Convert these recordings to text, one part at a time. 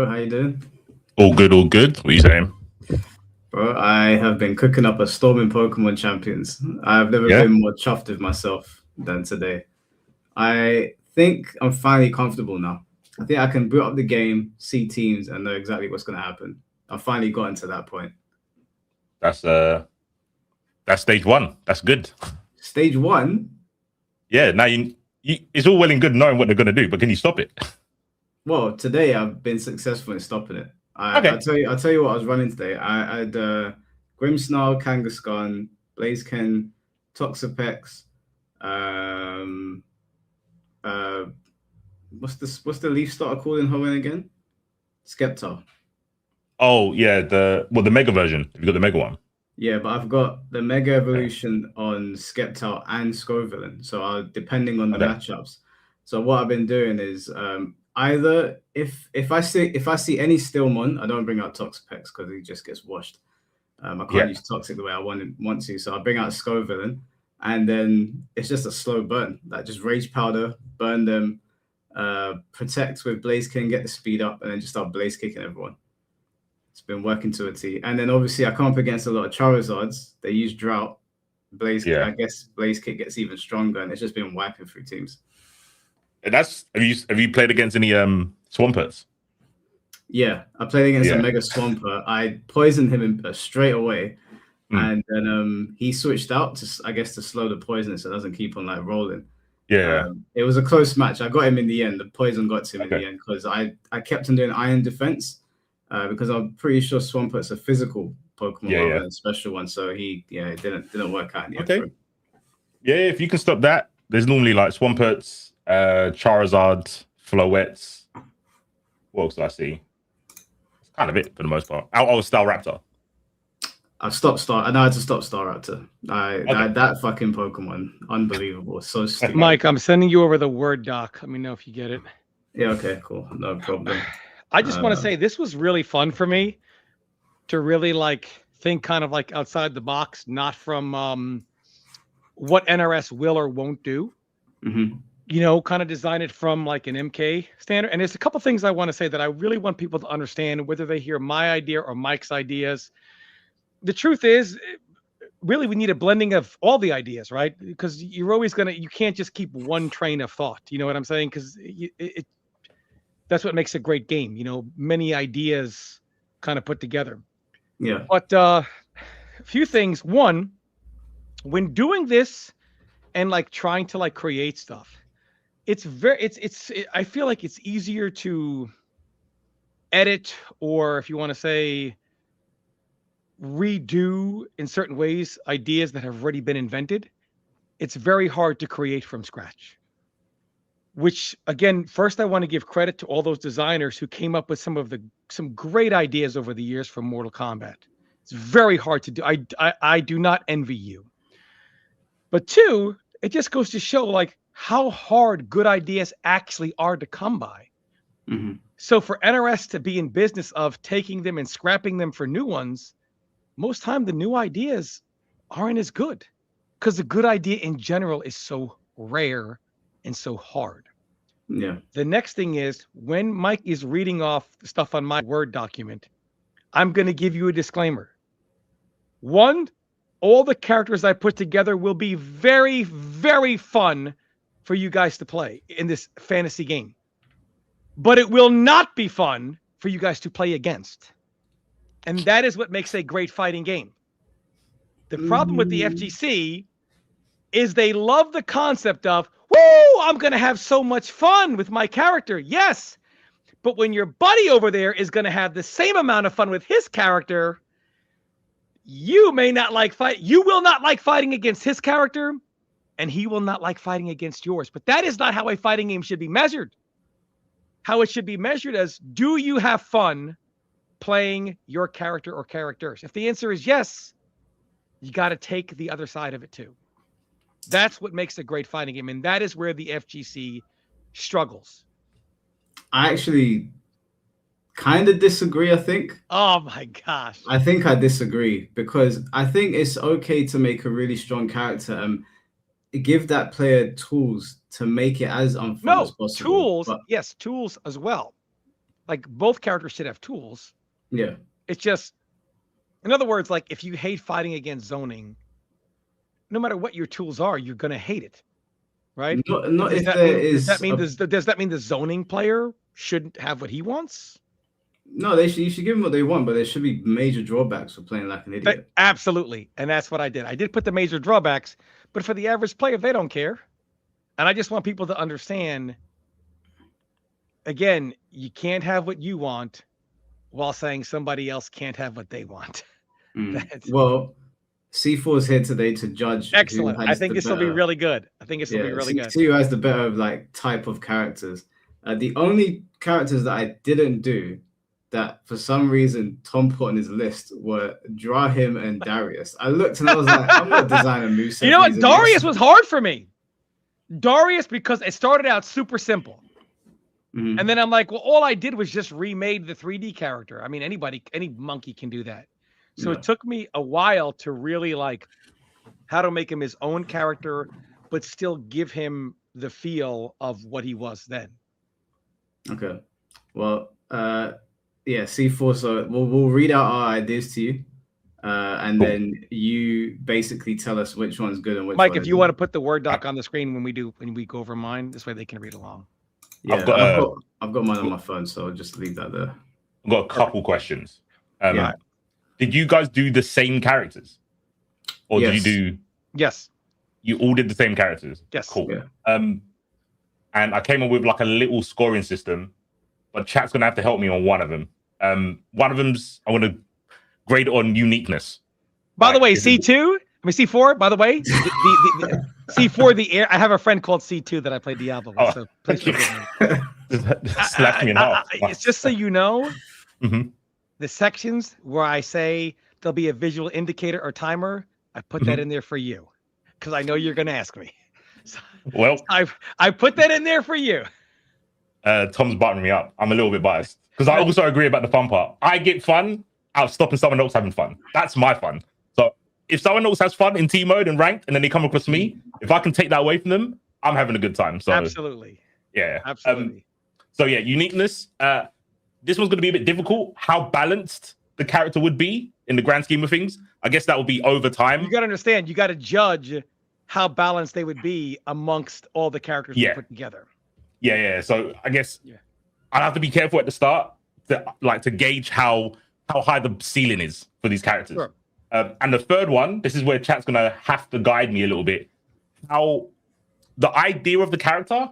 bro. How you doing? All good, all good. What are you saying? Bro, I have been cooking up a storm in Pokemon Champions. I've never Yeah? been more chuffed with myself than today. I think I'm finally comfortable now. I think I can boot up the game, see teams, and know exactly what's going to happen. I've finally gotten to that point. That's stage one. That's good. Stage one? Yeah, now you it's all well and good knowing what they're gonna do, but can you stop it? Well, today I've been successful in stopping it. Okay. I'll tell you what I was running today. I had Grimmsnarl, Kangaskhan, Blaziken, Toxapex, what's the leaf starter called in Hoenn again? Sceptile. Oh yeah, the mega version. Have you got the mega one? Yeah, but I've got the Mega Evolution on Sceptile and Scovillain. So depending on the matchups. So what I've been doing is either if I see any Stillmon, I don't bring out Toxapex because he just gets washed. I can't use Toxic the way I want to. So I bring out Scovillain, and then it's just a slow burn. Like just Rage Powder, burn them, protect with Blaziken, get the speed up, and then just start Blaze kicking everyone. It's been working to a T. And then obviously I come up against a lot of Charizards. They use Drought. I guess Blaze Kick gets even stronger, and it's just been wiping through teams. And have you played against any Swampers? Yeah, I played against a Mega Swampert. I poisoned him straight away. And then he switched out to slow the poison so it doesn't keep on like rolling. Yeah. It was a close match. I got him in the end. The poison got to him in the end because I kept on doing Iron Defense. Because I'm pretty sure Swampert's a physical Pokemon rather than a special one, so it didn't work out in the end. Okay. Yeah, if you can stop that, there's normally like Swamperts, Charizard, Floettes. What else do I see? That's kind of it for the most part. Staraptor. I know how to stop Staraptor. That fucking Pokemon, unbelievable. So stupid. Mike, I'm sending you over the Word doc. Let me know if you get it. Yeah, okay, cool. No problem. I just want to say this was really fun for me to really like think kind of like outside the box, not from what NRS will or won't do. Mm-hmm. You know, kind of design it from like an MK standard. And there's a couple things I want to say that I really want people to understand, whether they hear my idea or Mike's ideas. The truth is, really, we need a blending of all the ideas, right? Because you're always you can't just keep one train of thought. You know what I'm saying? Because that's what makes a great game, you know, many ideas kind of put together. Yeah. But a few things. One, when doing this and like trying to like create stuff, I feel like it's easier to edit, or if you want to say redo in certain ways, ideas that have already been invented. It's very hard to create from scratch. Which again, first I want to give credit to all those designers who came up with some great ideas over the years for Mortal Kombat. It's very hard to do. I do not envy you. But two, it just goes to show like how hard good ideas actually are to come by. Mm-hmm. So for NRS to be in business of taking them and scrapping them for new ones, most time the new ideas aren't as good because the good idea in general is so rare and so hard. Yeah. The next thing is when Mike is reading off the stuff on my Word document, I'm going to give you a disclaimer. One, all the characters I put together will be very, very fun for you guys to play in this fantasy game. But it will not be fun for you guys to play against. And that is what makes a great fighting game. The problem with the FGC is they love the concept of, woo, I'm going to have so much fun with my character. Yes. But when your buddy over there is going to have the same amount of fun with his character, you may not like fight. You will not like fighting against his character, and he will not like fighting against yours. But that is not how a fighting game should be measured. How it should be measured as, do you have fun playing your character or characters? If the answer is yes, you got to take the other side of it too. That's what makes a great fighting game, and that is where the FGC struggles. I actually kind of disagree, I think. Oh my gosh. I think I disagree because I think it's okay to make a really strong character and give that player tools to make it as unfun as possible. Yes, tools as well. like both characters should have tools. Yeah. It's just, in other words, like if you hate fighting against zoning, no matter what your tools are, you're gonna hate it, right? Not Does if that there mean is does that mean the zoning player shouldn't have what he wants? no, you should give them what they want, but there should be major drawbacks for playing like an idiot. Absolutely, and that's what I did. I did put the major drawbacks, but for the average player, they don't care. And I just want people to understand. Again, you can't have what you want while saying somebody else can't have what they want. Well, C4 is here today to judge. Excellent. I think this will be really good. I think this will be really good. See who has the better like type of characters. The only characters that I didn't do that for some reason Tom put on his list were Drahim and Darius. I looked and I was like, I'm not designing a moveset. You know what? Darius was hard for me. Darius, because it started out super simple. And then I'm like, well, all I did was just remade the 3D character. I mean, any monkey can do that. So it took me a while to really like how to make him his own character, but still give him the feel of what he was then. Okay. Well, yeah, C4. So we'll read out our ideas to you. And then you basically tell us which one's good and which Mike, one if you want to put the Word doc on the screen when we go over mine, this way they can read along. Yeah, I've got mine on my phone, so I'll just leave that there. I've got a couple questions. Did you guys do the same characters? Or did you do... Yes. You all did the same characters? Yes. Cool. Yeah. And I came up with like a little scoring system, but chat's going to have to help me on one of them. One of them's, I want to grade on uniqueness. By the way, C2, C4, by the way, the C4, I have a friend called C2 that I played Diablo with, so please forgive me. Slap me in half. It's just so you know, the sections where I say there'll be a visual indicator or timer, I put that in there for you, because I know you're going to ask me. So, well, I put that in there for you. Tom's buttoning me up. I'm a little bit biased, because I also agree about the fun part. I get fun out of stopping someone else having fun. That's my fun. So if someone else has fun in team mode and ranked, and then they come across me, if I can take that away from them, I'm having a good time. So absolutely. Yeah. Absolutely. So yeah, uniqueness. This one's going to be a bit difficult. How balanced the character would be in the grand scheme of things. I guess that will be over time. You got to understand, you got to judge how balanced they would be amongst all the characters we put together. Yeah. So I guess I'll have to be careful at the start to gauge how high the ceiling is for these characters. Sure. And the third one, this is where chat's going to have to guide me a little bit. How the idea of the character,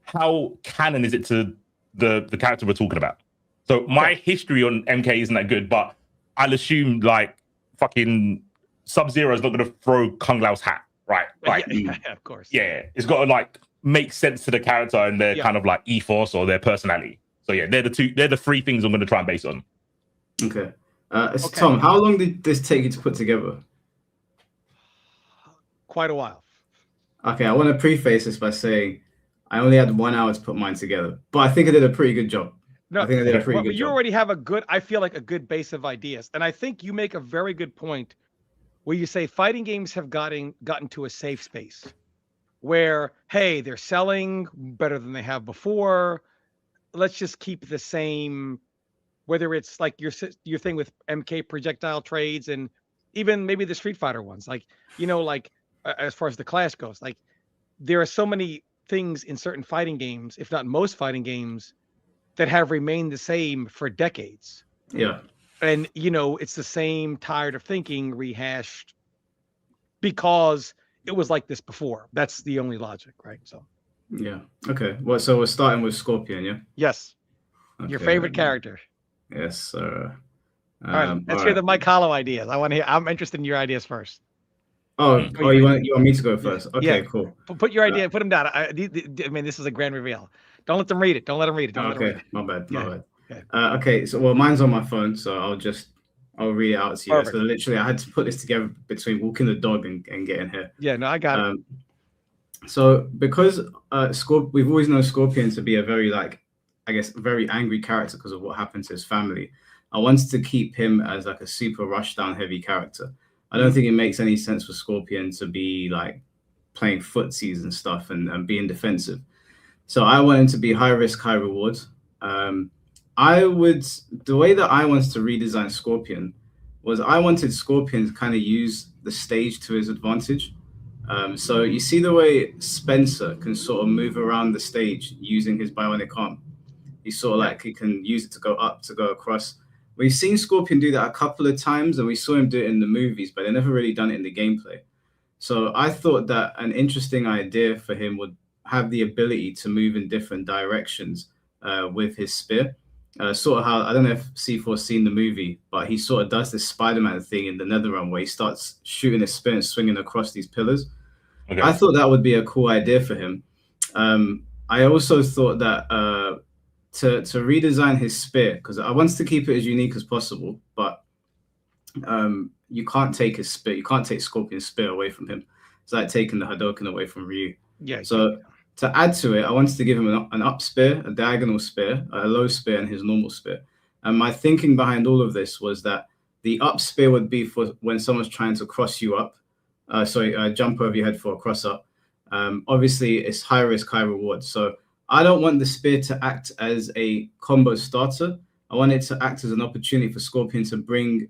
how canon is it to the character we're talking about? So my history on MK isn't that good, but I'll assume like fucking Sub-Zero is not going to throw Kung Lao's hat, right? Like, of course. Yeah, it's got to like make sense to the character and their kind of like ethos or their personality. So yeah, they're the three things I'm going to try and base on. Okay. Tom, how long did this take you to put together? Quite a while. Okay, I want to preface this by saying I only had 1 hour to put mine together, but I think I did a pretty good job. No, I think I did a pretty good job. You already have I feel like a good base of ideas. And I think you make a very good point where you say fighting games have gotten to a safe space where, hey, they're selling better than they have before. Let's just keep the same, whether it's like your thing with MK projectile trades and even maybe the Street Fighter ones, like, as far as the clash goes, like there are so many things in certain fighting games, if not most fighting games, that have remained the same for decades. Yeah. And, it's the same tired of thinking rehashed because it was like this before. That's the only logic, right? So. Yeah. Okay. Well, so we're starting with Scorpion, yeah? Yes. Okay. Your favorite character. Yes, sir. All right. Let's hear the Mike Hollow ideas. I'm interested in your ideas first. Oh, you want me to go first? Okay, cool. Put your idea, put them down. I mean, this is a grand reveal. Don't let them read it. Don't let them read it. Okay, my bad. Okay, so mine's on my phone, so I'll read it out to you. Perfect. So literally, I had to put this together between walking the dog and getting here. Yeah, no, I got it. So because we've always known Scorpion to be a very very angry character because of what happened to his family. I wanted to keep him as like a super rushdown heavy character. I don't think it makes any sense for Scorpion to be like playing footsies and stuff and being defensive. So I want him to be high risk, high reward. the way that I wanted to redesign Scorpion was I wanted Scorpion to kind of use the stage to his advantage. So you see the way Spencer can sort of move around the stage using his bionic arm. He's sort of like he can use it to go up, to go across. We've seen Scorpion do that a couple of times, and we saw him do it in the movies, but they never really done it in the gameplay. So I thought that an interesting idea for him would have the ability to move in different directions with his spear. Sort of how, I don't know if C4's seen the movie, but he sort of does this Spider-Man thing in the Netherrealm where he starts shooting his spear and swinging across these pillars. Okay. I thought that would be a cool idea for him. I also thought that to redesign his spear, because I wanted to keep it as unique as possible, but you can't take his spear, you can't take Scorpion's spear away from him. It's like taking the Hadouken away from Ryu. Yeah. So to add to it, I wanted to give him an up spear, a diagonal spear, a low spear, and his normal spear. And my thinking behind all of this was that the up spear would be for when someone's trying to cross you up, jump over your head for a cross up. Obviously, it's high risk, high reward. So I don't want the spear to act as a combo starter. I want it to act as an opportunity for Scorpion to bring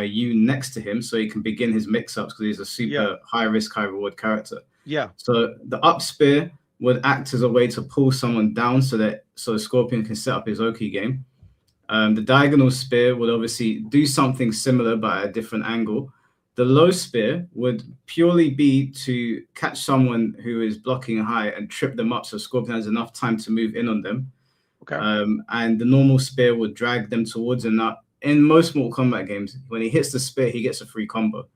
you next to him so he can begin his mix-ups, because he's a super high risk, high reward character. Yeah. So the up spear would act as a way to pull someone down so Scorpion can set up his Oki game. The diagonal spear would obviously do something similar but at a different angle. The low spear would purely be to catch someone who is blocking high and trip them up so Scorpion has enough time to move in on them. Okay. And the normal spear would drag them towards him. Now, in most Mortal Kombat games, when he hits the spear, he gets a free combo.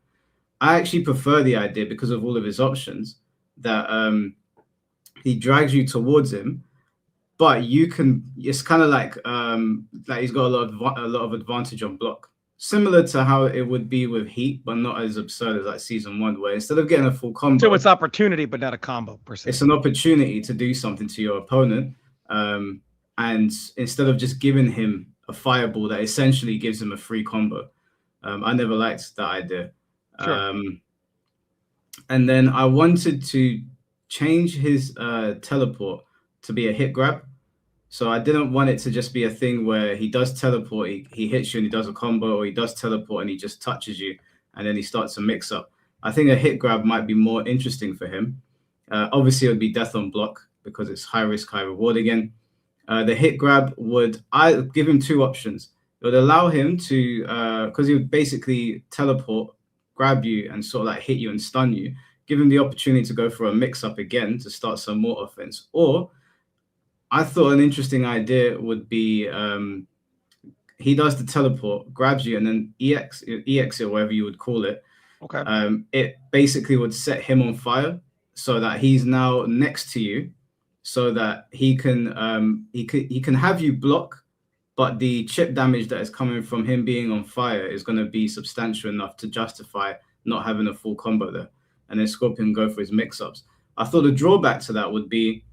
I actually prefer the idea, because of all of his options, that he drags you towards him, but you can. It's kind of like he's got a lot of advantage on block, similar to how it would be with Heat, but not as absurd as like Season 1, where instead of getting a full combo, So it's opportunity, but not a combo per se. it's an opportunity to do something to your opponent, and instead of just giving him a fireball that essentially gives him a free combo. I never liked that idea. Sure. And then I wanted to change his teleport to be a hit grab. So I didn't want it to just be a thing where he does teleport, he hits you and he does a combo, or he does teleport and he just touches you and then he starts a mix up. I think a hit grab might be more interesting for him. Obviously, it would be death on block because it's high risk, high reward again. The hit grab I give him two options. It would allow him to, because he would basically teleport, grab you and sort of like hit you and stun you, give him the opportunity to go for a mix-up again to start some more offense. Or I thought an interesting idea would be he does the teleport, grabs you, and then EX or whatever you would call it. Okay. It basically would set him on fire so that he's now next to you, so that he can have you block, but the chip damage that is coming from him being on fire is going to be substantial enough to justify not having a full combo there. And then Scorpion go for his mix-ups. I thought the drawback to that would be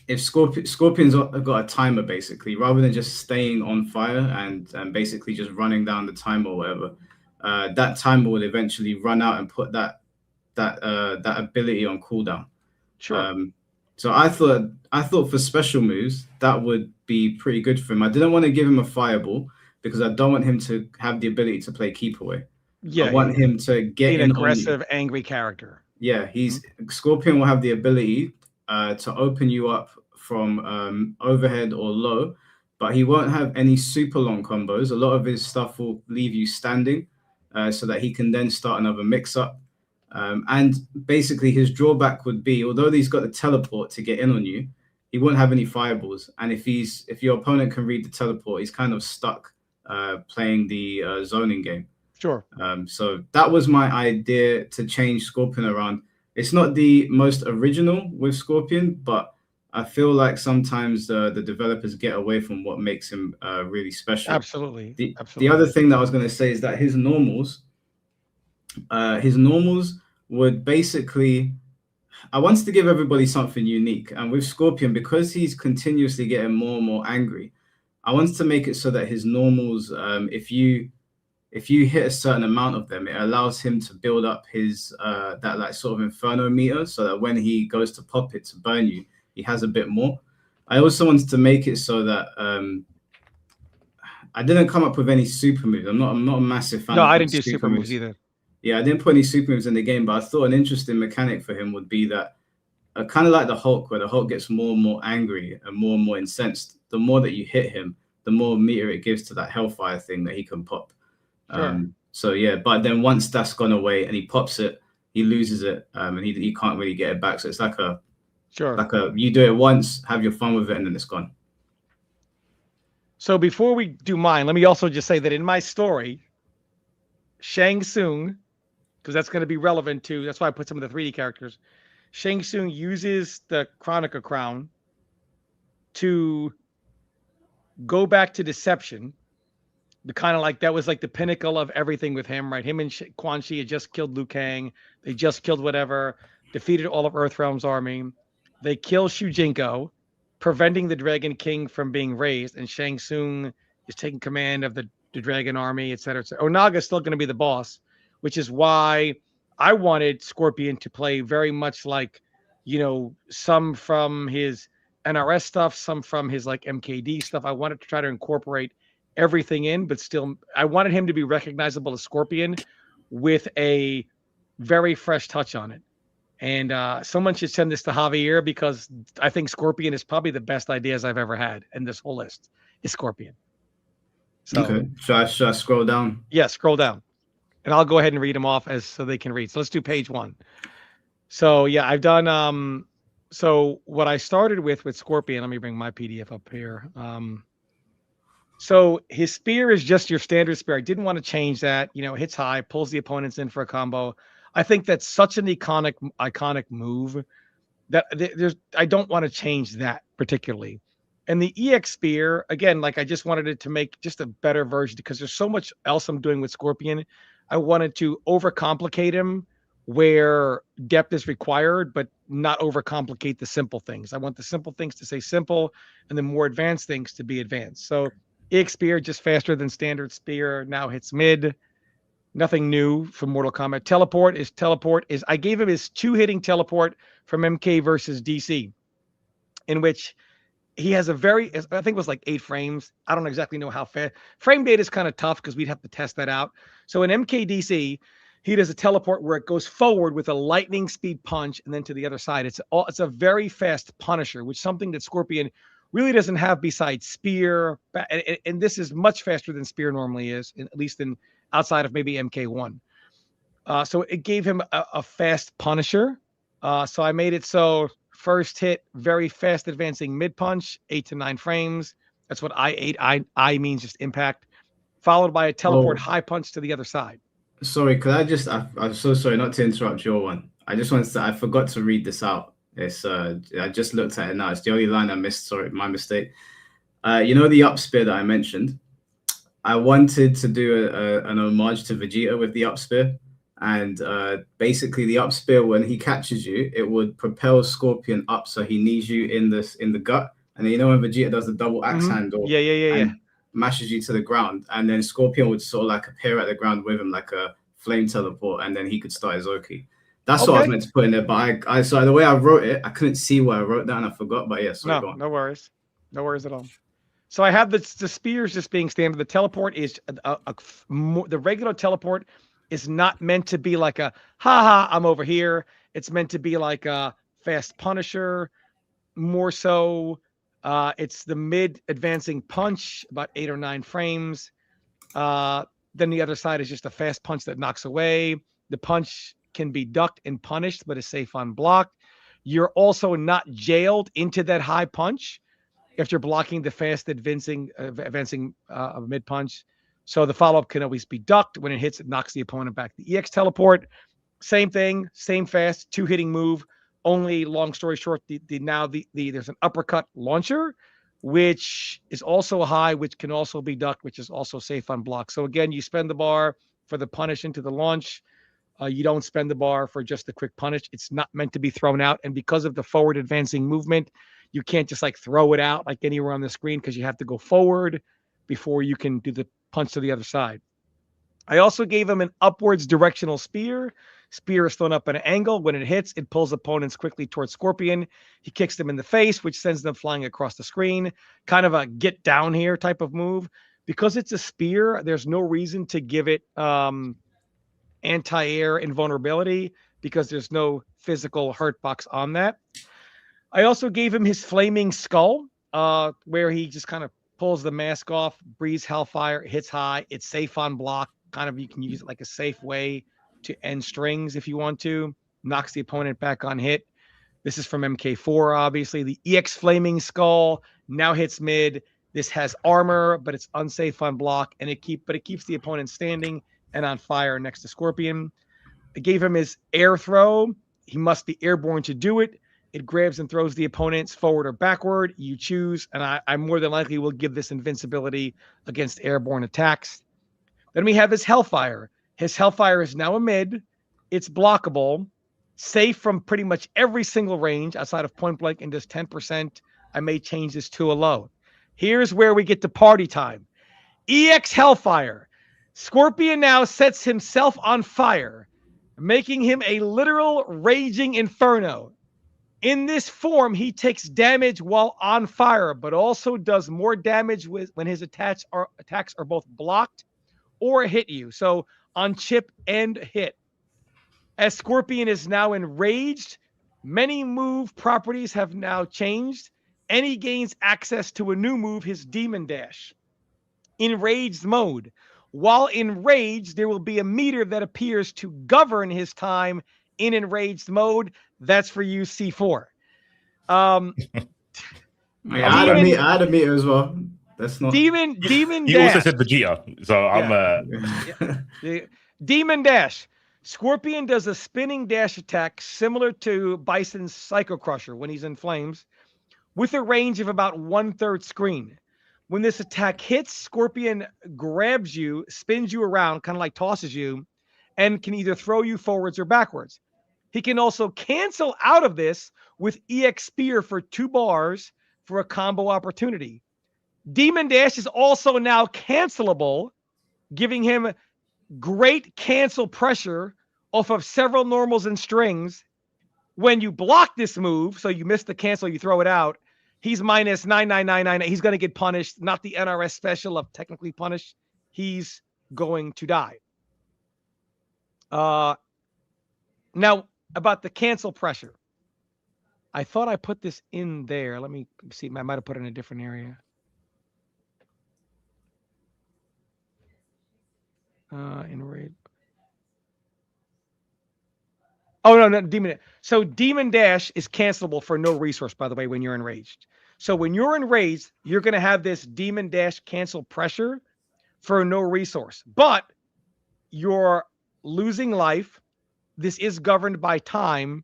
if Scorpion's got a timer, basically, rather than just staying on fire and basically just running down the timer or whatever, that timer will eventually run out and put that ability on cooldown. Sure. So I thought for special moves that would be pretty good for him. I didn't want to give him a fireball because I don't want him to have the ability to play keep away. Yeah. I want him to get an aggressive, angry character. Yeah, Scorpion will have the ability to open you up from overhead or low, but he won't have any super long combos. A lot of his stuff will leave you standing so that he can then start another mix-up. And basically his drawback would be, although he's got the teleport to get in on you, he won't have any fireballs. And if your opponent can read the teleport, he's kind of stuck playing the zoning game. Sure. So that was my idea to change Scorpion around. It's not the most original with Scorpion, but I feel like sometimes the developers get away from what makes him really special. Absolutely. The other thing that I was going to say is that his normals would basically, I wanted to give everybody something unique. And with Scorpion, because he's continuously getting more and more angry, I wanted to make it so that his normals, if you hit a certain amount of them, it allows him to build up his that like sort of inferno meter, so that when he goes to pop it to burn you, he has a bit more. I also wanted to make it so that I didn't come up with any super moves. I'm not a massive fan No, of I putting didn't do super moves moves. either. Yeah, I didn't put any super moves in the game, but I thought an interesting mechanic for him would be that kind of like the Hulk, where the Hulk gets more and more angry and more incensed. The more that you hit him, the more meter it gives to that Hellfire thing that he can pop. Sure. So yeah, but then once that's gone away and he pops it, he loses it, and he can't really get it back. So it's like a you do it once, have your fun with it, and then it's gone. So before we do mine, let me also just say that in my story, Shang Tsung, because that's going to be relevant to, that's why I put some of the 3D characters. Shang Tsung uses the Kharacter crown to go back to deception. The kind of like that was like the pinnacle of everything with him, right? Him and Quan Chi had just killed Liu Kang. They just killed whatever, defeated all of Earthrealm's army. They kill Shujinko, preventing the Dragon King from being raised, and Shang Tsung is taking command of the Dragon Army, et cetera, et cetera. Onaga is still going to be the boss, which is why I wanted Scorpion to play very much like, some from his NRS stuff, some from his like MKD stuff. I wanted to try to incorporate everything in, but still, I wanted him to be recognizable as Scorpion with a very fresh touch on it. And someone should send this to Javier, because I think Scorpion is probably the best ideas I've ever had in this whole list is Scorpion. So, okay. Should I scroll down? Yeah, scroll down. And I'll go ahead and read them off so they can read. So let's do page 1. So yeah, I've done so what I started with Scorpion, let me bring my PDF up here. So his spear is just your standard spear. I didn't want to change that. Hits high, pulls the opponents in for a combo. I think that's such an iconic move that I don't want to change that particularly. And the EX spear, again, like I just wanted it to make just a better version, because there's so much else I'm doing with Scorpion. I wanted to overcomplicate him where depth is required, but not overcomplicate the simple things. I want the simple things to stay simple and the more advanced things to be advanced. So EX spear, just faster than standard spear, now hits mid. Nothing new from Mortal Kombat. Teleport is I gave him his 2-hitting teleport from MK versus DC, in which he has a very, I think it was like 8 frames. I don't exactly know how fast. Frame data is kind of tough because we'd have to test that out. So in MKDC, he does a teleport where it goes forward with a lightning speed punch and then to the other side. It's a very fast Punisher, which is something that Scorpion really doesn't have besides Spear. And this is much faster than Spear normally is, at least outside of maybe MK1. So it gave him a fast Punisher. So I made it so first hit, very fast advancing mid punch, 8 to 9 frames. That's what I means just impact, followed by a teleport high punch to the other side. Sorry, could I just? I'm so sorry not to interrupt your one. I just wanted to. I forgot to read this out. It's I just looked at it now. It's the only line I missed. Sorry, my mistake. The up spear that I mentioned. I wanted to do an homage to Vegeta with the up spear, and basically the up spear, when he catches you, it would propel Scorpion up, so he knees you in the gut, and then when Vegeta does the double axe handle, yeah, mashes you to the ground, and then Scorpion would sort of like appear at the ground with him like a flame teleport, and then he could start his Oki. That's what I was meant to put in there, but I so the way I wrote it, I couldn't see where I wrote that, and I forgot. But yeah, sorry, go on. No worries at all. So I have the spears just being standard. The teleport is the regular teleport is not meant to be like a haha, I'm over here. It's meant to be like a fast Punisher, more so. It's the mid advancing punch, about 8 or 9 frames. Then the other side is just a fast punch that knocks away. The punch can be ducked and punished, but is safe on block. You're also not jailed into that high punch if you're blocking the fast advancing mid punch. So the follow-up can always be ducked. When it hits, it knocks the opponent back. The EX teleport, same thing, same fast, 2-hitting move. Only, long story short, there's an uppercut launcher, which is also high, which can also be ducked, which is also safe on block. So again, you spend the bar for the punish into the launch. You don't spend the bar for just the quick punish. It's not meant to be thrown out. And because of the forward advancing movement, you can't just like throw it out like anywhere on the screen, because you have to go forward before you can do the punch to the other side. I also gave him an upwards directional spear, Spear is thrown up at an angle. When it hits, it pulls opponents quickly towards Scorpion. He kicks them in the face, which sends them flying across the screen. Kind of a get down here type of move. Because it's a spear, there's no reason to give it anti-air invulnerability because there's no physical hurt box on that. I also gave him his Flaming Skull, where he just kind of pulls the mask off, breathes Hellfire, hits high. It's safe on block. Kind of, you can use it like a safe way to end strings if you want to. Knocks the opponent back on hit. This is from MK4, obviously. The EX Flaming Skull now hits mid. This has armor, but it's unsafe on block, and it keeps the opponent standing and on fire next to Scorpion. I gave him his Air Throw. He must be airborne to do it. It grabs and throws the opponents forward or backward. You choose, and I more than likely will give this invincibility against airborne attacks. Then we have his Hellfire. His Hellfire is now a mid. It's blockable, safe from pretty much every single range outside of point blank and does 10%. I may change this to a low. Here's where we get to party time. EX Hellfire. Scorpion now sets himself on fire, making him a literal raging inferno. In this form, he takes damage while on fire, but also does more damage when his attacks are both blocked or hit you. So on chip and hit. As Scorpion is now enraged, many move properties have now changed, and he gains access to a new move, his Demon Dash. Enraged mode. While enraged, there will be a meter that appears to govern his time in enraged mode. That's for you, C4. I had a meter as well. That's not Demon You Dash. also said Vegeta, so I'm Demon Dash. Scorpion does a spinning dash attack similar to Bison's Psycho Crusher when he's in flames, with a range of about 1/3 screen. When this attack hits, Scorpion grabs you, spins you around, kind of like tosses you, and can either throw you forwards or backwards. He can also cancel out of this with EX Spear for 2 bars for a combo opportunity. Demon Dash is also now cancelable, giving him great cancel pressure off of several normals and strings. When you block this move, so you miss the cancel, you throw it out, he's minus 9999. He's going to get punished. Not the NRS special of technically punished. He's going to die. Now, about the cancel pressure. I thought I put this in there. Let me see. I might have put it in a different area. Enraged. Oh, no, Demon. So Demon Dash is cancelable for no resource, by the way, when you're enraged. So when you're enraged, you're going to have this Demon Dash cancel pressure for no resource. But you're losing life. This is governed by time.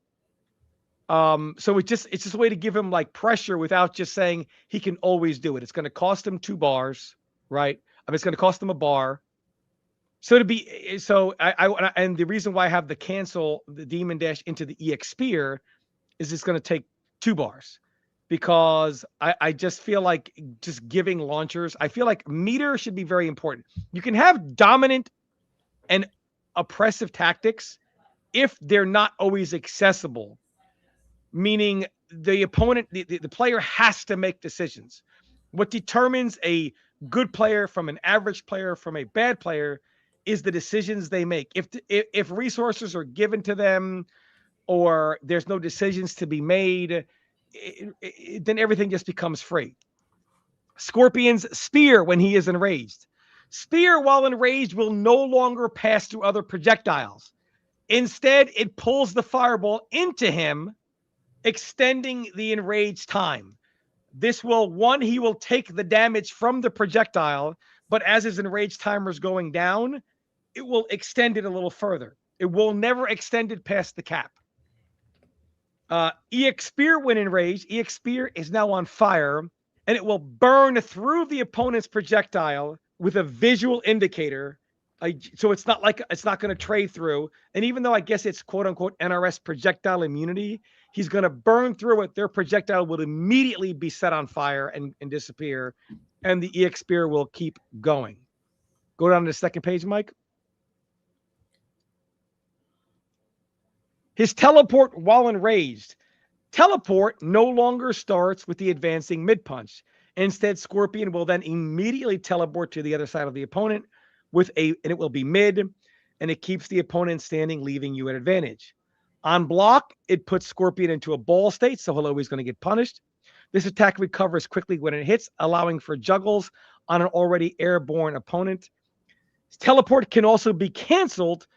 So it's just a way to give him like pressure without just saying he can always do it. It's going to cost him 2 bars, right? I mean, it's going to cost him a bar. So and the reason why I have the cancel the Demon Dash into the EX Spear is it's going to take 2 bars, because I just feel like just giving launchers. I feel like meter should be very important. You can have dominant and oppressive tactics if they're not always accessible, meaning the opponent, the player has to make decisions. What determines a good player from an average player from a bad player is the decisions they make. If resources are given to them or there's no decisions to be made, then everything just becomes free. Scorpion's Spear when he is enraged. Spear while enraged will no longer pass through other projectiles. Instead, it pulls the fireball into him, extending the enraged time. This will, he will take the damage from the projectile, but as his enraged timer is going down, it will extend it a little further. It will never extend it past the cap. EX Spear when enraged, EX Spear is now on fire, and it will burn through the opponent's projectile with a visual indicator. So it's not going to trade through. And even though I guess it's quote unquote NRS projectile immunity, he's going to burn through it. Their projectile will immediately be set on fire and disappear. And the EX Spear will keep going. Go down to the second page, Mike. His teleport while enraged. Teleport no longer starts with the advancing mid punch. Instead, Scorpion will then immediately teleport to the other side of the opponent and it will be mid, and it keeps the opponent standing, leaving you at advantage. On block, it puts Scorpion into a ball state, so he'll always going to get punished. This attack recovers quickly when it hits, allowing for juggles on an already airborne opponent. Teleport can also be canceled,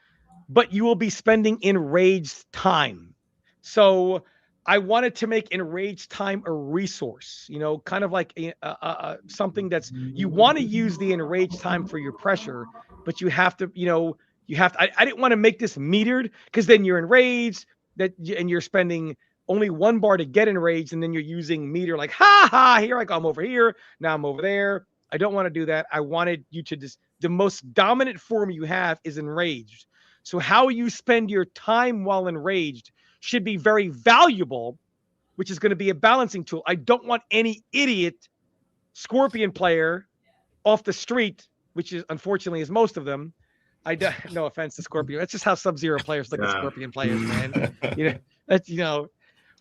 but you will be spending enraged time. So I wanted to make enraged time a resource, kind of like something that's, you want to use the enraged time for your pressure, but you have to, I didn't want to make this metered, because then you're enraged and you're spending only 1 bar to get enraged, and then you're using meter like, here I go, I'm over here, now I'm over there. I don't want to do that. I wanted you to just, the most dominant form you have is enraged. So how you spend your time while enraged should be very valuable, which is going to be a balancing tool. I don't want any idiot Scorpion player off the street, which is unfortunately is most of them. No offense to Scorpion. That's just how Sub-Zero players look at Scorpion players, man.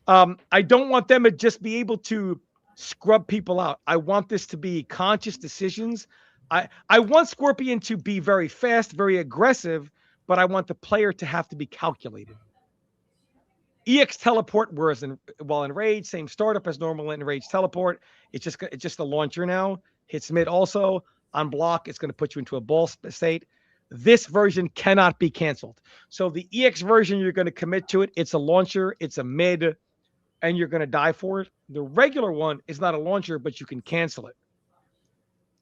I don't want them to just be able to scrub people out. I want this to be conscious decisions. I want Scorpion to be very fast, very aggressive, but I want the player to have to be calculated. EX teleport, whereas while enraged, same startup as normal enraged teleport. It's just a launcher now. Hits mid also. On block, it's going to put you into a ball state. This version cannot be canceled. So the EX version, you're going to commit to it. It's a launcher. It's a mid, and you're going to die for it. The regular one is not a launcher, but you can cancel it.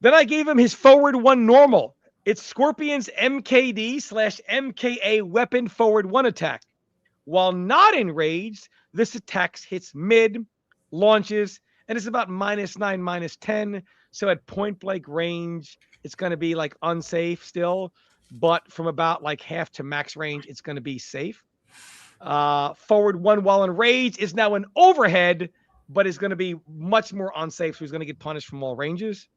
Then I gave him his forward 1 normal. It's Scorpion's MKD/MKA weapon forward 1 attack. While not enraged, this attack hits mid, launches, and it's about -9, -10. So at point blank range, it's going to be like unsafe still, but from about like half to max range, it's going to be safe. Forward 1 while enraged is now an overhead, but is going to be much more unsafe. So he's going to get punished from all ranges.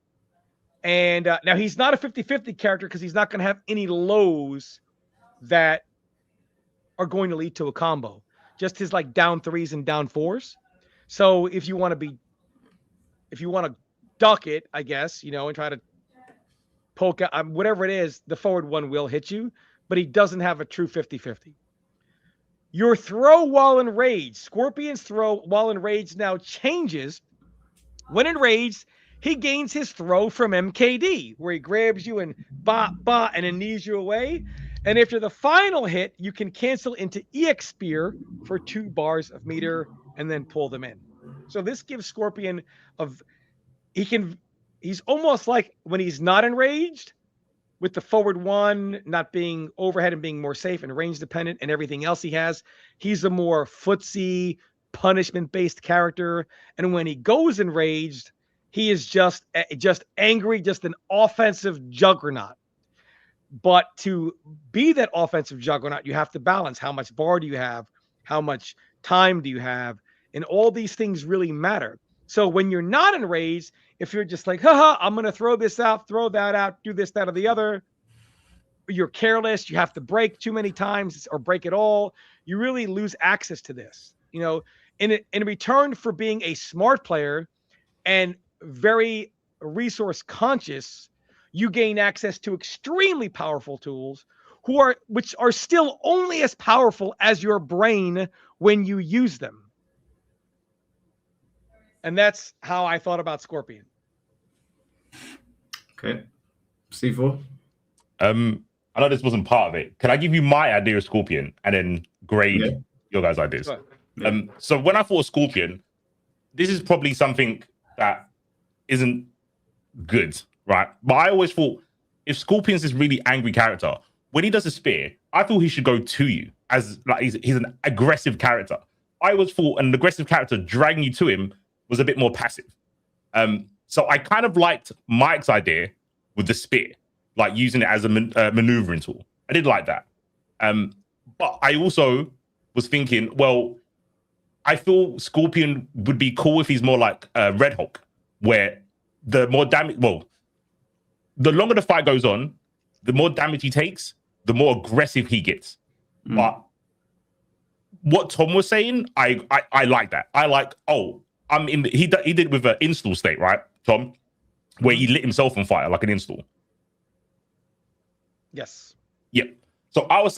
And now he's not a 50-50 character because he's not going to have any lows that are going to lead to a combo. Just his like down 3s and down 4s. So if you want to duck it, I guess, and try to poke out whatever it is, the forward 1 will hit you, but he doesn't have a true 50-50. Your throw while enraged. Scorpion's throw while enraged now changes. When enraged, he gains his throw from MKD, where he grabs you and and then knees you away. And after the final hit, you can cancel into EX Spear for 2 bars of meter and then pull them in. So this gives Scorpion he's almost like when he's not enraged, with the forward 1 not being overhead and being more safe and range dependent and everything else he has, he's a more footsie, punishment-based character. And when he goes enraged, he is just angry, just an offensive juggernaut. But to be that offensive juggernaut, you have to balance how much bar do you have, how much time do you have, and all these things really matter. So when you're not enraged, if you're just like, I'm going to throw this out, throw that out, do this, that, or the other, you're careless, you have to break too many times or break it all, you really lose access to this. In return for being a smart player and very resource conscious, you gain access to extremely powerful tools which are still only as powerful as your brain when you use them. And that's how I thought about Scorpion. Okay. C4? I know this wasn't part of it. Can I give you my idea of Scorpion and then grade your guys' ideas? Yeah. So when I thought of Scorpion, this is probably something that isn't good, right? But I always thought if Scorpion's this really angry character, when he does a spear, I thought he should go to you as like he's an aggressive character. I always thought an aggressive character dragging you to him was a bit more passive. So I kind of liked Mike's idea with the spear, like using it as a maneuvering tool. I did like that. But I also was thinking, well, I feel Scorpion would be cool if he's more like Red Hulk, where the more damage, the longer the fight goes on, the more damage he takes, the more aggressive he gets. But what Tom was saying, I like that. I like, oh, I'm in the, he did with an install state, right, Tom? Where he lit himself on fire like an install. Yes. Yep. So I was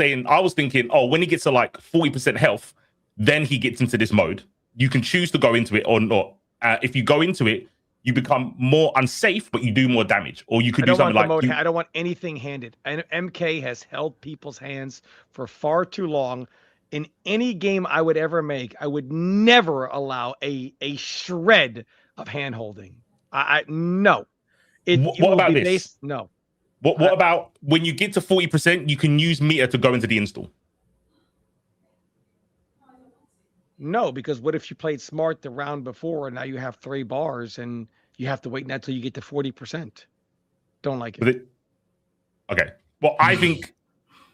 thinking, oh, when he gets to like 40% health, then he gets into this mode. You can choose to go into it or not. If you go into it, you become more unsafe, but you do more damage. Or you could do something like... I don't want anything handed. And MK has held people's hands for far too long. In any game I would ever make, I would never allow a shred of hand holding. No. What about this? No. What about when you get to 40%, you can use meter to go into the install? No, because what if you played smart the round before and now you have 3 bars and you have to wait until you get to 40%? Don't like it. Okay. Well, I think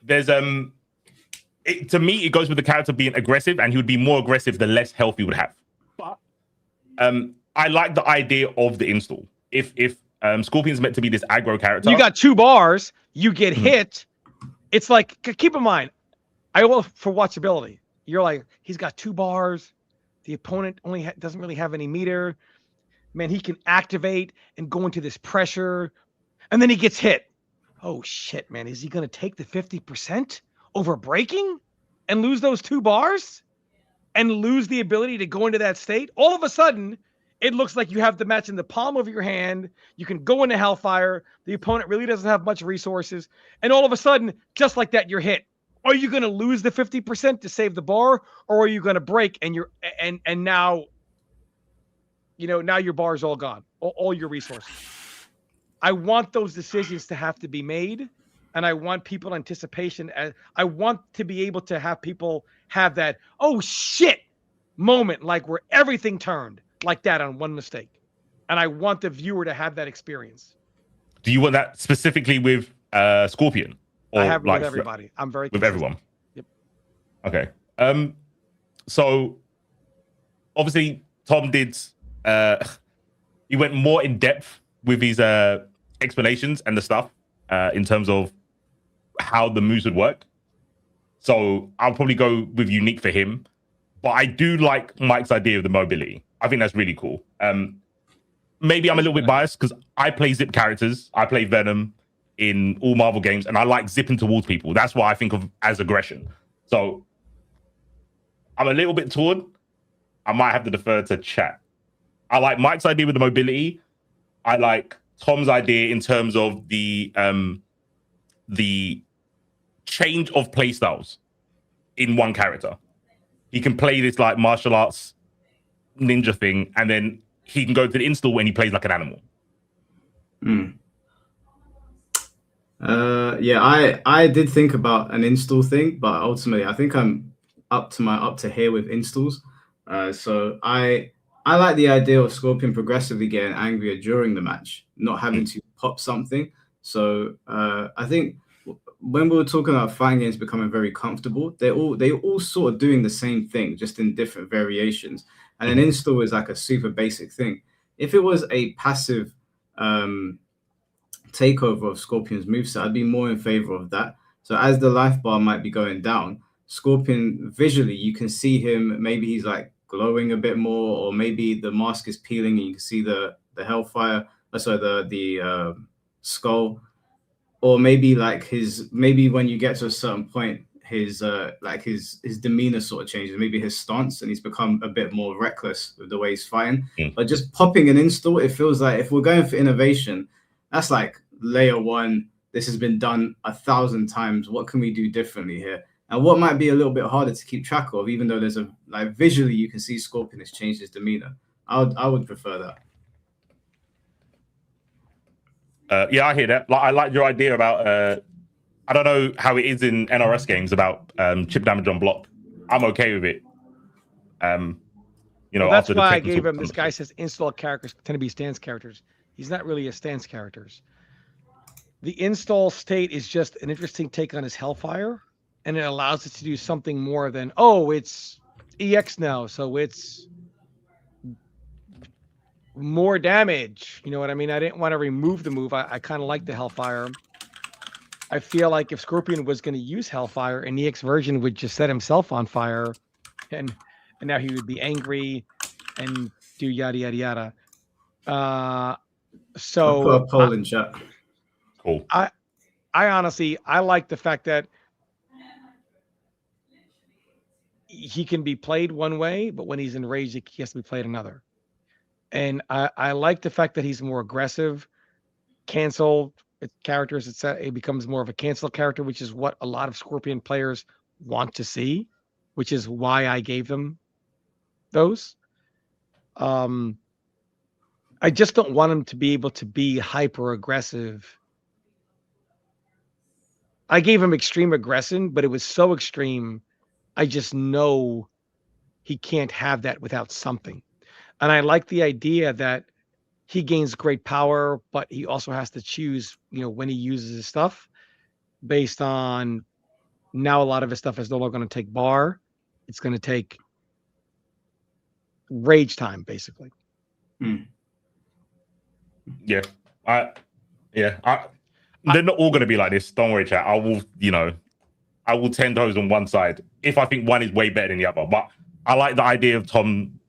there's to me it goes with the character being aggressive, and he would be more aggressive the less health he would have. But I like the idea of the install. If Scorpion's meant to be this aggro character, you got 2 bars, you get hit. It's like, keep in mind, I will for watchability. You're like, he's got 2 bars. The opponent only doesn't really have any meter. Man, he can activate and go into this pressure, and then he gets hit. Oh shit, man! Is he going to take the 50% over breaking and lose those 2 bars and lose the ability to go into that state? All of a sudden, it looks like you have the match in the palm of your hand. You can go into Hellfire. The opponent really doesn't have much resources, and all of a sudden, just like that, you're hit. Are you going to lose the 50% to save the bar, or are you going to break and you're and now, you know, now your bar's all gone, all your resources? I want those decisions to have to be made, and I want people anticipation. I want to be able to have people have that oh shit moment, like where everything turned like that on one mistake, and I want the viewer to have that experience. Do you want that specifically with Scorpion? Or I have like with everybody. I'm very with consistent. everyone. Yep. Okay. So obviously Tom did he went more in depth with his explanations and the stuff in terms of how the moves would work. So I'll probably go with unique for him. But I do like Mike's idea of the mobility. I think that's really cool. Maybe I'm a little bit biased because I play zip characters. I play Venom in all Marvel games, and I like zipping towards people. That's what I think of as aggression. So I'm a little bit torn. I might have to defer to chat. I like Mike's idea with the mobility. I like Tom's idea in terms of the change of play styles in one character. He can play this like martial arts ninja thing, and then he can go to the install when he plays like an animal. Yeah, I did think about an install thing, but ultimately I think I'm up to here with installs. So I like the idea of Scorpion progressively getting angrier during the match, not having to pop something. So I think when we were talking about fighting games becoming very comfortable, they all sort of doing the same thing, just in different variations. And an install is like a super basic thing. If it was a passive takeover of Scorpion's moveset, I'd be more in favor of that. So as the life bar might be going down, Scorpion visually, you can see him, maybe he's like glowing a bit more, or maybe the mask is peeling and you can see the hellfire, the skull, or maybe like maybe when you get to a certain point, his demeanor sort of changes, maybe his stance, and he's become a bit more reckless with the way he's fighting. But just popping an install, it feels like if we're going for innovation, that's like layer 1. This has been done 1,000 times. What can we do differently here? And what might be a little bit harder to keep track of, even though there's visually you can see Scorpion has changed his demeanor. I would prefer that. Yeah, I hear that. I like your idea about I don't know how it is in NRS games about chip damage on block. I'm okay with it. Well, that's why I gave him. This guy says install characters tend to be stance characters. He's not really a stance characters. The install state is just an interesting take on his Hellfire, and it allows it to do something more than, oh, it's EX now, so it's more damage. You know what I mean? I didn't want to remove the move. I kind of like the Hellfire. I feel like if Scorpion was going to use Hellfire, an EX version would just set himself on fire and now he would be angry and do yada yada yada. I'll put So a poll in chat. Cool. I honestly like the fact that he can be played one way, but when he's enraged, he has to be played another. And I like the fact that he's more aggressive, cancel characters. It becomes more of a cancel character, which is what a lot of Scorpion players want to see, which is why I gave them those. I just don't want him to be able to be hyper aggressive. I gave him extreme aggression, but it was so extreme. I just know he can't have that without something. And I like the idea that he gains great power, but he also has to choose, when he uses his stuff based on now a lot of his stuff is no longer going to take bar. It's going to take rage time, basically. Yeah. They're not all going to be like this. Don't worry, chat. I will tend those on one side if I think one is way better than the other. But I like the idea of Tom.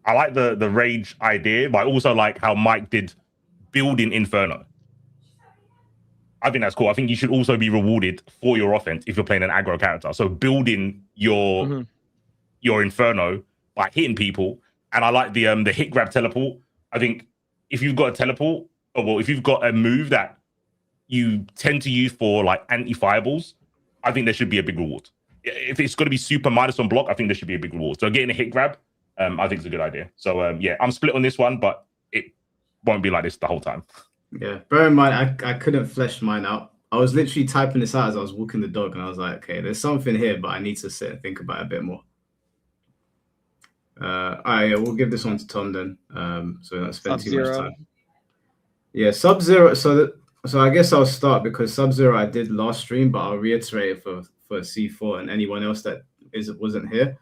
I like the rage idea, but I also like how Mike did building Inferno. I think that's cool. I think you should also be rewarded for your offense if you're playing an aggro character. So building your Inferno by hitting people, and I like the hit grab teleport. I think if you've got a teleport, if you've got a move that you tend to use for like anti-fireballs, I think there should be a big reward. If it's going to be super minus on block, I think there should be a big reward. So getting a hit grab, I think it's a good idea. So yeah, I'm split on this one, but it won't be like this the whole time. Yeah, bear in mind, I couldn't flesh mine out. I was literally typing this out as I was walking the dog, and I was like, okay, there's something here, but I need to sit and think about it a bit more. All right, yeah, we'll give this one to Tom then. So we're not spend too much time. Yeah, Sub-Zero. So I guess I'll start because Sub-Zero I did last stream, but I'll reiterate it for C4 and anyone else that wasn't here.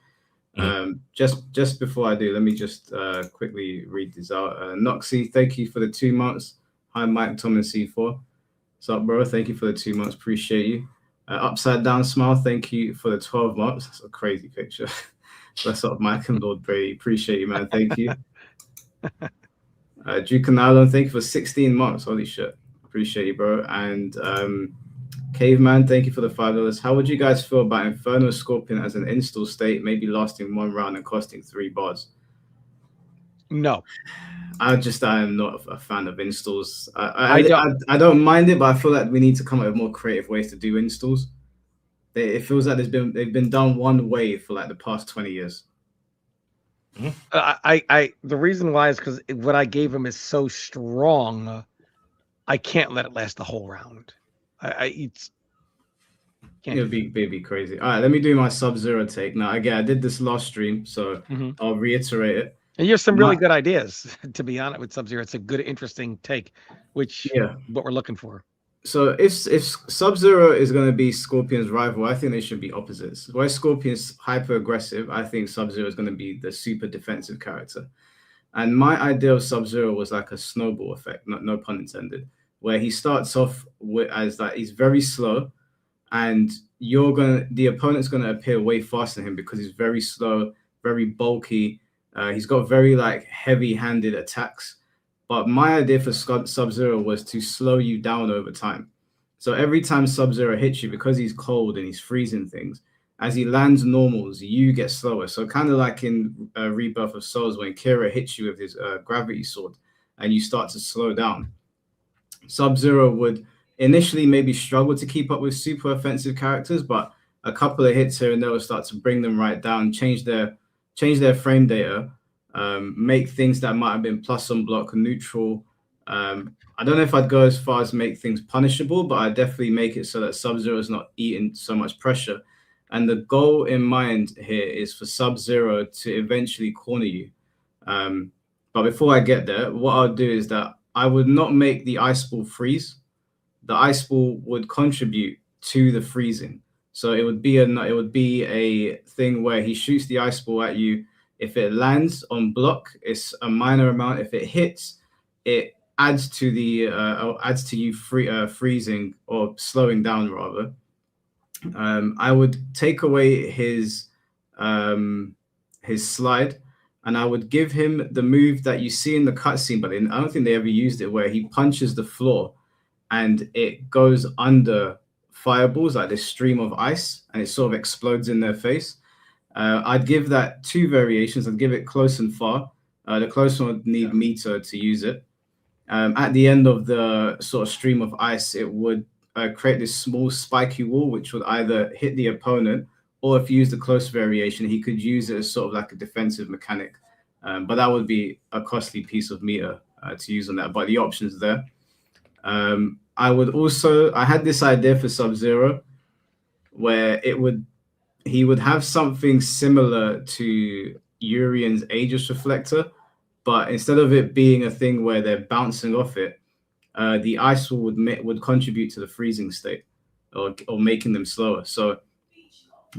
Just before I do, let me just quickly read this out. Noxy, thank you for the 2 months. Hi, Mike, Tom, and C4. What's up, bro? Thank you for the 2 months. Appreciate you. Upside Down Smile, thank you for the 12 months. That's a crazy picture. Bless up, Mike and Lord Brady. Appreciate you, man. Thank you. Duke and Island, thank you for 16 months. Holy shit. Appreciate you, bro. And Caveman, thank you for the $5. How would you guys feel about Inferno Scorpion as an install state, maybe lasting 1 round and costing 3 bars? No. I am not a fan of installs. I don't mind it, but I feel like we need to come up with more creative ways to do installs. It feels like they've been done one way for like the past 20 years. The reason why is because what I gave him is so strong. I can't let it last the whole round. It'd be crazy. All right, let me do my Sub-Zero take. Now, again, I did this last stream, so I'll reiterate it. And you have some really good ideas, to be honest, with Sub-Zero. It's a good, interesting take, which what we're looking for. So if Sub-Zero is going to be Scorpion's rival, I think they should be opposites. Where Scorpion's hyper aggressive, I think Sub-Zero is going to be the super defensive character. And my idea of Sub-Zero was like a snowball effect, no pun intended, where he starts off as like he's very slow, and the opponent's going to appear way faster than him because he's very slow, very bulky. He's got very like heavy-handed attacks. But my idea for Sub-Zero was to slow you down over time. So every time Sub-Zero hits you, because he's cold and he's freezing things, as he lands normals, you get slower. So kind of like in Rebirth of Souls when Kira hits you with his gravity sword and you start to slow down. Sub-Zero would initially maybe struggle to keep up with super offensive characters, but a couple of hits here and there will start to bring them right down, change their frame data, make things that might have been plus on block neutral. I don't know if I'd go as far as make things punishable, but I'd definitely make it so that Sub-Zero is not eating so much pressure. And the goal in mind here is for Sub-Zero to eventually corner you. But before I get there, what I'll do is that I would not make the ice ball freeze. The ice ball would contribute to the freezing. So it would be a thing where he shoots the ice ball at you. If it lands on block, it's a minor amount. If it hits, it adds to you freezing or slowing down rather. I would take away his slide, and I would give him the move that you see in the cutscene, but I don't think they ever used it, where he punches the floor and it goes under fireballs, like this stream of ice, and it sort of explodes in their face. I'd give that 2 variations. I'd give it close and far. The close one would need meter to use it. At the end of the sort of stream of ice, it would create this small spiky wall, which would either hit the opponent, or if you use the close variation, he could use it as sort of like a defensive mechanic. But that would be a costly piece of meter to use on that. But the option's there. I had this idea for Sub-Zero, where he would have something similar to Urian's Aegis Reflector, but instead of it being a thing where they're bouncing off it, the ice wall would contribute to the freezing state, or making them slower. So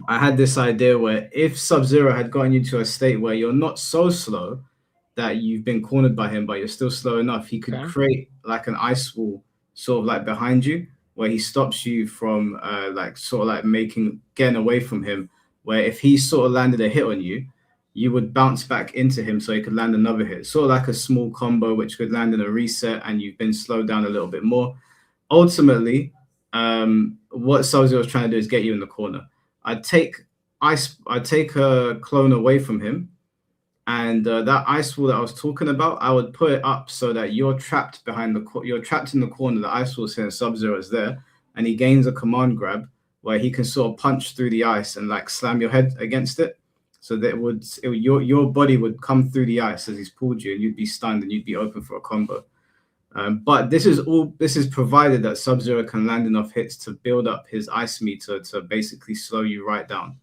I had this idea where if Sub-Zero had gotten you to a state where you're not so slow that you've been cornered by him, but you're still slow enough, he could create like an ice wall sort of like behind you, where he stops you from getting away from him, where if he sort of landed a hit on you, you would bounce back into him so he could land another hit. Sort of like a small combo which could land in a reset and you've been slowed down a little bit more. Ultimately, what Sub-Zero was trying to do is get you in the corner. I'd take a clone away from him, and that ice wall that I was talking about, I would put it up so that you're trapped you're trapped in the corner. The ice wall saying Sub-Zero is there, and he gains a command grab where he can sort of punch through the ice and like slam your head against it. So that your body would come through the ice as he's pulled you, and you'd be stunned and you'd be open for a combo. But this is provided that Sub-Zero can land enough hits to build up his ice meter to basically slow you right down.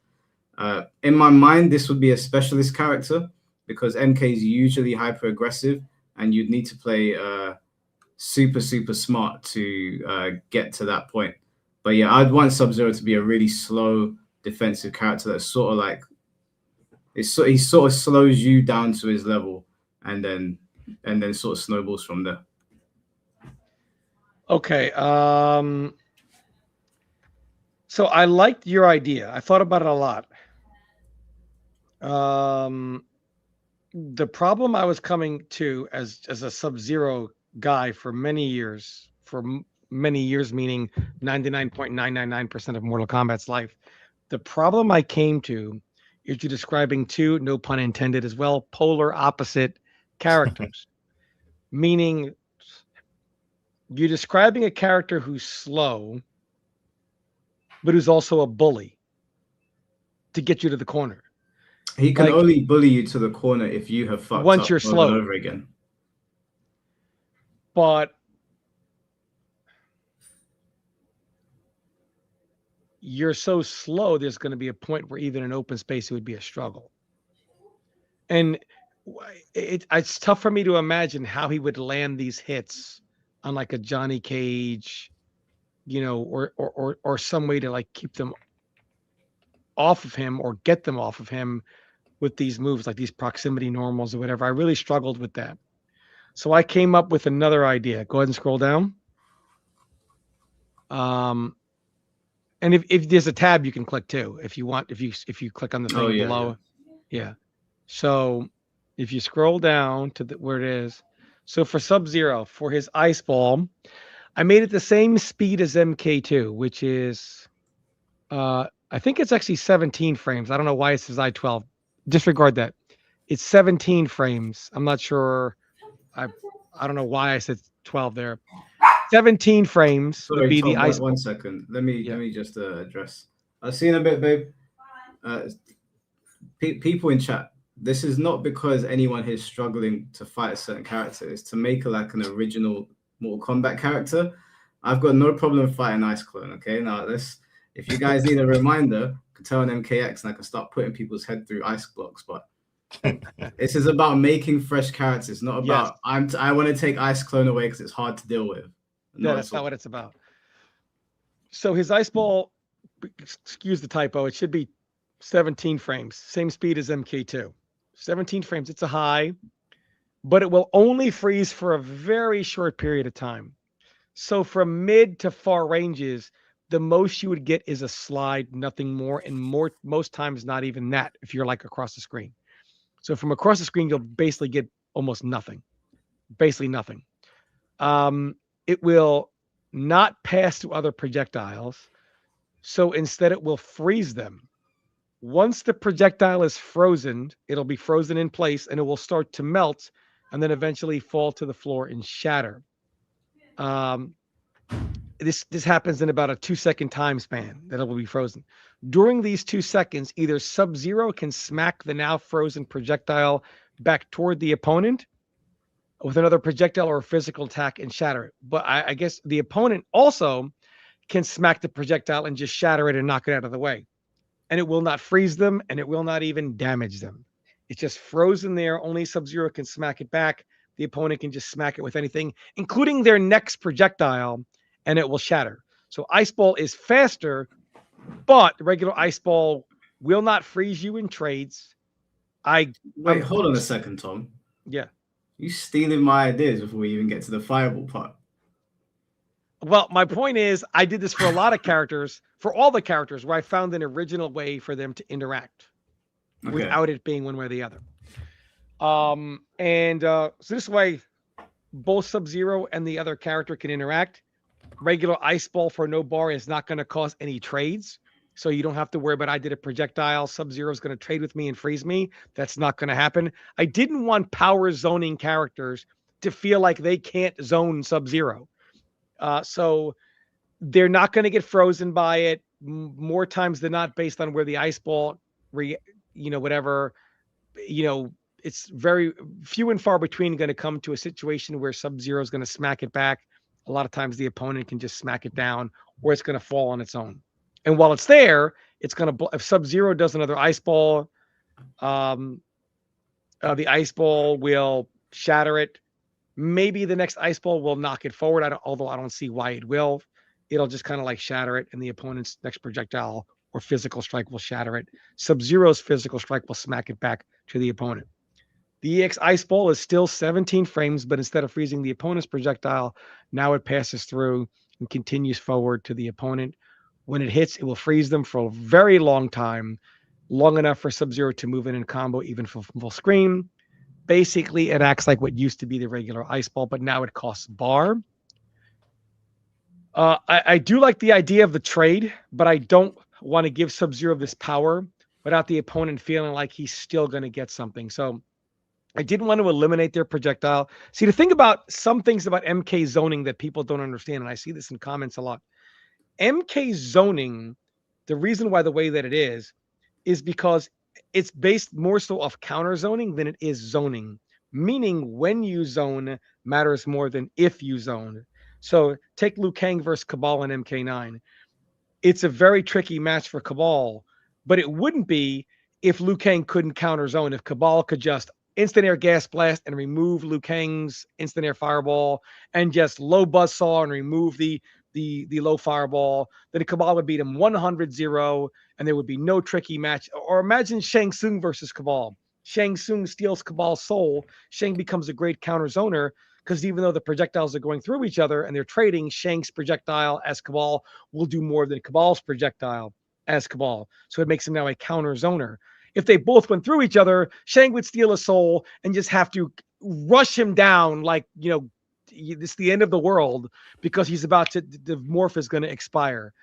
In my mind, this would be a specialist character, because MK is usually hyper aggressive, and you'd need to play super smart to get to that point. But yeah, I'd want Sub-Zero to be a really slow defensive character that's sort of like he sort of slows you down to his level, and then sort of snowballs from there. Okay. So I liked your idea. I thought about it a lot. The problem I was coming to as a Sub-Zero guy for many years, meaning 99.999% of Mortal Kombat's life, the problem I came to is you're describing 2, no pun intended as well, polar opposite characters. Meaning you're describing a character who's slow, but who's also a bully to get you to the corner. He can only bully you to the corner if you have fucked once up you're slow over and over again. But you're so slow, there's going to be a point where even in open space, it would be a struggle. And it's tough for me to imagine how he would land these hits on like a Johnny Cage, or some way to like keep them off of him or get them off of him with these moves, like these proximity normals or whatever. I really struggled with that. So I came up with another idea. Go ahead and scroll down. And if there's a tab you can click too, if you want, if you click on the thing below. Yeah. So if you scroll down to where it is. So for Sub-Zero, for his ice ball, I made it the same speed as MK2, which is, I think it's actually 17 frames. I don't know why it says I-12. Disregard that. It's 17 frames. I'm not sure. I don't know why I said 12 there. 17 frames would be Tom, the ice. 1 second. Let me just address. I'll see you in a bit, babe. People in chat, this is not because anyone here is struggling to fight a certain character. It's to make like an original Mortal Kombat character. I've got no problem fighting Ice Clone. Okay, now if you guys need a reminder, I can turn on MKX and I can start putting people's head through ice blocks. But this is about making fresh characters, not about I want to take Ice Clone away because it's hard to deal with. No, that's not what it's about. So his ice ball, excuse the typo, it should be 17 frames, same speed as MK2. 17 frames, it's a high, but it will only freeze for a very short period of time. So from mid to far ranges, the most you would get is a slide, nothing more, and most times not even that if you're like across the screen. So from across the screen, you'll basically get almost nothing, basically nothing. It will not pass through other projectiles, so instead it will freeze them. Once the projectile is frozen, it'll be frozen in place and it will start to melt and then eventually fall to the floor and shatter. This happens in about a 2-second time span that it will be frozen. During these 2 seconds, either Sub-Zero can smack the now frozen projectile back toward the opponent with another projectile or a physical attack and shatter it. But I guess the opponent also can smack the projectile and just shatter it and knock it out of the way. And it will not freeze them and it will not even damage them. It's just frozen there. Only Sub-Zero can smack it back. The opponent can just smack it with anything, including their next projectile, and it will shatter. So Ice Ball is faster, but the regular Ice Ball will not freeze you in trades. Wait, hold on a second, Tom. Yeah. You stealing my ideas before we even get to the fireball part. Well, my point is, I did this for a lot of characters, for all the characters, where I found an original way for them to interact without it being one way or the other. So this way, both Sub-Zero and the other character can interact. Regular Ice Ball for no bar is not going to cause any trades. So you don't have to worry about I did a projectile. Sub-Zero is going to trade with me and freeze me. That's not going to happen. I didn't want power zoning characters to feel like they can't zone Sub-Zero. So they're not going to get frozen by it more times than not based on where the Ice Ball, it's very few and far between going to come to a situation where Sub-Zero is going to smack it back. A lot of times the opponent can just smack it down or it's going to fall on its own. And while it's there, it's going to, if Sub-Zero does another Ice Ball, the Ice Ball will shatter it. Maybe the next Ice Ball will knock it forward, although I don't see why it will. It'll just kind of like shatter it, and the opponent's next projectile or physical strike will shatter it. Sub-Zero's physical strike will smack it back to the opponent. The EX Ice Ball is still 17 frames, but instead of freezing the opponent's projectile, now it passes through and continues forward to the opponent. When it hits, it will freeze them for a very long time, long enough for Sub-Zero to move in and combo even from full screen. Basically, it acts like what used to be the regular Ice Ball, but now it costs bar. I do like the idea of the trade, but I don't want to give Sub-Zero this power without the opponent feeling like he's still going to get something. So I didn't want to eliminate their projectile. See, the thing about some things about MK zoning that people don't understand, and I see this in comments a lot. MK zoning, the reason why the way that it is because it's based more so off counter zoning than it is zoning, meaning when you zone matters more than if you zone. So take Liu Kang versus Cabal in MK9. It's a very tricky match for Cabal, but it wouldn't be if Liu Kang couldn't counter zone, if Cabal could just instant air gas blast and remove Liu Kang's instant air fireball and just low buzzsaw and remove the low fireball, then Cabal would beat him 100-0 and there would be no tricky match. Or imagine Shang Tsung versus Cabal. Shang Tsung steals Cabal's soul. Shang becomes a great counter zoner because even though the projectiles are going through each other and they're trading, Shang's projectile as Cabal will do more than Cabal's projectile as Cabal. So it makes him now a counter zoner. If they both went through each other, Shang would steal a soul and just have to rush him down like, it's the end of the world because he's about to, the morph is going to expire.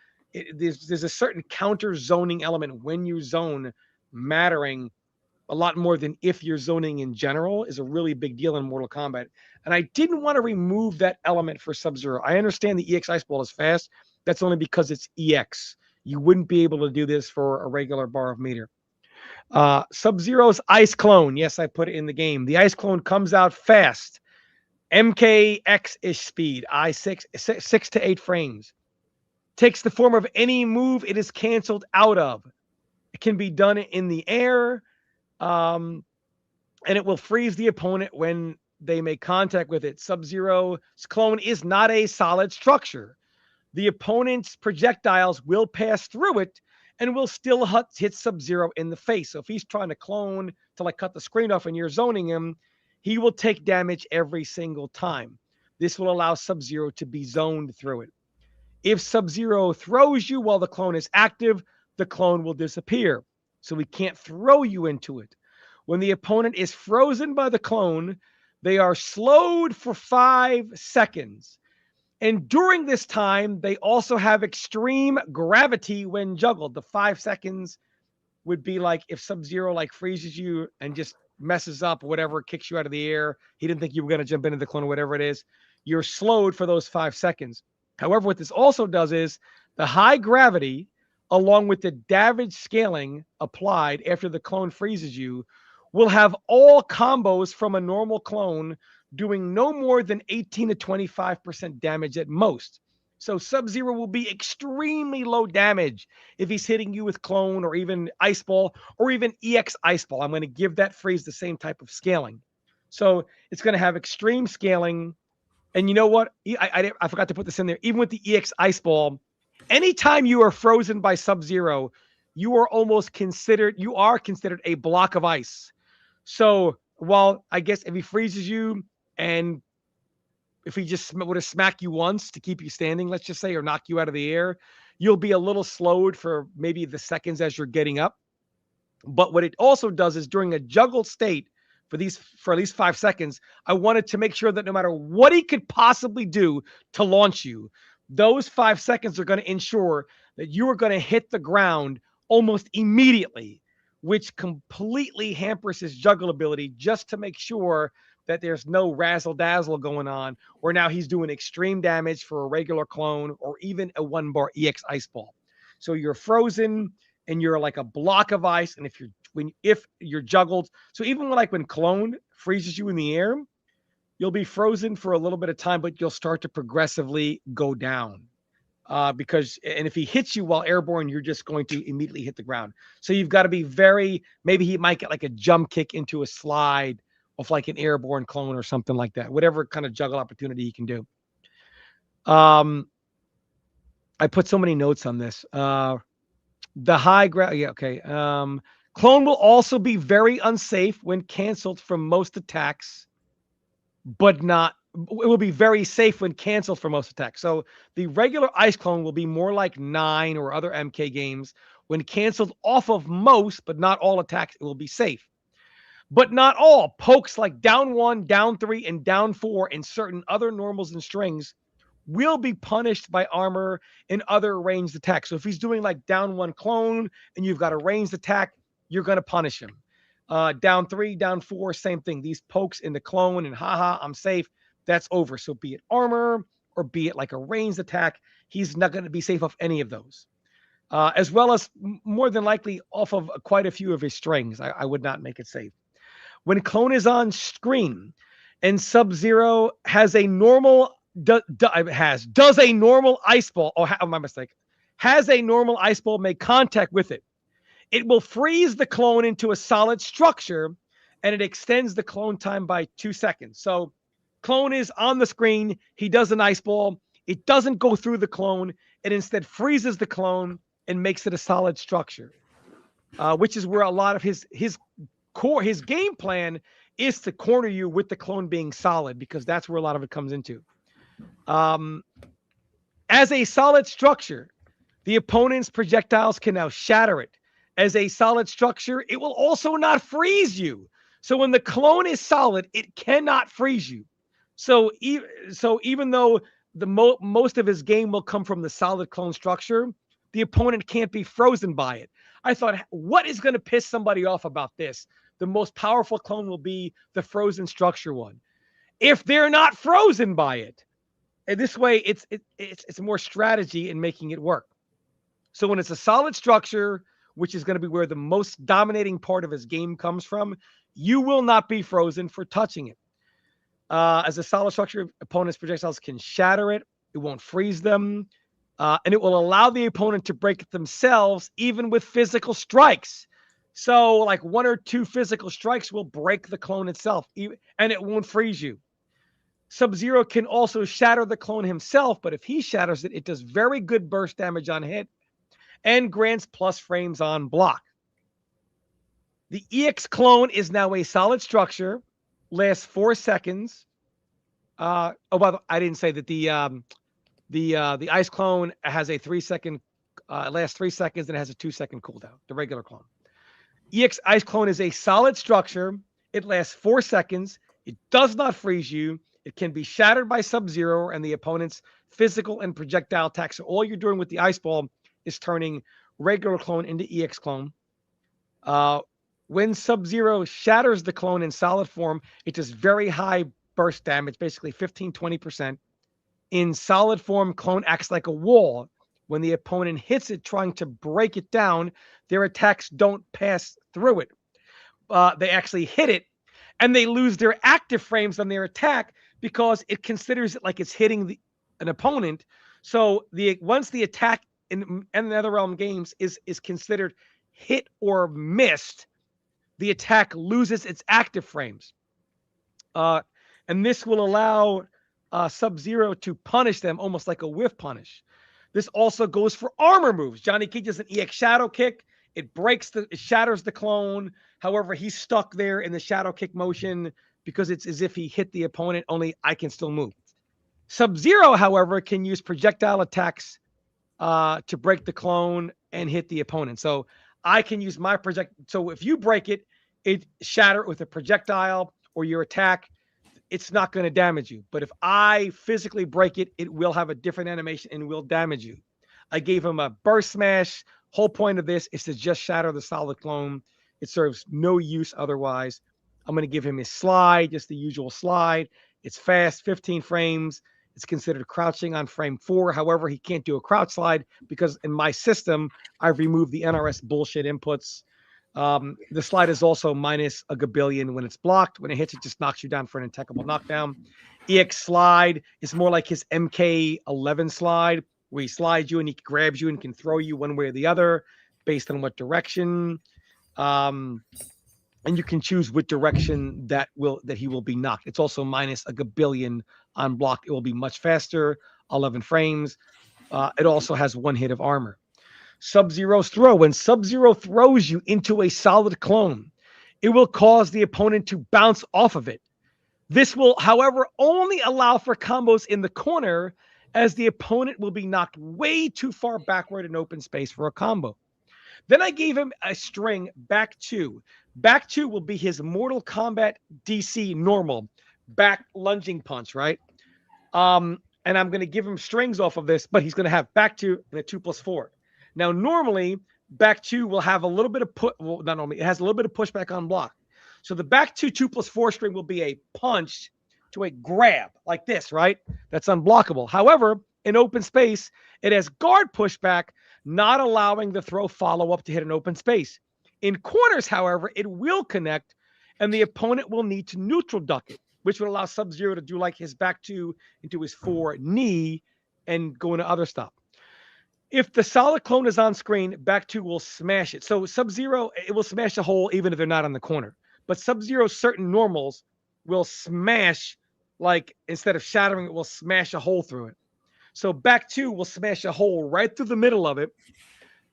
There's a certain counter zoning element when you zone mattering a lot more than if you're zoning in general is a really big deal in Mortal Kombat. And I didn't want to remove that element for Sub-Zero. I understand the EX Ice Ball is fast. That's only because it's EX. You wouldn't be able to do this for a regular bar of meter. Sub-Zero's Ice Clone. Yes, I put it in the game. The Ice Clone comes out fast. MKX-ish speed, I6, 6 to 8 frames. Takes the form of any move it is canceled out of. It can be done in the air, and it will freeze the opponent when they make contact with it. Sub-Zero's clone is not a solid structure. The opponent's projectiles will pass through it and will still hit Sub-Zero in the face. So if he's trying to clone to like cut the screen off and you're zoning him, he will take damage every single time. This will allow Sub-Zero to be zoned through it. If Sub-Zero throws you while the clone is active, the clone will disappear. So we can't throw you into it. When the opponent is frozen by the clone, they are slowed for 5 seconds. And during this time, they also have extreme gravity when juggled. The 5 seconds would be like if Sub-Zero like freezes you and just messes up, whatever, kicks you out of the air. He didn't think you were going to jump into the clone or whatever it is. You're slowed for those 5 seconds. However, what this also does is the high gravity, along with the damage scaling applied after the clone freezes you, will have all combos from a normal clone doing no more than 18 to 25% damage at most. So Sub-Zero will be extremely low damage if he's hitting you with clone or even ice ball or even EX ice ball. I'm going to give that freeze the same type of scaling. So it's going to have extreme scaling. And you know what? I forgot to put this in there. Even with the EX ice ball, anytime you are frozen by Sub-Zero, you are considered a block of ice. So while I guess if he freezes you and if he just were to smack you once to keep you standing, let's just say, or knock you out of the air, you'll be a little slowed for maybe the seconds as you're getting up. But what it also does is during a juggled state for at least 5 seconds, I wanted to make sure that no matter what he could possibly do to launch you, those 5 seconds are going to ensure that you are going to hit the ground almost immediately, which completely hampers his juggle ability, just to make sure that there's no razzle dazzle going on, or now he's doing extreme damage for a regular clone or even a 1-bar EX ice ball. So you're frozen and you're like a block of ice. And if you're juggled, so even when clone freezes you in the air, you'll be frozen for a little bit of time, but you'll start to progressively go down. And if he hits you while airborne, you're just going to immediately hit the ground. So you've got to be maybe he might get like a jump kick into a slide of like an airborne clone or something like that, whatever kind of juggle opportunity he can do. I put so many notes on this. The high ground. Yeah. Okay. Clone will also be very unsafe when canceled from most attacks, but it will be very safe when canceled for most attacks. So the regular ice clone will be more like 9 or other MK games. When canceled off of most, but not all attacks, it will be safe. But not all. Pokes like down 1, down 3, and down 4, and certain other normals and strings will be punished by armor and other ranged attacks. So if he's doing like down 1 clone and you've got a ranged attack, you're going to punish him. Down 3, down 4, same thing. These pokes in the clone and haha, I'm safe. That's over. So be it armor or be it like a ranged attack, he's not going to be safe off any of those. As well as more than likely off of quite a few of his strings. I would not make it safe. When clone is on screen and Sub-Zero has a normal does a normal ice ball, my mistake, has a normal ice ball make contact with it, it will freeze the clone into a solid structure and it extends the clone time by 2 seconds. So clone is on the screen, he does an ice ball, it doesn't go through the clone, it instead freezes the clone and makes it a solid structure, which is where a lot of his game plan is to corner you with the clone being solid, because that's where a lot of it comes into. As a solid structure, the opponent's projectiles can now shatter it. As a solid structure, it will also not freeze you. So when the clone is solid, it cannot freeze you. So even though most of his game will come from the solid clone structure, the opponent can't be frozen by it. I thought, what is going to piss somebody off about this? The most powerful clone will be the frozen structure one. If they're not frozen by it, and this way it's more strategy in making it work. So when it's a solid structure, which is going to be where the most dominating part of his game comes from, you will not be frozen for touching it. As a solid structure, opponent's projectiles can shatter it. It won't freeze them. And it will allow the opponent to break it themselves, even with physical strikes. So like 1 or 2 physical strikes will break the clone itself, and it won't freeze you. Sub-Zero can also shatter the clone himself, but if he shatters it, it does very good burst damage on hit and grants plus frames on block. The EX clone is now a solid structure, lasts 4 seconds. By the way, I didn't say that The ice clone has a 3-second, lasts 3 seconds, and it has a 2-second cooldown. The regular clone. EX ice clone is a solid structure. It lasts 4 seconds. It does not freeze you. It can be shattered by Sub-Zero and the opponent's physical and projectile attacks. So all you're doing with the ice ball is turning regular clone into EX clone. When Sub-Zero shatters the clone in solid form, it does very high burst damage, basically 15-20%. In solid form, clone acts like a wall. When the opponent hits it trying to break it down, their attacks don't pass through it. They actually hit it, and they lose their active frames on their attack because it considers it like it's hitting an opponent. So once the attack in NetherRealm games is considered hit or missed, the attack loses its active frames. And this will allow Sub-Zero to punish them almost like a whiff punish. This also goes for armor moves. Johnny Cage does an EX Shadow Kick. It shatters the clone. However, he's stuck there in the Shadow Kick motion because it's as if he hit the opponent, only I can still move. Sub-Zero, however, can use projectile attacks to break the clone and hit the opponent. So I can use my So if you break it, it shatter it with a projectile or your attack. It's not going to damage you. But if I physically break it, it will have a different animation and will damage you. I gave him a burst smash. Whole point of this is to just shatter the solid clone. It serves no use otherwise. I'm going to give him his slide, just the usual slide. It's fast, 15 frames. It's considered crouching on frame 4. However, he can't do a crouch slide because in my system, I've removed the NRS bullshit inputs. The slide is also minus a gabillion when it's blocked. When it hits, it just knocks you down for an impeccable knockdown. EX slide is more like his MK11 slide, where he slides you and he grabs you and can throw you one way or the other based on what direction. And you can choose what direction that he will be knocked. It's also minus a gabillion on block. It will be much faster, 11 frames. It also has 1 hit of armor. Sub-Zero's throw. When Sub-Zero throws you into a solid clone, it will cause the opponent to bounce off of it. This will, however, only allow for combos in the corner, as the opponent will be knocked way too far backward in open space for a combo. Then I gave him a string, back 2. Back 2 will be his Mortal Kombat DC normal back lunging punch, right? And I'm going to give him strings off of this, but he's going to have back 2 and a 2+4. Now, normally, back 2 will have a little bit of not normally, it has a little bit of pushback on block. So the back 2+4 string will be a punch to a grab like this, right? That's unblockable. However, in open space, it has guard pushback, not allowing the throw follow-up to hit an open space. In corners, however, it will connect, and the opponent will need to neutral duck it, which would allow Sub-Zero to do like his back 2 into his 4 knee and go into other stuff. If the solid clone is on screen, back 2 will smash it. So Sub-Zero, it will smash a hole even if they're not on the corner. But Sub-Zero's certain normals will smash, like instead of shattering, it will smash a hole through it. So back 2 will smash a hole right through the middle of it.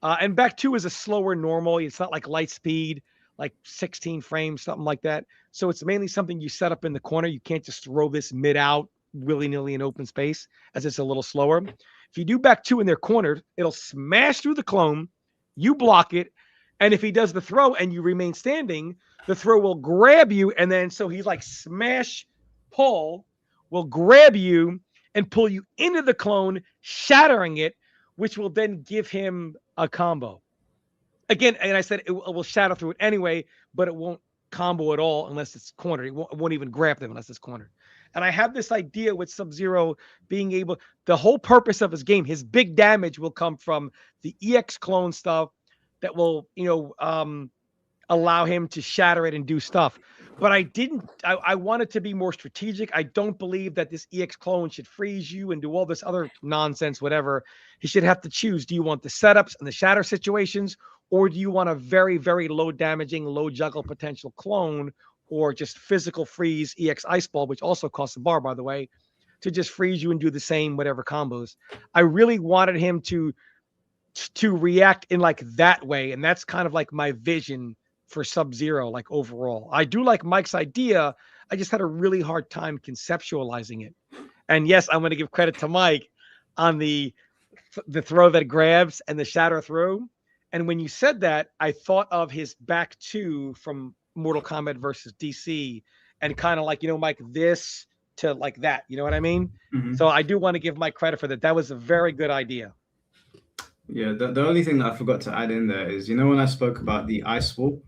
And back 2 is a slower normal. It's not like light speed, like 16 frames, something like that. So it's mainly something you set up in the corner. You can't just throw this mid out willy-nilly in open space, as it's a little slower. If you do back 2 in their corner, it'll smash through the clone, you block it, and if he does the throw and you remain standing, the throw will grab you, and then so he's like smash pull, will grab you and pull you into the clone, shattering it, which will then give him a combo. Again, and I said it will shatter through it anyway, but it won't combo at all unless it's cornered. It won't even grab them unless it's cornered. And I have this idea with Sub-Zero being able, the whole purpose of his game, his big damage will come from the EX clone stuff that will, allow him to shatter it and do stuff. But I wanted to be more strategic. I don't believe that this EX clone should freeze you and do all this other nonsense, whatever. He should have to choose. Do you want the setups and the shatter situations, or do you want a very, very low damaging, low juggle potential clone, or just physical freeze EX Ice Ball, which also costs a bar, by the way, to just freeze you and do the same whatever combos. I really wanted him to react in like that way, and that's kind of like my vision for Sub-Zero, like overall. I do like Mike's idea. I just had a really hard time conceptualizing it. And yes, I'm going to give credit to Mike. on the throw that grabs and the shatter throw. And when you said that, I thought of his back two from Mortal Kombat versus DC, and kind of like, Mike, this to like that. You know what I mean? Mhm. So I do want to give Mike credit for that. That was a very good idea. Yeah, the only thing that I forgot to add in there is, when I spoke about the ice wall,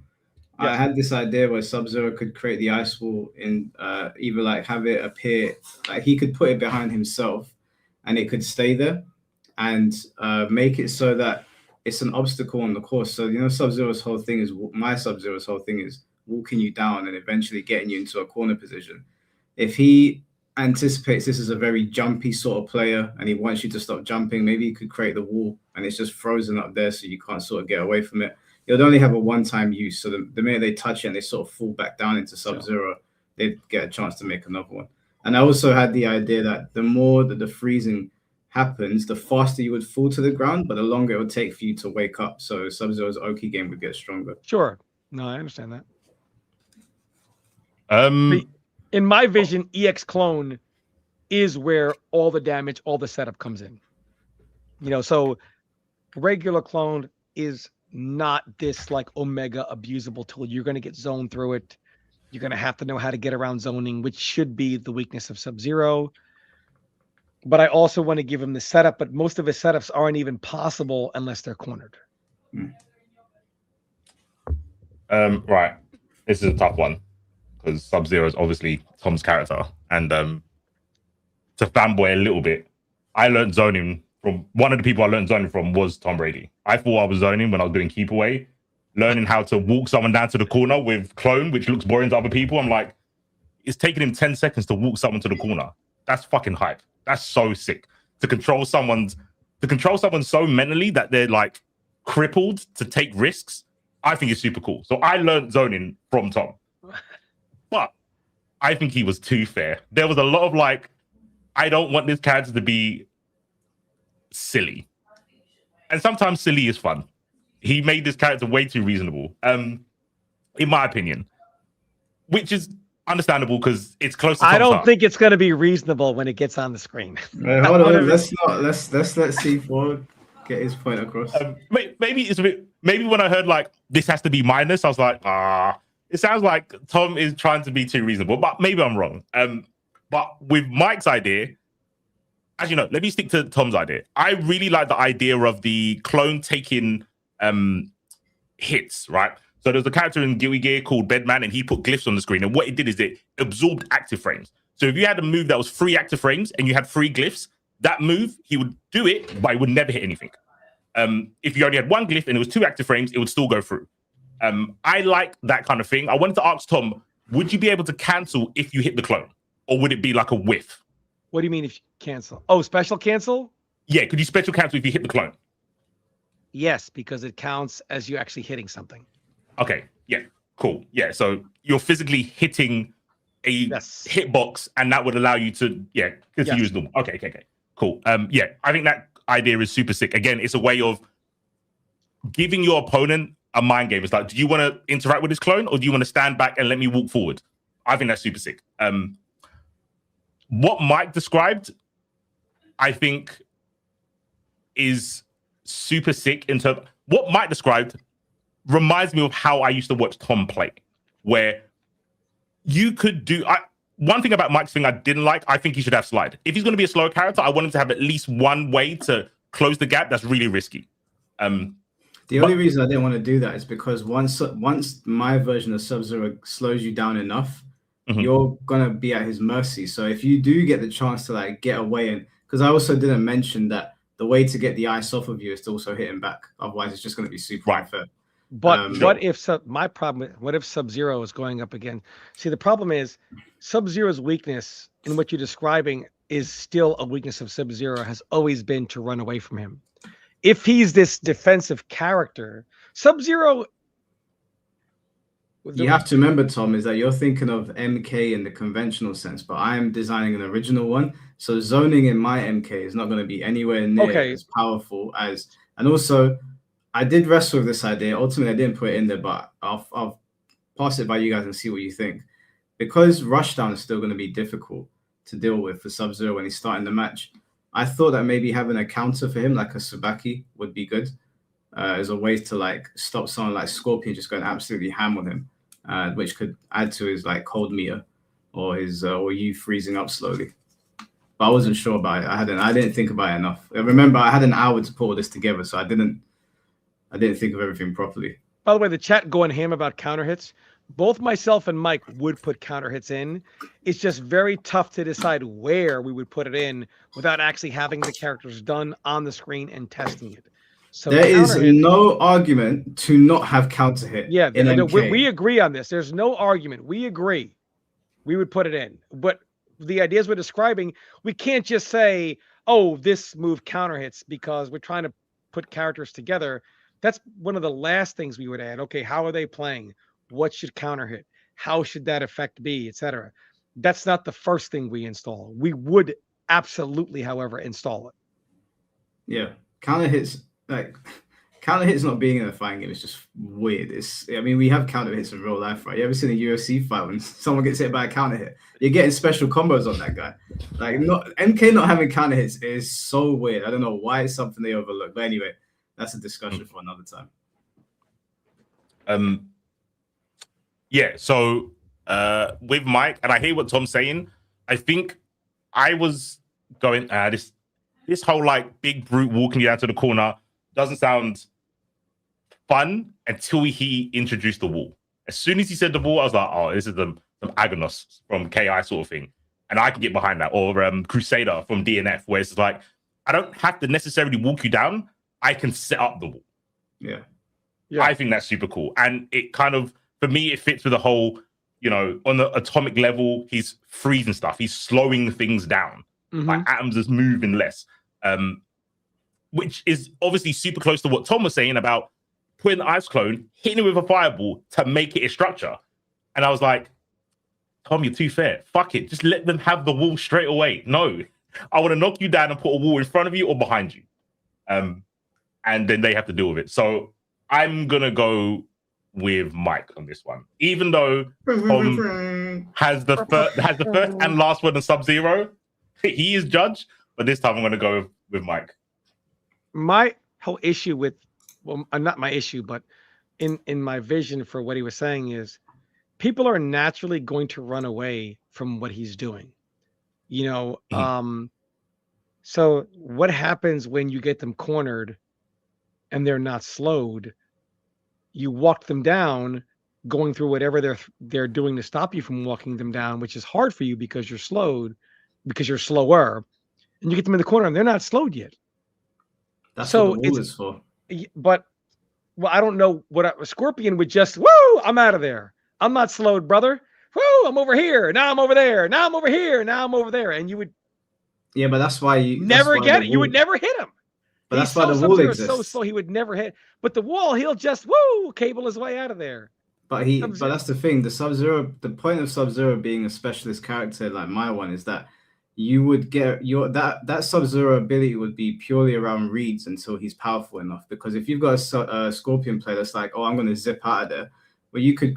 I Yes. had this idea where Sub-Zero could create the ice wall in either like have it appear, like he could put it behind himself and it could stay there and make it so that it's an obstacle on the course. So, Sub-Zero's whole thing is, my Sub-Zero's whole thing is walking you down and eventually getting you into a corner position. If he anticipates this is a very jumpy sort of player and he wants you to stop jumping, maybe he could create the wall and it's just frozen up there so you can't sort of get away from it. It would only have a one-time use. So the minute they touch it and they sort of fall back down into Sub-Zero, they'd get a chance to make another one. And I also had the idea that the more that the freezing happens, the faster you would fall to the ground, but the longer it would take for you to wake up. So Sub-Zero's Oki game would get stronger. Sure. No, I understand that. Um, In my vision, EX clone is where all the damage, all the setup comes in. So regular clone is not this like Omega abusable tool. You're going to get zoned through it. You're going to have to know how to get around zoning, which should be the weakness of Sub-Zero. But I also want to give him the setup, but most of his setups aren't even possible unless they're cornered. Right. This is a tough one because Sub-Zero is obviously Tom's character. And to fanboy a little bit, I learned zoning from one of the people I learned zoning from was Tom Brady. I thought I was zoning when I was doing keep away, learning how to walk someone down to the corner with clone, which looks boring to other people. I'm like, it's taking him 10 seconds to walk someone to the corner. That's fucking hype. That's so sick. To control someone so mentally that they're like crippled to take risks, I think it's super cool. So I learned zoning from Tom. But I think he was too fair. There was a lot of like, I don't want this character to be silly. And sometimes silly is fun. He made this character way too reasonable, in my opinion, which is understandable because it's close to Tom's I don't heart. think it's going to be reasonable when it gets on the screen. Hold on, let's let C4 get his point across. Maybe it's a bit. Maybe when I heard like this has to be minus, I was like, it sounds like Tom is trying to be too reasonable. But maybe I'm wrong. But with Mike's idea, as you know, let me stick to Tom's idea. I really like the idea of the clone taking hits, right? So there's a character in Guilty Gear called Bedman, and he put glyphs on the screen. And what it did is it absorbed active frames. So if you had a move that was 3 active frames and you had 3 glyphs, that move, he would do it, but it would never hit anything. If you only had 1 glyph and it was 2 active frames, it would still go through. I like that kind of thing. I wanted to ask Tom, would you be able to cancel if you hit the clone? Or would it be like a whiff? What do you mean if you cancel? Oh, special cancel? Yeah, could you special cancel if you hit the clone? Yes, because it counts as you actually hitting something. Okay, yeah, cool. Yeah, so you're physically hitting a hitbox, and that would allow you to, use them. Okay, cool. Yeah, I think that idea is super sick. Again, it's a way of giving your opponent a mind game. It's like, do you want to interact with this clone, or do you want to stand back and let me walk forward? I think that's super sick. What Mike described, I think, is super sick in terms. What Mike described reminds me of how I used to watch Tom play, where you could do. One thing about Mike's thing I didn't like, I think he should have slide. If he's going to be a slower character, I want him to have at least one way to close the gap. That's really risky. The only reason I didn't want to do that is because once my version of Sub-Zero slows you down enough, you're gonna be at his mercy. So if you do get the chance to like get away, and because I also didn't mention that the way to get the ice off of you is to also hit him back. Otherwise, it's just going to be super unfair. But what if what if Sub-Zero is going up again? See, the problem is Sub-Zero's weakness in what you're describing is still a weakness of Sub-Zero, has always been to run away from him. If he's this defensive character, Sub-Zero. You have to remember, Tom, is that you're thinking of MK in the conventional sense, but I am designing an original one. So zoning in my MK is not going to be anywhere near as powerful as. And also, I did wrestle with this idea. Ultimately, I didn't put it in there, but I'll pass it by you guys and see what you think. Because rushdown is still going to be difficult to deal with for Sub-Zero when he's starting the match, I thought that maybe having a counter for him, like a Tsubaki, would be good as a way to like stop someone like Scorpion just going absolutely ham on him, which could add to his like cold meter or his or you freezing up slowly. But I wasn't sure about it. I didn't think about it enough. I remember I had an hour to put all this together, so I didn't think of everything properly. By the way, the chat going ham about counter hits. Both myself and Mike would put counter hits in. It's just very tough to decide where we would put it in without actually having the characters done on the screen and testing it. So there is no argument to not have counter hit. Yeah, we agree on this. There's no argument. We agree. We would put it in. But the ideas we're describing, we can't just say, oh, this move counter hits because we're trying to put characters together. That's one of the last things we would add. Okay, how are they playing? What should counter hit? How should that effect be, etc.? That's not the first thing we install. We would absolutely, however, install it. Yeah, counter hits not being in a fighting game is just weird. I mean, we have counter hits in real life, right? You ever seen a UFC fight when someone gets hit by a counter hit? You're getting special combos on that guy. Like, MK not having counter hits is so weird. I don't know why it's something they overlook. But anyway, that's a discussion for another time. Yeah, so with Mike, and I hear what Tom's saying. I think I was going this whole like big brute walking you down to the corner doesn't sound fun until he introduced the wall. As soon as he said the wall, I was like, oh, this is some Agonos from KI sort of thing. And I can get behind that. Or Crusader from DNF, where it's like, I don't have to necessarily walk you down. I can set up the wall. Yeah. I think that's super cool. And it kind of, for me, it fits with the whole, on the atomic level, he's freezing stuff. He's slowing things down. Mm-hmm. Like atoms is moving less. Which is obviously super close to what Tom was saying about putting the ice clone, hitting it with a fireball to make it a structure. And I was like, Tom, you're too fair. Fuck it. Just let them have the wall straight away. No, I want to knock you down and put a wall in front of you or behind you. And then they have to deal with it. So I'm going to go with Mike on this one. Even though Tom has the first and last one in Sub-Zero, he is judge. But this time I'm going to go with Mike. My whole issue with, well, not my issue, but in my vision for what he was saying is people are naturally going to run away from what he's doing. So what happens when you get them cornered and they're not slowed? You walk them down, going through whatever they're doing to stop you from walking them down, which is hard for you because you're slowed, because you're slower, and you get them in the corner and they're not slowed yet. That's what the wall is for. But, well, I don't know what a Scorpion would just, woo, I'm out of there. I'm not slowed, brother. Woo, I'm over here. Now I'm over there. Now I'm over here. Now I'm over there. And you would. Yeah, but that's why you never get it. You would never hit him. But that's why the wall exists. So slow he would never hit. But the wall, he'll just, woo, cable his way out of there. But that's the thing. The point of Sub-Zero being a specialist character like my one is that you would get that Sub-Zero ability would be purely around reads until he's powerful enough. Because if you've got a Scorpion player that's like, oh, I'm going to zip out of there, well, you could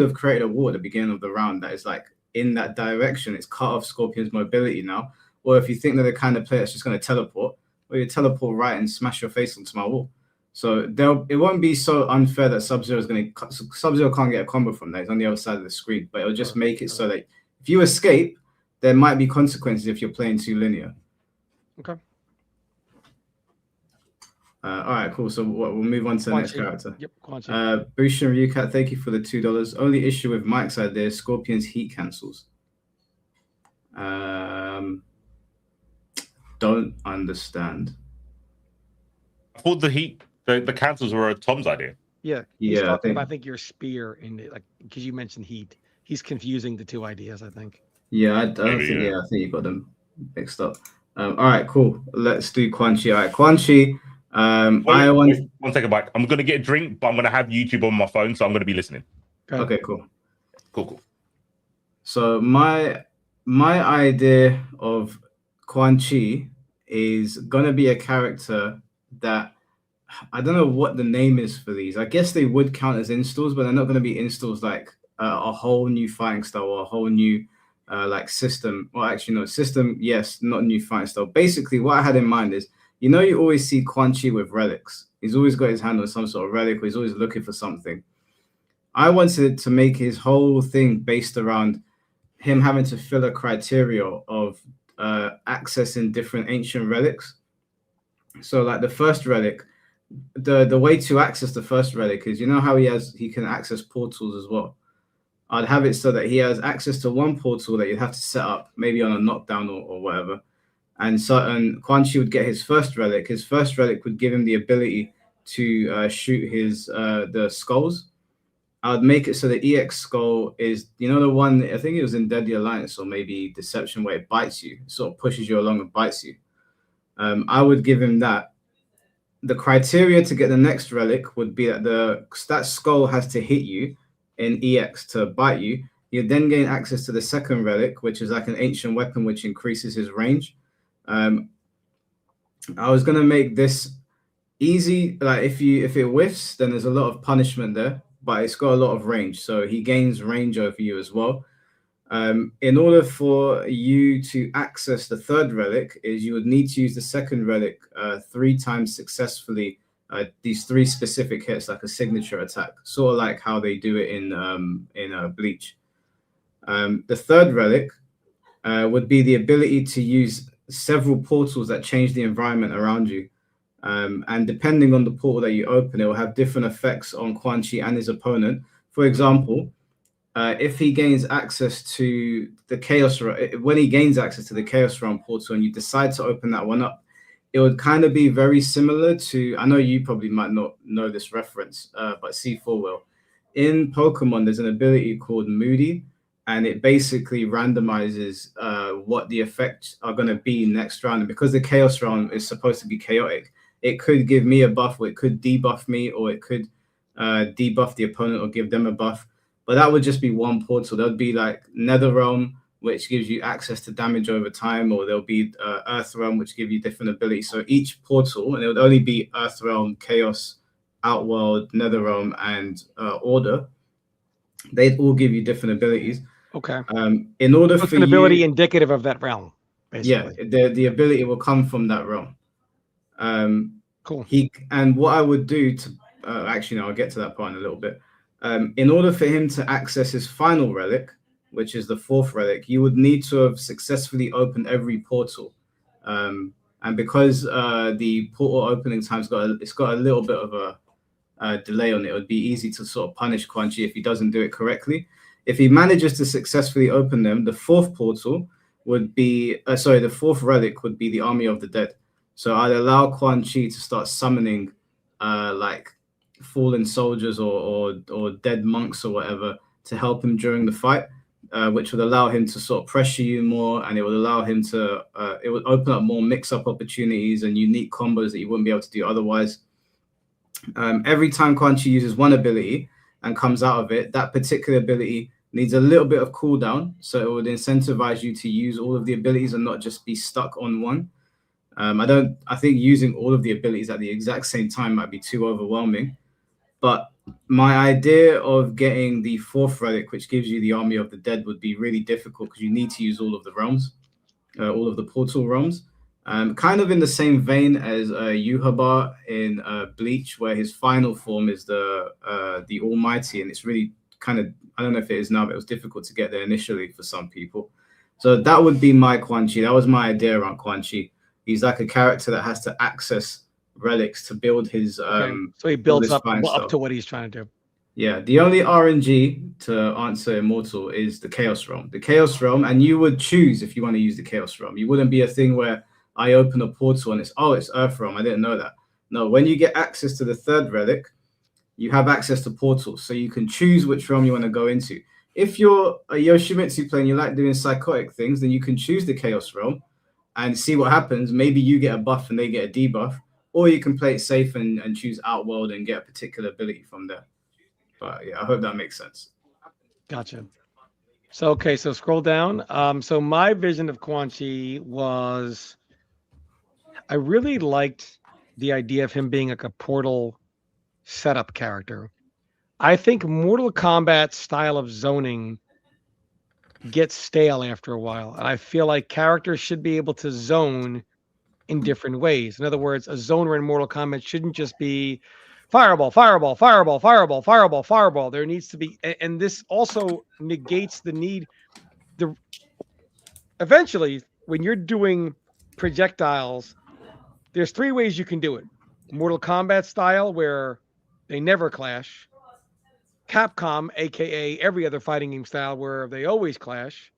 have created a wall at the beginning of the round that is like in that direction. It's cut off Scorpion's mobility now. Or if you think they're the kind of player that's just going to teleport, well, you teleport right and smash your face onto my wall. So it won't be so unfair that Sub-Zero can't get a combo from that. It's on the other side of the screen, but it'll just make it so that if you escape, there might be consequences if you're playing too linear. Okay. All right, cool. So we'll move on to the next character. Yep, Bushin Ryukat, thank you for the $2. Only issue with Mike's idea, Scorpion's heat cancels. Don't understand. I thought the cancels were Tom's idea. Yeah. He's talking about, I think, your spear in it, like, because you mentioned heat. He's confusing the two ideas, I think. Yeah, I think you got them mixed up. All right, cool. Let's do Quan Chi. All right, Quan Chi. Wait, 1 second, Mike. I'm gonna get a drink, but I'm gonna have YouTube on my phone, so I'm gonna be listening. Okay, cool. Cool. So my idea of Quan Chi is gonna be a character that I don't know what the name is for these. I guess they would count as installs, but they're not gonna be installs like a whole new fighting style or a whole new like system. Well, actually, no, system, yes, not new fighting style. Basically, what I had in mind is, you always see Quan Chi with relics. He's always got his hand on some sort of relic, or he's always looking for something. I wanted to make his whole thing based around him having to fill a criteria of accessing different ancient relics. So, like the first relic, the way to access the first relic is, how he can access portals as well. I'd have it so that he has access to one portal that you'd have to set up, maybe on a knockdown or whatever. And Quan Chi would get his first relic. His first relic would give him the ability to shoot his the skulls. I would make it so the EX skull is, the one, I think it was in Deadly Alliance or maybe Deception, where it bites you, sort of pushes you along and bites you. I would give him that. The criteria to get the next relic would be that that skull has to hit you in EX to bite you. You then gain access to the second relic, which is like an ancient weapon which increases his range. I was gonna make this easy. Like if it whiffs, then there's a lot of punishment there, but it's got a lot of range, so he gains range over you as well. In order for you to access the third relic, is you would need to use the second relic 3 times successfully. These 3 specific hits, like a signature attack, sort of like how they do it in Bleach. The third relic would be the ability to use several portals that change the environment around you. And depending on the portal that you open, it will have different effects on Quan Chi and his opponent. For example, if he gains access to the Chaos Realm, when he gains access to the Chaos Realm portal and you decide to open that one up, it would kind of be very similar to, I know you probably might not know this reference, but C4 will. In Pokemon, there's an ability called Moody, and it basically randomizes what the effects are going to be next round. And because the Chaos Realm is supposed to be chaotic, it could give me a buff, or it could debuff me, or it could debuff the opponent or give them a buff. But that would just be one portal. There would be like Nether Realm, which gives you access to damage over time, or there'll be Earth Realm, which give you different abilities. So each portal, and it would only be Earth Realm, Chaos, Outworld, Nether Realm, and Order. They'd all give you different abilities. Okay. In order for an ability indicative of that realm, basically. Yeah, the ability will come from that realm. Cool. And what I would do to actually, no, I'll get to that point in a little bit. In order for him to access his final relic, which is the 4th relic, you would need to have successfully opened every portal. And because the portal opening time's got a little bit of a delay on it, it would be easy to sort of punish Quan Chi if he doesn't do it correctly. If he manages to successfully open them, the 4th portal would be, the 4th relic would be the Army of the Dead. So I'd allow Quan Chi to start summoning like fallen soldiers or dead monks or whatever to help him during the fight, which would allow him to sort of pressure you more, and it would allow him to, it would open up more mix-up opportunities and unique combos that you wouldn't be able to do otherwise. Every time Quan Chi uses one ability and comes out of it, that particular ability needs a little bit of cooldown, so it would incentivize you to use all of the abilities and not just be stuck on one. I think using all of the abilities at the exact same time might be too overwhelming. But my idea of getting the 4th relic, which gives you the Army of the Dead, would be really difficult because you need to use all of the realms, all of the portal realms. Kind of in the same vein as Yuhabar in Bleach, where his final form is the Almighty, and it's really kind of, I don't know if it is now, but it was difficult to get there initially for some people. So that would be my Quan Chi. That was my idea around Quan Chi. He's like a character that has to access relics to build his so he builds up to what he's trying to do. Yeah, the only RNG to answer Immortal is the Chaos Realm. The Chaos Realm, and you would choose if you want to use the Chaos Realm. You wouldn't be a thing where I open a portal and it's Earth Realm. I didn't know that. No, when you get access to the 3rd relic, you have access to portals, so you can choose which realm you want to go into. If you're a Yoshimitsu player and you like doing psychotic things, then you can choose the Chaos Realm and see what happens. Maybe you get a buff and they get a debuff, or you can play it safe and choose Outworld and get a particular ability from there. But yeah, I hope that makes sense. Gotcha. So scroll down. So my vision of Quan Chi was, I really liked the idea of him being like a portal setup character. I think Mortal Kombat style of zoning gets stale after a while. And I feel like characters should be able to zone in different ways. In other words, a zoner in Mortal Kombat shouldn't just be fireball, fireball, fireball, fireball, fireball, fireball. There needs to be, and this also negates the need. Eventually, when you're doing projectiles, there's 3 ways you can do it. Mortal Kombat style, where they never clash. Capcom, aka every other fighting game style, where they always clash.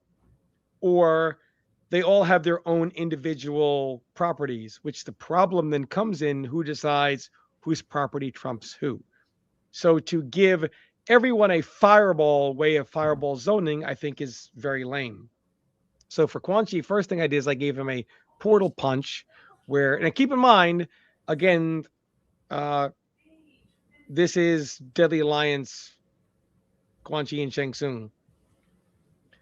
Or they all have their own individual properties, which the problem then comes in who decides whose property trumps who. So to give everyone a fireball way of fireball zoning, I think is very lame. So for Quan Chi, first thing I did is I gave him a portal punch where, and keep in mind, again, this is Deadly Alliance, Quan Chi and Shang Tsung.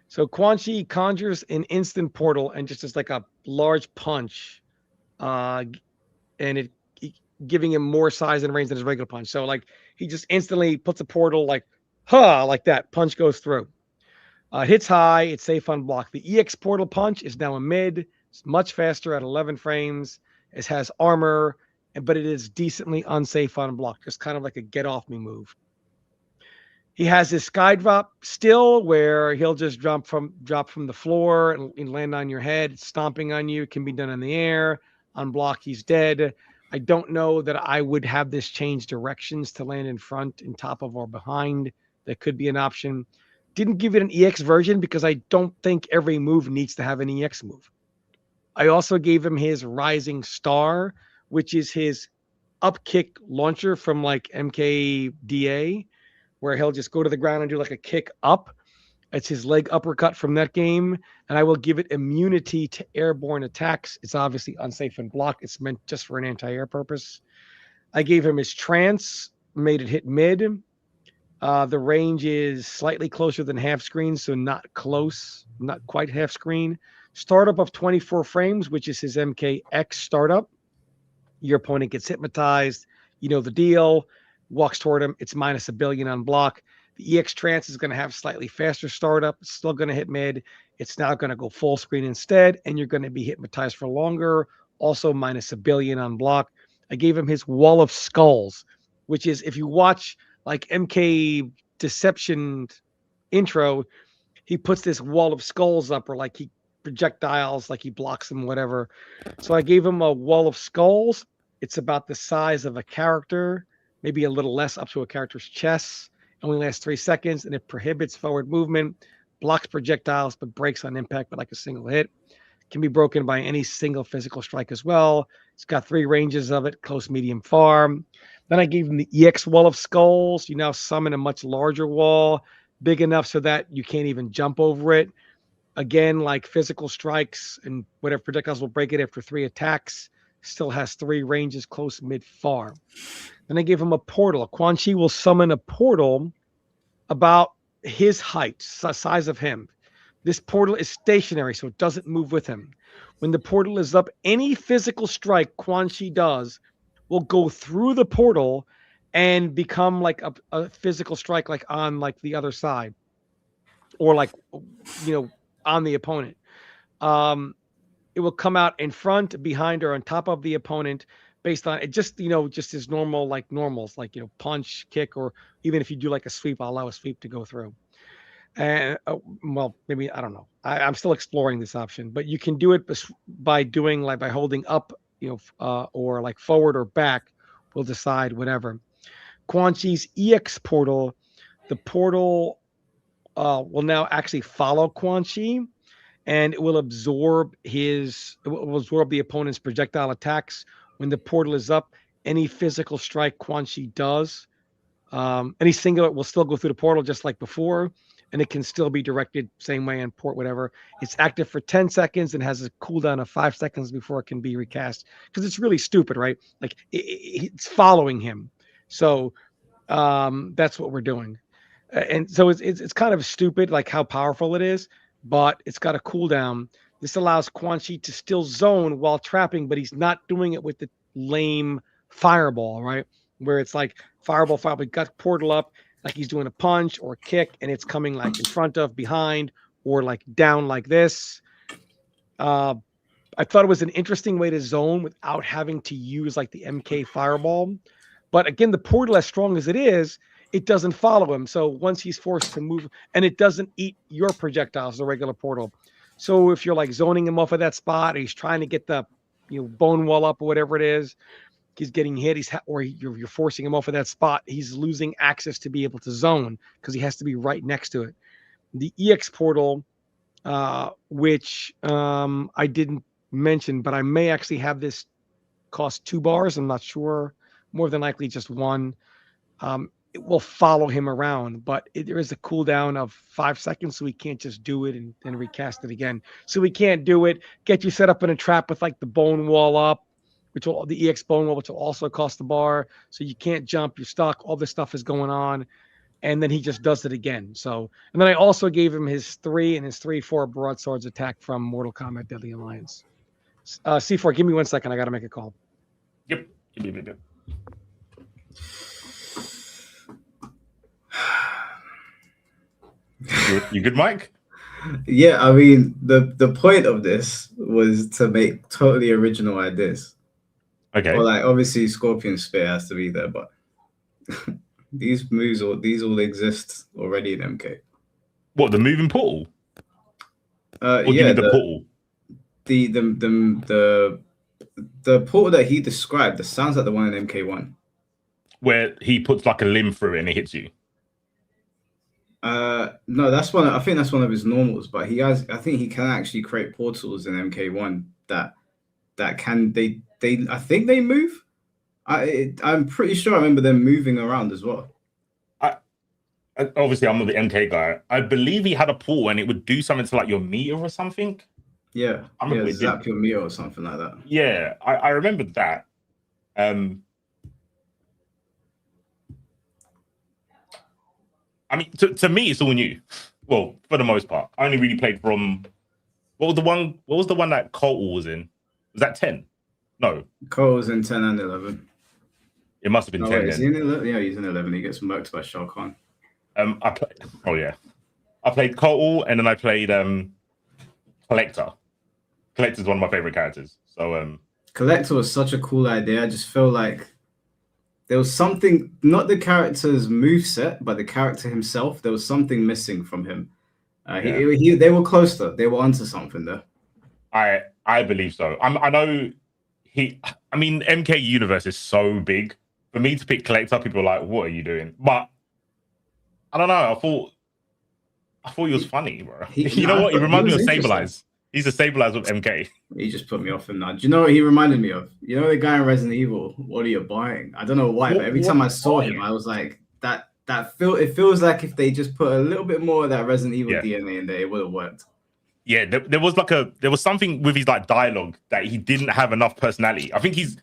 So Quan Chi conjures an instant portal and just is like a large punch, and it giving him more size and range than his regular punch. So like he just instantly puts a portal like, like that. Punch goes through. Hits high, it's safe on block. The EX portal punch is now a mid. It's much faster at 11 frames. It has armor, but it is decently unsafe on block. Just kind of like a get off me move. He has his sky drop still, where he'll just drop from the floor and land on your head, stomping on you. It can be done in the air. On block, he's dead. I don't know that I would have this change directions to land in front, in top of, or behind. That could be an option. Didn't give it an EX version because I don't think every move needs to have an EX move. I also gave him his Rising Star, which is his up kick launcher from like MKDA, where he'll just go to the ground and do like a kick up. It's his leg uppercut from that game. And I will give it immunity to airborne attacks. It's obviously unsafe in block. It's meant just for an anti-air purpose. I gave him his trance, made it hit mid. The range is slightly closer than half screen, so not close, not quite half screen. Startup of 24 frames, which is his MKX startup. Your opponent gets hypnotized. You know the deal. Walks toward him. It's minus a billion on block. The EX trance is going to have slightly faster startup. It's still going to hit mid. It's now going to go full screen instead, and you're going to be hypnotized for longer. Also minus a billion on block. I gave him his Wall of Skulls, which is, if you watch like MK Deception intro, he puts this wall of skulls up, or like he projectiles, like he blocks them, whatever. So I gave him a Wall of Skulls. It's about the size of a character, maybe a little less, up to a character's chest. Only lasts 3 seconds, and it prohibits forward movement, blocks projectiles, but breaks on impact, but like a single hit. Can be broken by any single physical strike as well. It's got 3 ranges of it: close, medium, far. Then I gave him the EX Wall of Skulls. You now summon a much larger wall, big enough so that you can't even jump over it. Again, like physical strikes and whatever projectiles will break it after 3 attacks. Still has 3 ranges: close, mid, far. Then I gave him a portal. Quan Chi will summon a portal about his height, size of him. This portal is stationary, so it doesn't move with him. When the portal is up, any physical strike Quan Chi does will go through the portal and become like a physical strike, like on like the other side, or like, you know, on the opponent. It will come out in front, behind, or on top of the opponent, based on it. Just, you know, just as normal, like normals, like, you know, punch, kick, or even if you do like a sweep, I'll allow a sweep to go through. And well, maybe, I don't know. I'm still exploring this option, but you can do it by doing like by holding up, you know, or like forward or back. We'll decide whatever. Quan Chi's EX portal, the portal will now actually follow Quan Chi, and it will absorb the opponent's projectile attacks. When the portal is up, any physical strike Quan Chi does, any singular will still go through the portal just like before, and it can still be directed same way and port whatever. It's active for 10 seconds and has a cooldown of 5 seconds before it can be recast, because it's really stupid, right? Like it's following him. So that's what we're doing. And so it's kind of stupid, like how powerful it is, but it's got a cooldown. This allows Quan Chi to still zone while trapping, but he's not doing it with the lame fireball, right? Where it's like fireball, got portal up, like he's doing a punch or a kick, and it's coming like in front of, behind, or like down like this. I thought it was an interesting way to zone without having to use like the MK fireball. But again, the portal, as strong as it doesn't follow him. So once he's forced to move, and it doesn't eat your projectiles, the regular portal. So if you're like zoning him off of that spot, or he's trying to get the bone wall up or whatever it is, he's getting hit. You're forcing him off of that spot. He's losing access to be able to zone because he has to be right next to it. The EX portal, which I didn't mention, but I may actually have this cost 2 bars. I'm not sure. More than likely just 1. It will follow him around, but there is a cooldown of 5 seconds, so we can't just do it and then recast it again. So we can't do it. Get you set up in a trap with like the bone wall up, the EX bone wall, which will also cost a bar. So you can't jump. You're stuck. All this stuff is going on. And then he just does it again. So, and then I also gave him his 3 and his 3/4 broadswords attack from Mortal Kombat Deadly Alliance. C4, give me 1 second. I got to make a call. Yep. You good, Mike? Yeah, I mean, the point of this was to make totally original ideas. Okay. Well, like obviously Scorpion Spear has to be there, but these all exist already in MK. What, the moving portal? Or do you Yeah, mean the portal? The portal that he described, that sounds like the one in MK1. Where he puts like a limb through it and it hits you. No, that's one. I think that's one of his normals. But I think he can actually create portals in MK1 that can I think they move. I'm pretty sure I remember them moving around as well. Obviously, I'm not the MK guy. I believe he had a portal and it would do something to like your meter or something. Yeah, zap your meter or something like that. Yeah, I remember that. I mean, to me, it's all new. Well, for the most part, I only really played from what was the one that Cole was in? Was that 10? No, Cole was in 10 and 11. It must have been 10. Wait, is he in 11? Yeah, he's in 11. He gets murked by Shao Kahn. I played Cole and then I played Collector. Collector's one of my favorite characters. So Collector was such a cool idea. I just feel like there was something, not the character's moveset, but the character himself. There was something missing from him. They were close though. They were onto something there. I believe so. I know MK universe is so big. For me to pick Collector, people are like, "What are you doing?" But I don't know. I thought he was funny, bro. You know what? He reminds me of Sableye. He's a Sableye with MK. He just put me off him now. Do you know what he reminded me of? You know the guy in Resident Evil? What are you buying? I don't know why, but every time I saw him, I was like, it feels like if they just put a little bit more of that Resident Evil DNA in there, it would have worked. Yeah, there was something with his like dialogue that he didn't have enough personality. I think his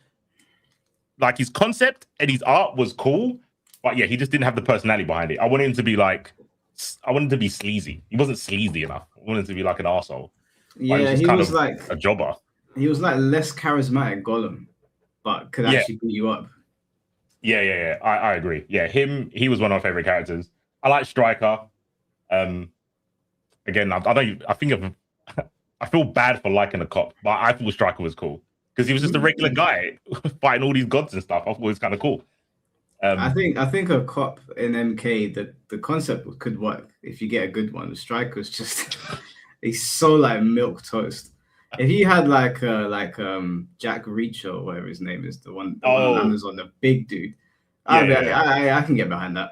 concept and his art was cool, but yeah, he just didn't have the personality behind it. I wanted him to be sleazy. He wasn't sleazy enough. I wanted him to be like an arsehole. Yeah, he was like a jobber. He was like less charismatic Gollum, but could actually beat you up. Yeah. I agree. Yeah, he was one of my favorite characters. I like Striker. Again, I feel bad for liking a cop, but I thought Striker was cool because he was just a regular guy fighting all these gods and stuff. I thought it was kind of cool. I think a cop in MK, the concept could work if you get a good one. The Striker's just he's so like milk toast. If he had like Jack Reacher or whatever his name is, the one on Amazon, the big dude, I can get behind that.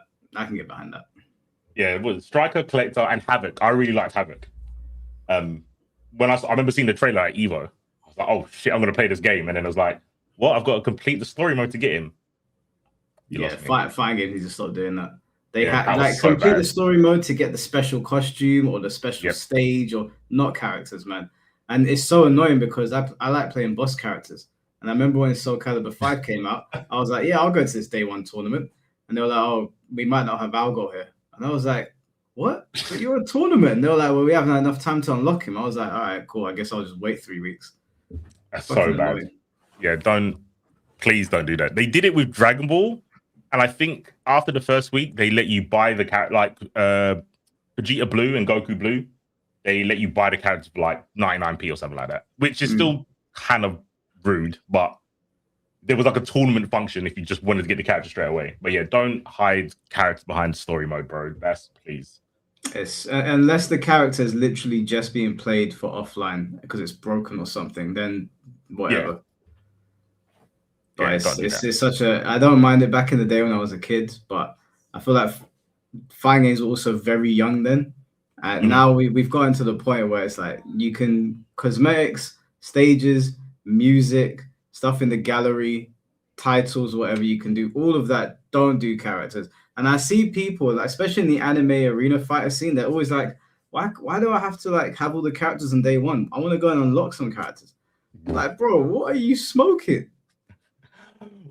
Yeah, it was Striker, Collector, and Havoc. I really liked Havoc. When I remember seeing the trailer at Evo, I was like, "Oh shit, I'm gonna play this game," and then I was like, "What? I've got to complete the story mode to get him." Fighting games need to stop doing that. They complete the story mode to get the special costume or the special stage or not characters, man. And it's so annoying because I like playing boss characters. And I remember when Soul Calibur 5 came out, I was like, yeah, I'll go to this day one tournament. And they were like, oh, we might not have Algo here. And I was like, what? But you're a tournament. And they were like, well, we haven't had enough time to unlock him. I was like, all right, cool. I guess I'll just wait 3 weeks. That's so bad. Yeah, please don't do that. They did it with Dragon Ball. And I think after the first week, they let you buy the character, like Vegeta Blue and Goku Blue. they let you buy the character for like 99p or something like that, which is still kind of rude, but there was like a tournament function if you just wanted to get the character straight away. But yeah, don't hide characters behind story mode, bro. That's please. It's unless the character is literally just being played for offline because it's broken or something, then whatever. Yeah. But it's such a, I don't mind it back in the day when I was a kid, but I feel like fighting games were also very young then. And now we've gotten to the point where it's like you can cosmetics, stages, music, stuff in the gallery, titles, whatever you can do, all of that. Don't do characters. And I see people, like, especially in the anime arena fighter scene, they're always like, why do I have to like have all the characters on day one? I want to go and unlock some characters. Like, bro, what are you smoking?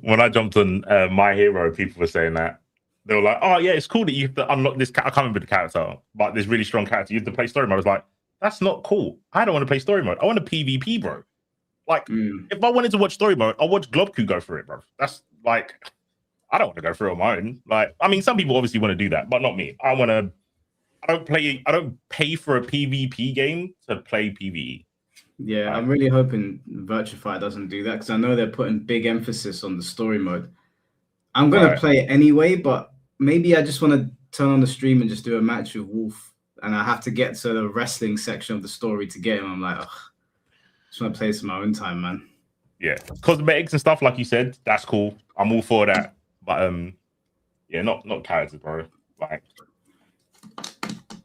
When I jumped on My Hero, people were saying that. They were like, oh yeah, it's cool that you have to unlock this. I can't remember the character, but this really strong character. You have to play story mode. I was like, that's not cool. I don't want to play story mode. I want a PvP, bro. Like, if I wanted to watch story mode, I'll watch Globku go through it, bro. That's like, I don't want to go through it on my own. Like, I mean, some people obviously want to do that, but not me. I don't pay for a PvP game to play PvE. Yeah, I'm really hoping Virtuify doesn't do that because I know they're putting big emphasis on the story mode. I'm gonna play it anyway, but maybe I just want to turn on the stream and just do a match with Wolf, and I have to get to the wrestling section of the story to get him. I'm like, ugh, just want to play this in my own time, man. Yeah, cosmetics and stuff, like you said, that's cool. I'm all for that, but yeah, not characters, bro. Like,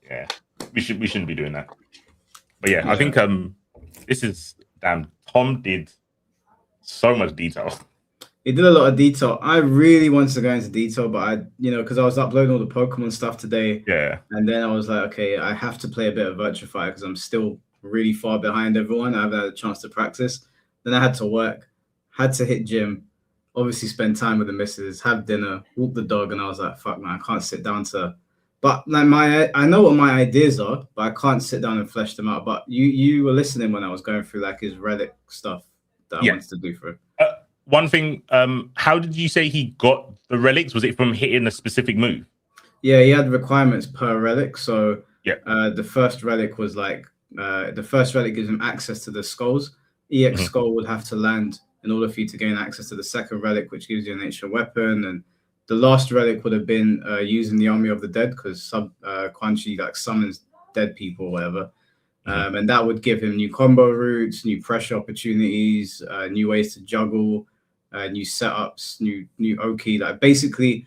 yeah, we shouldn't be doing that. But yeah, I think this is Tom did so much detail. He did a lot of detail. I really wanted to go into detail, but I, because I was uploading all the Pokemon stuff today. Yeah. And then I was like, okay, I have to play a bit of Virtuify because I'm still really far behind everyone. I haven't had a chance to practice. Then I had to work, had to hit gym, obviously spend time with the missus, have dinner, walk the dog, and I was like, fuck man, I can't sit down to. But like I know what my ideas are, but I can't sit down and flesh them out. But you were listening when I was going through like his relic stuff that I wanted to do for him. One thing, how did you say he got the relics? Was it from hitting a specific move? Yeah, he had requirements per relic. So yeah, the first relic was like the first relic gives him access to the skulls. EX skull would have to land in order for you to gain access to the second relic, which gives you an ancient weapon. And the last relic would have been using the Army of the Dead because Quan Chi like summons dead people or whatever. And that would give him new combo routes, new pressure opportunities, new ways to juggle, new setups, new Oki, like basically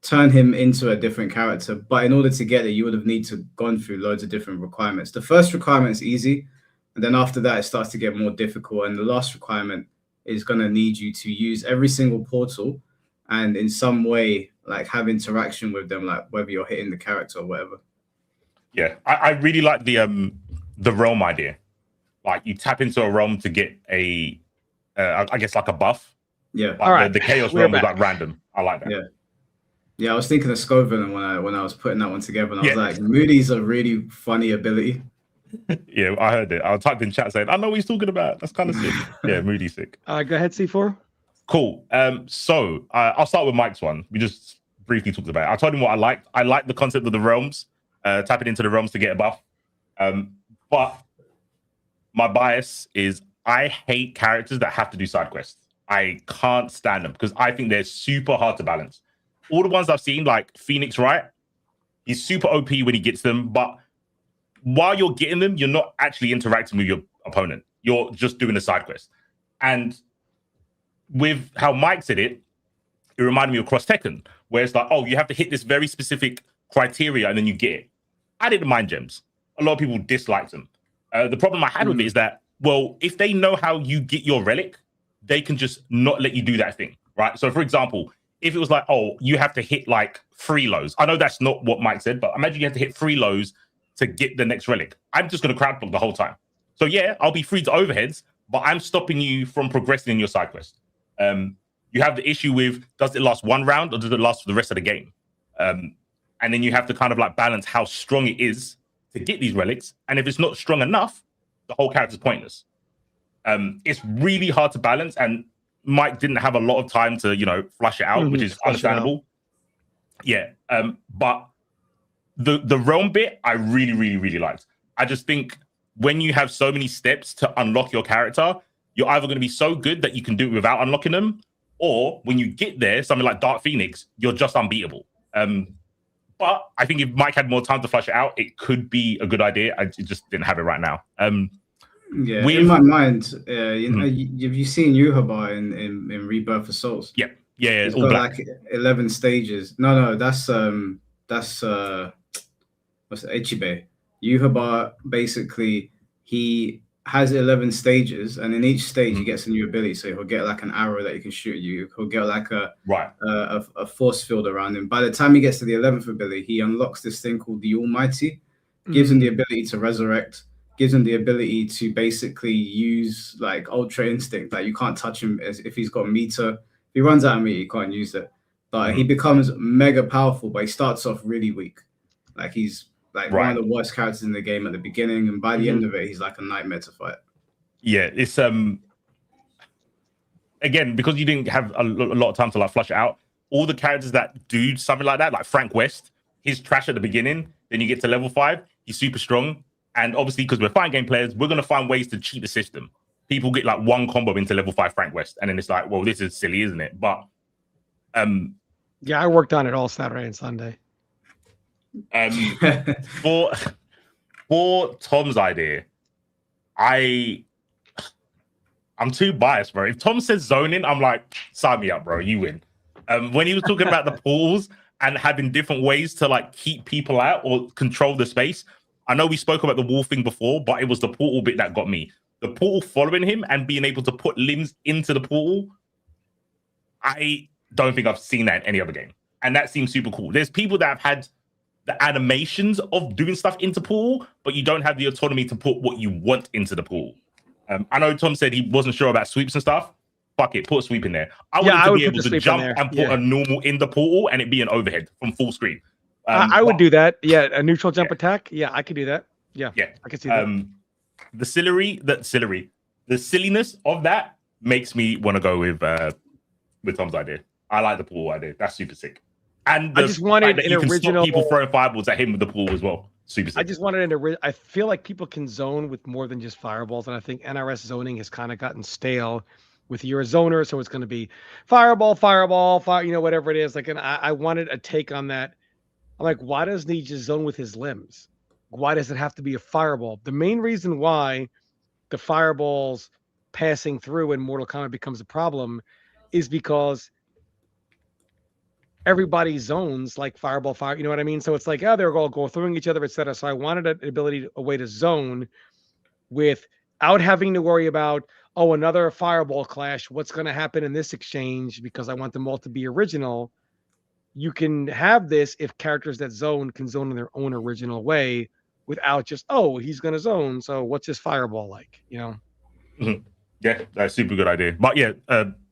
turn him into a different character. But in order to get it, you would have need to gone through loads of different requirements. The first requirement is easy, and then after that, it starts to get more difficult. And the last requirement is going to need you to use every single portal and in some way like have interaction with them, like whether you're hitting the character or whatever. Yeah, I really like the realm idea. Like you tap into a realm to get a I guess like a buff. Yeah. Like all right. The chaos realm was like random. I like that. Yeah. Yeah, I was thinking of Scoville when I was putting that one together, and I was like, Moody's a really funny ability. Yeah, I heard it. I typed in chat saying, I know what he's talking about. That's kind of sick. Yeah, Moody's sick. Go ahead, C4. Cool. So I'll start with Mike's one. We just briefly talked about it. I told him what I liked. I liked the concept of the realms, tapping into the realms to get a buff. But my bias is I hate characters that have to do side quests. I can't stand them because I think they're super hard to balance. All the ones I've seen, like Phoenix Wright, he's super OP when he gets them, but while you're getting them, you're not actually interacting with your opponent. You're just doing a side quest. And with how Mike said it, it reminded me of Cross Tekken, where it's like, oh, you have to hit this very specific criteria and then you get it. I didn't mind gems. A lot of people disliked them. The problem I had with it is that, well, if they know how you get your relic, they can just not let you do that thing, right? So, for example, if it was like, oh, you have to hit like 3 lows. I know that's not what Mike said, but imagine you have to hit 3 lows to get the next relic. I'm just going to crowd block the whole time. So, yeah, I'll be free to overheads, but I'm stopping you from progressing in your side quest. You have the issue with, does it last 1 round or does it last for the rest of the game? And then you have to kind of like balance how strong it is to get these relics. And if it's not strong enough, the whole character's pointless. It's really hard to balance, and Mike didn't have a lot of time to, flush it out, which is understandable. Yeah. But the realm bit, I really, really, really liked. I just think when you have so many steps to unlock your character, you're either going to be so good that you can do it without unlocking them, or when you get there, something like Dark Phoenix, you're just unbeatable. But I think if Mike had more time to flush it out, it could be a good idea. I just didn't have it right now. Yeah, in my mind, you know, have you seen Yuhaba in Rebirth of Souls? Yeah, It's all got black. like 11 stages. No, that's what's it, Ichibe. Yuhaba, basically, he has 11 stages, and in each stage he gets a new ability. So he'll get like an arrow that he can shoot at you. He'll get like a force field around him. By the time he gets to the 11th ability, he unlocks this thing called the Almighty, gives him the ability to resurrect, gives him the ability to basically use like Ultra Instinct. Like you can't touch him if he's got meter. If he runs out of meter, you can't use it. But he becomes mega powerful, but he starts off really weak. Like he's like one of the worst characters in the game at the beginning, and by the end of it, he's like a nightmare to fight. Yeah, it's again, because you didn't have a lot of time to like flush it out. All the characters that do something like that, like Frank West, he's trash at the beginning. Then you get to level 5, he's super strong, and obviously because we're fighting game players, we're gonna find ways to cheat the system. People get like one combo into level 5 Frank West, and then it's like, well, this is silly, isn't it? But yeah, I worked on it all Saturday and Sunday. For Tom's idea, I'm too biased, bro. If Tom says zoning, I'm like, sign me up, bro. You win. When he was talking about the portals and having different ways to like keep people out or control the space, I know we spoke about the wall thing before, but it was the portal bit that got me. The portal following him and being able to put limbs into the portal, I don't think I've seen that in any other game. And that seems super cool. There's people that have had the animations of doing stuff into pool, but you don't have the autonomy to put what you want into the pool. I know Tom said he wasn't sure about sweeps and stuff. Fuck it, put a sweep in there. I wanted to be able to jump and put a normal in the portal and it be an overhead from full screen. I would do that. Yeah, a neutral jump attack. Yeah, I could do that. Yeah, I could see that. The silliness of that makes me want to go with Tom's idea. I like the pool idea. That's super sick. And I just wanted an original. People throwing fireballs at him with the pool as well. Super sick. I just wanted an. I feel like people can zone with more than just fireballs, and I think NRS zoning has kind of gotten stale. With you're a zoner, so it's going to be fireball, fire, whatever it is. Like, and I wanted a take on that. I'm like, why doesn't he just zone with his limbs? Why does it have to be a fireball? The main reason why the fireballs passing through in Mortal Kombat becomes a problem is because everybody zones like fireball, fire. You know what I mean? So it's like, they're all going through each other, etc. So I wanted an ability, a way to zone without having to worry about, another fireball clash. What's going to happen in this exchange? Because I want them all to be original. You can have this if characters that zone can zone in their own original way without just, he's going to zone. So what's his fireball like? You know? Mm-hmm. Yeah, that's a super good idea. But yeah,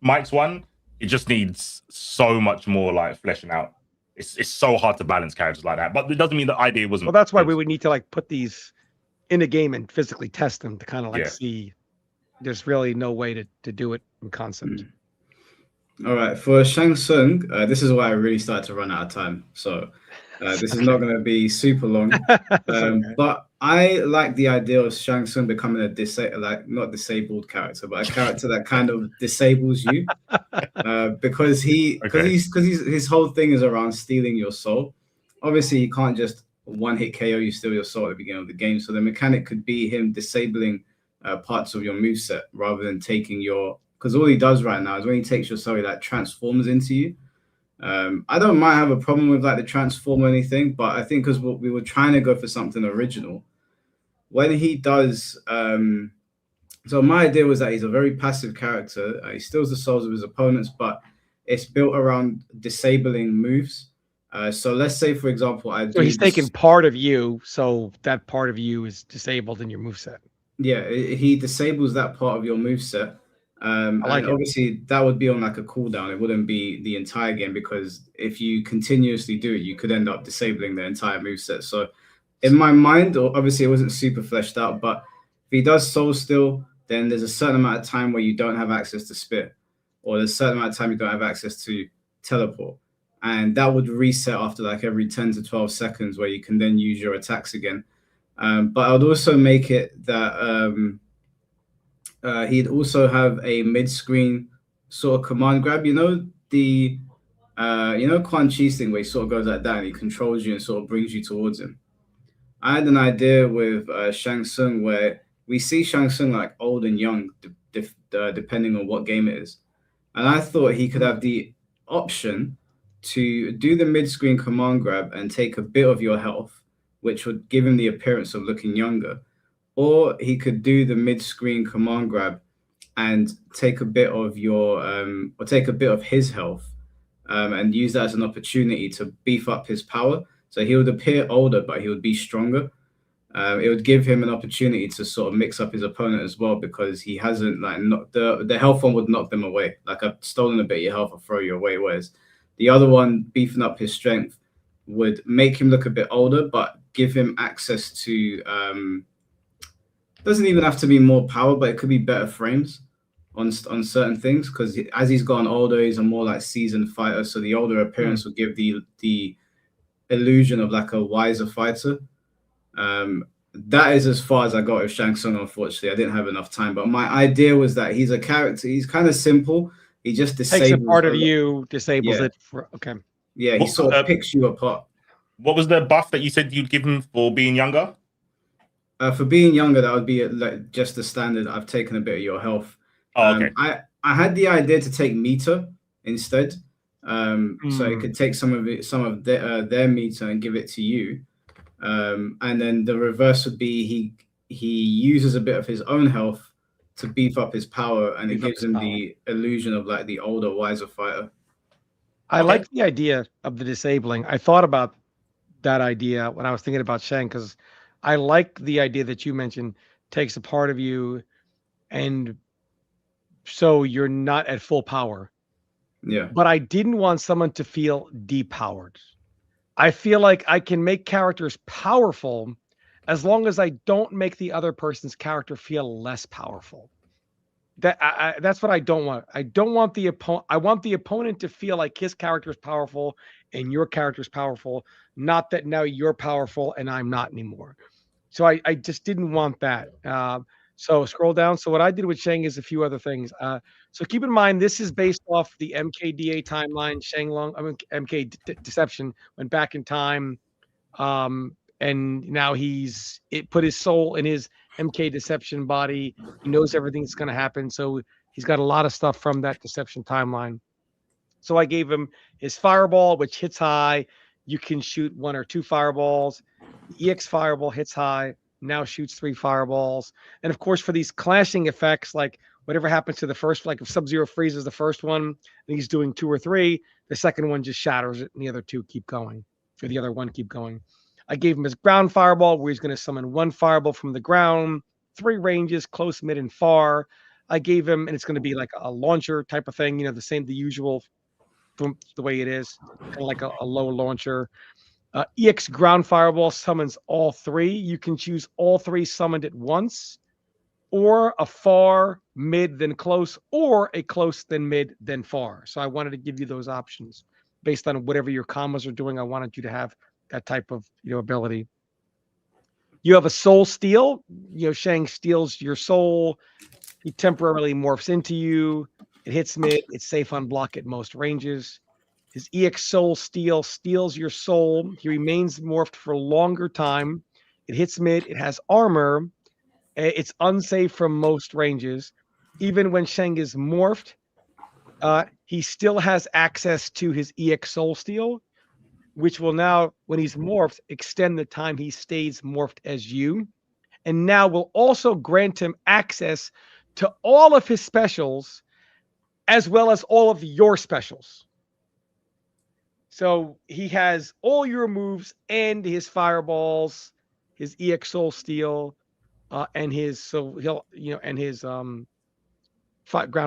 Mike's one, it just needs so much more like fleshing out. It's so hard to balance characters like that. But it doesn't mean the idea wasn't. Well, that's why we would need to like put these in a game and physically test them to kind of like see. There's really no way to do it in concept. All right, for Shang Tsung, this is why I really started to run out of time. So this is not going to be super long. But I like the idea of Shang Tsung becoming a not disabled character, but a character that kind of disables you, because his whole thing is around stealing your soul. Obviously, you can't just one-hit KO you steal your soul at the beginning of the game. So the mechanic could be him disabling parts of your moveset rather than taking your. Because all he does right now is when he takes your soul, he like transforms into you. I don't might have a problem with like the transform or anything, but I think because we were trying to go for something original. When he does, so my idea was that he's a very passive character. He steals the souls of his opponents, but it's built around disabling moves. So let's say, for example, so he's taking part of you, so that part of you is disabled in your moveset. Yeah, he disables that part of your moveset. And obviously that would be on like a cooldown. It wouldn't be the entire game, because if you continuously do it, you could end up disabling the entire moveset. So in my mind, obviously it wasn't super fleshed out, but if he does soul steal, then there's a certain amount of time where you don't have access to spit, or there's a certain amount of time you don't have access to teleport. And that would reset after like every 10 to 12 seconds, where you can then use your attacks again. But I would also make it that he'd also have a mid-screen sort of command grab. Quan Chi's thing where he sort of goes like that and he controls you and sort of brings you towards him. I had an idea with Shang Tsung where we see Shang Tsung like old and young, depending on what game it is. And I thought he could have the option to do the mid-screen command grab and take a bit of your health, which would give him the appearance of looking younger. Or he could do the mid-screen command grab and take a bit of or take a bit of his health, and use that as an opportunity to beef up his power. So he would appear older, but he would be stronger. It would give him an opportunity to sort of mix up his opponent as well, because he hasn't the health one would knock them away. Like, I've stolen a bit of your health, I'll throw you away. Whereas the other one, beefing up his strength, would make him look a bit older, but give him access to doesn't even have to be more power, but it could be better frames on certain things, because as he's gotten older, he's a more like seasoned fighter. So the older appearance will give the illusion of like a wiser fighter. That is as far as I got with Shang Tsung. Unfortunately, I didn't have enough time. But my idea was that he's a character. He's kind of simple. He just disables takes a part of you, disables it. Okay. Yeah, he sort of picks you apart. What was the buff that you said you'd give him for being younger? For being younger, that would be like just the standard. I've taken a bit of your health. Oh, okay. I had the idea to take meter instead, so it could take some of their meter and give it to you, and then the reverse would be he uses a bit of his own health to beef up his power, and it gives him the illusion of like the older, wiser fighter. I like the idea of the disabling. I thought about that idea when I was thinking about Shang, because I like the idea that you mentioned, takes a part of you, and so you're not at full power. Yeah. But I didn't want someone to feel depowered. I feel like I can make characters powerful as long as I don't make the other person's character feel less powerful. That's what I don't want. I don't want the opponent. I want the opponent to feel like his character is powerful and your character is powerful, not that now you're powerful and I'm not anymore. So I just didn't want that. So scroll down. So what I did with Shang is a few other things. So keep in mind, this is based off the MKDA timeline. MK Deception went back in time, and now it put his soul in his MK Deception body. He knows everything that's going to happen. So he's got a lot of stuff from that Deception timeline. So I gave him his fireball, which hits high. You can shoot 1 or 2 fireballs. The EX fireball hits high, now shoots 3 fireballs. And of course, for these clashing effects, like whatever happens to the first, like if Sub-Zero freezes the first one and he's doing 2 or 3, the second one just shatters it and the other 2 keep going, or the other 1 keep going. I gave him his ground fireball, where he's going to summon 1 fireball from the ground, 3 ranges, close, mid, and far. I gave him, and it's going to be like a launcher type of thing, the usual from the way it is, kind of like a low launcher. EX ground fireball summons all 3. You can choose all 3 summoned at once, or a far, mid, then close, or a close, then mid, then far. So I wanted to give you those options based on whatever your combos are doing. I wanted you to have that type of ability. You have a soul steal. Shang steals your soul. He temporarily morphs into you. It hits mid. It's safe on block at most ranges. His EX soul steal steals your soul. He remains morphed for a longer time. It hits mid. It has armor. It's unsafe from most ranges. Even when Shang is morphed, he still has access to his EX soul steal, which will now, when he's morphed, extend the time he stays morphed as you. And now will also grant him access to all of his specials, as well as all of your specials. So he has all your moves and his fireballs, his EX soul steal, and his ground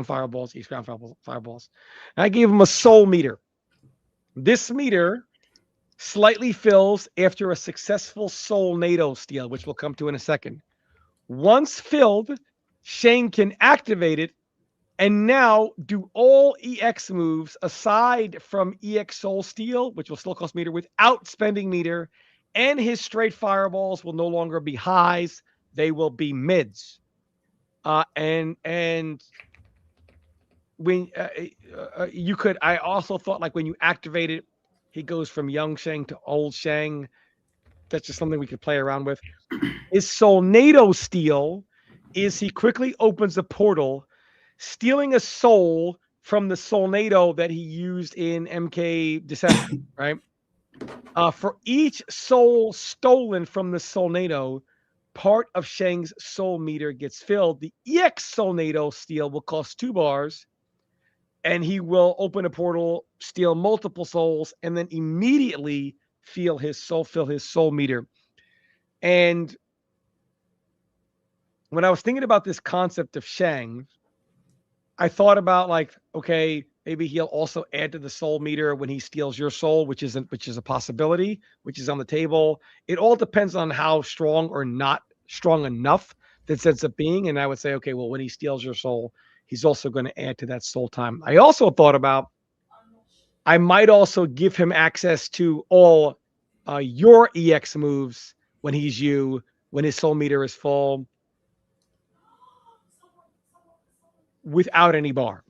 fireballs, EX ground fireballs. And I gave him a soul meter. This meter slightly fills after a successful soul NATO steal, which we'll come to in a second. Once filled, Shang can activate it and now do all EX moves aside from EX Soul Steal, which will still cost meter, without spending meter, And his straight fireballs will no longer be highs; they will be mids. And when you could, I also thought like when you activate it, he goes from young Shang to old Shang. That's just something we could play around with. His Soulnado steal is he quickly opens a portal, stealing a soul from the Soulnado that he used in MK Deception, right? For each soul stolen from the Soulnado, part of Shang's soul meter gets filled. The EX Soulnado steal will cost 2 bars, and he will open a portal, steal multiple souls, and then immediately fill his soul meter. And when I was thinking about this concept of Shang, I thought about like, okay, maybe he'll also add to the soul meter when he steals your soul, which is a possibility, which is on the table. It all depends on how strong or not strong enough that ends up being. And I would say, okay, well, when he steals your soul, he's also going to add to that soul time. I also thought about I might also give him access to all your EX moves when he's you, when his soul meter is full, without any bar.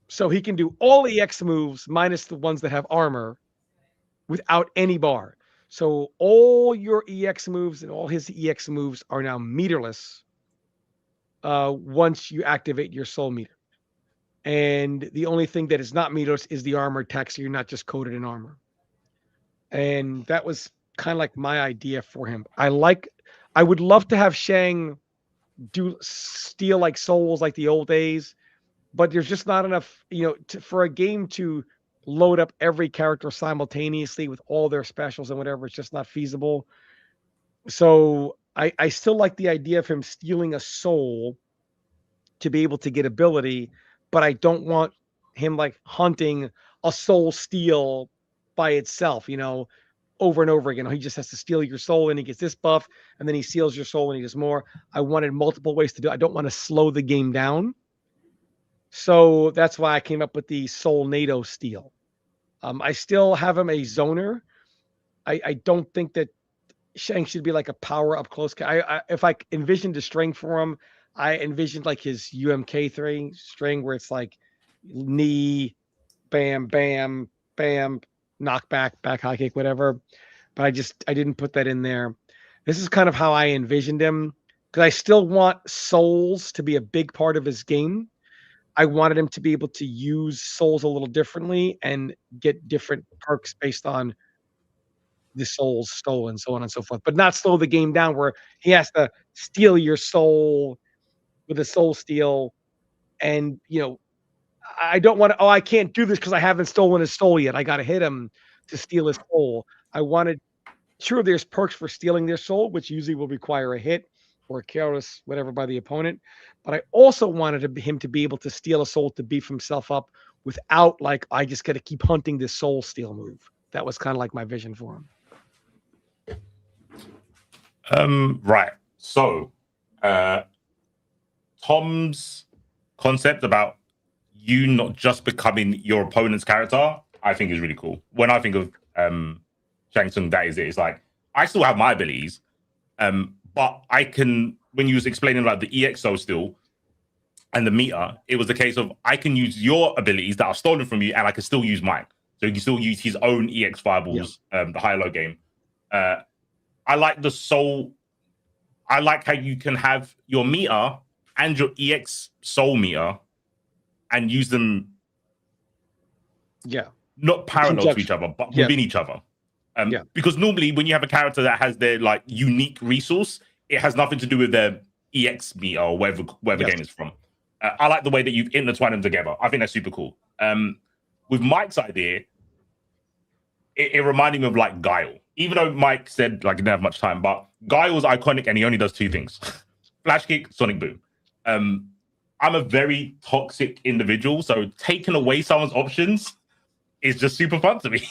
So he can do all EX moves minus the ones that have armor without any bar. So all your EX moves and all his EX moves are now meterless once you activate your soul meter. And the only thing that is not meterless is the armor attack, so you're not just coated in armor. And that was kind of like my idea for him. I would love to have Shang steal like souls like the old days, but there's just not enough, for a game to load up every character simultaneously with all their specials and whatever. It's just not feasible. So I still like the idea of him stealing a soul to be able to get ability, but I don't want him like hunting a soul steal by itself, over and over again. He just has to steal your soul and he gets this buff, and then he steals your soul and he does more. I wanted multiple ways to do it. I don't want to slow the game down. So that's why I came up with the Soulnado steal. I still have him a zoner. I don't think that Shang should be like a power up close. If I envisioned a string for him, I envisioned like his UMK3 string where it's like knee, bam, bam, bam, knockback, back high kick, whatever. But I didn't put that in there. This is kind of how I envisioned him, because I still want souls to be a big part of his game. I wanted him to be able to use souls a little differently and get different perks based on the souls stolen, so on and so forth, but not slow the game down where he has to steal your soul with a soul steal. And, I don't want to, I can't do this because I haven't stolen his soul yet. I got to hit him to steal his soul. Sure, there's perks for stealing their soul, which usually will require a hit or a careless whatever by the opponent. But I also wanted him to be able to steal a soul to beef himself up without like, I just got to keep hunting this soul steal move. That was kind of like my vision for him. Right. So, Tom's concept about you not just becoming your opponent's character, I think is really cool. When I think of Shang Tsung, that is it. It's like, I still have my abilities, but I can, when you was explaining like the EXO still and the meter, it was the case of I can use your abilities that are stolen from you and I can still use mine. So you can still use his own EX fireballs, the high-low game. I like the soul. I like how you can have your meter and your EX soul meter and use them not parallel to each other, but within each other. Because normally when you have a character that has their like unique resource, it has nothing to do with their EX meter or wherever game is from. I like the way that you've intertwined them together. I think that's super cool. With Mike's idea, it reminded me of like Guile. Even though Mike said like he didn't have much time, but Guile's iconic and he only does 2 things: flash kick, sonic boom. I'm a very toxic individual, so taking away someone's options is just super fun to me.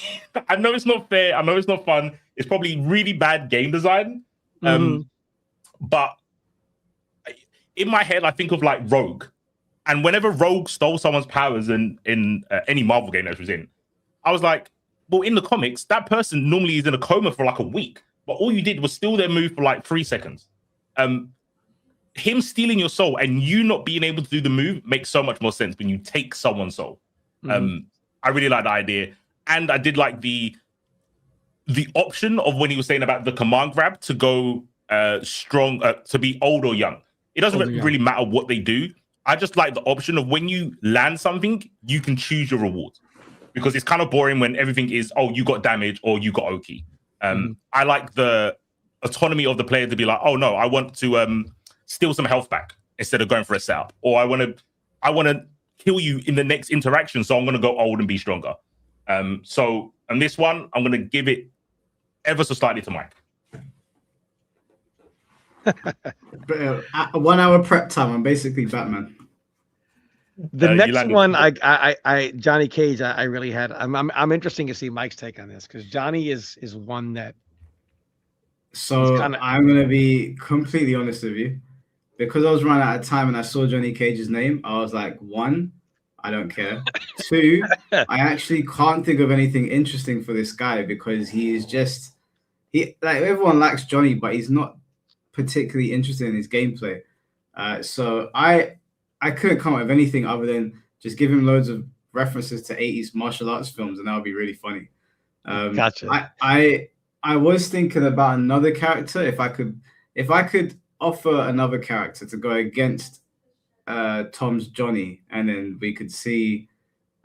I know it's not fair. I know it's not fun. It's probably really bad game design. But in my head, I think of like Rogue. And whenever Rogue stole someone's powers in any Marvel game that she was in, I was like, well, in the comics, that person normally is in a coma for like a week, but all you did was steal their move for like 3 seconds. Him stealing your soul and you not being able to do the move makes so much more sense when you take someone's soul. I really like the idea, and I did like the option of when he was saying about the command grab to go strong, to be old or young. It doesn't really matter what they do. I just like the option of when you land something, you can choose your reward, because it's kind of boring when everything is, oh, you got damage or you got Oki. I like the autonomy of the player to be like, oh no, I want to steal some health back instead of going for a setup, or I want to kill you in the next interaction, so I'm going to go old and be stronger. So on this one, I'm going to give it ever so slightly to Mike. But, 1 hour prep time. I'm basically Batman. The next one, I Johnny Cage. I really had. I'm interested to see Mike's take on this, because Johnny is one that. So I'm gonna be completely honest with you, because I was running out of time and I saw Johnny Cage's name. I was like, 1, I don't care. 2, I actually can't think of anything interesting for this guy, because he is just like, everyone likes Johnny, but he's not particularly interested in his gameplay. So I couldn't come up with anything other than just give him loads of references to 80s martial arts films, and that would be really funny. Gotcha. I was thinking about another character. If I could offer another character to go against Tom's Johnny, and then we could see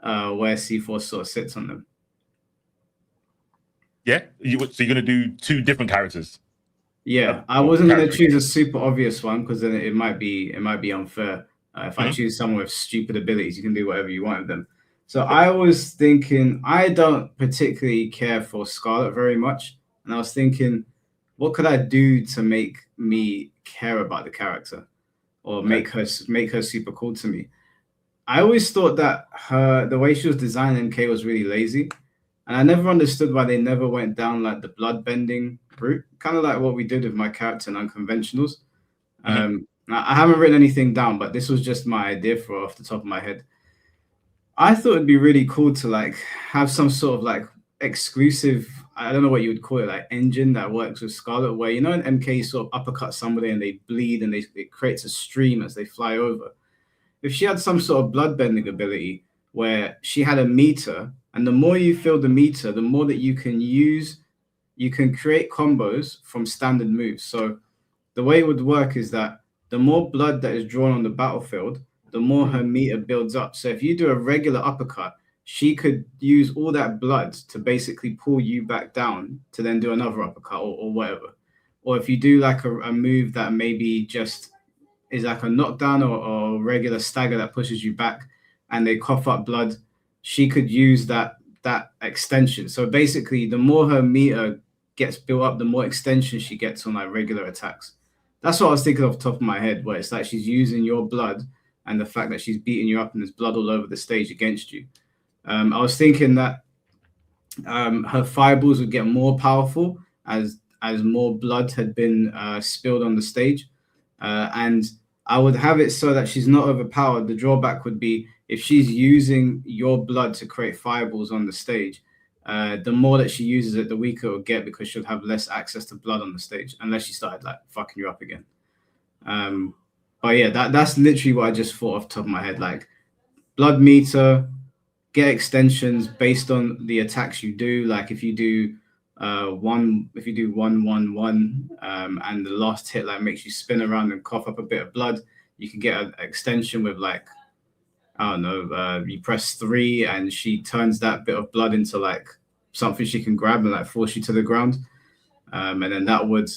where C4 sort of sits on them. Yeah, so you're going to do 2 different characters. Yeah, I wasn't going to choose a super obvious one, because then it might be unfair. If I choose someone with stupid abilities, you can do whatever you want with them. So I was thinking, I don't particularly care for Scarlet very much, and I was thinking, what could I do to make me care about the character, or make her super cool to me? I always thought that the way she was designed in MK was really lazy, and I never understood why they never went down like the blood bending route, kind of like what we did with my character in Unconventionals. I haven't written anything down, but this was just my idea for off the top of my head. I thought it'd be really cool to like have some sort of like exclusive, I don't know what you would call it, like engine that works with Scarlet, where, you know, in MK you sort of uppercut somebody and they bleed and it creates a stream as they fly over. If she had some sort of blood bending ability where she had a meter, and the more you fill the meter, the more that you can use, you can create combos from standard moves. So the way it would work is that the more blood that is drawn on the battlefield, the more her meter builds up. So if you do a regular uppercut, she could use all that blood to basically pull you back down to then do another uppercut or whatever. Or if you do like a move that maybe just is like a knockdown or regular stagger that pushes you back and they cough up blood, she could use that extension. So basically, the more her meter gets built up, the more extension she gets on like regular attacks. That's what I was thinking off the top of my head, where it's like she's using your blood and the fact that she's beating you up and there's blood all over the stage against you. I was thinking that her fireballs would get more powerful as more blood had been spilled on the stage. And I would have it so that she's not overpowered. The drawback would be if she's using your blood to create fireballs on the stage, the more that she uses it, the weaker it will get, because she'll have less access to blood on the stage, unless she started like fucking you up again. But yeah, that's literally what I just thought off the top of my head. Like, blood meter, get extensions based on the attacks you do. Like if you do 1-1-1, and the last hit like makes you spin around and cough up a bit of blood, you can get an extension with like, I don't know, you press 3 and she turns that bit of blood into like something she can grab and like force you to the ground. And then that would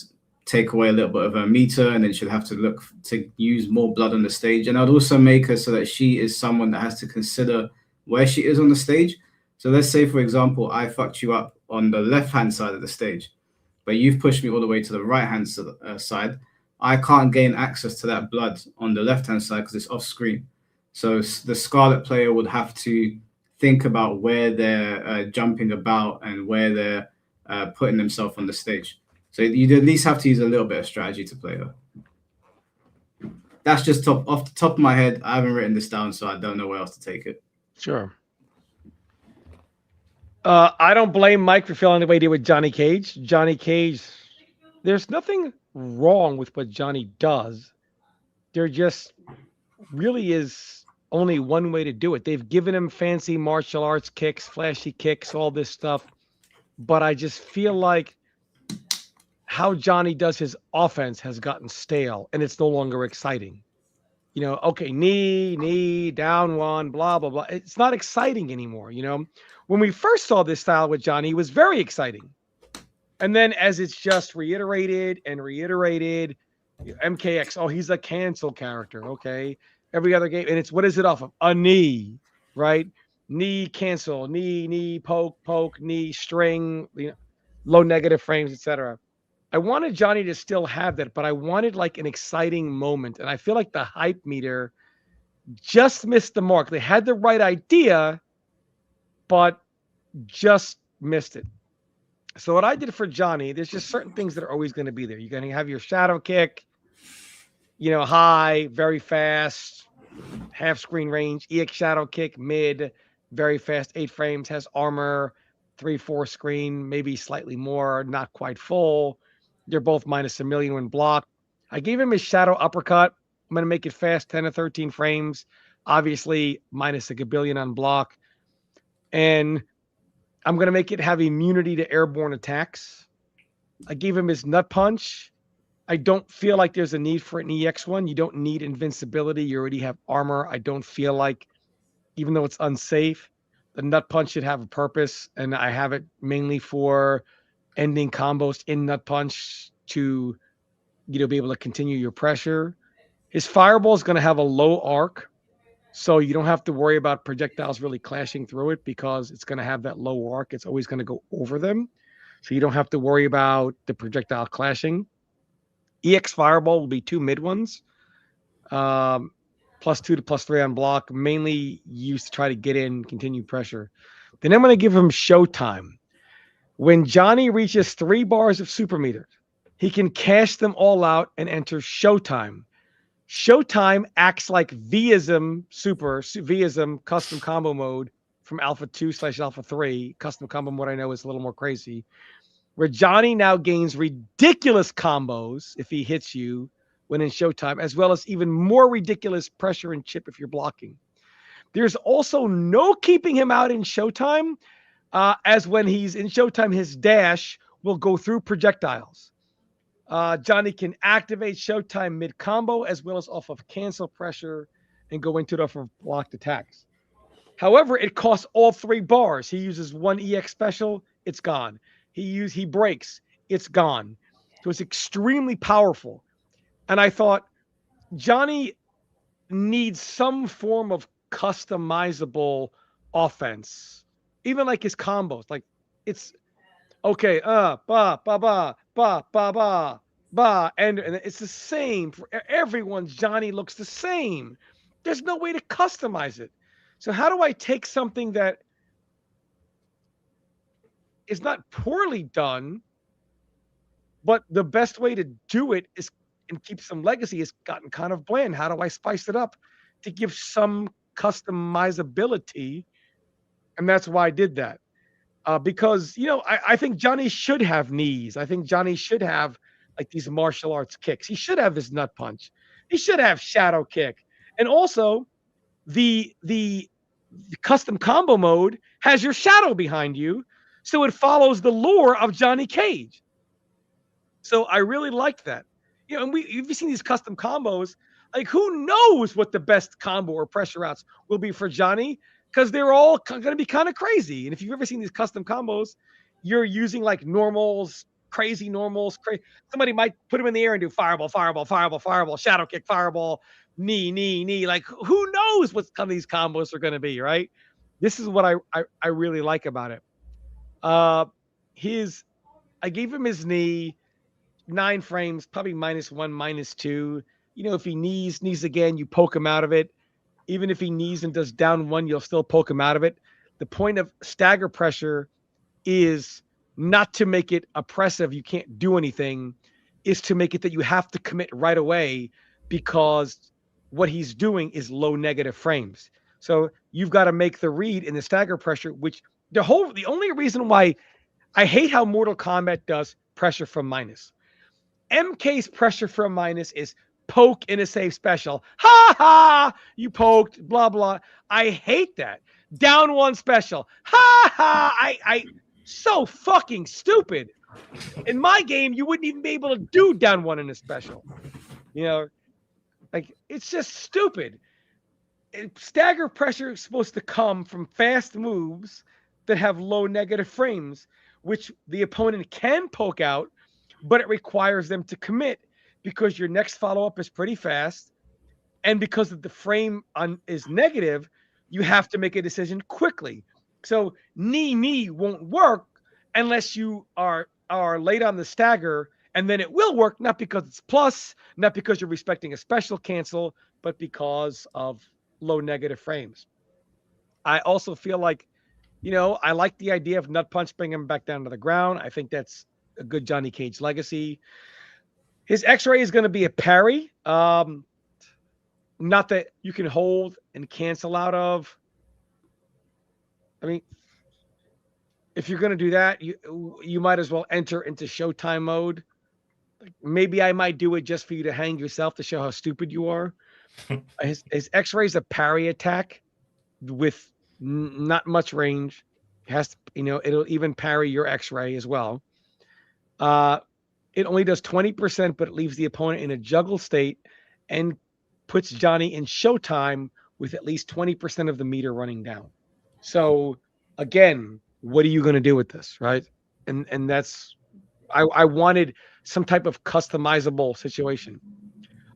take away a little bit of her meter, and then she'll have to look to use more blood on the stage. And I'd also make her so that she is someone that has to consider where she is on the stage. So let's say, for example, I fucked you up on the left-hand side of the stage, but you've pushed me all the way to the right-hand side. I can't gain access to that blood on the left-hand side because it's off screen. So the Scarlet player would have to think about where they're jumping about and where they're putting themselves on the stage. So you'd at least have to use a little bit of strategy to play her. That's just off the top of my head. I haven't written this down, so I don't know where else to take it. Sure. I don't blame Mike for feeling the way he did with Johnny Cage. Johnny Cage, there's nothing wrong with what Johnny does. There just really is only one way to do it. They've given him fancy martial arts kicks, flashy kicks, all this stuff. But I just feel like how Johnny does his offense has gotten stale and it's no longer exciting. Okay, knee, down one, blah, blah, blah. It's not exciting anymore. When we first saw this style with Johnny, it was very exciting. And then as it's just reiterated and reiterated, MKX, oh, he's a cancel character. Okay. Every other game. And it's, what is it off of? A knee, right? Knee, cancel, knee, poke, knee, string, low negative frames, etc. I wanted Johnny to still have that, but I wanted like an exciting moment. And I feel like the hype meter just missed the mark. They had the right idea, but just missed it. So what I did for Johnny, there's just certain things that are always going to be there. You're going to have your shadow kick, high, very fast, half screen range, EX shadow kick, mid, very fast, 8 frames, has armor, 3-4 screen, maybe slightly more, not quite full. They're both minus a million when blocked. I gave him his shadow uppercut. I'm going to make it fast, 10 to 13 frames. Obviously, minus a gabillion on block. And I'm going to make it have immunity to airborne attacks. I gave him his nut punch. I don't feel like there's a need for an EX one. You don't need invincibility. You already have armor. I don't feel like, even though it's unsafe, the nut punch should have a purpose. And I have it mainly for ending combos in nut punch to, be able to continue your pressure. His fireball is going to have a low arc. So you don't have to worry about projectiles really clashing through it because it's going to have that low arc. It's always going to go over them. So you don't have to worry about the projectile clashing. EX Fireball will be 2 mid ones. +2 to +3 on block, mainly used to try to get in, continue pressure. Then I'm going to give him Showtime. When Johnny reaches 3 bars of super meters, he can cash them all out and enter Showtime. Showtime acts like Vism Vism custom combo mode from Alpha 2/Alpha 3. Custom combo mode I know is a little more crazy, where Johnny now gains ridiculous combos if he hits you when in Showtime, as well as even more ridiculous pressure and chip if you're blocking. There's also no keeping him out in Showtime, as when he's in Showtime, his dash will go through projectiles. Johnny can activate Showtime mid-combo as well as off of cancel pressure and go into it off of blocked attacks. However, it costs all 3 bars. He uses 1 EX special, it's gone. He breaks, it's gone. So it's extremely powerful. And I thought Johnny needs some form of customizable offense. Even like his combos. Like it's okay, ba ba ba ba ba ba ba, and it's the same for everyone's. Johnny looks the same. There's no way to customize it. So how do I take something that is not poorly done, but the best way to do it is and keep some legacy has gotten kind of bland? How do I spice it up to give some customizability? And that's why I did that. Because, I think Johnny should have knees. I think Johnny should have like these martial arts kicks. He should have his nut punch. He should have shadow kick. And also the custom combo mode has your shadow behind you. So it follows the lore of Johnny Cage. So I really liked that. And you've seen these custom combos. Like, who knows what the best combo or pressure outs will be for Johnny? Because they're all going to be kind of crazy. And if you've ever seen these custom combos, you're using like normals, crazy normals. Somebody might put them in the air and do fireball, shadow kick, fireball, knee. Like, who knows what kind of these combos are going to be, right? This is what I really like about it. I gave him his knee, 9 frames, probably -1, -2. If he knees again, you poke him out of it. Even if he knees and does down 1, you'll still poke him out of it. The point of stagger pressure is not to make it oppressive. You can't do anything. Is to make it that you have to commit right away because what he's doing is low negative frames. So you've got to make the read in the stagger pressure, which the only reason why I hate how Mortal Kombat does pressure from minus. MK's pressure from minus is poke in a save special. Ha ha! You poked, blah blah. I hate that. Down one special. Ha ha! I so fucking stupid. In my game, you wouldn't even be able to do down one in a special. You know, like it's just stupid. Stagger pressure is supposed to come from fast moves that have low negative frames, which the opponent can poke out, but it requires them to commit because your next follow-up is pretty fast. And because the frame is negative, you have to make a decision quickly. So knee won't work unless you are late on the stagger, and then it will work, not because it's plus, not because you're respecting a special cancel, but because of low negative frames. I also feel like, I like the idea of nut punch bringing him back down to the ground. I think that's a good Johnny Cage legacy. His X-ray is going to be a parry. Not that you can hold and cancel out of. I mean, if you're going to do that, you might as well enter into Showtime mode. Like, maybe I might do it just for you to hang yourself to show how stupid you are. His X-ray is a parry attack with not much range. It has to, it'll even parry your X-ray as well. It only does 20%, but it leaves the opponent in a juggle state and puts Johnny in Showtime with at least 20% of the meter running down. So again, what are you going to do with this, right? And that's I wanted some type of customizable situation.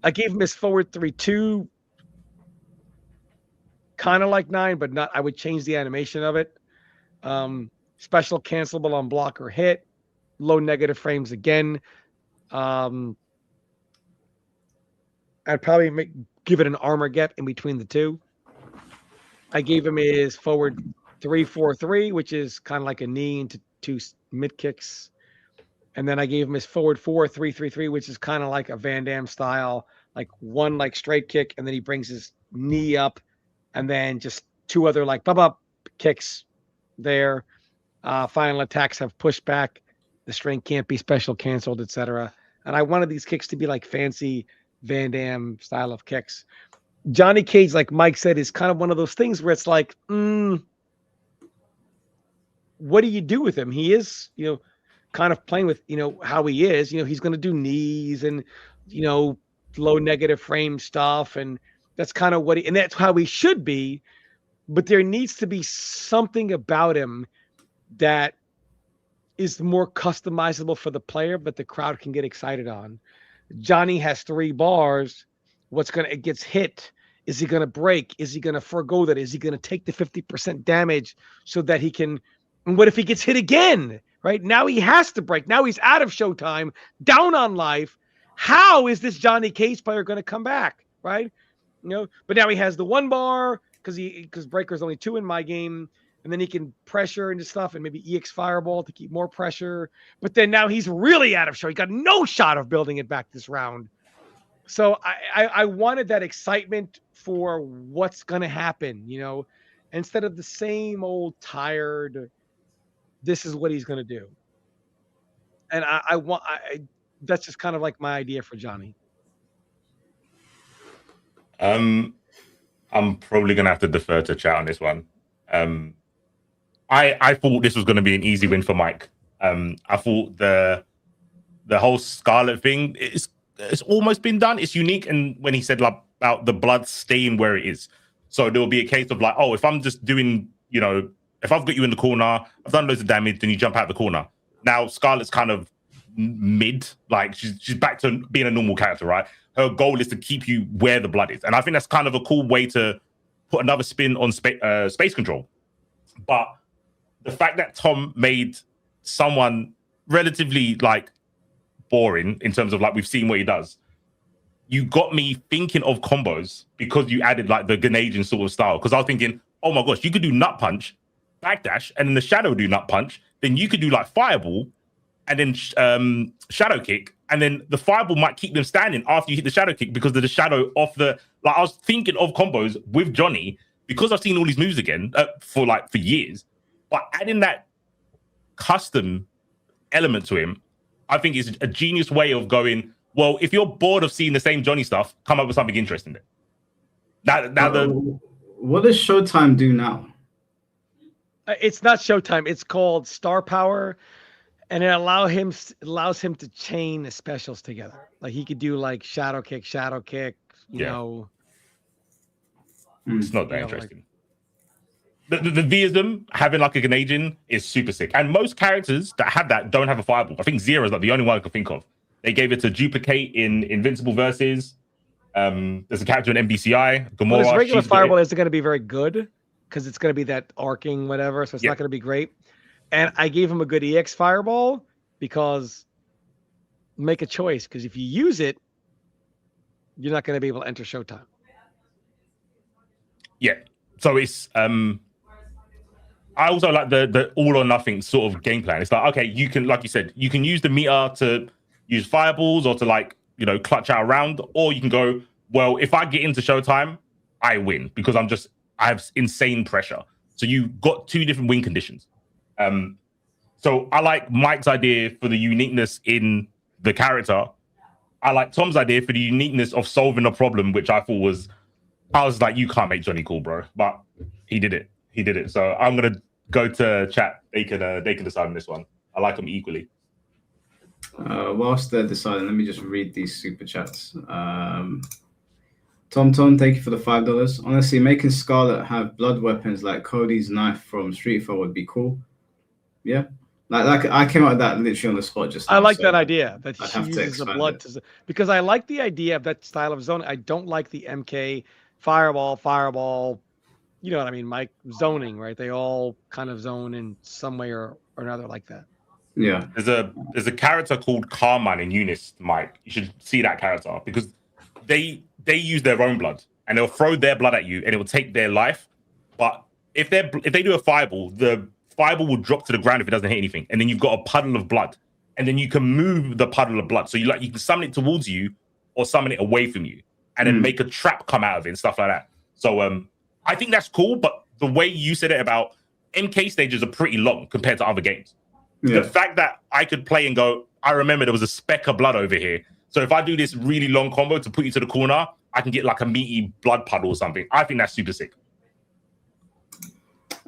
I gave him his forward 3-2, kind of like 9, but not. I would change the animation of it. Special cancelable on block or hit, low negative frames again. I'd probably give it an armor gap in between the two. I gave him his forward 3-4-3, which is kind of like a knee into 2 mid kicks. And then I gave him his forward 4-3-3-3, which is kind of like a Van Damme style, like 1 like straight kick, and then he brings his knee up, and then just 2 other like up kicks there. Final attacks have pushback. The string can't be special canceled, etc. And I wanted these kicks to be like fancy Van Damme style of kicks. Johnny Cage, like Mike said, is kind of one of those things where it's like, what do you do with him? He is, kind of playing with, how he is. He's going to do knees and, low negative frame stuff. And that's kind of and that's how he should be. But there needs to be something about him that is more customizable for the player, but the crowd can get excited on. Johnny has 3 bars. It gets hit. Is he going to break? Is he going to forego that? Is he going to take the 50% damage so that he can? And what if he gets hit again? Right now he has to break. Now he's out of Showtime, down on life. How is this Johnny Cage player going to come back? Right? But now he has the 1 bar because breaker's only 2 in my game. And then he can pressure into stuff and maybe EX Fireball to keep more pressure. But then now he's really out of show. He got no shot of building it back this round. So I wanted that excitement for what's going to happen, instead of the same old tired, this is what he's going to do. And that's just kind of like my idea for Johnny. I'm probably going to have to defer to chat on this one. I thought this was going to be an easy win for Mike. I thought the whole Scarlet thing, it's almost been done. It's unique. And when he said like about the blood staying where it is. So there will be a case of like, oh, if I'm just doing, if I've got you in the corner, I've done loads of damage, then you jump out the corner. Now Scarlet's kind of mid, like she's back to being a normal character, right? Her goal is to keep you where the blood is. And I think that's kind of a cool way to put another spin on space control. But the fact that Tom made someone relatively like boring in terms of like we've seen what he does, you got me thinking of combos because you added like the Grenadian sort of style. Because I was thinking, oh my gosh, you could do nut punch, backdash, and then the shadow do nut punch. Then you could do like fireball, and then shadow kick, and then the fireball might keep them standing after you hit the shadow kick because of the shadow off the. Like I was thinking of combos with Johnny because I've seen all these moves again for years. But adding that custom element to him, I think is a genius way of going, well, if you're bored of seeing the same Johnny stuff, come up with something interesting there. What does Showtime do now? It's not Showtime. It's called Star Power, and it allows him to chain the specials together. Like he could do like shadow kick, you know. It's not that interesting. Like, the Vism having like a Canadian is super sick. And most characters that have that don't have a fireball. I think Zero is like the only one I can think of. They gave it to Duplicate in Invincible Versus. There's a character in MBCI. Gamora. But his regular fireball isn't going to be very good because it's going to be that arcing whatever, so it's not going to be great. And I gave him a good EX fireball because make a choice, because if you use it, you're not going to be able to enter Showtime. Yeah. So it's I also like the all or nothing sort of game plan. It's like, okay, you can, like you said, you can use the meter to use fireballs or to like, you know, clutch out a round, or you can go, well, if I get into Showtime, I win because I have insane pressure. So you got two different win conditions. So I like Mike's idea for the uniqueness in the character. I like Tom's idea for the uniqueness of solving a problem, which I was like, you can't make Johnny cool, bro. But he did it. He did it. So I'm gonna go to chat. They can decide on this one. I like them equally. Whilst they're deciding, let me just read these super chats. Tom, thank you for the $5. Honestly, making Scarlet have blood weapons like Cody's knife from Street Fighter would be cool. Yeah, like I came out with that literally on the spot just now. I like that idea that I'd she have to uses the expand blood it. because I like the idea of that style of zoning. I don't like the MK fireball. You know what I mean, Mike? Zoning, right? They all kind of zone in some way or another like that. Yeah. There's a character called Carmine in Eunice, Mike. You should see that character because they use their own blood and they'll throw their blood at you and it will take their life. But if they do a fireball, the fireball will drop to the ground if it doesn't hit anything, and then you've got a puddle of blood, and then you can move the puddle of blood. So you can summon it towards you or summon it away from you, and then make a trap come out of it and stuff like that. So I think that's cool, but the way you said it about MK stages are pretty long compared to other games. Yeah. The fact that I could play and go, I remember there was a speck of blood over here. So if I do this really long combo to put you to the corner, I can get like a meaty blood puddle or something. I think that's super sick.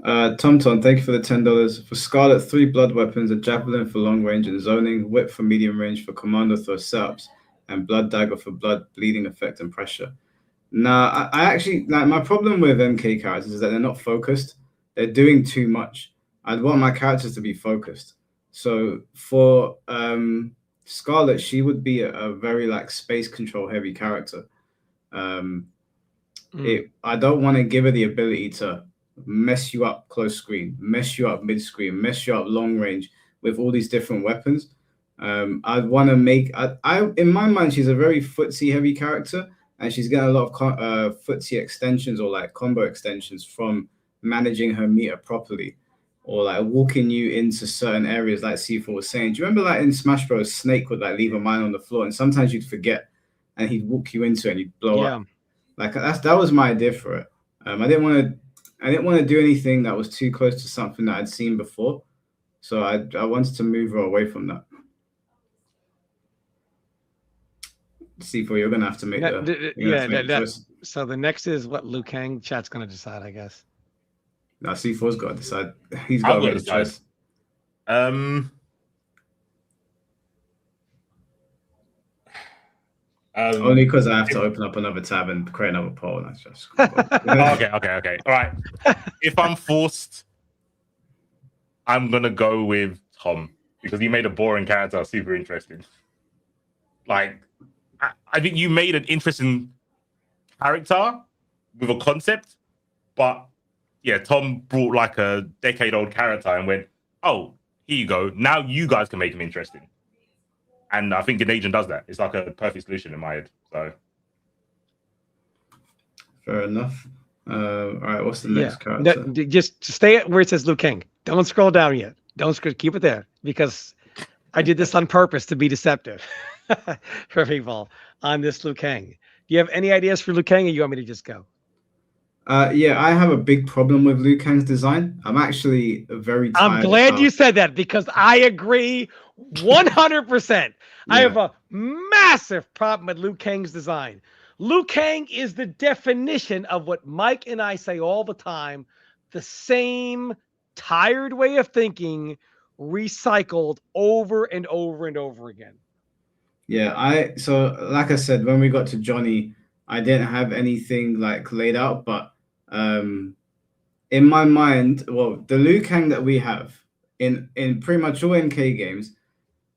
Tom, thank you for the $10. For Scarlet, 3 blood weapons, a javelin for long range and zoning, whip for medium range for commando throw setups, and blood dagger for blood bleeding effect and pressure. Now, I actually, like, my problem with MK characters is that they're not focused. They're doing too much. I'd want my characters to be focused. So for Scarlet, she would be a very like space control heavy character. I don't want to give her the ability to mess you up close screen, mess you up mid screen, mess you up long range with all these different weapons. I'd want to make, in my mind, she's a very footsie heavy character, and she's getting a lot of footsie extensions or like combo extensions from managing her meter properly, or like walking you into certain areas like C4 was saying. Do you remember like in Smash Bros, Snake would like leave a mine on the floor and sometimes you'd forget and he'd walk you into it and you'd blow up. Like that was my idea for it. I didn't want to do anything that was too close to something that I'd seen before. So I wanted to move her away from that. C4, you're gonna have to make so the next is what Liu Kang chat's gonna decide, I guess. No, C4's got to decide. He's got to make his choice. Only because I have to open up another tab and create another poll. That's just okay. All right. If I'm forced, I'm gonna go with Tom because he made a boring character super interesting. Like, I think you made an interesting character with a concept, but yeah, Tom brought like a decade-old character and went, "Oh, here you go. Now you guys can make him interesting." And I think an agent does that. It's like a perfect solution in my head. So fair enough. All right, what's the next character? Just stay at where it says Liu Kang. Don't scroll down yet. Don't scroll. Keep it there because I did this on purpose to be deceptive for people on this Liu Kang. Do you have any ideas for Liu Kang, or you want me to just go? Yeah, I have a big problem with Liu Kang's design. I'm actually very I'm tired of glad how, you said that because I agree 100%. I yeah, have a massive problem with Liu Kang's design. Liu Kang is the definition of what Mike and I say all the time, the same tired way of thinking recycled over and over and over again. yeah. So like I said, when we got to Johnny, I didn't have anything like laid out, but um, in my mind, well, the Liu Kang that we have in pretty much all MK games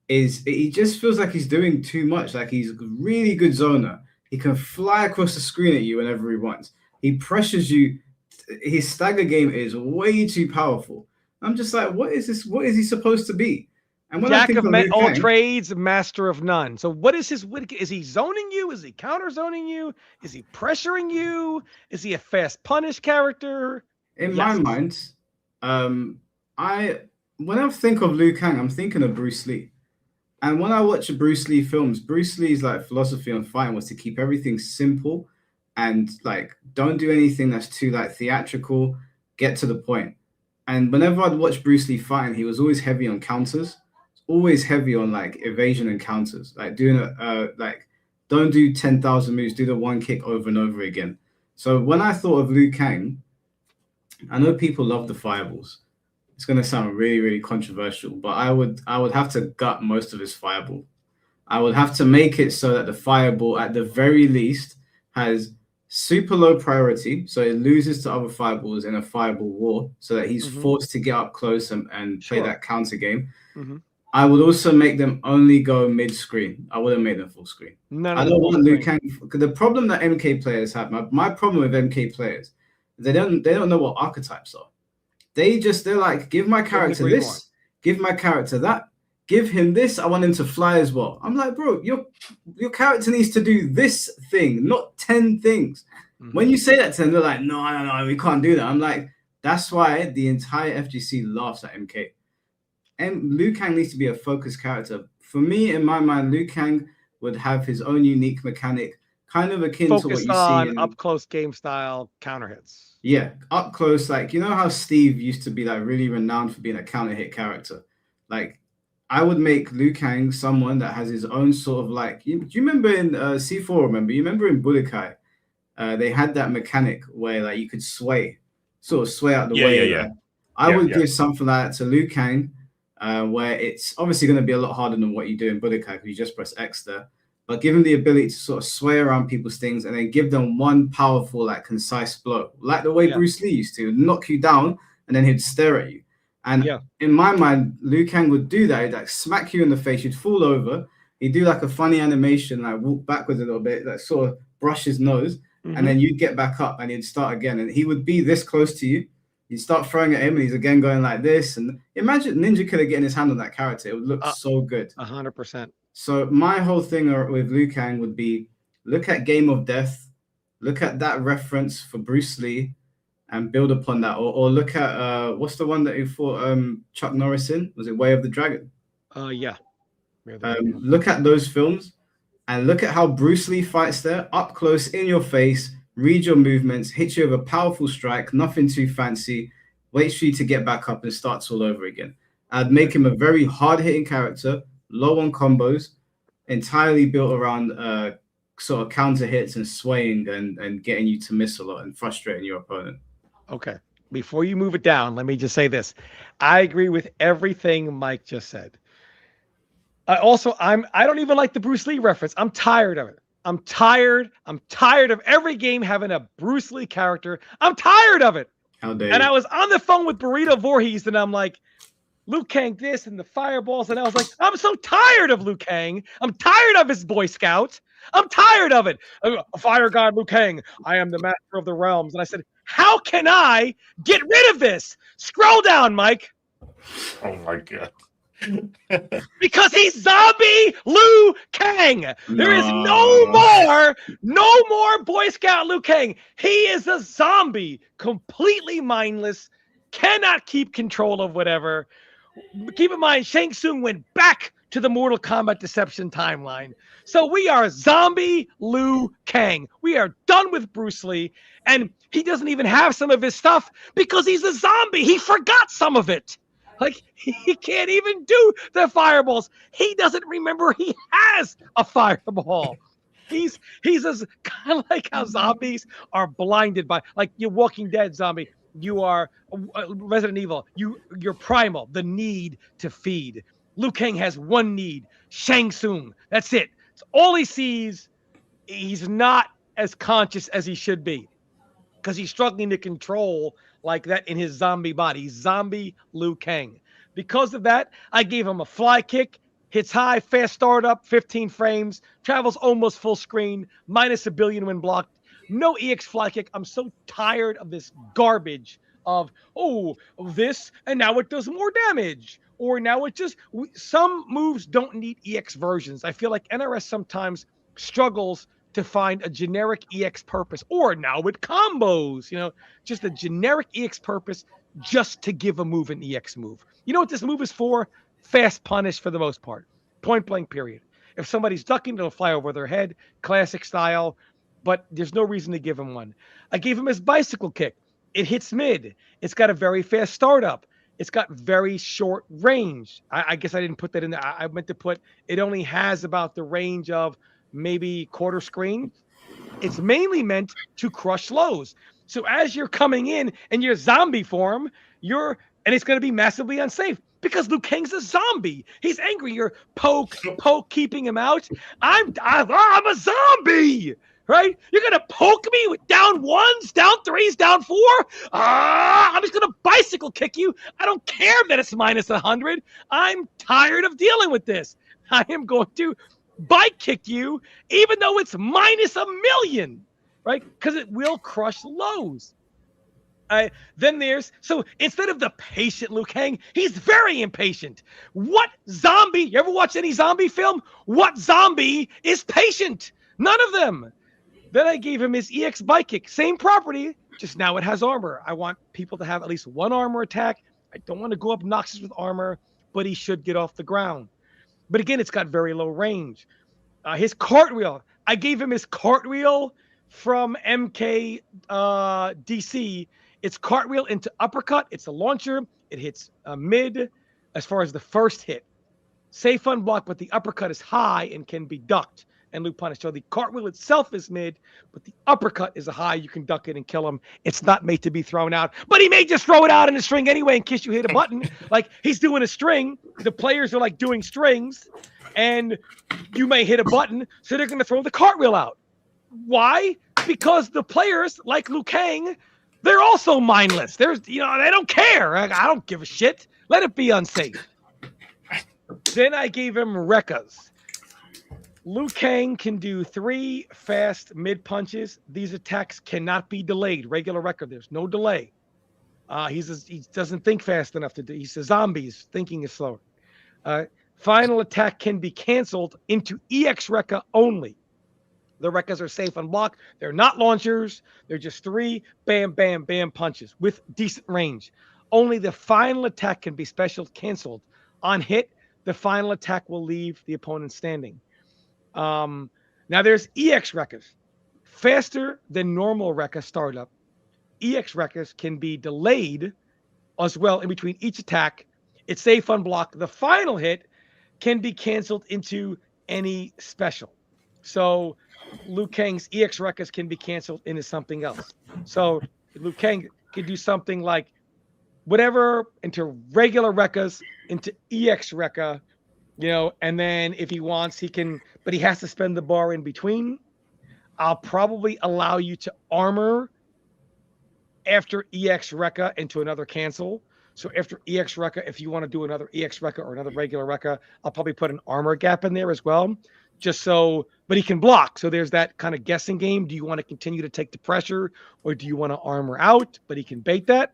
is he just feels like he's doing too much. Like he's a really good zoner. He can fly across the screen at you whenever he wants. He pressures you. His stagger game is way too powerful. I'm just like, what is this? What is he supposed to be? And when I Jack think of of Liu all Kang, trades, master of none. So what is his, is he zoning you? Is he counter zoning you? Is he pressuring you? Is he a fast punish character? in my Yes. mind, I when I think of Liu Kang, I'm thinking of Bruce Lee. And when I watch Bruce Lee films, Bruce Lee's like philosophy on fighting was to keep everything simple and like don't do anything that's too like theatrical, get to the point. And whenever I'd watch Bruce Lee fighting, he was always heavy on counters, always heavy on like evasion and counters, like doing like don't do 10,000 moves, do the one kick over and over again. So when I thought of Liu Kang, I know people love the fireballs. It's gonna sound really, really controversial, but I would have to gut most of his fireball. I would have to make it so that the fireball, at the very least, has super low priority, so it loses to other fireballs in a fireball war, so that he's forced to get up close and play that counter game. I would also make them only go mid-screen. I wouldn't make them full screen. I don't want Liu Kang. The problem that MK players have, my problem with MK players, they don't know what archetypes are. They're like, give my character this, give my character that, give him this. I want him to fly as well. I'm like, bro, your character needs to do this thing, not 10 things. When you say that to them, they're like, no, we can't do that. I'm like, that's why the entire FGC laughs at MK. And Liu Kang needs to be a focused character. For me, in my mind, Liu Kang would have his own unique mechanic, kind of akin to what you see in up close game style counter hits. Yeah, up close, like you know how Steve used to be like really renowned for being a counter hit character. Like I would make Liu Kang someone that has his own sort of like. Do you remember in C4? You remember in Budokai, they had that mechanic where like you could sway, sort of sway out the way. Yeah. I would give something like that to Liu Kang, where it's obviously going to be a lot harder than what you do in Budokai because you just press X there. But give him the ability to sort of sway around people's things and then give them one powerful, like concise blow, like the way Bruce Lee used to knock you down and then he'd stare at you. And in my mind, Liu Kang would do that. He'd like smack you in the face, you'd fall over, he'd do like a funny animation, like walk backwards a little bit, like sort of brush his nose, and then you'd get back up and he'd start again. And he would be this close to you. You'd start throwing at him and he's again going like this. And imagine Ninja Killer getting his hand on that character. It would look so good. 100%. So my whole thing with Liu Kang would be look at Game of Death, look at that reference for Bruce Lee, and build upon that. Or look at what's the one that he fought Chuck Norris in? Was it Way of the Dragon? Yeah. Look at those films and look at how Bruce Lee fights there, up close, in your face, read your movements, hit you with a powerful strike, nothing too fancy, waits for you to get back up and starts all over again. I'd make him a very hard-hitting character, low on combos, entirely built around sort of counter hits and swaying and getting you to miss a lot and frustrating your opponent. Okay. Before you move it down, let me just say this. I agree with everything Mike just said. I don't even like the Bruce Lee reference. I'm tired of it. I'm tired of every game having a Bruce Lee character. I'm tired of it. How dare And you. I was on the phone with Burrito Voorhees and I'm like, Liu Kang this and the fireballs. And I was like, I'm so tired of Liu Kang. I'm tired of his Boy Scout. I'm tired of it. Fire God Liu Kang. I am the master of the realms. And I said, how can I get rid of this? Scroll down, Mike. Oh my God. Because he's zombie Liu Kang. There is no more Boy Scout Liu Kang. He is a zombie, completely mindless, cannot keep control of whatever. Keep in mind, Shang Tsung went back to the Mortal Kombat Deception timeline. So we are zombie Liu Kang. We are done with Bruce Lee, and he doesn't even have some of his stuff because he's a zombie. He forgot some of it. Like, he can't even do the fireballs. He doesn't remember he has a fireball. He's as kind of like how zombies are blinded by, like, your Walking Dead zombie. You are Resident Evil. You're primal, the need to feed. Liu Kang has one need, Shang Tsung. That's it. It's all he sees. He's not as conscious as he should be because he's struggling to control like that in his zombie body. Zombie Liu Kang. Because of that, I gave him a fly kick, hits high, fast startup, 15 frames, travels almost full screen, minus a billion when blocked. No EX fly kick. I'm so tired of this garbage of, this, and now it does more damage. Or now it just, some moves don't need EX versions. I feel like NRS sometimes struggles to find a generic EX purpose. Or now it combos, just a generic EX purpose just to give a move an EX move. You know what this move is for? Fast punish for the most part. Point blank period. If somebody's ducking, it'll fly over their head. Classic style. But there's no reason to give him one. I gave him his bicycle kick. It hits mid. It's got a very fast startup. It's got very short range. I guess I didn't put that in there. I meant to put it only has about the range of maybe quarter screen. It's mainly meant to crush lows. So as you're coming in your zombie form, and it's going to be massively unsafe because Liu Kang's a zombie. He's angry. You're poke, keeping him out. I'm a zombie. Right? You're going to poke me with down ones, down threes, down four? I'm just going to bicycle kick you. I don't care that it's minus 100. I'm tired of dealing with this. I am going to bike kick you even though it's minus 1,000,000, right? Because it will crush lows. So instead of the patient Liu Kang, he's very impatient. What zombie, you ever watch any zombie film? What zombie is patient? None of them. Then I gave him his EX bike kick. Same property, just now it has armor. I want people to have at least one armor attack. I don't want to go obnoxious with armor, but he should get off the ground. But again, it's got very low range. His cartwheel. I gave him his cartwheel from MK DC. It's cartwheel into uppercut. It's a launcher. It hits mid as far as the first hit. Safe unblock, but the uppercut is high and can be ducked and loop punish. So the cartwheel itself is mid, but the uppercut is a high. You can duck it and kill him. It's not made to be thrown out, but he may just throw it out in a string anyway in case you hit a button. Like, he's doing a string. The players are like doing strings, and you may hit a button, so they're going to throw the cartwheel out. Why? Because the players, like Liu Kang, they're also mindless. They don't care. I don't give a shit. Let it be unsafe. Then I gave him Rekkas. Liu Kang can do 3 fast mid punches. These attacks cannot be delayed. Regular record, there's no delay. He doesn't think fast enough to do. He's a zombie. His thinking is slower. Final attack can be canceled into EX Rekka only. The Rekkas are safe on block. They're not launchers. They're just 3 bam, bam, bam punches with decent range. Only the final attack can be special canceled. On hit, the final attack will leave the opponent standing. Now there's EX Rekkas. Faster than normal Rekka startup. EX Rekkas can be delayed as well in between each attack. It's safe on block. The final hit can be canceled into any special. So Liu Kang's EX Rekkas can be canceled into something else. So Liu Kang can do something like whatever into regular Rekkas, into EX Rekka, and then if he wants, he can, but he has to spend the bar in between. I'll probably allow you to armor after EX Rekka into another cancel. So after EX Rekka, if you want to do another EX Rekka or another regular Rekka, I'll probably put an armor gap in there as well. Just so, but he can block. So there's that kind of guessing game. Do you want to continue to take the pressure or do you want to armor out? But he can bait that.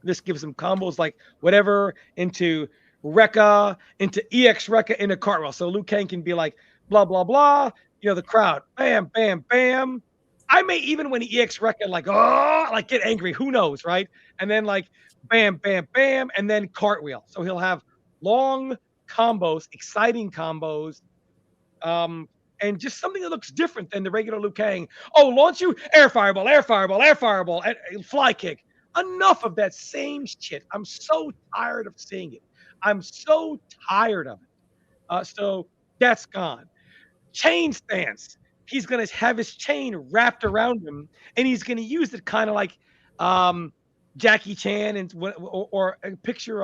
This gives him combos like whatever into Rekka, into EX Rekka, into cartwheel. So Liu Kang can be like, blah, blah, blah. The crowd, bam, bam, bam. I may even when he EX Rekka, like get angry. Who knows, right? And then like, bam, bam, bam. And then cartwheel. So he'll have long combos, exciting combos, and just something that looks different than the regular Liu Kang. Oh, launch you, air fireball, air fireball, air fireball, and fly kick. Enough of that same shit. I'm so tired of seeing it. I'm so tired of it. So that's gone. Chain stance. He's going to have his chain wrapped around him, and he's going to use it kind of like Jackie Chan and or picture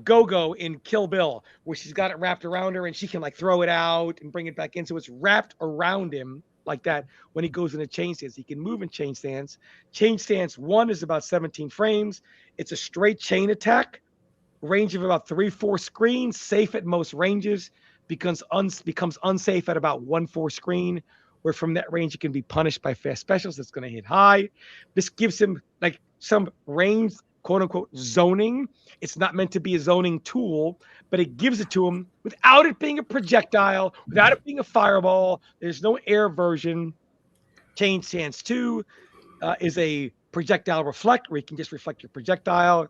Go-Go in Kill Bill, where she's got it wrapped around her and she can like throw it out and bring it back in. So it's wrapped around him like that when he goes into chain stance. He can move in chain stance. Chain stance 1 is about 17 frames. It's a straight chain attack, range of about 3-4 screens, safe at most ranges, becomes unsafe at about 1-4 screen, where from that range it can be punished by fast specials. That's going to hit high. This gives him like some range, quote unquote, zoning. It's not meant to be a zoning tool, but it gives it to him without it being a projectile, without it being a fireball. There's no air version. Chain stance 2 is a projectile reflect, where you can just reflect your projectile.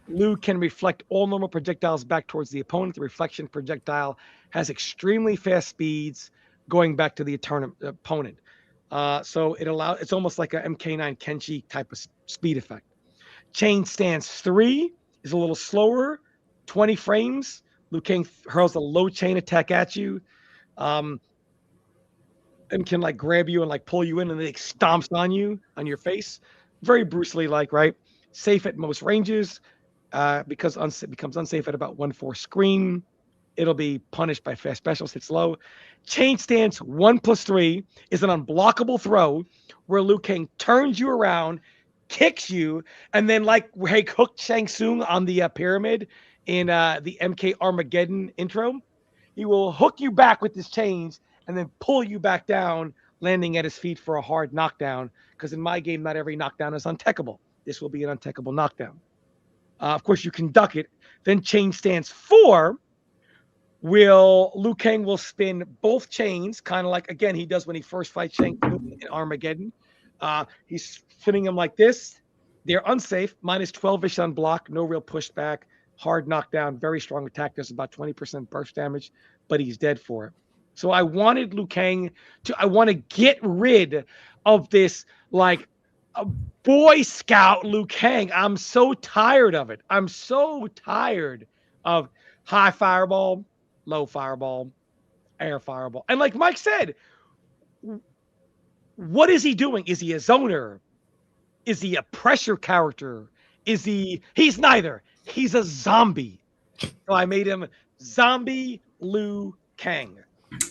Liu can reflect all normal projectiles back towards the opponent. The reflection projectile has extremely fast speeds going back to the opponent. So it's almost like a MK9 Kenshi type of speed effect. Chain stance 3 is a little slower, 20 frames. Liu Kang hurls a low chain attack at you, and can like grab you and like pull you in, and then it stomps on you, on your face. Very Bruce Lee-like, right? Safe at most ranges, because it becomes unsafe at about 1-4 screen. It'll be punished by fast specials, hits low. Chain stance 1+3 is an unblockable throw where Liu Kang turns you around, kicks you, and then like he hooked Shang Tsung on the pyramid in the MK Armageddon intro, he will hook you back with his chains and then pull you back down, landing at his feet for a hard knockdown. Because in my game, not every knockdown is untechable. This will be an untechable knockdown. Of course, you can duck it. Then chain stance 4, Liu Kang will spin both chains, kind of like, again, he does when he first fights Shang Tsung in Armageddon. He's spinning them like this. They're unsafe, minus 12-ish on block, no real pushback, hard knockdown, very strong attack. Does about 20% burst damage, but he's dead for it. So I wanted Liu Kang I want to get rid of this, like, a Boy Scout Liu Kang. I'm so tired of it. I'm so tired of high fireball, low fireball, air fireball. And like Mike said, what is he doing? Is he a zoner? Is he a pressure character? He's neither. He's a zombie. So I made him Zombie Liu Kang.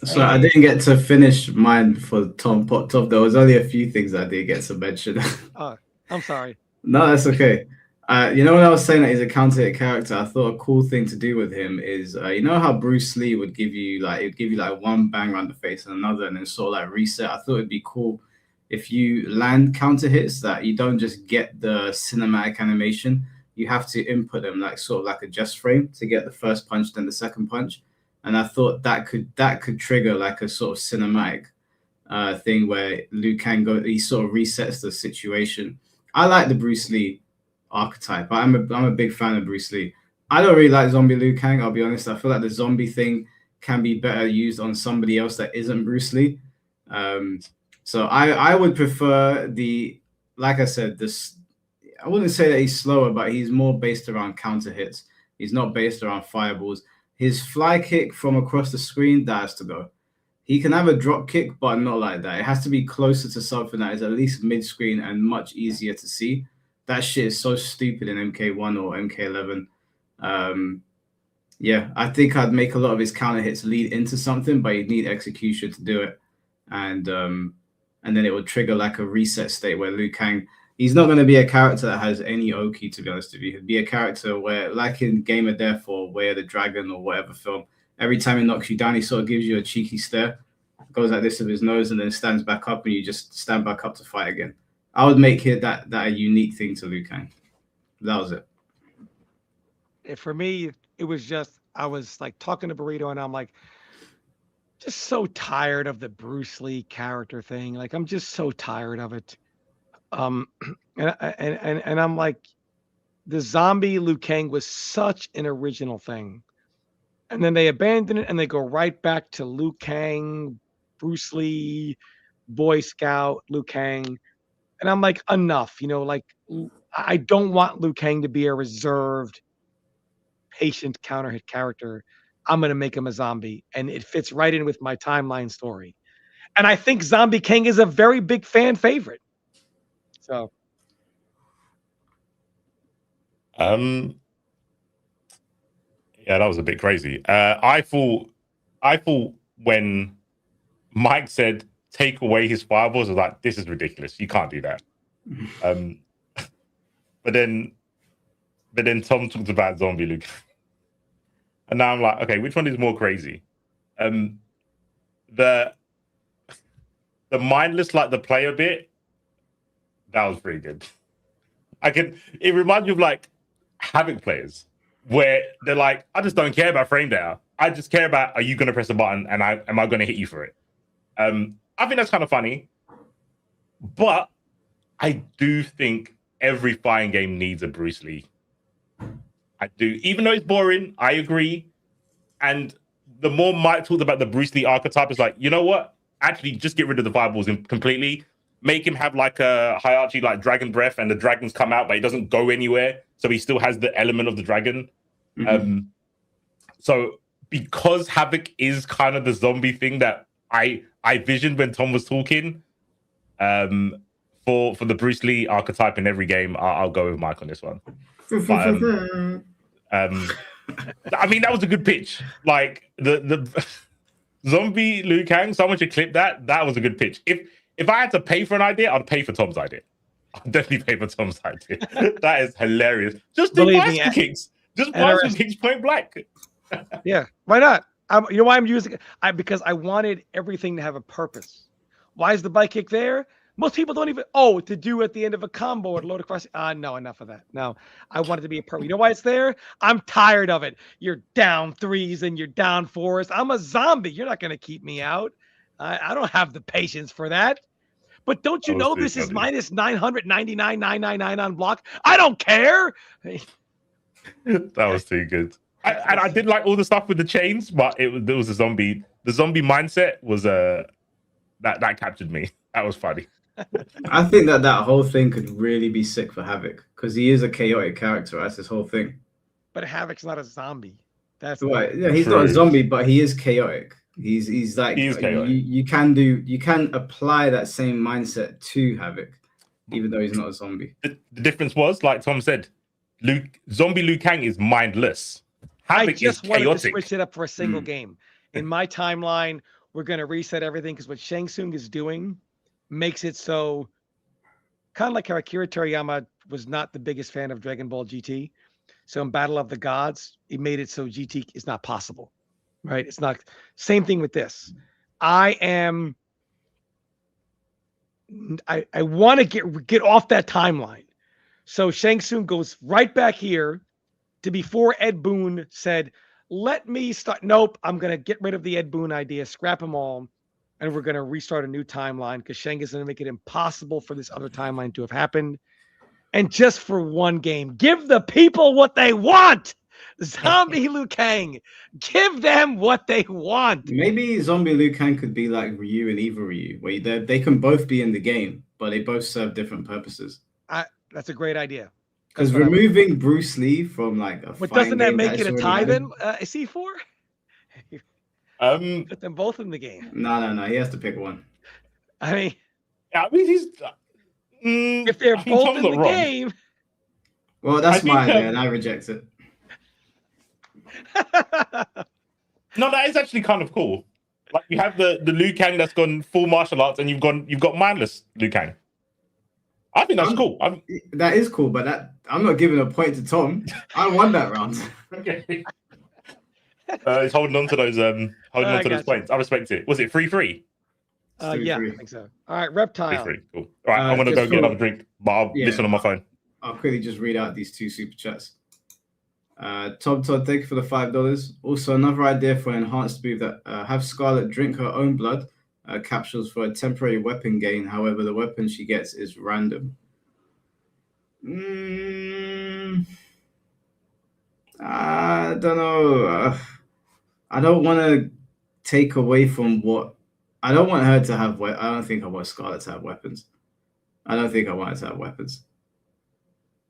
So I didn't get to finish mine for Tom Pot Top. There was only a few things I did get to mention. I'm sorry. No, that's okay. You know, when I was saying that he's a counter-hit character, I thought a cool thing to do with him is, you know how Bruce Lee would give you like one bang around the face and another, and then sort of like reset. I thought it'd be cool if you land counter hits that you don't just get the cinematic animation. You have to input them like sort of like a just frame to get the first punch, then the second punch. And I thought that could trigger like a sort of cinematic thing where Liu Kang he sort of resets the situation. I like the Bruce Lee archetype. I'm a big fan of Bruce Lee. I don't really like zombie Liu Kang, I'll be honest. I feel like the zombie thing can be better used on somebody else that isn't Bruce Lee. So I would prefer like I said, I wouldn't say that he's slower, but he's more based around counter hits. He's not based around fireballs. His fly kick from across the screen, that has to go. He can have a drop kick, but not like that. It has to be closer to something that is at least mid-screen and much easier to see. That shit is so stupid in MK1 or MK11. Yeah, I think I'd make a lot of his counter hits lead into something, but you'd need execution to do it. And then it would trigger like a reset state where Liu Kang, he's not going to be a character that has any Oki, to be honest with you. He'd be a character where, like in Game of Death or Way of the Dragon or whatever film, every time he knocks you down, he sort of gives you a cheeky stare, goes like this with his nose, and then stands back up, and you just stand back up to fight again. I would make it that a unique thing to Liu Kang. That was it. For me, it was just, I was like talking to Burrito, and I'm like, just so tired of the Bruce Lee character thing. Like, I'm just so tired of it. And I'm like, the zombie Liu Kang was such an original thing. And then they abandon it and they go right back to Liu Kang, Bruce Lee, Boy Scout, Liu Kang. And I'm like, enough, like I don't want Liu Kang to be a reserved, patient counter hit character. I'm going to make him a zombie. And it fits right in with my timeline story. And I think Zombie King is a very big fan favorite. So. Yeah, that was a bit crazy. I thought when Mike said take away his fireballs, I was like, this is ridiculous. You can't do that. But then Tom talked about zombie Luke. And now I'm like, okay, which one is more crazy? The mindless, like the player bit, that was pretty good. It reminds me of like Havoc players where they're like, I just don't care about frame data. I just care about, are you going to press a button and am I going to hit you for it? I think that's kind of funny, but I do think every fighting game needs a Bruce Lee. I do, even though it's boring. I agree. And the more Mike talked about the Bruce Lee archetype, it's like, you know what? Actually, just get rid of the fireballs completely. Make him have like a hierarchy, like dragon breath, and the dragons come out, but he doesn't go anywhere. So he still has the element of the dragon. Mm-hmm. So because Havoc is kind of the zombie thing that I visioned when Tom was talking, for the Bruce Lee archetype in every game, I'll go with Mike on this one. But, I mean, that was a good pitch. Like the zombie Liu Kang, someone should clip that. That was a good pitch. If I had to pay for an idea, I'd pay for Tom's idea. I'd definitely pay for Tom's idea. That is hilarious. Just do bicycle kicks. Just bicycle kicks point blank. Yeah, why not? You know why I'm using it? Because I wanted everything to have a purpose. Why is the bike kick there? Most people don't even, to do at the end of a combo or load across. No, enough of that. No, I want it to be a purpose. You know why it's there? I'm tired of it. You're down 3s and you're down 4s. I'm a zombie. You're not going to keep me out. I don't have the patience for that. But don't you know this is minus 999,999 on block? I don't care. That was too good. I did like all the stuff with the chains, but there was a zombie. The zombie mindset was that captured me. That was funny. I think that whole thing could really be sick for Havoc because he is a chaotic character. That's his whole thing. But Havoc's not a zombie. That's right. Yeah, he's not a zombie, but he is chaotic. He's like you can apply that same mindset to Havoc, even though he's not a zombie. The difference was, like Tom said, zombie Liu Kang is mindless. Havoc I just is wanted chaotic. to switch it up for a single game. In my timeline, we're going to reset everything because what Shang Tsung is doing makes it so, kind of like how Akira Toriyama was not the biggest fan of Dragon Ball GT. So in Battle of the Gods, he made it so GT is not possible, right? It's not. Same thing with this. I want to get off that timeline. So Shang Tsung goes right back here to before Ed Boon said, let me start. Nope, I'm going to get rid of the Ed Boon idea, scrap them all, and we're going to restart a new timeline because Shang is going to make it impossible for this other timeline to have happened. And just for one game, give the people what they want. Zombie Liu Kang, give them what they want. Maybe Zombie Liu Kang could be like Ryu and Evil Ryu, where they can both be in the game, but they both serve different purposes. That's a great idea. Because removing Bruce Lee from like a but doesn't that make it a tie then? A C4? Put them both in the game. No. He has to pick one. I mean, he's. If they're both in the game. Well, that's my idea, and I reject it. No, that is actually kind of cool. Like you have the Liu Kang that's gone full martial arts, and you've got mindless Liu Kang. I think that's cool. That is cool, but I'm not giving a point to Tom. I won that round. Okay. He's holding on to those points. I respect it. Was it 3-3? Yeah, I think so. All right, Reptile. 3-3. Cool. All right, I'm gonna go get another drink, but I'll listen on my phone. I'll quickly just read out these two super chats. Todd, thank you for the $5. Also, another idea for an enhanced move that have Scarlet drink her own blood capsules for a temporary weapon gain. However, the weapon she gets is random. Mm, I don't know. I don't want to take away from what. I don't want her to have. I don't think I want Scarlet to have weapons. I don't think I want her to have weapons.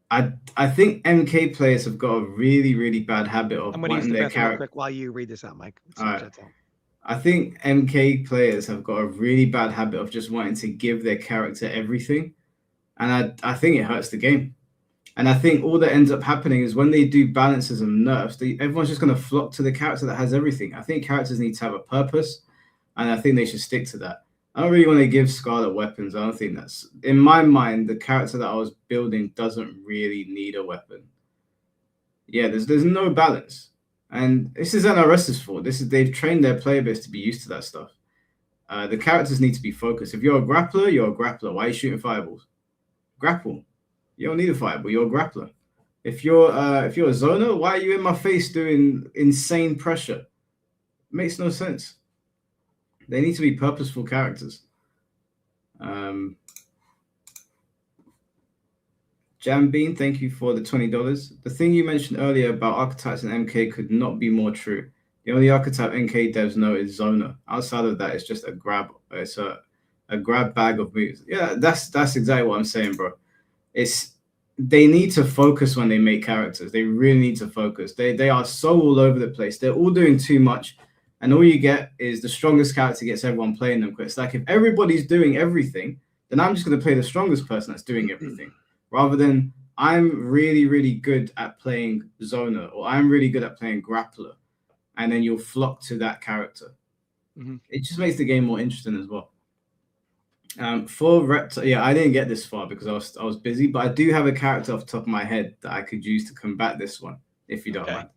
I think MK players have got a really, really bad habit of I'm going to use wanting the their bathroom real character. quick while you read this out, Mike. All right. I think MK players have got a really bad habit of just wanting to give their character everything. And I think it hurts the game. And I think all that ends up happening is when they do balances and nerfs, everyone's just going to flock to the character that has everything. I think characters need to have a purpose, and I think they should stick to that. I don't really want to give Scarlet weapons. I don't think that's, in my mind, the character that I was building doesn't really need a weapon. Yeah, there's no balance. And this is NRS's fault. They've trained their player base to be used to that stuff. The characters need to be focused. If you're a grappler, you're a grappler. Why are you shooting fireballs? Grapple. You don't need a fireball. You're a grappler. If you're a zoner, why are you in my face doing insane pressure? Makes no sense. They need to be purposeful characters. Jambean, thank you for the $20. The thing you mentioned earlier about archetypes in MK could not be more true. The only archetype NK devs know is Zoner. Outside of that, it's just a grab. It's a grab bag of moves. Yeah, that's exactly what I'm saying, bro. They need to focus when they make characters. They really need to focus. They are so all over the place. They're all doing too much, and all you get is the strongest character gets everyone playing them. It's like if everybody's doing everything, then I'm just going to play the strongest person that's doing everything, rather than I'm really, really good at playing Zoner or I'm really good at playing Grappler, and then you'll flock to that character. Mm-hmm. It just makes the game more interesting as well. For Reptile, yeah, I didn't get this far because I was busy, but I do have a character off the top of my head that I could use to combat this one, if you don't mind.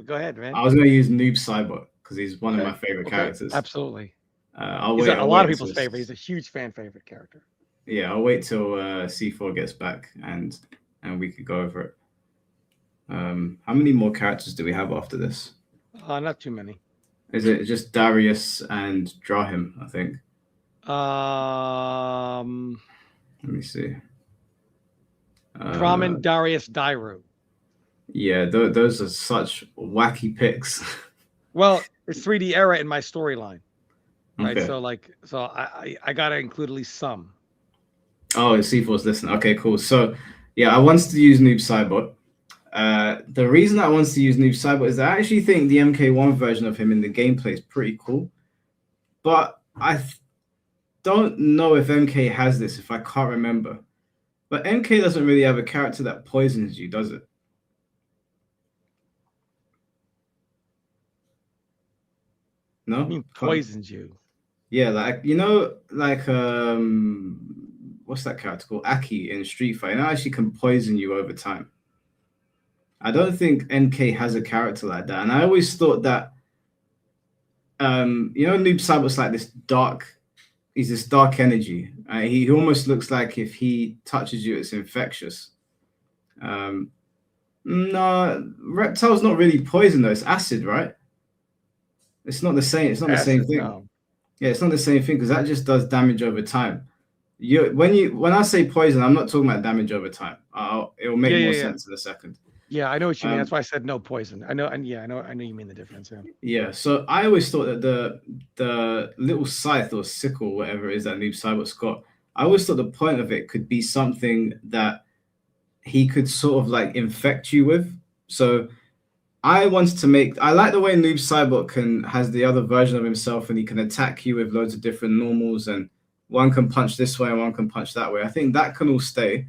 Go ahead, man. I was going to use Noob Cybot because he's one of my favorite characters. Absolutely. I'll he's wait. A lot of people's favorite. He's a huge fan favorite character. Yeah, I'll wait till C4 gets back and we could go over it. How many more characters do we have after this? Not too many. Is it just Darius and Drahim, I think? Let me see. Draman, Darius, Dairu. Yeah, those are such wacky picks. Well, it's 3D era in my storyline, right? Okay. So I gotta include at least some. Oh, C4's listening. Okay, cool. So yeah, I wanted to use Noob Cybot. The reason I wanted to use Noob Cybot is I actually think the MK1 version of him in the gameplay is pretty cool, but I don't know if MK has this, if I can't remember. But MK doesn't really have a character that poisons you, does it? No? I mean, poisons you. Yeah, like, what's that character called? Aki in Street Fighter. It actually can poison you over time. I don't think MK has a character like that. And I always thought that, Noob Cybot's like this he's this dark energy. He almost looks like if he touches you, it's infectious. No, Reptile's not really poison though. It's acid, right? It's not the same. It's not the same thing. No. Yeah, it's not the same thing because that just does damage over time. When I say poison, I'm not talking about damage over time. It will make more sense in a second. Yeah, I know what you mean. That's why I said no poison. I know, and I know you mean the difference. Yeah. So I always thought that the little scythe or sickle, whatever it is that Noob Cybot's got, I always thought the point of it could be something that he could sort of like infect you with. So I like the way Noob Cybot has the other version of himself and he can attack you with loads of different normals and one can punch this way and one can punch that way. I think that can all stay.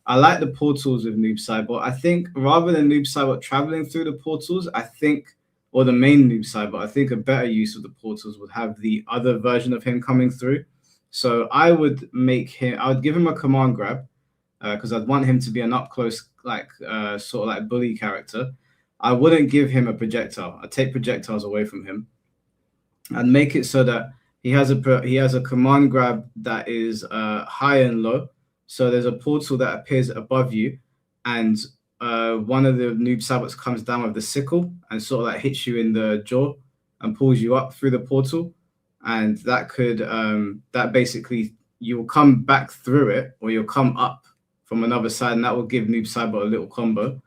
I like the portals with Noob Cybot. I think rather than Noob Cybot traveling through the portals, or the main Noob Cybot, I think a better use of the portals would have the other version of him coming through. So I would give him a command grab because I'd want him to be an up close, sort of like bully character. I wouldn't give him a projectile. I'd take projectiles away from him and make it so that he has a command grab that is high and low. So there's a portal that appears above you, and one of the Noob Cybots comes down with the sickle and sort of like hits you in the jaw and pulls you up through the portal. And that could that basically you will come back through it or you'll come up from another side, and that will give Noob Saibot a little combo.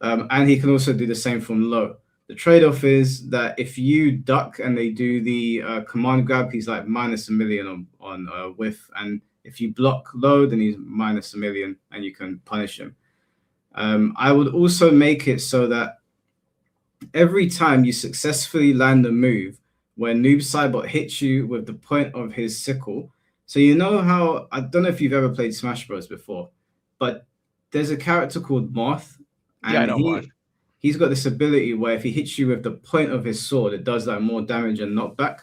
And he can also do the same from low. The trade-off is that if you duck and they do the command grab, he's like -1,000,000 on whiff, and if you block low, then he's -1,000,000, and you can punish him. I would also make it so that every time you successfully land a move where Noob Saibot hits you with the point of his sickle, so you know how, I don't know if you've ever played Smash Bros before, but there's a character called Moth, and Yeah, I know Moth. He's got this ability where if he hits you with the point of his sword, it does like more damage and knockback.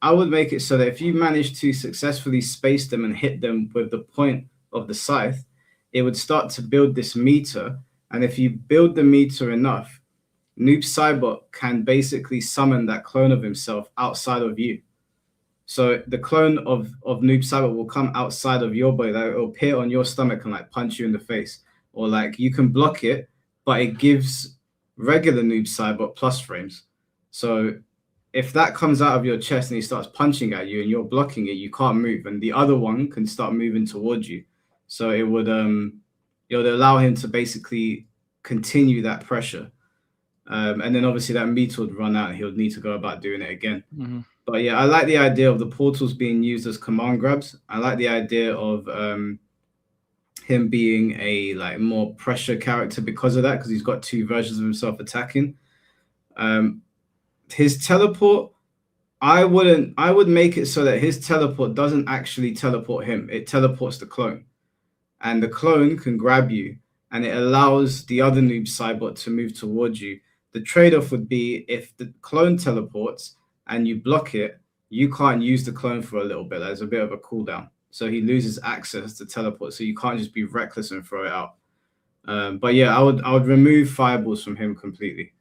I would make it so that if you manage to successfully space them and hit them with the point of the scythe, it would start to build this meter. And if you build the meter enough, Noob Saibot can basically summon that clone of himself outside of you. So the clone of Noob Saibot will come outside of your body, that it will appear on your stomach and like punch you in the face. Or like you can block it, but it gives regular Noob Saibot plus frames. So if that comes out of your chest and he starts punching at you and you're blocking it, you can't move, and the other one can start moving towards you. So it would allow him to basically continue that pressure. And then obviously that meter would run out and he would need to go about doing it again. Mm-hmm. But yeah, I like the idea of the portals being used as command grabs. I like the idea of him being a like more pressure character because of that, because he's got two versions of himself attacking. His teleport, I would make it so that his teleport doesn't actually teleport him. It teleports the clone. And the clone can grab you, and it allows the other Noob Saibot to move towards you. The trade-off would be if the clone teleports and you block it, you can't use the clone for a little bit. There's a bit of a cooldown. So he loses access to teleport. So you can't just be reckless and throw it out. But yeah, I would remove fireballs from him completely.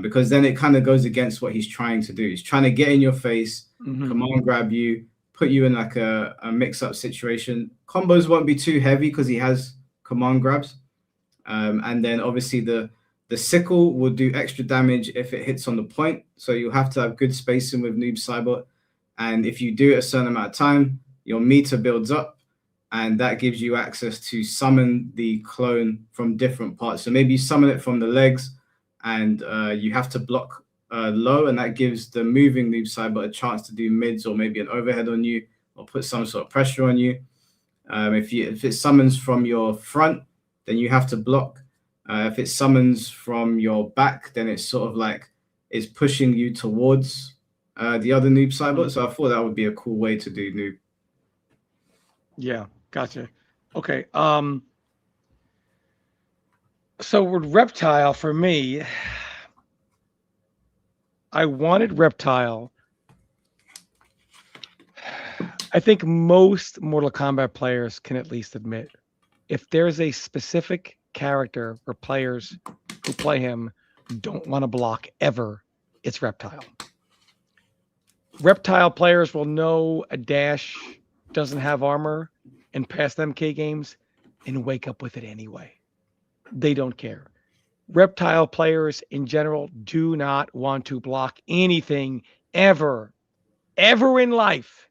Because then it kind of goes against what he's trying to do. He's trying to get in your face, command grab you, put you in like a mix-up situation. Combos won't be too heavy because he has command grabs. And then obviously the sickle will do extra damage if it hits on the point. So you have to have good spacing with Noob Saibot. And if you do it a certain amount of time, your meter builds up, and that gives you access to summon the clone from different parts. So maybe you summon it from the legs, and you have to block low, and that gives the moving Noob Saibot a chance to do mids or maybe an overhead on you or put some sort of pressure on you. If it summons from your front, then you have to block. If it summons from your back, then it's sort of like it's pushing you towards the other Noob Saibot. So I thought that would be a cool way to do Noob. Yeah, gotcha. Okay. So with Reptile, for me, I wanted Reptile. I think most Mortal Kombat players can at least admit, if there's a specific character where players who play him don't want to block ever, it's Reptile. Reptile players will know a dash doesn't have armor in past MK games and wake up with it anyway. They don't care. Reptile players in general do not want to block anything ever in life.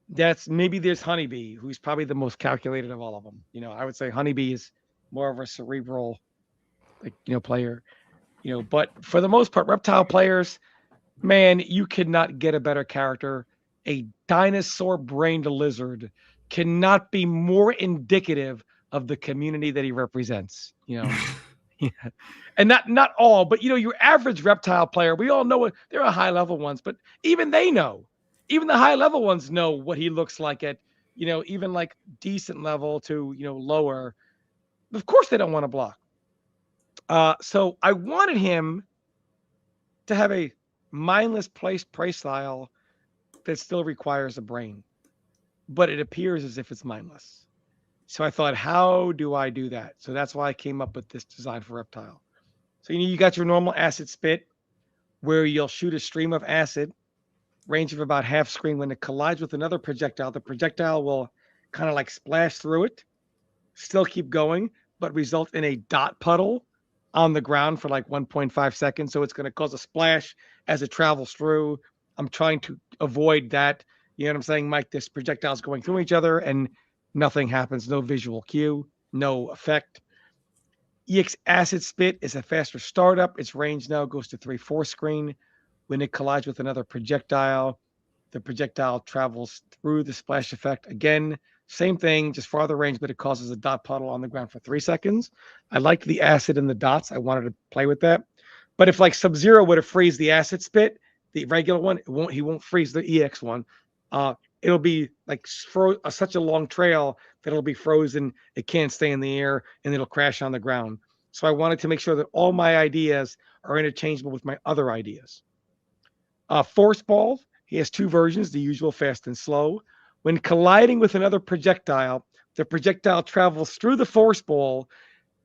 That's maybe there's Honeybee, who's probably the most calculated of all of them. I would say Honeybee is more of a cerebral, player. But for the most part, Reptile players, man, you could not get a better character. A dinosaur-brained lizard cannot be more indicative of the community that he represents. And not all, but your average Reptile player, we all know it. There are high-level ones, but even they know. Even the high-level ones know what he looks like at, even like decent level to, lower. Of course they don't want to block. So I wanted him to have a mindless play style that still requires a brain, but it appears as if it's mindless. So I thought, how do I do that? So that's why I came up with this design for Reptile. So you got your normal acid spit, where you'll shoot a stream of acid, range of about half screen. When it collides with another projectile, the projectile will kind of like splash through it, still keep going, but result in a dot puddle on the ground for like 1.5 seconds. So it's going to cause a splash as it travels through. I'm trying to avoid that. You know what I'm saying, Mike? This projectile is going through each other and nothing happens, no visual cue. no effect. EX Acid Spit is a faster startup. Its range now goes to 3/4 screen. When it collides with another projectile, the projectile travels through the splash effect. Again, same thing, just farther range, but it causes a dot puddle on the ground for 3 seconds. I liked the acid and the dots. I wanted to play with that. But if like Sub-Zero would have freeze the acid spit, the regular one, he won't freeze the EX one. It'll be like such a long trail that it'll be frozen. It can't stay in the air and it'll crash on the ground. So I wanted to make sure that all my ideas are interchangeable with my other ideas. Force Ball, he has 2 versions, the usual fast and slow. When colliding with another projectile, the projectile travels through the force ball,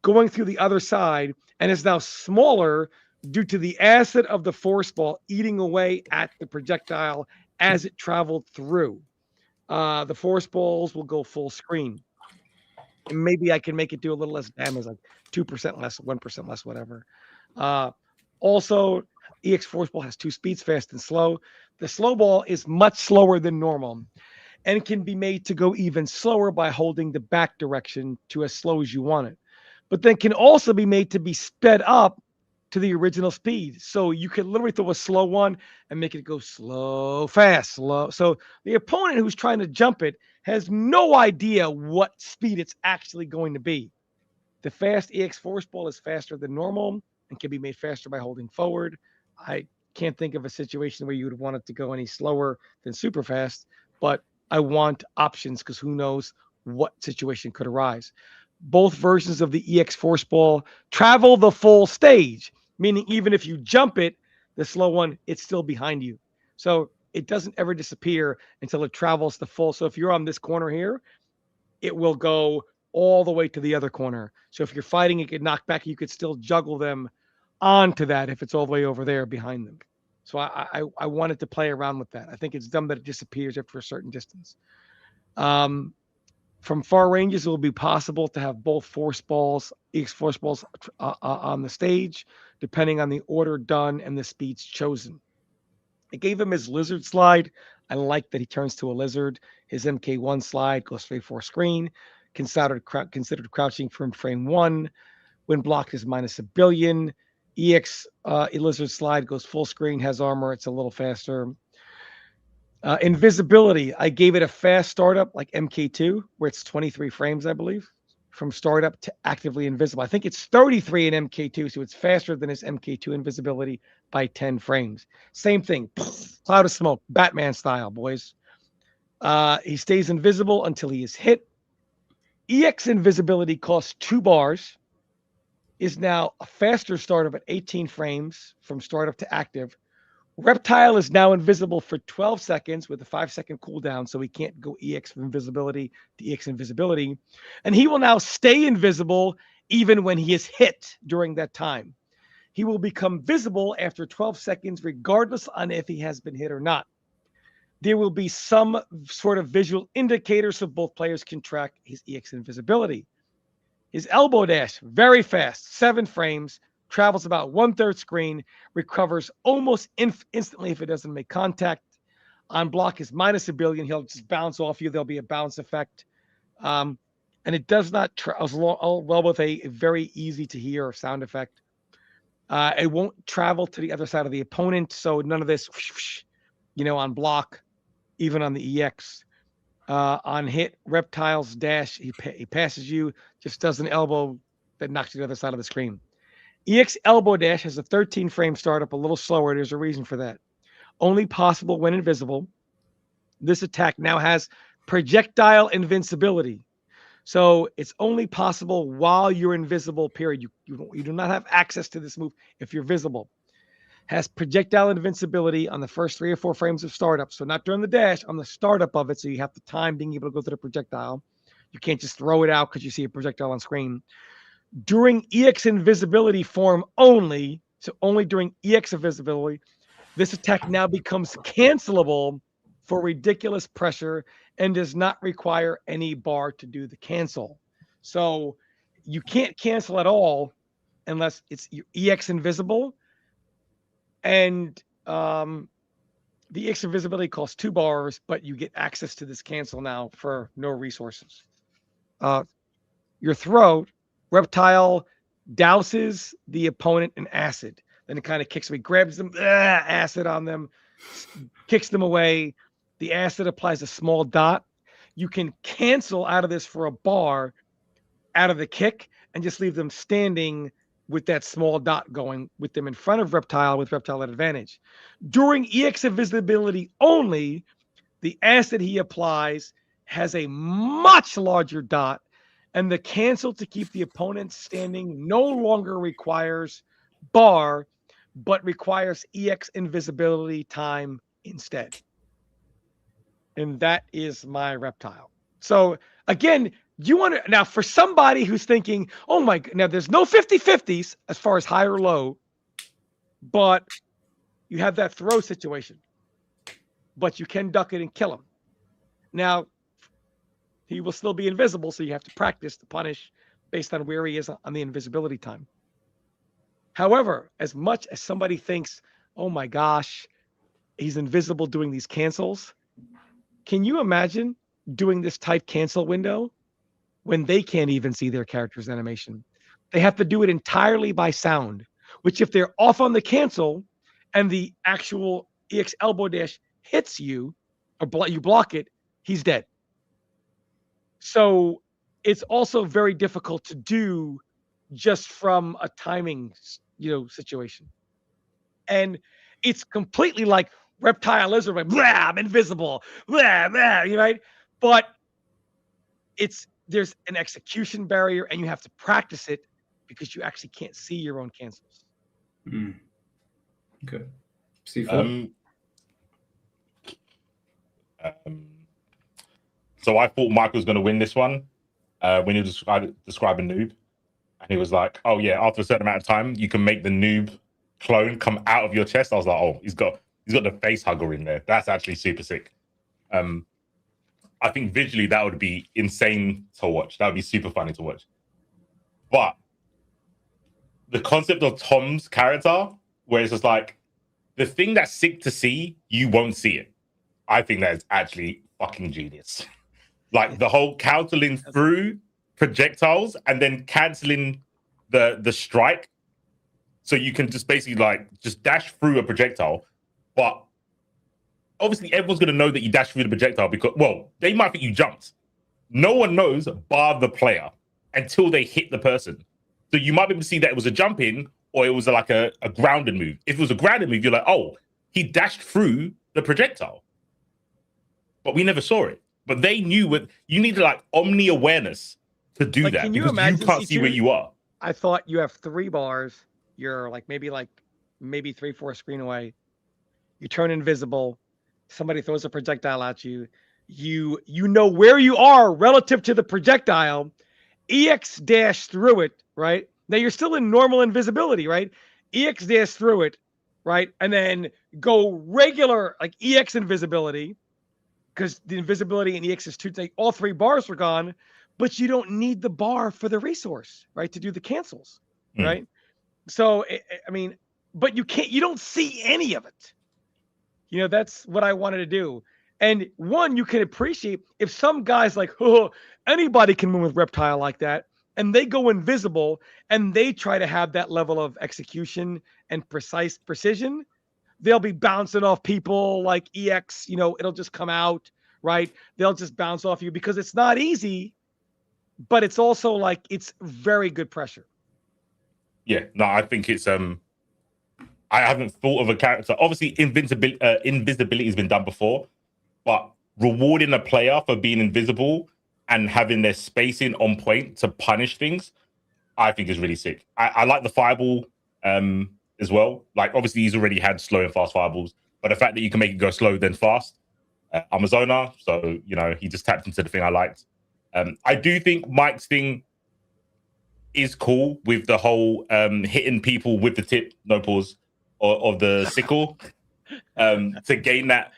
going through the other side, and is now smaller due to the acid of the force ball eating away at the projectile as it traveled through. The force balls will go full screen. And maybe I can make it do a little less damage, like 2% less, 1% less, whatever. Also, EX Force Ball has 2 speeds, fast and slow. The slow ball is much slower than normal and can be made to go even slower by holding the back direction to as slow as you want it. But then can also be made to be sped up to the original speed. So you can literally throw a slow one and make it go slow, fast, slow. So the opponent who's trying to jump it has no idea what speed it's actually going to be. The fast EX Force Ball is faster than normal and can be made faster by holding forward. I can't think of a situation where you would want it to go any slower than super fast, but I want options because who knows what situation could arise. Both versions of the EX Force Ball travel the full stage, meaning even if you jump it, the slow one, it's still behind you. So it doesn't ever disappear until it travels the full. So if you're on this corner here, it will go all the way to the other corner. So if you're fighting, it could knock back. You could still juggle them onto that if it's all the way over there behind them. So I wanted to play around with that. I think it's dumb that it disappears after a certain distance. From far ranges, it will be possible to have both force balls, EX Force Balls on the stage, depending on the order done and the speeds chosen. I gave him his lizard slide. I like that he turns to a lizard. His MK1 slide goes straight for screen, considered crouching from frame 1. When blocked is -1 billion. EX lizard slide goes full screen, has armor. It's a little faster. Invisibility, I gave it a fast startup like MK2, where it's 23 frames, I believe, from startup to actively invisible. I think it's 33 in MK2, so it's faster than his MK2 invisibility by 10 frames. Same thing, cloud of smoke, Batman style, boys. He stays invisible until he is hit. EX invisibility costs 2 bars, is now a faster startup at 18 frames from startup to active. Reptile is now invisible for 12 seconds with a 5-second cooldown, so he can't go EX invisibility to EX invisibility. And he will now stay invisible even when he is hit during that time. He will become visible after 12 seconds, regardless on if he has been hit or not. There will be some sort of visual indicator so both players can track his EX invisibility. His elbow dash, very fast, 7 frames, travels about 1/3 screen, recovers almost instantly if it doesn't make contact. On block is -1 billion. He'll just bounce off you. There'll be a bounce effect. And it does not travel well with a very easy to hear sound effect. It won't travel to the other side of the opponent. So none of this, on block, even on the EX. On hit, Reptile's dash, he passes you, just does an elbow that knocks you to the other side of the screen. EX elbow dash has a 13 frame startup, a little slower. There's a reason for that. Only possible when invisible. This attack now has projectile invincibility. So it's only possible while you're invisible, period. You do not have access to this move if you're visible. Has projectile invincibility on the first 3 or 4 frames of startup. So not during the dash, on the startup of it. So you have the time being able to go to the projectile. You can't just throw it out because you see a projectile on screen. During EX invisibility form only, so only during EX invisibility, this attack now becomes cancelable for ridiculous pressure and does not require any bar to do the cancel. So you can't cancel at all unless it's EX invisible. And the EX invisibility costs 2 bars, but you get access to this cancel now for no resources. your throat, Reptile douses the opponent in acid. Then it kind of kicks away, grabs them, acid on them, kicks them away. The acid applies a small dot. You can cancel out of this for a bar out of the kick and just leave them standing with that small dot going with them in front of Reptile with Reptile at advantage. During EX invisibility only, the acid he applies has a much larger dot, and the cancel to keep the opponent standing no longer requires bar, but requires EX invisibility time instead. And that is my Reptile. So again, you want to now for somebody who's thinking, oh my, now there's no 50-50s as far as high or low, but you have that throw situation, but you can duck it and kill him. Now, he will still be invisible, so you have to practice to punish based on where he is on the invisibility time. However, as much as somebody thinks, oh my gosh, he's invisible doing these cancels, can you imagine doing this tight cancel window when they can't even see their character's animation? They have to do it entirely by sound, which if they're off on the cancel and the actual EX elbow dash hits you or you block it, he's dead. So it's also very difficult to do just from a timing, situation. And it's completely like Reptile Lizard, like, blah, I'm invisible, blah, blah, right? But there's an execution barrier, and you have to practice it because you actually can't see your own cancels. Okay. C4. So I thought Mike was going to win this one when he was describing noob. And he was like, oh, yeah, after a certain amount of time, you can make the noob clone come out of your chest. I was like, oh, he's got the face hugger in there. That's actually super sick. I think visually that would be insane to watch. That would be super funny to watch. But the concept of Tom's character, where it's just like, the thing that's sick to see, you won't see it. I think that is actually fucking genius. Like the whole countering through projectiles and then canceling the strike. So you can just basically just dash through a projectile. But obviously everyone's going to know that you dashed through the projectile because, well, they might think you jumped. No one knows bar the player until they hit the person. So you might be able to see that it was a jump in or it was like a grounded move. If it was a grounded move, you're like, oh, he dashed through the projectile. But we never saw it. But they knew you need omni awareness to do that because you can't see where you are. I thought you have 3 bars. You're maybe 3-4 screen away. You turn invisible. Somebody throws a projectile at you. You know where you are relative to the projectile. EX dash through it, right? Now you're still in normal invisibility, right? EX dash through it, right? And then go regular EX invisibility. Because the invisibility and EX is 2, all 3 bars are gone, but you don't need the bar for the resource, right? To do the cancels, right? So, but you don't see any of it. That's what I wanted to do. And one, you can appreciate if some guy's like, oh, anybody can move with Reptile like that, and they go invisible and they try to have that level of execution and precision, they'll be bouncing off people like EX, it'll just come out, right? They'll just bounce off you because it's not easy, but it's also it's very good pressure. Yeah, no, I think it's, I haven't thought of a character. Obviously, invisibility has been done before, but rewarding a player for being invisible and having their spacing on point to punish things, I think is really sick. I like the fireball, as well. Obviously he's already had slow and fast fireballs, but the fact that you can make it go slow then fast, I'm a zoner, so he just tapped into the thing I liked. I do think Mike's thing is cool with the whole hitting people with the tip, no pause, of the sickle to gain that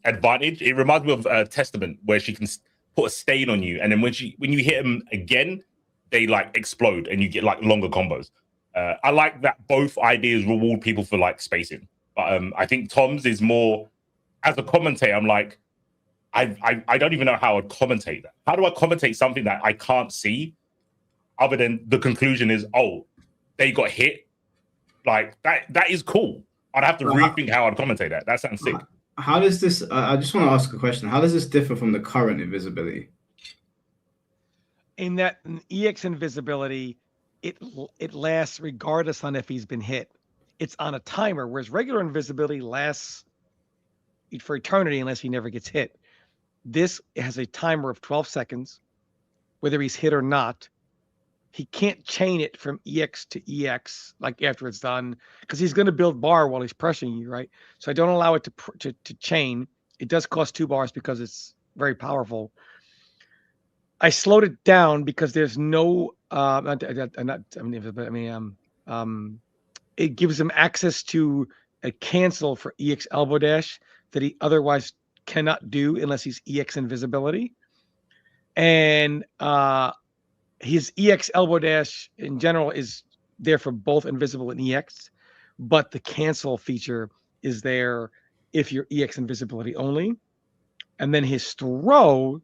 advantage. It reminds me of Testament, where she can put a stain on you, and then when you hit them again, they explode and you get longer combos. I like that both ideas reward people for spacing, but I think Tom's is more, as a commentator, I'm I don't even know how I'd commentate that. How do I commentate something that I can't see other than the conclusion is, oh, they got hit. Like that is cool. I'd have to rethink how I'd commentate that. That sounds sick. How does this? I just want to ask a question. How does this differ from the current invisibility? In that EX invisibility, it lasts regardless on if he's been hit. It's on a timer, whereas regular invisibility lasts for eternity unless he never gets hit. This has a timer of 12 seconds, whether he's hit or not. He can't chain it from EX to EX like after it's done, because he's going to build bar while he's pressuring you, right? So I don't allow it to chain. It does cost 2 bars because it's very powerful. I slowed it down because there's no it gives him access to a cancel for EX elbow dash that he otherwise cannot do unless he's EX invisibility. And his EX elbow dash in general is there for both invisible and EX, but the cancel feature is there if you're EX invisibility only. And then his throw,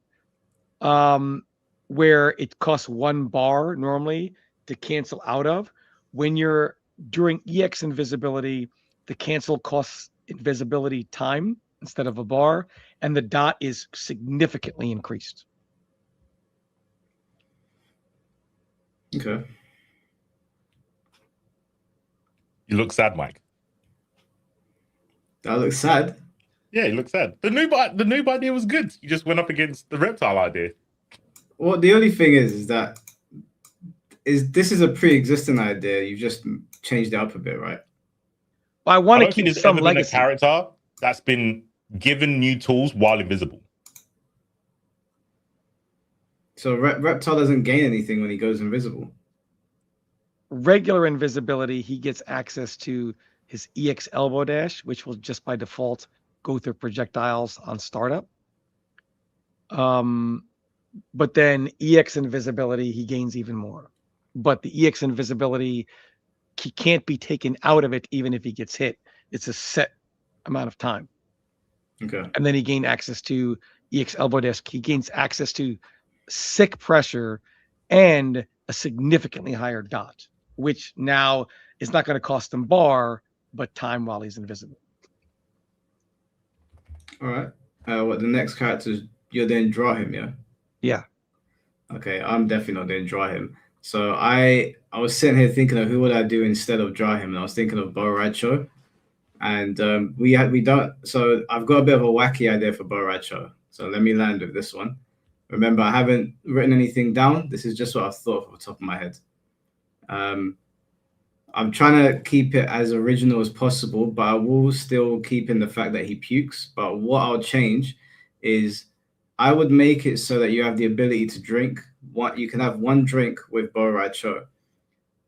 where it costs 1 bar normally to cancel out of, when you're during EX invisibility, the cancel costs invisibility time instead of a bar, and the dot is significantly increased. Okay. You look sad, Mike. That looks sad. Yeah, you look sad. The noob idea was good. You just went up against the reptile idea. Well, the only thing is that this is a pre-existing idea. You've just changed it up a bit, right? Well, I want to don't think keep there's some ever been a legacy. character that's been given new tools while invisible. So Reptile doesn't gain anything when he goes invisible. Regular invisibility, he gets access to his EX elbow dash, which will just by default go through projectiles on startup. But then EX invisibility, he gains even more. But the EX invisibility, he can't be taken out of it even if he gets hit. It's a set amount of time. Okay. And then he gained access to EX elbow dash. He gains access to sick pressure and a significantly higher dot, which now is not going to cost him bar, but time while he's invisible. All right. What the next character? You're then draw him, yeah. Yeah. Okay, I'm definitely not doing draw him. So I was sitting here thinking of who would I do instead of draw him, and I was thinking of Bo Radcho. And we don't. So I've got a bit of a wacky idea for Bo Radcho. So let me land with this one. Remember, I haven't written anything down. This is just what I thought off the top of my head. I'm trying to keep it as original as possible, but I will still keep in the fact that he pukes. But what I'll change is I would make it so that you have the ability to drink. You can have 1 drink with Bo Radcho.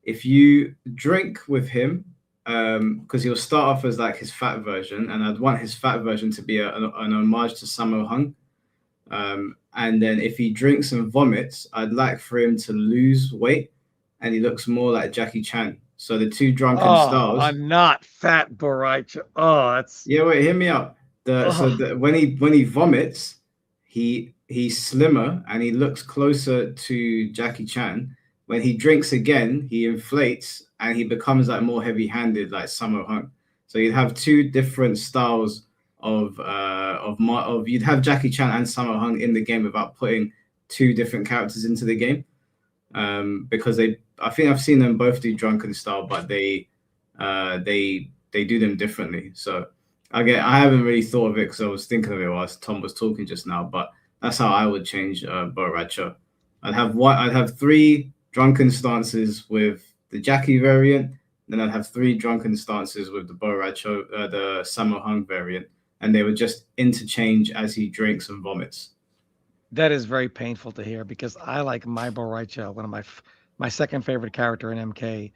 If you drink with him, because he'll start off as like his fat version, and I'd want his fat version to be an homage to Sammo Hung. And then if he drinks and vomits, I'd like for him to lose weight, and he looks more like Jackie Chan. So the 2 drunken styles. I'm not fat, Boraicha. Oh, that's wait, hear me out. When he vomits, he's slimmer and he looks closer to Jackie Chan. When he drinks again, he inflates and he becomes like more heavy-handed, like Sammo Hung. So you'd have 2 different styles of you'd have Jackie Chan and Sammo Hung in the game without putting 2 different characters into the game. Because I think I've seen them both do drunken style, but they do them differently. So I haven't really thought of it because I was thinking of it while Tom was talking just now. But that's how I would change Bo Radcho. I'd have 3 drunken stances with the Jackie variant, then I'd have 3 drunken stances with the Bo Radcho, the Sammo Hung variant, and they would just interchange as he drinks and vomits. That is very painful to hear because I like my Boraicha, one of my second favorite character in MK,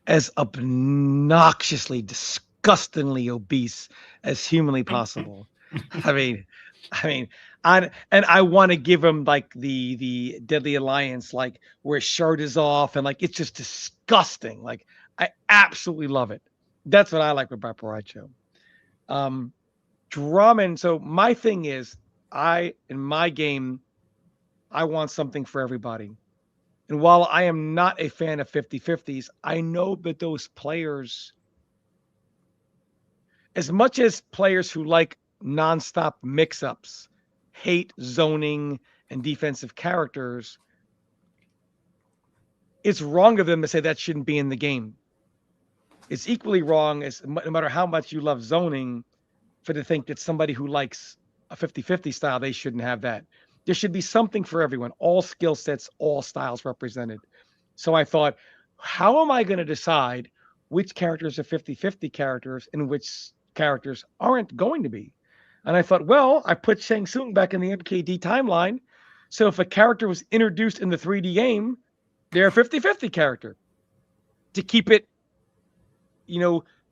as obnoxiously, disgustingly obese as humanly possible. I want to give him like the Deadly Alliance, like where his shirt is off and like it's just disgusting. Like I absolutely love it. That's what I like about Boraicha. Drummond. So my thing is, in my game, I want something for everybody. And while I am not a fan of 50-50s, I know that those players, as much as players who like nonstop mix-ups, hate zoning and defensive characters, it's wrong of them to say that shouldn't be in the game. It's equally wrong, as no matter how much you love zoning, for to think that somebody who likes a 50-50 style, they shouldn't have that. There should be something for everyone, all skill sets, all styles represented. So I thought, how am I going to decide which characters are 50-50 characters and which characters aren't going to be? And I thought, well, I put Shang Tsung back in the MKD timeline. So if a character was introduced in the 3D game, they're a 50-50 character. To keep it,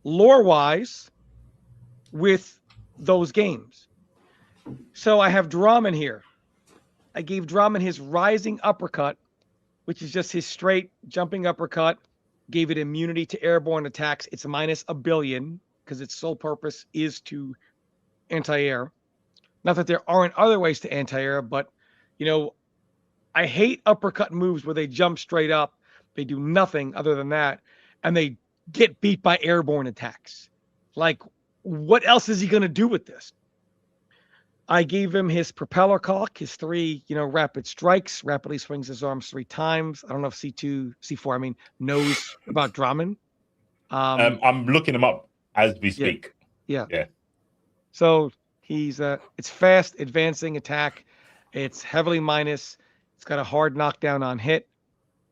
lore-wise with those games. So I have Draman here. I gave Draman his rising uppercut, which is just his straight jumping uppercut. Gave it immunity to airborne attacks. It's minus 1 billion because its sole purpose is to anti-air. Not that there aren't other ways to anti-air, but I hate uppercut moves where they jump straight up. They do nothing other than that, and they get beat by airborne attacks. Like, what else is he going to do with this? I gave him his propeller cock, his 3, rapid strikes, rapidly swings his arms 3 times. I don't know if C4, knows about Draman. I'm looking him up as we speak. Yeah. Yeah. So he's it's fast, advancing attack. It's heavily minus. It's got a hard knockdown on hit,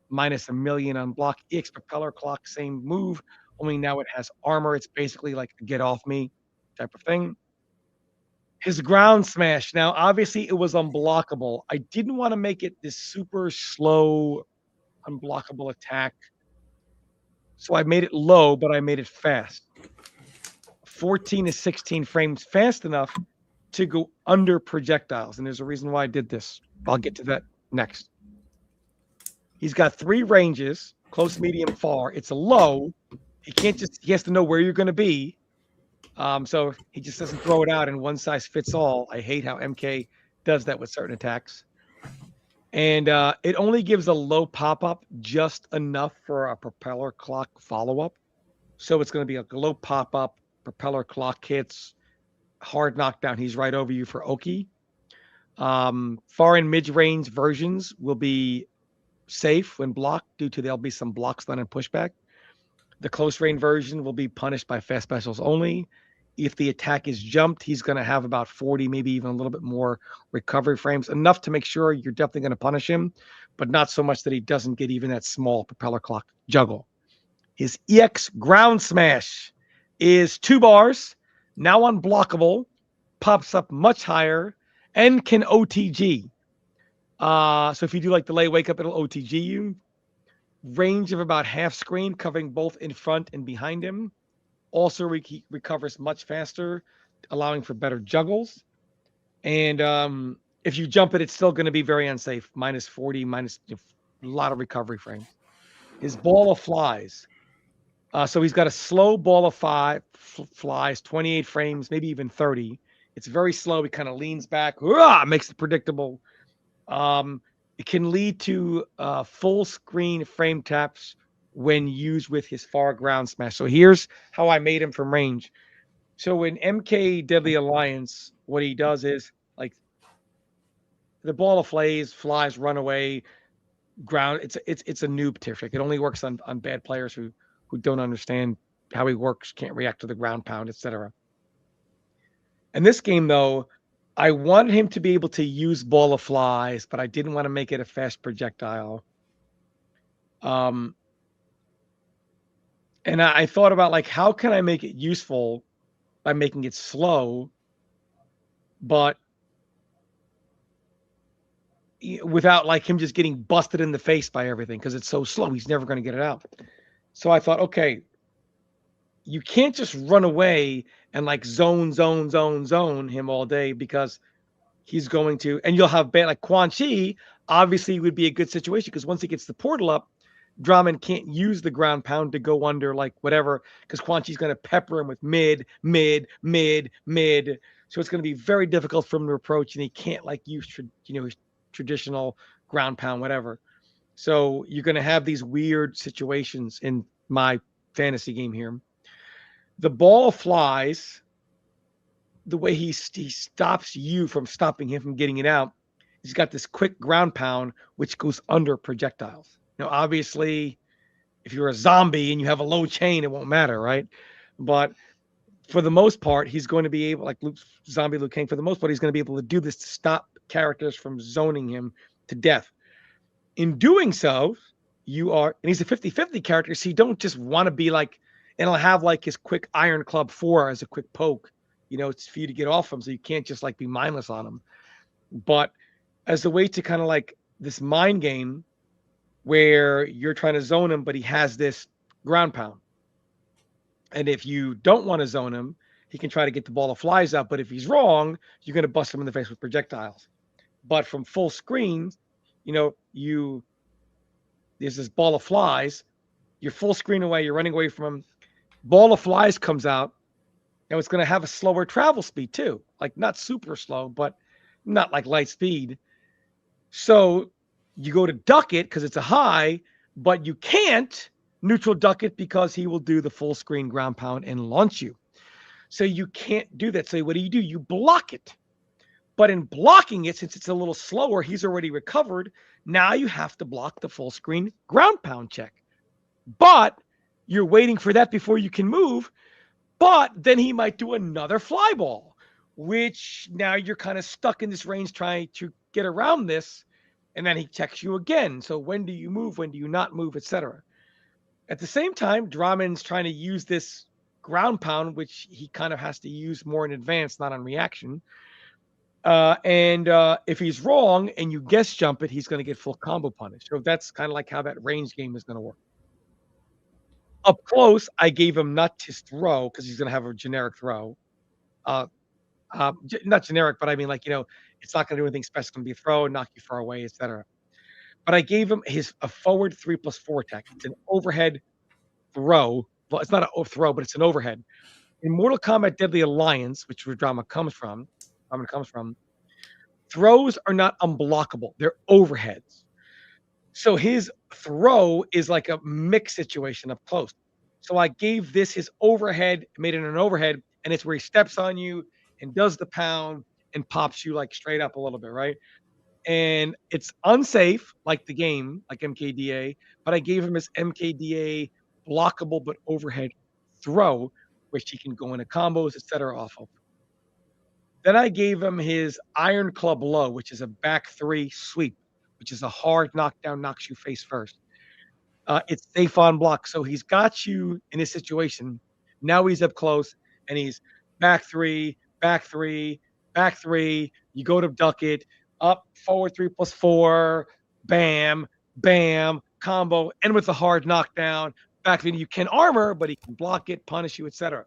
minus 1 million on block. EX propeller clock, same move. Only now it has armor. It's basically like a get off me type of thing. His ground smash. Now, obviously, it was unblockable. I didn't want to make it this super slow, unblockable attack. So I made it low, but I made it fast. 14 to 16 frames fast enough to go under projectiles. And there's a reason why I did this. I'll get to that next. He's got 3 ranges, close, medium, far. It's a low. He has to know where you're going to be. So he just doesn't throw it out in one size fits all. I hate how MK does that with certain attacks. And it only gives a low pop-up, just enough for a propeller clock follow-up. So it's going to be a low pop-up, propeller clock hits, hard knockdown. He's right over you for Oki. Far and mid-range versions will be safe when blocked due to there'll be some block stun and pushback. The close range version will be punished by fast specials only. If the attack is jumped, he's going to have about 40, maybe even a little bit more recovery frames, enough to make sure you're definitely going to punish him, but not so much that he doesn't get even that small propeller clock juggle. His EX ground smash is 2 bars, now unblockable, pops up much higher, and can OTG. So if you do like delay wake up, it'll OTG you. Range of about half screen, covering both in front and behind him. Also, he recovers much faster, allowing for better juggles. And if you jump it, it's still going to be very unsafe. Minus 40, minus a lot of recovery frames. His ball of flies. So he's got a slow ball of flies, 28 frames, maybe even 30. It's very slow. He kind of leans back, makes it predictable. It can lead to full screen frame taps when used with his far ground smash. So here's how I made him from range. So in MK Deadly Alliance, what he does is like the ball of flies, run away, ground. It's a noob trick. It only works on bad players who don't understand how he works, can't react to the ground pound, etc. In this game, though, I wanted him to be able to use ball of flies, but I didn't want to make it a fast projectile. And I thought about like, how can I make it useful by making it slow, but without like him just getting busted in the face by everything because it's so slow. He's never going to get it out. So I thought, okay, you can't just run away and like zone him all day because he's going to, and you'll have bad, like Quan Chi obviously would be a good situation because once he gets the portal up, Draman can't use the ground pound to go under like whatever because Quan Chi's going to pepper him with mid. So it's going to be very difficult for him to approach, and he can't like use his traditional ground pound, whatever. So you're going to have these weird situations in my fantasy game here. The ball flies. The way he stops you from stopping him from getting it out, he's got this quick ground pound, which goes under projectiles. Now, obviously, if you're a zombie and you have a low chain, it won't matter, right? But for the most part, he's going to be able, like zombie Liu Kang, for the most part, he's going to be able to do this to stop characters from zoning him to death. In doing so, and he's a 50-50 character, so you don't just want to be like, and he'll have like his quick Iron Club 4 as a quick poke. It's for you to get off him, so you can't just like be mindless on him. But as a way to kind of like this mind game where you're trying to zone him, but he has this ground pound. And if you don't want to zone him, he can try to get the ball of flies out. But if he's wrong, you're going to bust him in the face with projectiles. But from full screen, there's this ball of flies. You're full screen away. You're running away from him. Ball of flies comes out. And it's going to have a slower travel speed too. Like not super slow, but not like light speed. So you go to duck it because it's a high, but you can't neutral duck it because he will do the full screen ground pound and launch you. So you can't do that. So what do? You block it. But in blocking it, since it's a little slower, he's already recovered. Now you have to block the full screen ground pound check. But you're waiting for that before you can move. But then he might do another fly ball, which now you're kind of stuck in this range trying to get around this. And then he checks you again. So when do you move? When do you not move, etc. At the same time, Dramon's trying to use this ground pound, which he kind of has to use more in advance, not on reaction. And if he's wrong and you guess jump it, he's going to get full combo punish. So that's kind of like how that range game is going to work. Up close, I gave him not his throw because he's going to have a generic throw. Not generic, but I mean, like, it's not going to do anything special. It's going to be a throw, knock you far away, etc. But I gave him a forward 3+4 attack. It's an overhead throw. Well, it's not a throw, but it's an overhead. In Mortal Kombat Deadly Alliance, which where Drama comes from, throws are not unblockable. They're overheads. So his throw is like a mix situation up close. So I gave this his overhead, made it an overhead, and it's where he steps on you and does the pound and pops you like straight up a little bit, right? And it's unsafe, like the game, like MKDA, but I gave him his MKDA blockable but overhead throw, which he can go into combos, etc. off of. Then I gave him his Iron Club Low, which is a back 3 sweep, which is a hard knockdown, knocks you face first. It's safe on block. So he's got you in a situation. Now he's up close and he's back 3, back 3, back 3. You go to duck it, up, forward 3+4, bam, bam, combo, and with the hard knockdown, back 3. You can armor, but he can block it, punish you, etc.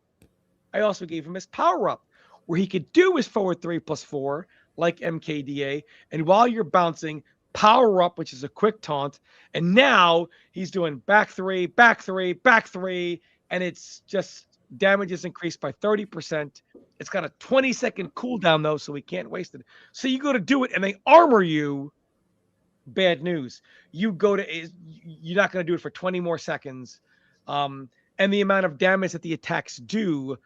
I also gave him his power up, where he could do his forward 3+4, like MKDA, and while you're bouncing, power up, which is a quick taunt, and now he's doing back 3, back 3, back 3, and it's just damage is increased by 30%. It's got a 20-second cooldown, though, so we can't waste it. So you go to do it, and they armor you. Bad news. You're not going to do it for 20 more seconds, and the amount of damage that the attacks do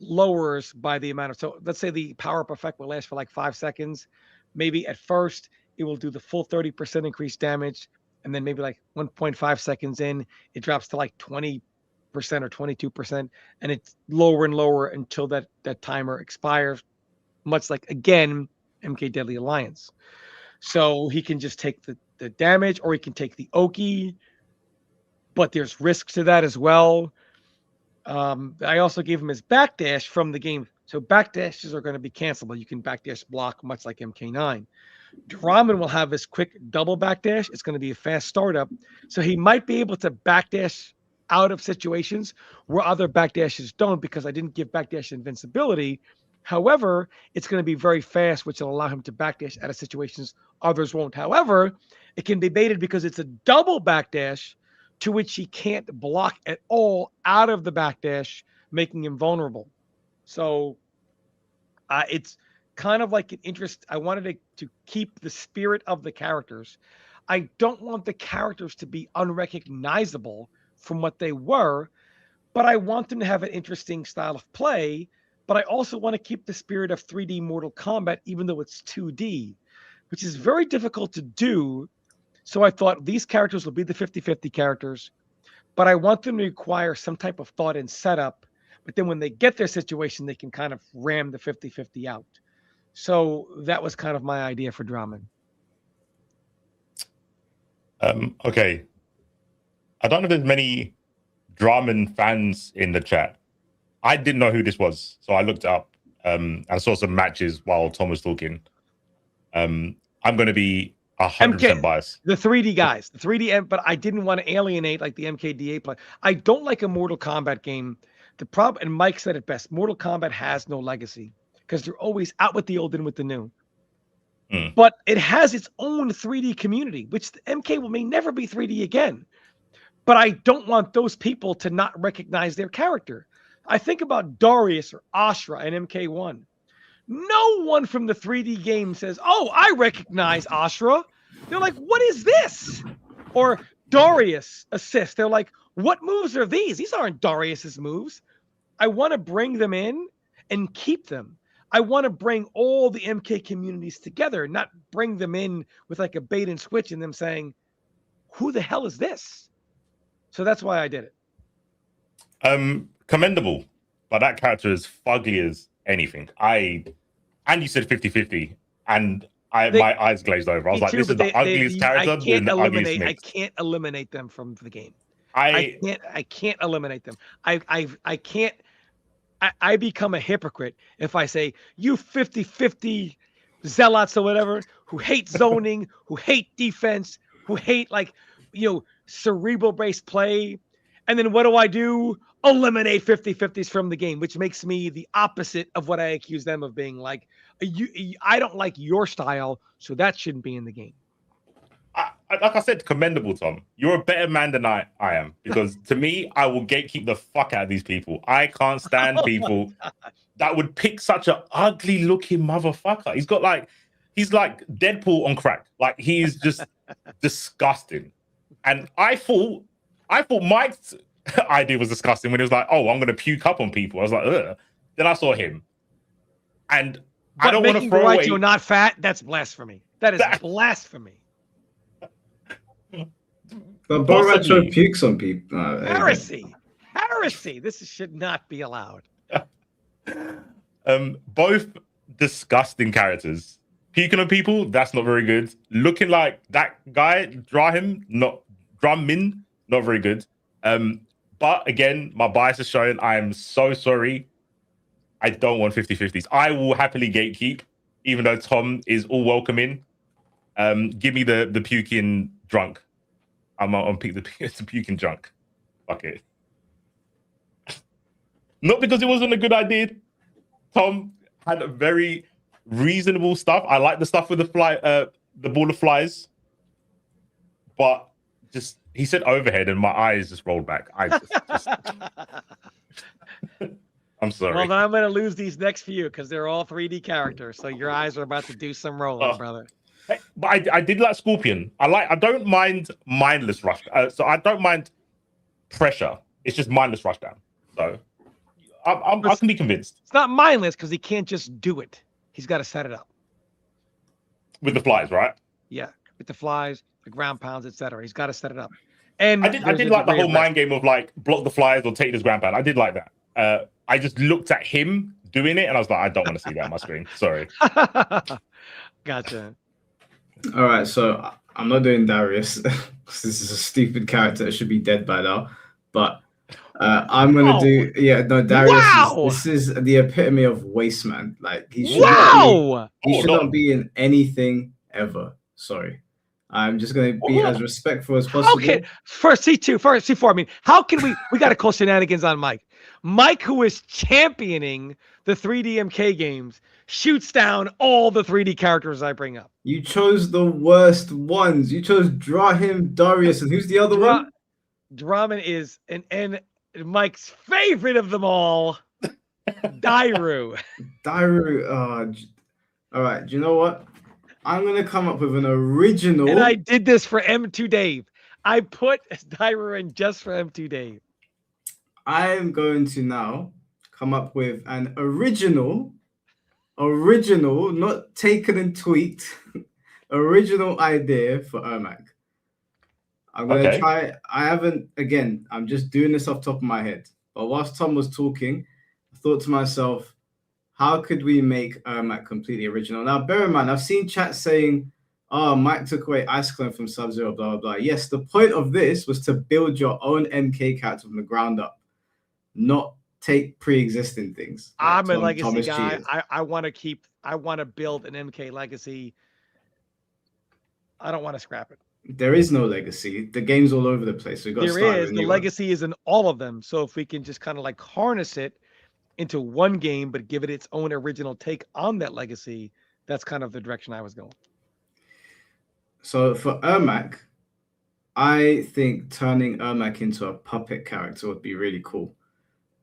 lowers by the amount of, so let's say the power up effect will last for like 5 seconds. Maybe at first it will do the full 30% increased damage, and then maybe like 1.5 seconds in, it drops to like 20% or 22%, and it's lower and lower until that timer expires, much like, again, MK Deadly Alliance. So he can just take the damage, or he can take the Oki, but there's risks to that as well. I also gave him his backdash from the game. So backdashes are going to be cancelable. You can backdash block, much like MK9. Draman will have his quick double backdash. It's going to be a fast startup. So he might be able to backdash out of situations where other backdashes don't, because I didn't give backdash invincibility. However, it's going to be very fast, which will allow him to backdash out of situations others won't. However, it can be baited because it's a double backdash, to which he can't block at all out of the backdash, making him vulnerable. So it's kind of like an interest. I wanted to keep the spirit of the characters. I don't want the characters to be unrecognizable from what they were, but I want them to have an interesting style of play. But I also want to keep the spirit of 3D Mortal Kombat, even though it's 2D, which is very difficult to do. So I thought these characters will be the 50-50 characters, but I want them to require some type of thought and setup. But then when they get their situation, they can kind of ram the 50-50 out. So that was kind of my idea for Draman. Okay. I don't know if there's many Draman fans in the chat. I didn't know who this was, so I looked it up. I saw some matches while Tom was talking. I'm going to be 100% biased. The 3D guys, the 3D, but I didn't want to alienate like the MKDA play. I don't like a Mortal Kombat game. The problem, and Mike said it best, Mortal Kombat has no legacy because they're always out with the old and with the new. But it has its own 3D community, which the MK may never be 3D again. But I don't want those people to not recognize their character. I think about Darius or Ashra in MK1. No one from the 3D game says, oh, I recognize Ashra. They're like, what is this? Or Darius assist. They're like, what moves are these? These aren't Darius's moves. I want to bring them in and keep them. I want to bring all the MK communities together, not bring them in with like a bait and switch and them saying, who the hell is this? So that's why I did it. Commendable, but that character is fugly as anything. And you said 50-50, and my eyes glazed over. I was like, this is the ugliest character in the ugliest mix. I can't eliminate them from the game. I can't eliminate them. I can't. I become a hypocrite if I say you 50-50 zealots or whatever who hate zoning, who hate defense, who hate cerebral based play, and then what do? Eliminate 50-50s from the game, which makes me the opposite of what I accuse them of being. Like, I don't like your style, so that shouldn't be in the game. Like I said, commendable, Tom. You're a better man than I am, because to me, I will gatekeep the fuck out of these people. I can't stand people that would pick such an ugly looking motherfucker. He's like Deadpool on crack. Like, he's just disgusting. And I thought Mike's idea was disgusting when he was like, oh, I'm going to puke up on people. I was like, ugh. Then I saw him. And I don't want to throw away... You're not fat, that's blasphemy. That is blasphemy. But Boracho pukes on people. Heresy. Heresy. This should not be allowed. Both disgusting characters. Puking on people, that's not very good. Looking like that guy, Dramin, not very good. But again, my bias is showing. I am so sorry. I don't want 50-50s. I will happily gatekeep, even though Tom is all welcoming. Give me the puking drunk. I'm on the puking drunk. Fuck it. Not because it wasn't a good idea. Tom had a very reasonable stuff. I like the stuff with the ball of flies. But just he said overhead and my eyes just rolled back. I'm sorry. Well, then I'm going to lose these next few because they're all 3D characters. So your eyes are about to do some rolling, brother. But I did like Scorpion. I don't mind mindless rush. So I don't mind pressure. It's just mindless rushdown. So I can be convinced. It's not mindless because he can't just do it. He's got to set it up with the flies, right? Yeah, with the flies, the ground pounds, etc. He's got to set it up. And I did like the whole mind game of like block the flies or take this ground pound. I did like that. I just looked at him doing it and I was like, I don't want to see that on my screen. Sorry. Gotcha. All right, so I'm not doing Darius. This is a stupid character. It should be dead by now. But I'm gonna do Darius. Wow! This is the epitome of waste man. Like he should not be in anything ever. Sorry. I'm just gonna be as respectful as possible. Okay, first C4. I mean, how can we got to call shenanigans on Mike? Mike, who is championing the 3D MK games, shoots down all the 3D characters I bring up. You chose the worst ones. You chose Drahim, Darius, and who's the other one? Draman is and Mike's favorite of them all, Dairu. Dairu. All right. Do you know what? I'm gonna come up with an original. And I did this for M2 Dave. I put Dyra in just for M2 Dave. I am going to now come up with an original, not taken and tweaked, original idea for Ermac. I'm gonna Okay. try. I haven't. Again, I'm just doing this off top of my head. But whilst Tom was talking, I thought to myself, how could we make Ermac completely original? Now, bear in mind, I've seen chat saying, "Oh, Mike took away Ice Clone from Sub-Zero." Blah blah blah. Yes, the point of this was to build your own MK character from the ground up, not take pre-existing things. Like I'm a legacy Thomas guy. cheated. I want to build an MK legacy. I don't want to scrap it. There is no legacy. The game's all over the place. So we got to start with a The new one. legacy is in all of them. So if we can just kind of like harness it into one game, but give it its own original take on that legacy, that's kind of the direction I was going. So for Ermac, I think turning Ermac into a puppet character would be really cool.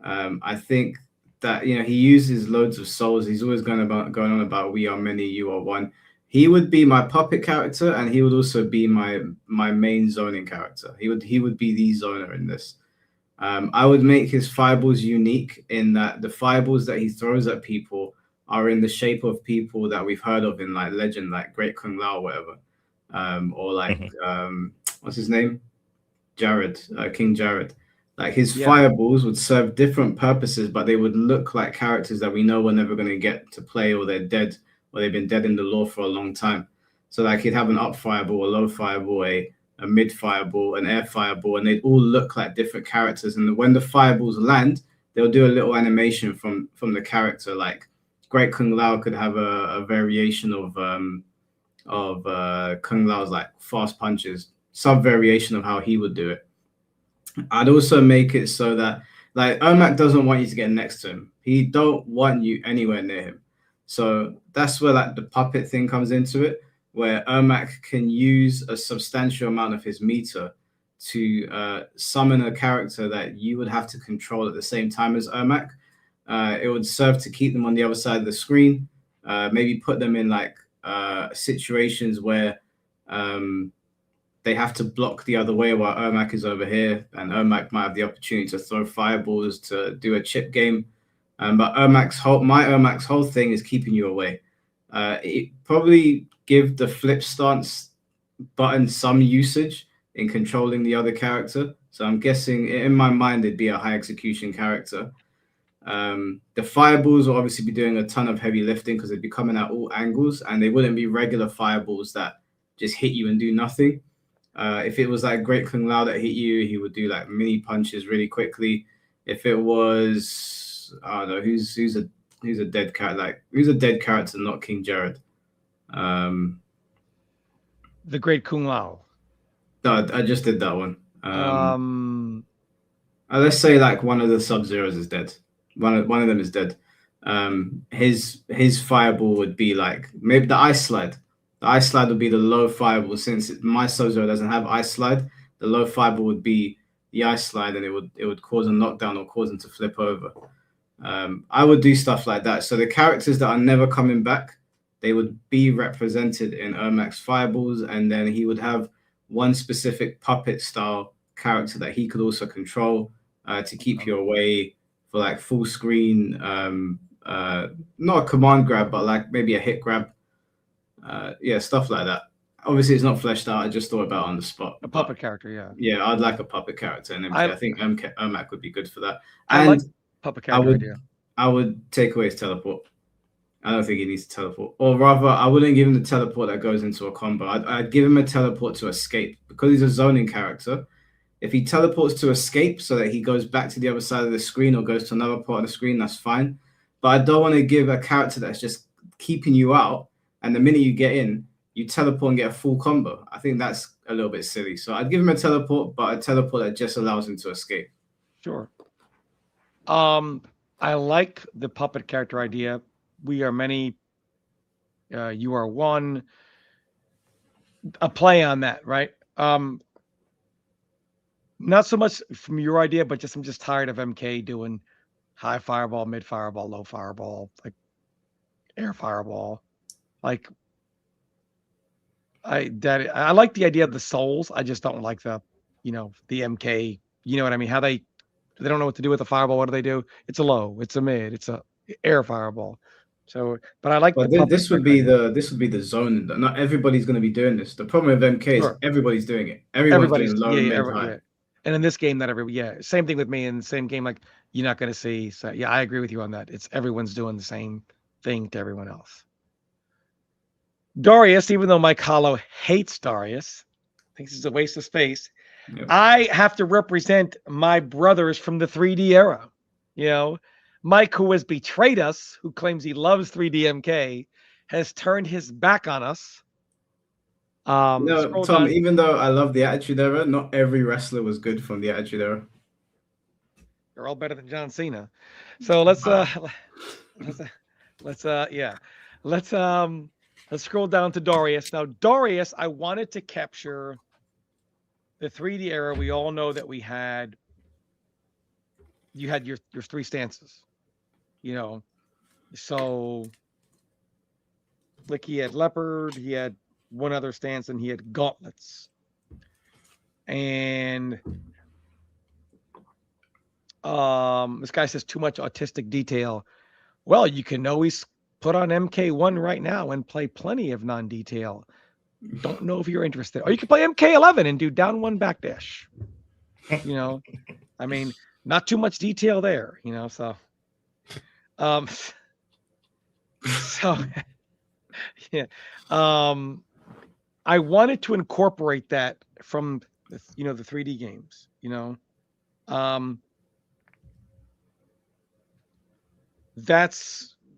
I think that he uses loads of souls. He's always going on about we are many, you are one. He would be my puppet character, and he would also be my main zoning character. He would be the zoner in this. I would make his fireballs unique in that the fireballs that he throws at people are in the shape of people that we've heard of in like legend, like Great Kung Lao, or whatever, or like what's his name, Jared, King Jared. Like his fireballs would serve different purposes, but they would look like characters that we know we're never going to get to play, or they're dead, or they've been dead in the lore for a long time. So like he'd have an up fireball, a low fireball, a mid fireball, an air fireball, and they'd all look like different characters. And when the fireballs land, they'll do a little animation from the character. Like Great Kung Lao could have a variation of Kung Lao's like fast punches, sub variation of how he would do it. I'd also make it so that like Ermac doesn't want you to get next to him. He don't want you anywhere near him. So that's where like the puppet thing comes into it, where Ermac can use a substantial amount of his meter to summon a character that you would have to control at the same time as Ermac. It would serve to keep them on the other side of the screen, maybe put them in like situations where they have to block the other way while Ermac is over here, and Ermac might have the opportunity to throw fireballs to do a chip game. But my Ermac's whole thing is keeping you away. It probably give the flip stance button some usage in controlling the other character. So I'm guessing in my mind it'd be a high execution character. The fireballs will obviously be doing a ton of heavy lifting because they'd be coming at all angles, and they wouldn't be regular fireballs that just hit you and do nothing. If it was like Great Kung Lao that hit you, he would do like mini punches really quickly. If it was, I don't know, who's a dead character, like who's a dead character, not King Jared. The Great Kung Lao. No, I just did that one. Let's say like one of the Sub-Zeros is dead. One of them is dead. His fireball would be like maybe the Ice Slide. The Ice Slide would be the low fireball. Since my Sub-Zero doesn't have Ice Slide, the low fireball would be the Ice Slide, and it would cause a knockdown or cause them to flip over. I would do stuff like that. So the characters that are never coming back, they would be represented in Ermac's fireballs, and then he would have one specific puppet style character that he could also control to keep you away for like full screen, not a command grab, but like maybe a hit grab. Stuff like that. Obviously, it's not fleshed out. I just thought about it on the spot. A puppet character, yeah. Yeah, I'd like a puppet character, and I think Ermac would be good for that. I And like puppet character idea. I would take away his teleport. I don't think he needs to teleport. Or rather, I wouldn't give him the teleport that goes into a combo. I'd give him a teleport to escape. Because he's a zoning character, if he teleports to escape so that he goes back to the other side of the screen or goes to another part of the screen, that's fine. But I don't want to give a character that's just keeping you out, and the minute you get in, you teleport and get a full combo. I think that's a little bit silly. So I'd give him a teleport, but a teleport that just allows him to escape. Sure. I like the puppet character idea. We are many, you are one. A play on that, right? Not so much from your idea, but I'm just tired of MK doing high fireball, mid fireball, low fireball, like air fireball. Like I like the idea of the souls. I just don't like the MK. You know what I mean? How they don't know what to do with the fireball. What do they do? It's a low. It's a mid. It's a air fireball. So, but I like the But puppet this would trick be idea. the zone. Not everybody's going to be doing this. The problem with MK is Sure. everybody's doing it. Everyone's Everybody's doing low, mid, high. yeah. And in this game, not every same thing with me in the same game. Like you're not going to see. So yeah, I agree with you on that. It's everyone's doing the same thing to everyone else. Darius, even though Mike Hollow hates Darius, thinks it's a waste of space. Yep. I have to represent my brothers from the 3D era. You know, Mike, who has betrayed us, who claims he loves 3D MK, has turned his back on us. Scroll Tom, down. even though I love the Attitude Era, not every wrestler was good from the Attitude Era. They're all better than John Cena. So let's scroll down to Darius. Now, Darius, I wanted to capture the 3D era. We all know that you had your three stances, so like he had leopard, he had one other stance, and he had gauntlets. And this guy says too much autistic detail. Well, you can always put on MK1 right now and play plenty of non-detail. Don't know if you're interested. Or you can play MK11 and do down one backdash. I mean, not too much detail there, so yeah. I wanted to incorporate that from the 3D games,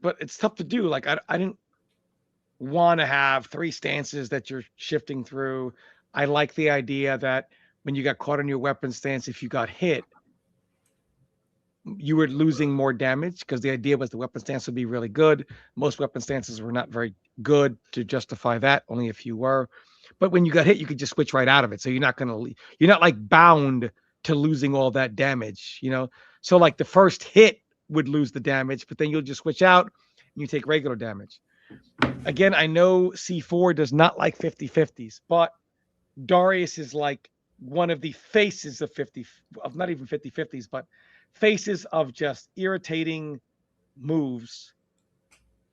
but it's tough to do. Like I didn't want to have three stances that you're shifting through. I like the idea that when you got caught on your weapon stance, if you got hit, you were losing more damage, because the idea was the weapon stance would be really good. Most weapon stances were not very good to justify that. Only a few were. But when you got hit, you could just switch right out of it. So you're not like bound to losing all that damage, So like the first hit would lose the damage, but then you'll just switch out and you take regular damage. Again, I know C4 does not like 50-50s, but Darius is like one of the faces of not even 50-50s, but faces of just irritating moves.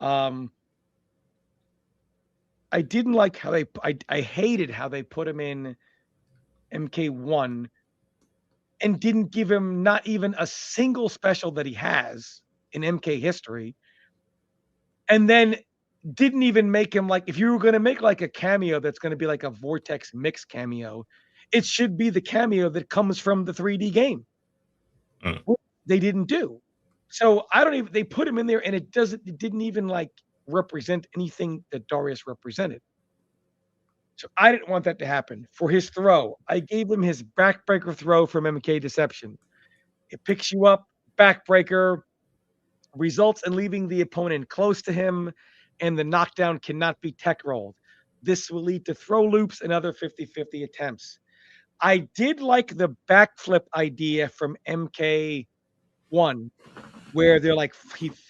I didn't like how I hated how they put him in MK1 and didn't give him not even a single special that he has in MK history. And then didn't even make him, like, if you were going to make like a cameo that's going to be like a Vortex mix cameo, it should be the cameo that comes from the 3D game. They didn't do. So they put him in there and it didn't even like represent anything that Darius represented. So I didn't want that to happen. For his throw, I gave him his backbreaker throw from MK Deception. It picks you up, backbreaker, results in leaving the opponent close to him, and the knockdown cannot be tech rolled. This will lead to throw loops and other 50-50 attempts. I did like the backflip idea from MK1, where they're like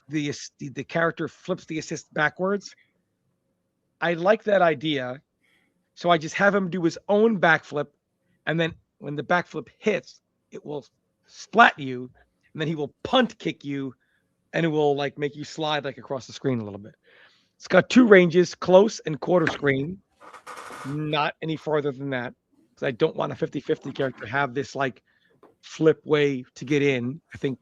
the character flips the assist backwards. I like that idea. So I just have him do his own backflip, and then when the backflip hits, it will splat you, and then he will punt kick you, and it will like make you slide like across the screen a little bit. It's got two ranges, close and quarter screen, not any farther than that, because I don't want a 50-50 character to have this like flip way to get in. I think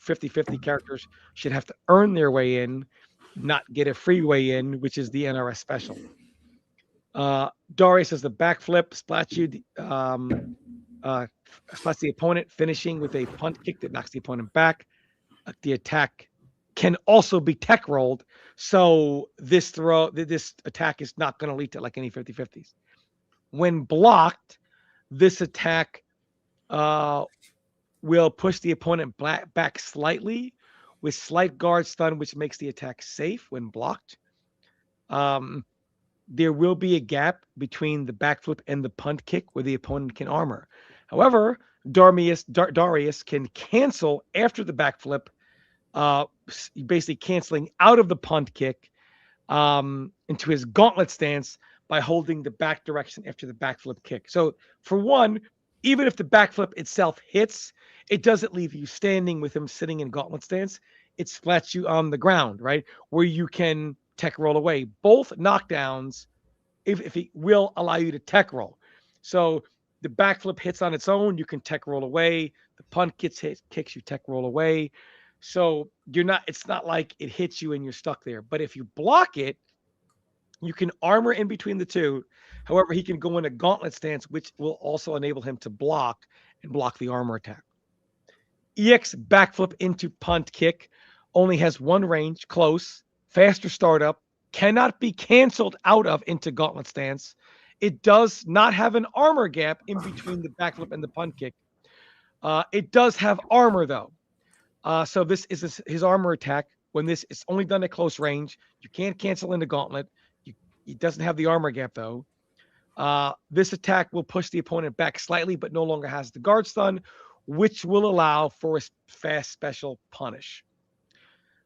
50-50 characters should have to earn their way in, not get a free way in, which is the NRS special. Darius has the backflip, splats you, splats the opponent, finishing with a punt kick that knocks the opponent back. The attack can also be tech rolled, so this attack is not going to lead to like any 50-50s. When blocked, this attack will push the opponent back slightly with slight guard stun, which makes the attack safe when blocked. There will be a gap between the backflip and the punt kick where the opponent can armor. However, Darius can cancel after the backflip, basically canceling out of the punt kick into his gauntlet stance, by holding the back direction after the backflip kick. So for one, even if the backflip itself hits, it doesn't leave you standing with him sitting in gauntlet stance. It splats you on the ground, right? Where you can tech roll away. Both knockdowns, if it will allow you to tech roll. So the backflip hits on its own, you can tech roll away. The punt kicks, you tech roll away. So it's not like it hits you and you're stuck there. But if you block it, you can armor in between the two. However, he can go in a gauntlet stance, which will also enable him to block the armor attack. EX backflip into punt kick only has one range, close, faster startup, cannot be canceled out of into gauntlet stance. It does not have an armor gap in between the backflip and the punt kick. It does have armor, though. So this is his armor attack. When this is only done at close range, you can't cancel into gauntlet. He doesn't have the armor gap, though. This attack will push the opponent back slightly, but no longer has the guard stun, which will allow for a fast special punish.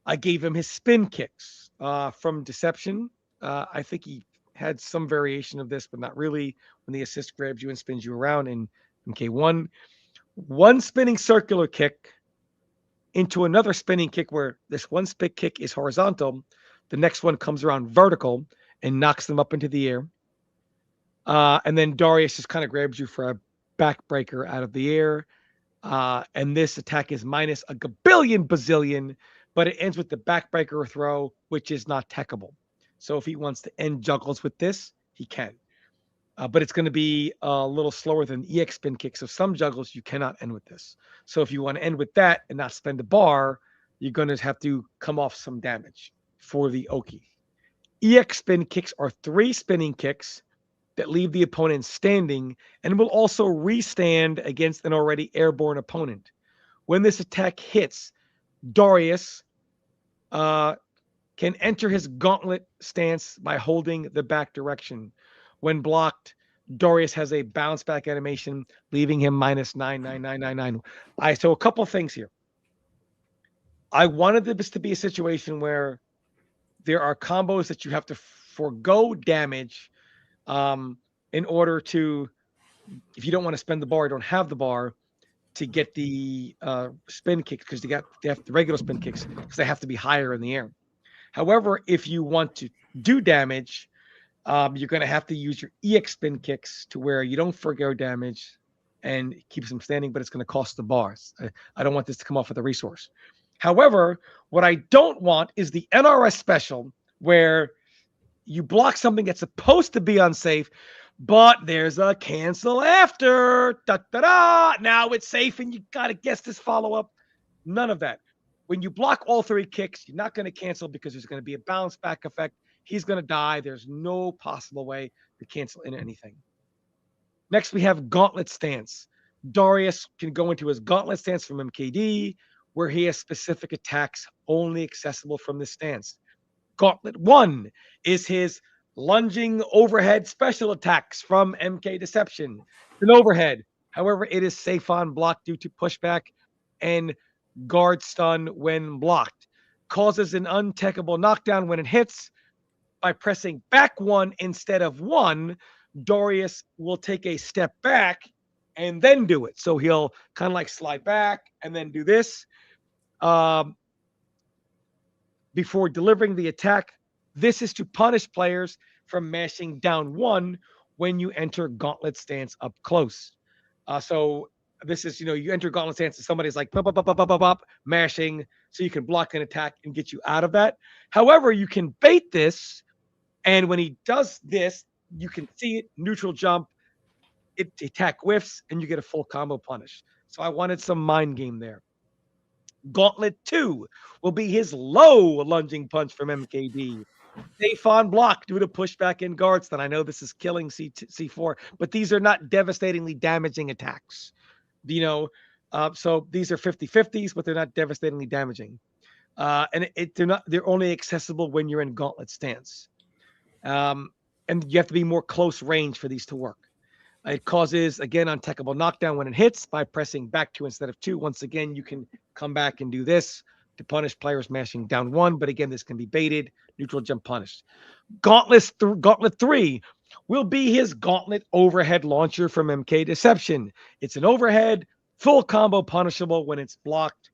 I gave him his spin kicks from Deception. I think he had some variation of this, but not really. When the assist grabs you and spins you around in MK1. One spinning circular kick into another spinning kick where this one spin kick is horizontal. The next one comes around vertical and knocks them up into the air. And then Darius just kind of grabs you for a backbreaker out of the air. And this attack is minus a gabillion bazillion, but it ends with the backbreaker throw, which is not techable. So if he wants to end juggles with this, he can. But it's going to be a little slower than EX spin kick. So some juggles you cannot end with this. So if you want to end with that and not spend a bar, you're going to have to come off some damage for the Oki. EX spin kicks are 3 spinning kicks that leave the opponent standing and will also restand against an already airborne opponent. When this attack hits, Darius can enter his gauntlet stance by holding the back direction. When blocked, Darius has a bounce back animation, leaving him minus 99999. So a couple things here. I wanted this to be a situation where there are combos that you have to forego damage in order to, if you don't want to spend the bar, don't have the bar to get the spin kicks, because they have the regular spin kicks because they have to be higher in the air. However, if you want to do damage, you're going to have to use your EX spin kicks to where you don't forgo damage and it keeps them standing, but it's going to cost the bars. I don't want this to come off with a resource. However, what I don't want is the NRS special where you block something that's supposed to be unsafe, but there's a cancel after. Da, da, da. Now it's safe and you got to guess this follow-up. None of that. When you block all 3 kicks, you're not going to cancel because there's going to be a bounce back effect. He's going to die. There's no possible way to cancel into anything. Next, we have Gauntlet Stance. Darius can go into his Gauntlet Stance from MKD, where he has specific attacks only accessible from this stance. Gauntlet 1 is his lunging overhead special attacks from MK Deception. An overhead. However, it is safe on block due to pushback and guard stun when blocked. Causes an untechable knockdown when it hits. By pressing back 1 instead of 1, Darius will take a step back and then do it. So he'll kind of like slide back and then do this. Before delivering the attack. This is to punish players from mashing down 1 when you enter gauntlet stance up close. So this is, you enter gauntlet stance and somebody's like pop, pop, pop, pop, pop, pop, mashing, so you can block an attack and get you out of that. However, you can bait this, and when he does this, you can see it, neutral jump, it attack whiffs, and you get a full combo punish. So I wanted some mind game there. Gauntlet 2 will be his low lunging punch from MKD. Safe on block due to pushback and guard stun. I know this is killing C4, but these are not devastatingly damaging attacks. So these are 50-50s, but they're not devastatingly damaging. And they're only accessible when you're in gauntlet stance. And you have to be more close range for these to work. It causes, again, untechable knockdown when it hits by pressing back 2 instead of 2. Once again, you can come back and do this to punish players mashing down 1. But again, this can be baited. Neutral jump punished. Gauntlet 3 will be his Gauntlet overhead launcher from MK Deception. It's an overhead, full combo punishable when it's blocked.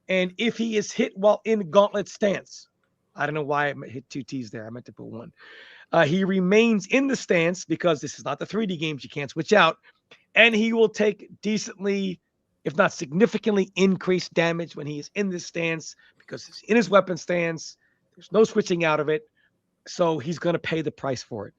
And if he is hit while in Gauntlet stance, I don't know why I hit 2 T's there. I meant to put 1. He remains in the stance because this is not the 3D games. You can't switch out. And he will take decently, if not significantly, increased damage when he is in this stance because he's in his weapon stance. There's no switching out of it. So he's going to pay the price for it.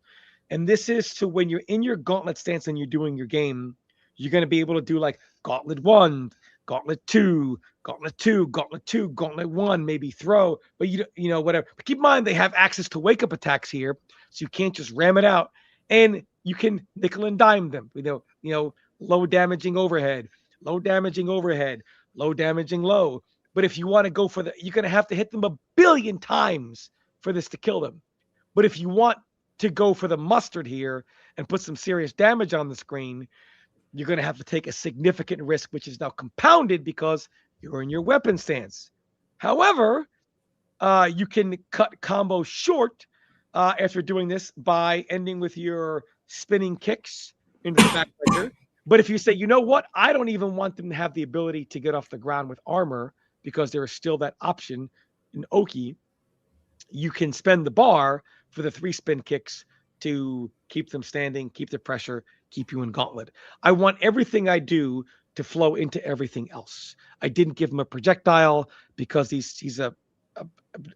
And this is to when you're in your Gauntlet stance and you're doing your game, you're going to be able to do like Gauntlet 1, Gauntlet 2, Gauntlet 2, Gauntlet 2, Gauntlet 1, maybe throw, but you know, whatever. But keep in mind, they have access to wake up attacks here, so you can't just ram it out. And you can nickel and dime them, you know, low damaging overhead, low damaging overhead, low damaging low. But if you want to go for you're going to have to hit them 1 billion times for this to kill them. But if you want to go for the mustard here and put some serious damage on the screen, you're going to have to take a significant risk, which is now compounded because you're in your weapon stance. However, you can cut combo short after doing this by ending with your spinning kicks into the backbreaker. But if you say, you know what, I don't even want them to have the ability to get off the ground with armor because there is still that option in Oki, you can spend the bar for the 3 spin kicks to keep them standing, keep the pressure, keep you in Gauntlet. I want everything I do to flow into everything else. I didn't give him a projectile because he's a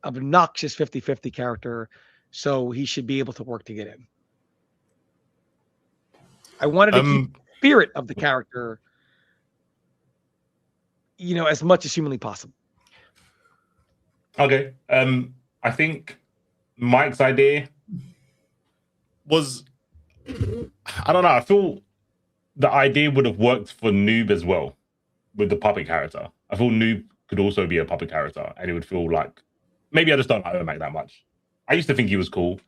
obnoxious 50-50 character, so he should be able to work to get in. I wanted to keep the spirit of the character, you know, as much as humanly possible. Okay. I think Mike's idea was, I don't know, I feel the idea would have worked for Noob as well with the puppet character. I feel Noob could also be a puppet character and it would feel like, maybe I just don't like Ermac that much. I used to think he was cool,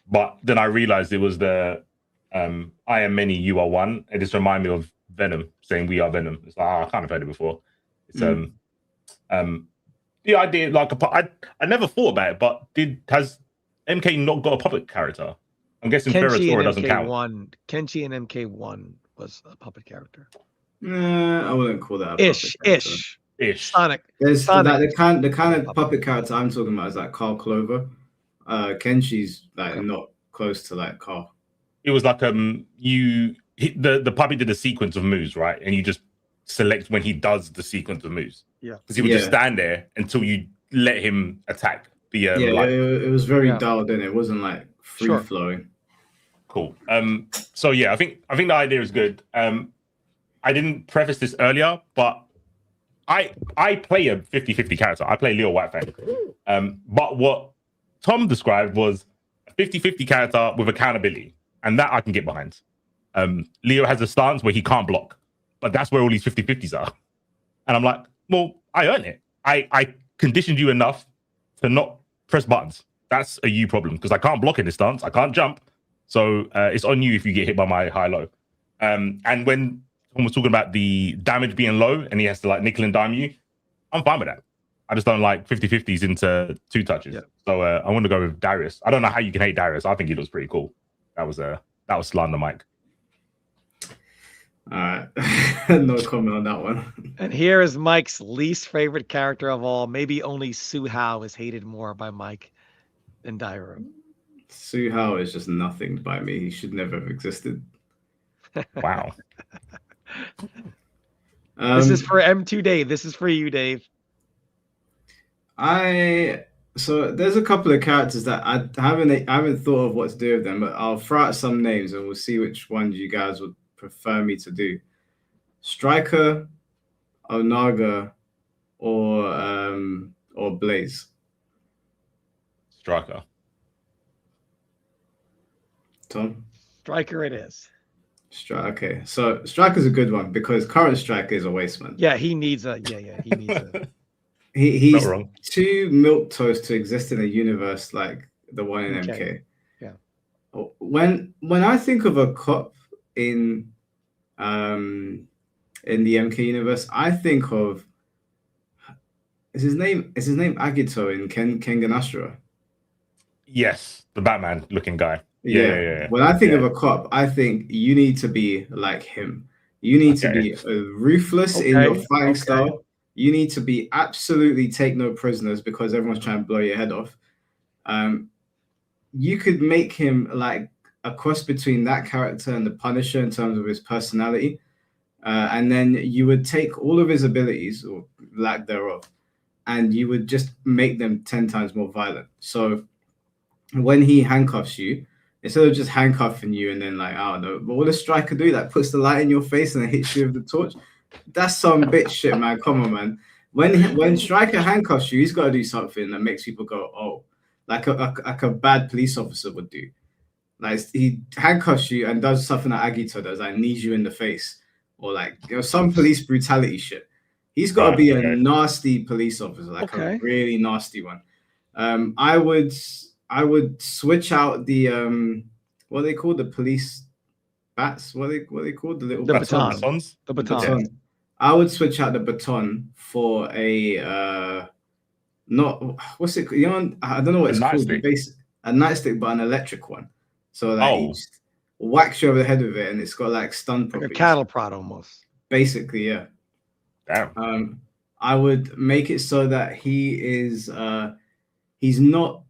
but then I realized it was the I am many, you are one. It just reminded me of Venom saying we are Venom. It's like, I kind of heard it before. It's the idea, like I never thought about it, but has MK not got a puppet character? I'm guessing Ferratora doesn't count. Kenshi and MK1 was a puppet character. I wouldn't call that a puppet character. Ish. Sonic. The kind of puppet character I'm talking about is like Carl Clover. Kenshi's like not close to like Carl. It was like the puppet did a sequence of moves, right? And you just select when he does the sequence of moves. Yeah. Because he would just stand there until you let him attack. It was very dialed in. It wasn't like free flowing. Cool. So yeah, I think the idea is good. I didn't preface this earlier, but I play a 50-50 character. I play Leo Whitefang. But what Tom described was a 50-50 character with accountability, and that I can get behind. Leo has a stance where he can't block, but that's where all these 50-50s are. And I'm like, well, I earned it. I conditioned you enough to not press buttons. That's a you problem because I can't block in this stance. I can't jump. So it's on you if you get hit by my high-low. And when someone was talking about the damage being low and he has to like nickel and dime you, I'm fine with that. I just don't like 50-50s into 2 touches. Yeah. So I want to go with Darius. I don't know how you can hate Darius. I think he looks pretty cool. That was slander, Mike. All right. No comment on that one. And here is Mike's least favorite character of all. Maybe only Su Hao is hated more by Mike than Dairo. Su Hao is just nothing by me. He should never have existed. Wow. This is for M2 Dave. This is for you, Dave. So there's a couple of characters that I haven't thought of what to do with them, but I'll throw out some names and we'll see which ones you guys would prefer me to do. Striker, Onaga, or Blaze. Striker. Tom? Striker it is. Okay, so Striker's a good one because current Striker is a waste man. Yeah, he needs a he needs a he's too milquetoast to exist in a universe like the one in MK. Yeah. When I think of a cop in the MK universe, I think of is his name Agito in Kengan Ashura? Yes, the Batman looking guy. Yeah. When I think of a cop, I think you need to be like him. You need to be ruthless in your fighting style. You need to be absolutely take no prisoners because everyone's trying to blow your head off. You could make him like a cross between that character and the Punisher in terms of his personality. And then you would take all of his abilities, or lack thereof, and you would just make them 10 times more violent. So when he handcuffs you, instead of just handcuffing you and then like, I don't know, but what does Striker do? Like puts the light in your face and then hits you with the torch? That's some bitch shit, man. Come on, man. When Striker handcuffs you, he's got to do something that makes people go, oh, like a bad police officer would do. Like he handcuffs you and does something that Agito does, like knees you in the face, or like some police brutality shit. He's got to be a nasty police officer, like a really nasty one. I would switch out the what they call the police bats. What they called the little batons? The baton. I would switch out the baton for a not what's it? You know, I don't know what it's called. A nightstick, but an electric one. So like he just whacks you over the head with it, and it's got like stun properties. Like a cattle prod almost. Basically, yeah. Damn. I would make it so that he is he's not.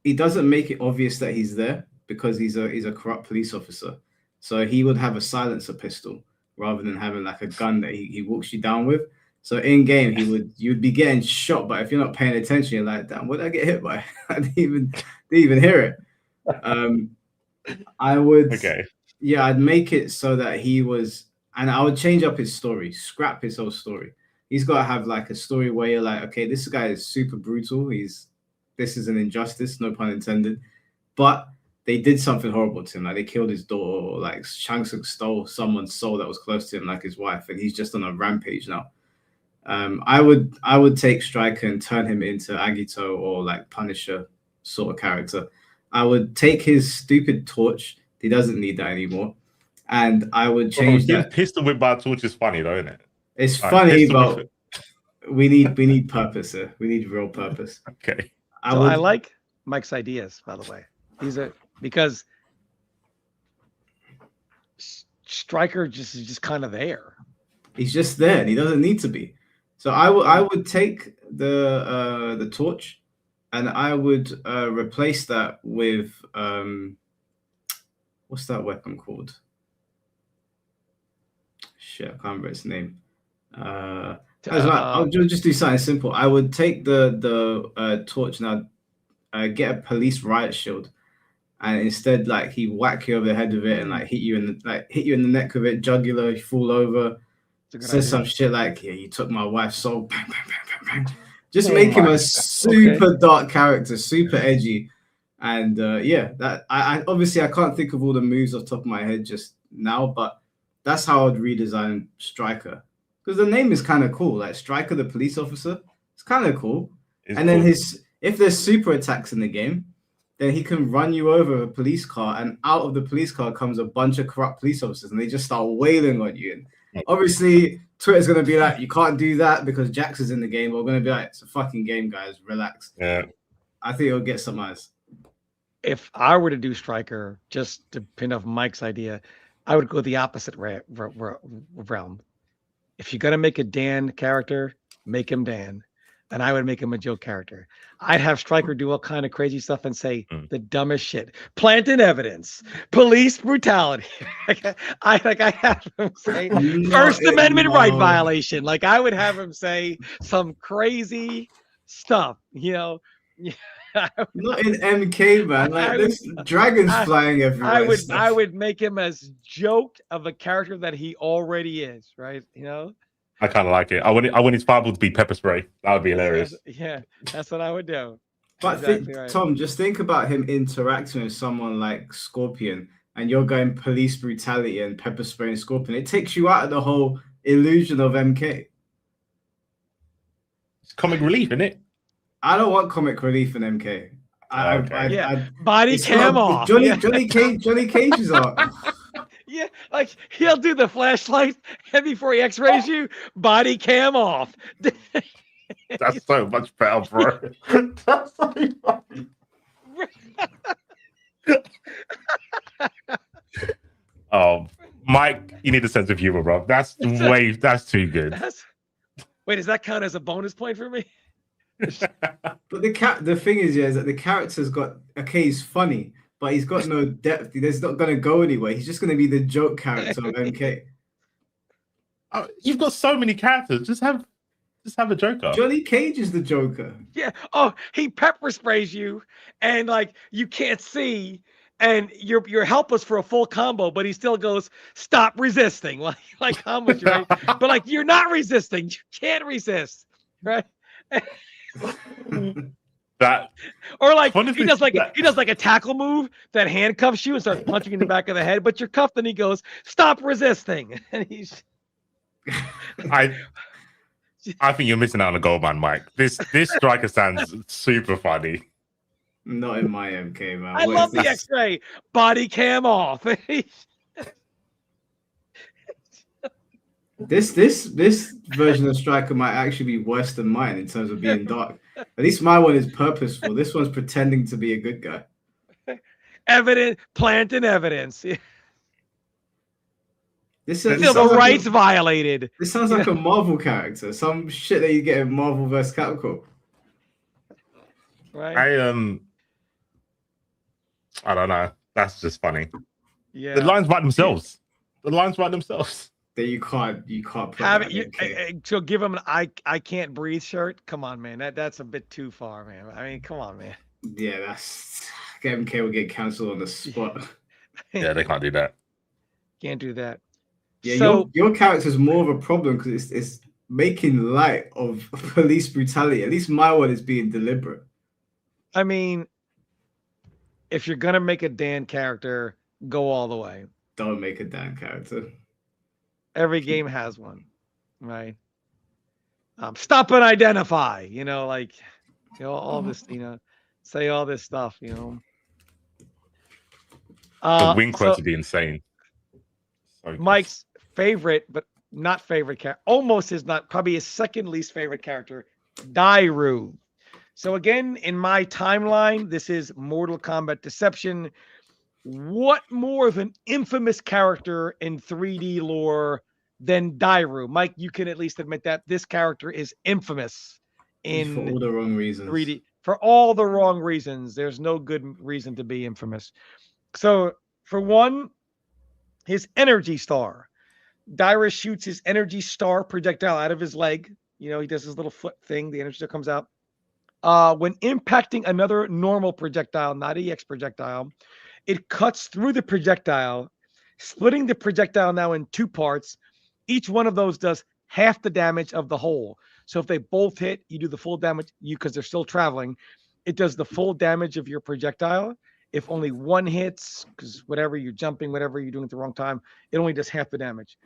He doesn't make it obvious that he's there because he's a corrupt police officer. So he would have a silencer pistol rather than having like a gun that he walks you down with. So in game you'd be getting shot, but if you're not paying attention, you're like, damn, what did I get hit by? I didn't even hear it. I would I'd make it so that he was, and I would change up his story, scrap his whole story. He's got to have like a story where you're like, okay, this guy is super brutal. This is an injustice, no pun intended. But they did something horrible to him. Like they killed his daughter, or like Shang Tsung stole someone's soul that was close to him, like his wife, and he's just on a rampage now. I would take Striker and turn him into Agito or like Punisher sort of character. I would take his stupid torch. He doesn't need that anymore. And I would change that. Pistol whip by a torch is funny though, isn't it? It's funny, but we need purpose here. We need real purpose. Okay. I like Mike's ideas, by the way. Because Striker is just kind of there. He's just there, and he doesn't need to be. So I would take the torch, and I would replace that with what's that weapon called? Shit, I can't remember its name. I'll just do something simple. I would take the torch and I'd get a police riot shield, and instead, like he whack you over the head with it and like hit you in the neck with it, jugular, you fall over. Says some shit like, "Yeah, you took my wife's soul." Bang, bang, bang, bang, bang. Just make him a super dark character, super edgy, and that I obviously I can't think of all the moves off the top of my head just now, but that's how I'd redesign Striker, because the name is kind of cool, like Striker the police officer. It's kind of cool. And then if there's super attacks in the game, then he can run you over a police car, and out of the police car comes a bunch of corrupt police officers, and they just start wailing on you. And obviously, Twitter's going to be like, you can't do that because Jax is in the game. We're going to be like, it's a fucking game, guys. Relax. Yeah. I think it'll get some eyes. If I were to do Striker, just to pin off Mike's idea, I would go the opposite realm. If you're going to make a Dan character, make him Dan. And I would make him a Joe character. I'd have Striker do all kind of crazy stuff and say the dumbest shit. Planting evidence, police brutality. I have him say First Amendment right violation. Like I would have him say some crazy stuff, you know. Not in MK, man. Like this dragons flying everywhere. I would make him as joked of a character that he already is, right? You know. I kind of like it. I want his fireball to be pepper spray. That would be hilarious. Yeah, that's what I would do. But right. Tom, just think about him interacting with someone like Scorpion, and you're going police brutality and pepper spray and Scorpion. It takes you out of the whole illusion of MK. It's comic relief, isn't it? I don't want comic relief in MK. Body cam off. Johnny Cage is on. Yeah, like he'll do the flashlight, and before he X-rays you, body cam off. That's so much better, bro. That's so funny. You need a sense of humor, bro. That's too good. Wait, does that count as a bonus point for me? But the thing is, is that the character's got he's funny, but he's got no depth. He's not gonna go anywhere. He's just gonna be the joke character of MK. Oh, you've got so many characters. Just have a Joker. Johnny Cage is the Joker. Yeah. Oh, he pepper sprays you, and like you can't see, and you're helpless for a full combo, but he still goes, "Stop resisting!" Like how much, right? But like you're not resisting. You can't resist, right? That or like he does like a tackle move that handcuffs you and starts punching you in the back of the head, but you're cuffed, and he goes, "Stop resisting," and he's. I think you're missing out on a gold man, Mike. This striker sounds super funny. Not in my MK, man. I love the X-ray body cam off. This version of striker might actually be worse than mine in terms of being dark. At least my one is purposeful. This one's pretending to be a good guy. Planting evidence. Civil rights violated. This sounds like a Marvel character. Some shit that you get in Marvel vs. Capcom. Right. I don't know. That's just funny. Yeah. The lines write themselves. The lines write themselves. That you can't put have it. So give him an I can't breathe shirt. Come on, man. That's a bit too far, man. I mean, come on, man. Yeah, that's MK will get cancelled on the spot. Yeah, they can't do that. Can't do that. Yeah, so, your character's more of a problem because it's making light of police brutality. At least my one is being deliberate. I mean, if you're gonna make a Dan character, go all the way. Don't make a Dan character. Every game has one, right? Stop and identify. All this. Say all this stuff. The wing quest would be insane. Mike's favorite, but not favorite character, almost is not, probably his second least favorite character, Dairu. So again, in my timeline, this is Mortal Kombat Deception. What more of an infamous character in 3D lore than Dairu? Mike, you can at least admit that this character is infamous for all the wrong reasons. 3D. For all the wrong reasons. There's no good reason to be infamous. So, for one, his energy star. Dairu shoots his energy star projectile out of his leg. He does his little foot thing. The energy star comes out. When impacting another normal projectile, not EX projectile, it cuts through the projectile, splitting the projectile now in two parts. Each one of those does half the damage of the whole. So if they both hit, you do the full damage, because they're still traveling. It does the full damage of your projectile. If only one hits, because whatever you're jumping, whatever you're doing at the wrong time, it only does half the damage.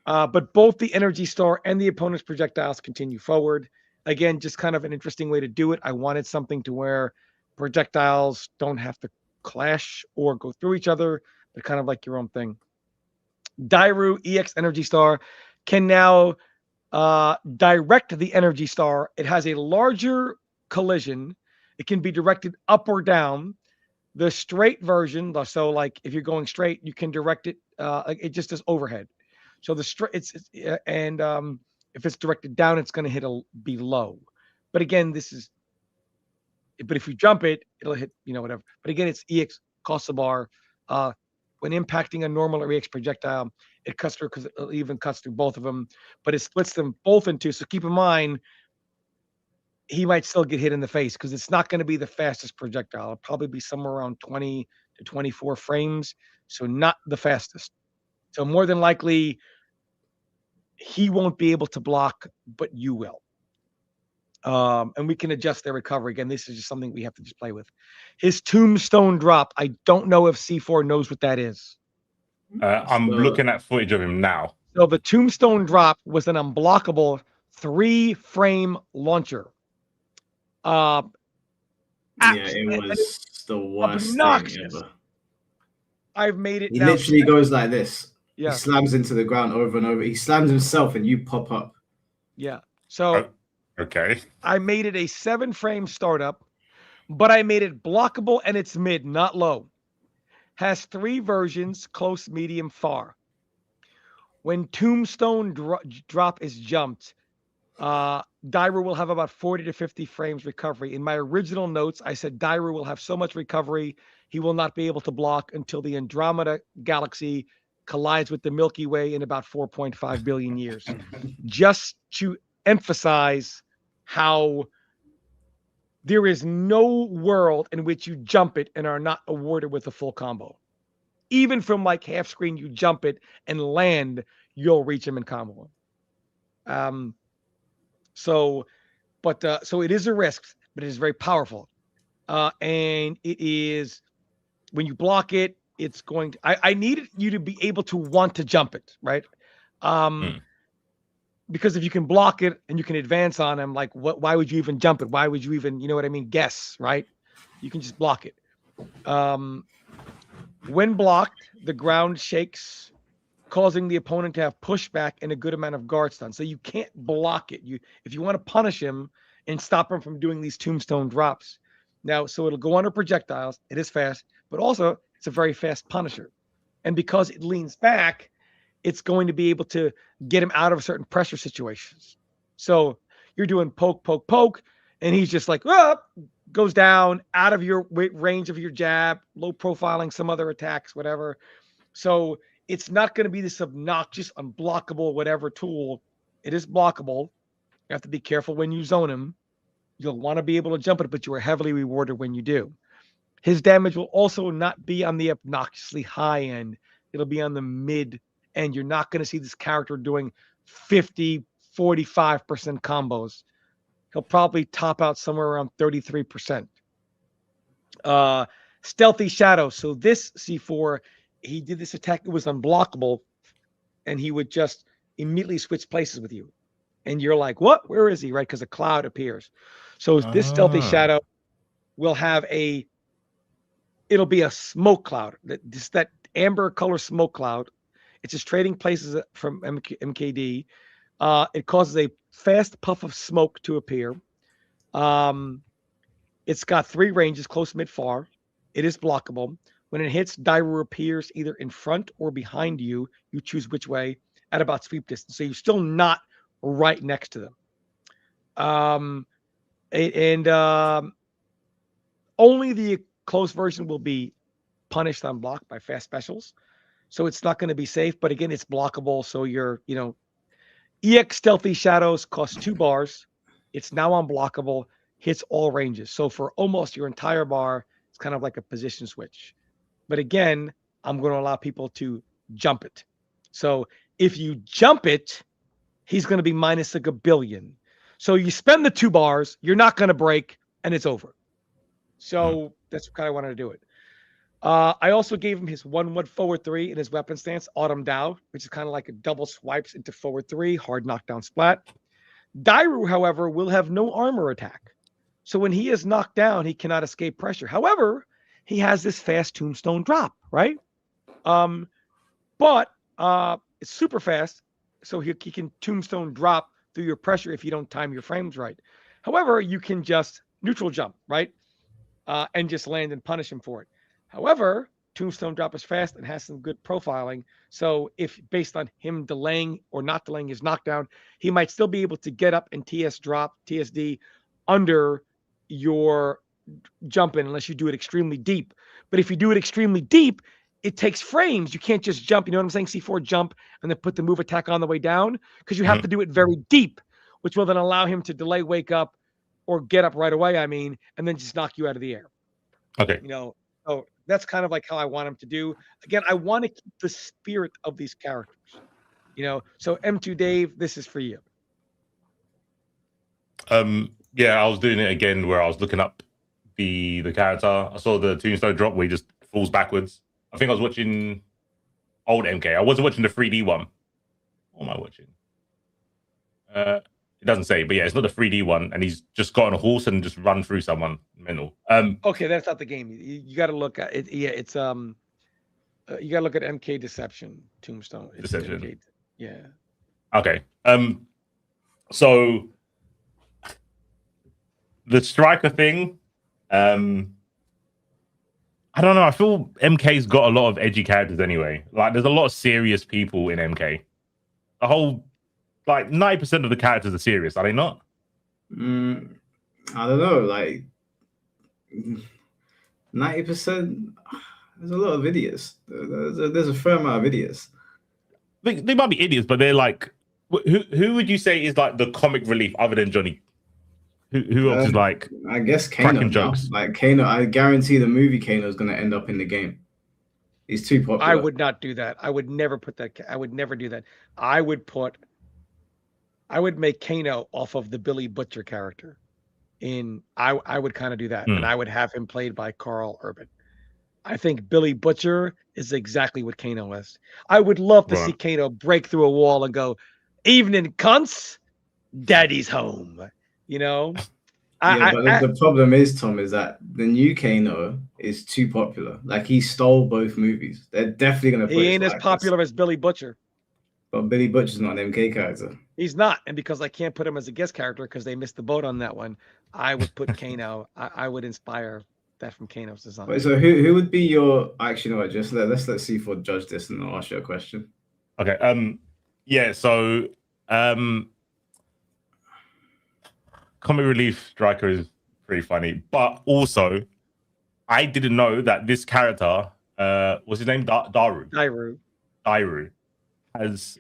But both the energy star and the opponent's projectiles continue forward. Again, just kind of an interesting way to do it. I wanted something to where projectiles don't have to clash or go through each other, but kind of like your own thing. Dairu EX Energy Star can now direct the Energy Star. It has a larger collision. It can be directed up or down. The straight version, so like if you're going straight, you can direct it. It just does overhead. So the straight, if it's directed down, it's going to be low. But again, but if you jump it, it'll hit, whatever. But again, it's EX cost the bar. When impacting a normal or EX projectile, it cuts through, because it even cuts through both of them, but it splits them both in two. So keep in mind, he might still get hit in the face, because it's not going to be the fastest projectile. It'll probably be somewhere around 20 to 24 frames. So not the fastest. So more than likely, he won't be able to block, but you will. And we can adjust their recovery. Again, this is just something we have to just play with. His tombstone drop. I don't know if C4 knows what that is. I'm looking at footage of him now. So the tombstone drop was an unblockable 3-frame launcher. It was the worst thing ever. I've made it. He literally goes like this. Yeah. He slams into the ground over and over. He slams himself and you pop up. Yeah. So okay. I made it a 7-frame startup, but I made it blockable, and it's mid, not low. Has 3 versions: close, medium, far. when Tombstone drop is jumped, Dairu will have about 40 to 50 frames recovery. In my original notes, I said Dairu will have so much recovery, he will not be able to block until the Andromeda galaxy collides with the Milky Way in about 4.5 billion years. Just to emphasize how there is no world in which you jump it and are not awarded with a full combo. Even from like half screen, you jump it and land, you'll reach him in combo. So it is a risk, but it is very powerful. And it is, when you block it, it's going to, I needed you to be able to want to jump it, right? Because if you can block it and you can advance on him, like why would you even jump it? Why would you even, you know what I mean? Guess, right? You can just block it. When blocked, the ground shakes, causing the opponent to have pushback and a good amount of guard stun. So you can't block it. If you want to punish him and stop him from doing these tombstone drops. Now, so it'll go under projectiles. It is fast, but also it's a very fast punisher. And because it leans back, it's going to be able to get him out of certain pressure situations. So you're doing poke, poke, poke, and he's just like, goes down out of your range of your jab, low profiling some other attacks, whatever. So it's not going to be this obnoxious, unblockable, whatever tool. It is blockable. You have to be careful when you zone him. You'll want to be able to jump it, but you are heavily rewarded when you do. His damage will also not be on the obnoxiously high end. It'll be on the mid end. You're not going to see this character doing 50, 45% combos. He'll probably top out somewhere around 33%. Stealthy Shadow. So this C4, he did this attack. It was unblockable, and he would just immediately switch places with you. And you're like, what? Where is he? Right? Because a cloud appears. So this Stealthy Shadow will have it'll be a smoke cloud. That amber color smoke cloud. It's just trading places from MKD. It causes a fast puff of smoke to appear. It's got 3 ranges, close, mid, far. It is blockable. When it hits, Dairu appears either in front or behind you. You choose which way at about sweep distance. So you're still not right next to them. Only the close version will be punished on block by fast specials. So it's not going to be safe, but again, it's blockable. So EX Stealthy Shadows cost 2 bars. It's now unblockable, hits all ranges. So for almost your entire bar, it's kind of like a position switch. But again, I'm going to allow people to jump it. So if you jump it, he's going to be minus like a billion. So you spend the 2 bars, you're not going to break, and it's over. So that's kind of wanted to do it. I also gave him his 1-1 forward 3 in his weapon stance, Autumn Dow, which is kind of like a double swipes into forward 3, hard knockdown splat. Dairu, however, will have no armor attack. So when he is knocked down, he cannot escape pressure. However, he has this fast tombstone drop, right? But it's super fast, so he can tombstone drop through your pressure if you don't time your frames right. However, you can just neutral jump, right? And just land and punish him for it. However, tombstone drop is fast and has some good profiling. So if based on him delaying or not delaying his knockdown, he might still be able to get up and TSD under your jump in unless you do it extremely deep. But if you do it extremely deep, it takes frames. You can't just jump. You know what I'm saying? C4 jump and then put the move attack on the way down because you have to do it very deep, which will then allow him to delay, wake up, or get up right away, and then just knock you out of the air. Okay. So that's kind of like how I want him to do. Again, I want to keep the spirit of these characters. So M2 Dave, this is for you. Yeah, I was doing it again where I was looking up the character. I saw the tombstone drop where he just falls backwards. I think I was watching old MK. I wasn't watching the 3D one. What am I watching? It doesn't say, but yeah, it's not the 3D one, and he's just got on a horse and just run through someone. Mental. Okay, that's not the game. You got to look at it. Yeah, it's you got to look at MK Deception Tombstone. It's Deception. MK, yeah. Okay. So the striker thing. I don't know. I feel MK's got a lot of edgy characters anyway. Like, there's a lot of serious people in MK. The whole, like 90% of the characters are serious, are they not? I don't know, like 90%. There's a lot of idiots. There's a fair amount of idiots. They might be idiots, but they're like, who would you say is like the comic relief other than Johnny? Who else is like? I guess cracking Kano. jokes? Like Kano, I guarantee the movie Kano is going to end up in the game. He's too popular. I would not do that. I would never put that. I would never do that. I would make Kano off of the Billy Butcher character. I would kind of do that, and I would have him played by Carl Urban. I think Billy Butcher is exactly what Kano is. I would love to see Kano break through a wall and go, "Evening, cunts, Daddy's home." You know. The problem is, Tom, is that the new Kano is too popular. Like, he stole both movies. They're definitely going to put He ain't as popular as Billy Butcher. But Billy Butcher's not an MK character. He's not. And because I can't put him as a guest character because they missed the boat on that one, I would put Kano. I would inspire that from Kano's design. Wait, so who would be your... Actually, no, just let's see if we'll judge this and I'll ask you a question. Okay. Yeah, so... Comic relief striker is pretty funny, but also I didn't know that this character, what's his name, Dairu has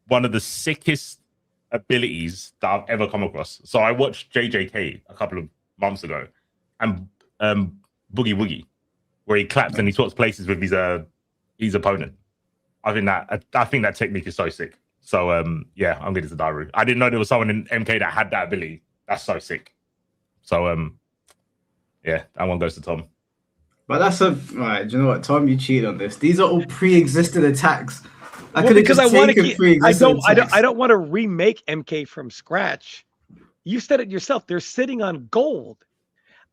one of the sickest abilities that I've ever come across. So I watched JJK a couple of months ago, and Boogie Woogie, where he claps and he swaps places with his opponent. I think that technique is so sick. So yeah, I'm getting to Dairu. I didn't know there was someone in MK that had that ability. That's so sick. So yeah, that one goes to Tom. But that's right. Do you know what, Tom? You cheated on this. These are all pre-existing attacks. I don't want to remake MK from scratch. You said it yourself. They're sitting on gold.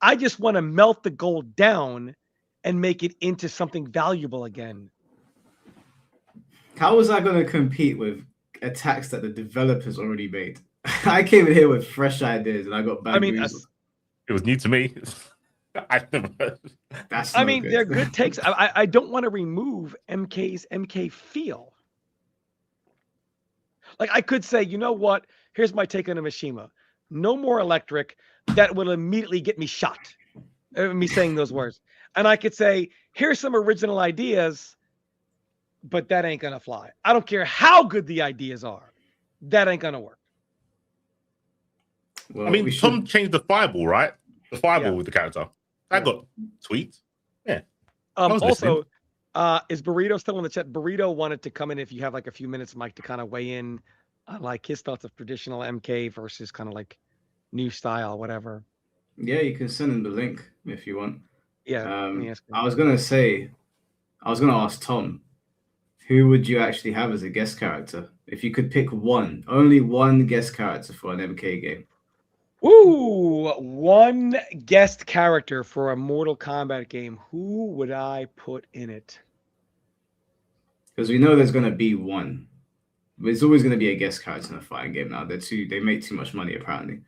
I just want to melt the gold down and make it into something valuable again. How was I going to compete with attacks that the developers already made? I came in here with fresh ideas and I got bad. It was new to me. They're good takes. I don't want to remove MK's MK feel. Like, I could say, you know what? Here's my take on a Mishima. No more electric. That will immediately get me shot. Me saying those words. And I could say, here's some original ideas, but that ain't gonna fly. I don't care how good the ideas are. That ain't gonna work. Well, I mean, Tom changed the fireball, right? The fireball with the character. That got tweets. Yeah. Also, is Burrito still in the chat? Burrito wanted to come in if you have like a few minutes, Mike, to kind of weigh in on like his thoughts of traditional MK versus kind of like new style, whatever. Yeah, you can send him the link if you want. Yeah. I was gonna ask Tom, who would you actually have as a guest character? If you could pick only one guest character for an MK game. Ooh, one guest character for a Mortal Kombat game. Who would I put in it? Because we know there's going to be one. There's always going to be a guest character in a fighting game now. They make too much money, apparently.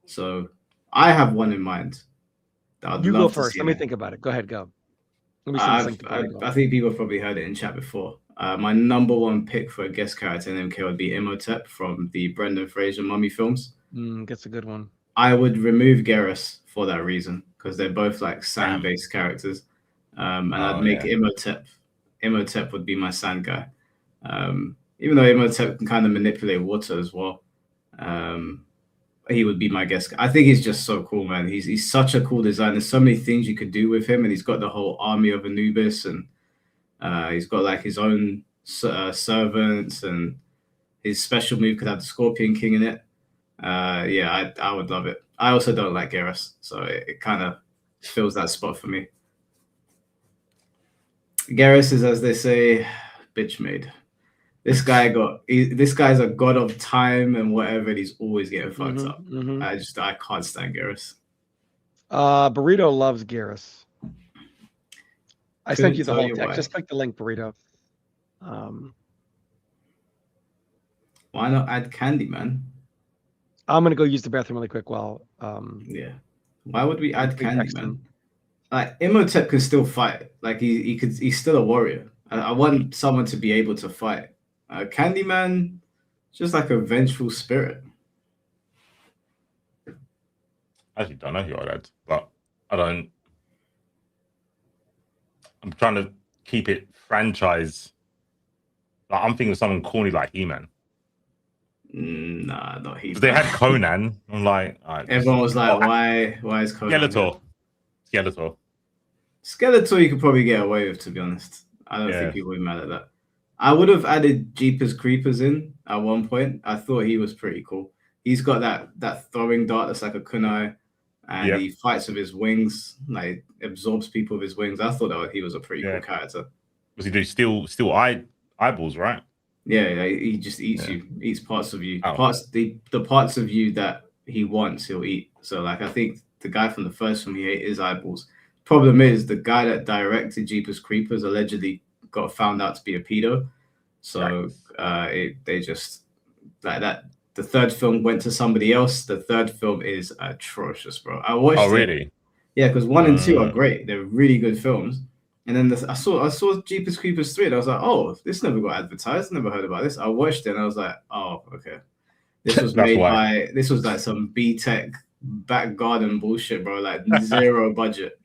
So I have one in mind. You go first. Let me think about it. Go ahead, go. Let me I think people have probably heard it in chat before. My number one pick for a guest character in MK would be Imhotep from the Brendan Fraser Mummy films. That's a good one. I would remove Garrus for that reason, because they're both like sand-based characters. And I'd make Imhotep would be my sand guy. Even though Imhotep can kind of manipulate water as well. He would be my guest. I think he's just so cool, man. He's such a cool design. There's so many things you could do with him, and he's got the whole army of Anubis, and he's got like his own servants, and his special move could have the Scorpion King in it. I would love it. I also don't like Garrus, so it kind of fills that spot for me. Garrus is, as they say, bitch made. This guy's a god of time and whatever, and he's always getting fucked up. I can't stand Garrus. Burrito loves Garrus. I sent you the whole text. Just click the link, Burrito. Why not add Candyman? I'm gonna go use the bathroom really quick while Why would we add Candyman? Like, Imhotep could still fight. Like he's still a warrior. I want someone to be able to fight. Candyman, just like a vengeful spirit. I actually don't know who I'd add, but I don't. I'm trying to keep it franchise. Like, I'm thinking of someone corny like He-Man. Nah, not he. Because they had Conan. I'm like, Everyone was like, why is Conan? Skeletor. Skeletor, you could probably get away with, to be honest. I don't think people would be mad at that. I would have added Jeepers Creepers in at one point. I thought he was pretty cool. He's got that throwing dart that's like a kunai, and he fights with his wings, like absorbs people with his wings. I thought that he was a pretty cool character. Was he do still eyeballs, right? Yeah, he just eats you, eats parts of you. The parts of you that he wants, he'll eat. So like I think the guy from the first film, he ate his eyeballs. Problem is the guy that directed Jeepers Creepers allegedly got found out to be a pedo. So they just like that. The third film went to somebody else. The third film is atrocious, bro. I watched it. Really? Yeah, because 1 and 2 are great. They're really good films. And then I saw Jeepers Creepers 3 and I was like, oh, this never got advertised. Never heard about this. I watched it and I was like, oh, okay. This was this was like some B-Tech back garden bullshit, bro. Like 0 budget.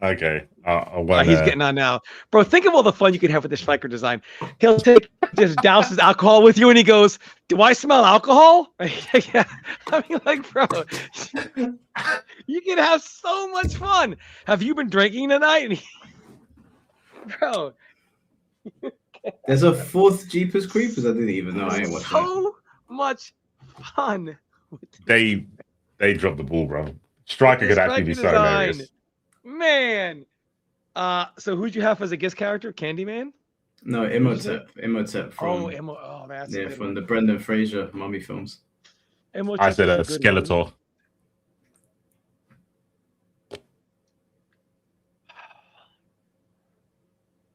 Okay. He's getting on now. Bro, think of all the fun you could have with this Striker design. He'll just douses alcohol with you and he goes, do I smell alcohol? Yeah. I mean, like, bro, you can have so much fun. Have you been drinking tonight? Bro. There's a 4th Jeepers Creepers. I didn't even know. I ain't watching so much fun. They dropped the ball, bro. Striker could actually be so hilarious. Man. So who'd you have as a guest character? Candyman? No, Imhotep from that's from the Brendan Fraser mummy films. Imhotep I said a Skeletor.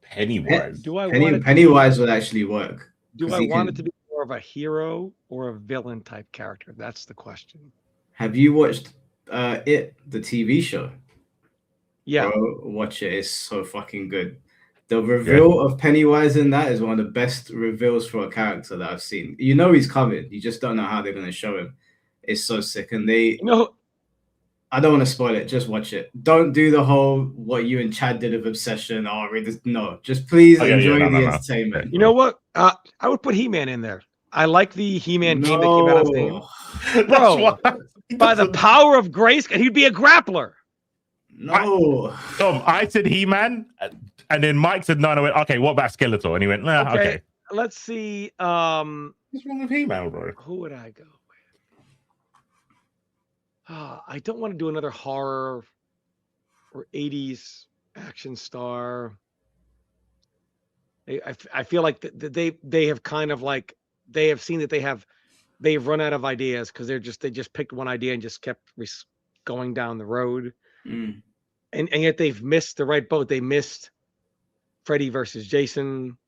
Pennywise. Pennywise would actually work. Do I want it to be more of a hero or a villain type character? That's the question. Have you watched the TV show? Yeah. Bro, watch it. It's so fucking good. The reveal of Pennywise in that is one of the best reveals for a character that I've seen. You know he's coming. You just don't know how they're going to show him. It's so sick. And I don't want to spoil it. Just watch it. Don't do the whole what you and Chad did of Obsession. No, just please enjoy the entertainment. You know what? I would put He-Man in there. I like the He-Man game that came out of the game. Bro, by the power of grace, and he'd be a grappler. No. Tom, I said He-Man, and then Mike said no. And I went, okay, what about Skeletor? And he went, nah, okay. Let's see. What's wrong with He-Man, bro? Who would I go with? I don't want to do another horror or 80s action star. I feel like they have kind of like they have seen that they've run out of ideas because they just picked one idea and just kept going down the road. And yet they've missed the right boat. They missed Freddy versus Jason.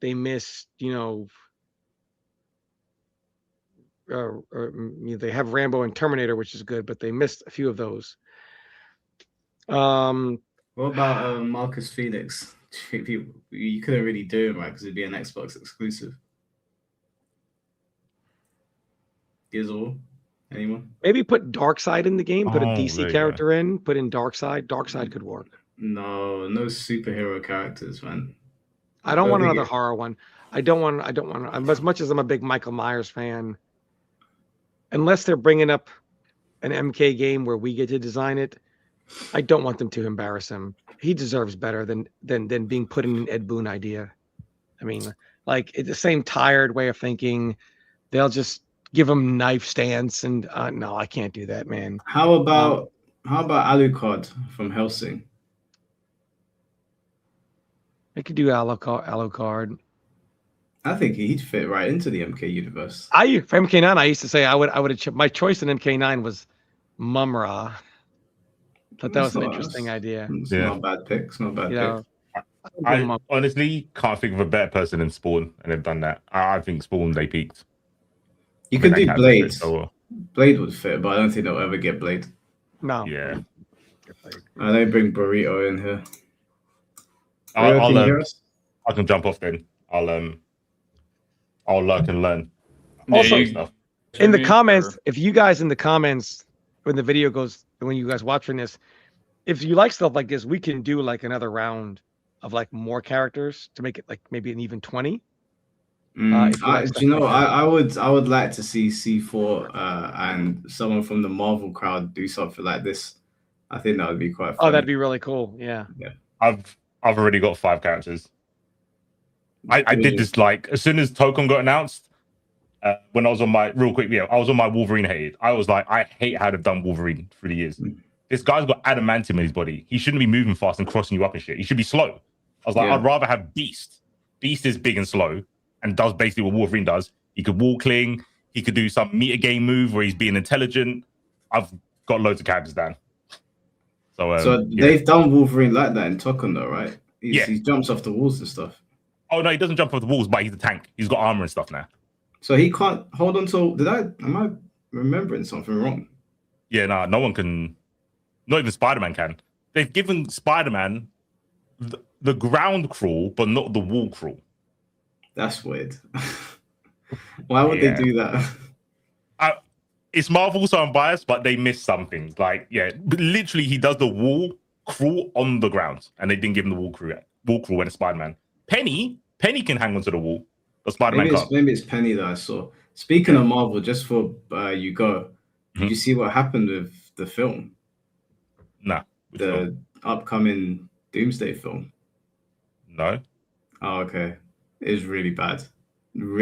They missed, they have Rambo and Terminator, which is good, but they missed a few of those. What about Marcus Phoenix? You couldn't really do him, right? Because it'd be an Xbox exclusive. Gizzle. Anyone? Maybe put Darkseid in the game. Put a DC character in. Put in Darkseid. Darkseid could work. No superhero characters, man. I don't want another horror one. I don't want. As much as I'm a big Michael Myers fan, unless they're bringing up an MK game where we get to design it, I don't want them to embarrass him. He deserves better than being put in an Ed Boon idea. I mean, like it's the same tired way of thinking. They'll just give him knife stance and no, I can't do that, man. How about Alucard from Helsing? I could do Alucard. I think he'd fit right into the MK universe. For MK9, I used to say I would have my choice in MK9 was Mumra. But that was an interesting idea. It's not a bad pick. It's not a bad pick. I honestly can't think of a better person than Spawn, and they've done that. I think Spawn, they peaked. You could do Blade. Blade would fit, but I don't think they'll ever get Blade. No. Yeah. They bring Burrito in here. I can jump off then. I'll lurk and learn. Also, you- stuff. in the Or- comments, if you guys in the comments when the video goes, when you guys watching this, if you like stuff like this, we can do like another round of like more characters to make it like maybe an even 20. If you like Do stuff you know? like that. I would like to see C4 and someone from the Marvel crowd do something like this. I think that would be quite funny. Oh, that'd be really cool. Yeah. I've already got 5 characters. I did this like as soon as Token got announced. When I was on my I was on my Wolverine hated. I was like, I hate how they've done Wolverine through the years. This guy's got adamantium in his body. He shouldn't be moving fast and crossing you up and shit. He should be slow. I was like, Yeah. I'd rather have Beast. Beast is big and slow and does basically what Wolverine does. He could wall cling. He could do some meta game move where he's being intelligent. I've got loads of characters down. So they've done Wolverine like that in Token though, right? Yeah. He jumps off the walls and stuff. Oh no, he doesn't jump off the walls, but he's a tank. He's got armor and stuff now. So he can't hold on to. Am I remembering something wrong? Yeah, no one can. Not even Spider-Man can. They've given Spider-Man the ground crawl, but not the wall crawl. That's weird. Why would they do that? It's Marvel, so I'm biased, but they missed something. Like, yeah, literally, he does the wall crawl on the ground, and they didn't give him the wall crawl when it's Spider-Man. Penny can hang onto the wall, but Spider-Man can't. Maybe it's Penny that I saw. Speaking of Marvel, just for you go, did you see what happened with the film? Nah. The upcoming Doomsday film. No. Oh, okay. It was really bad.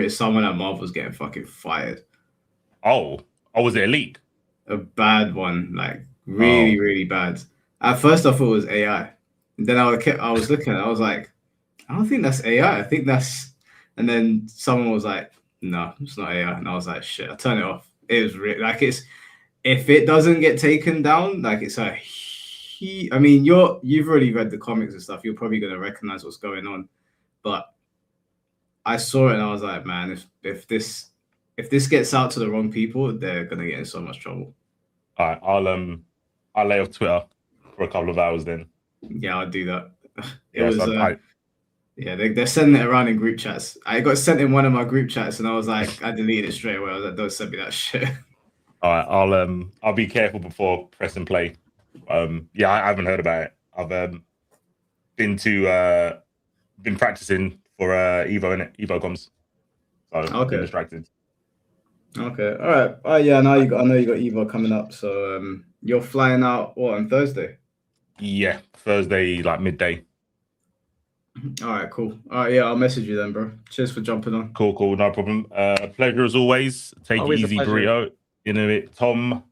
Someone at Marvel's getting fucking fired. Oh, was it a leak? A bad one, like really bad. At first, I thought it was AI. And then I was looking at it, I was like, I don't think that's AI. I think that's. And then someone was like, no, it's not AI. And I was like, shit, I turn it off. It was really like if it doesn't get taken down, like it's a. I mean, you've already read the comics and stuff. You're probably gonna recognize what's going on, but I saw it and I was like, man, if this gets out to the wrong people, they're gonna get in so much trouble. All right, I'll lay off Twitter for a couple of hours then. Yeah, I'll do that. They're sending it around in group chats. I got sent in one of my group chats and I was like, I deleted it straight away. I was like, don't send me that shit. All right, I'll be careful before pressing play. I haven't heard about it. I've been practicing for Evo comms. So I've been distracted. Okay, all right. Oh yeah, I know you got Evo coming up. So you're flying out on Thursday? Yeah, Thursday like midday. All right, cool. All right, yeah, I'll message you then, bro. Cheers for jumping on. Cool, no problem. Pleasure as always. Take Always it easy, Burrito. In a bit, Tom.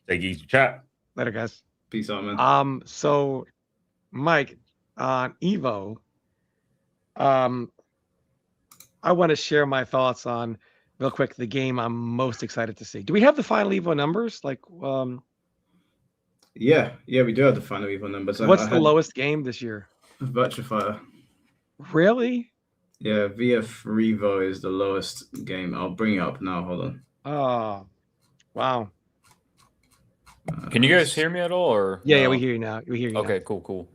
Take it easy, chat. Later, guys. Peace out, man. So, Mike, on Evo, I want to share my thoughts on real quick the game I'm most excited to see. Do we have the final Evo numbers? Like, yeah, we do have the final Evo numbers. What's the lowest game this year? Virtua Fighter. Really? Yeah, VF Revo is the lowest game. I'll bring it up now. Hold on. Oh, wow. Can you guys hear me at all? Or yeah, we hear you now. We hear you. Okay, now. cool.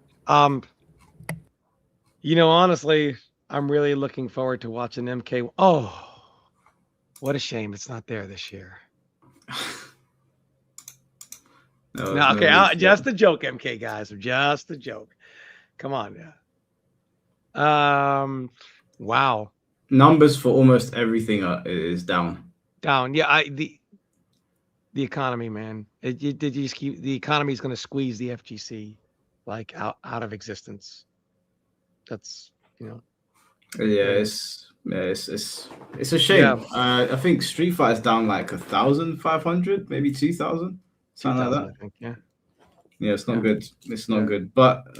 Honestly, I'm really looking forward to watching MK. Oh, what a shame it's not there this year. No, okay, just a joke, MK guys. Just a joke. Come on, yeah. Wow. Numbers for almost everything is down. Down, yeah. The economy, man. The economy is going to squeeze the FGC like out of existence. That's Yeah, it's a shame. Yeah. I think Street Fighter's down like 1,500, maybe 2,000, something like that. I think, yeah. Yeah, it's not good. It's not good. But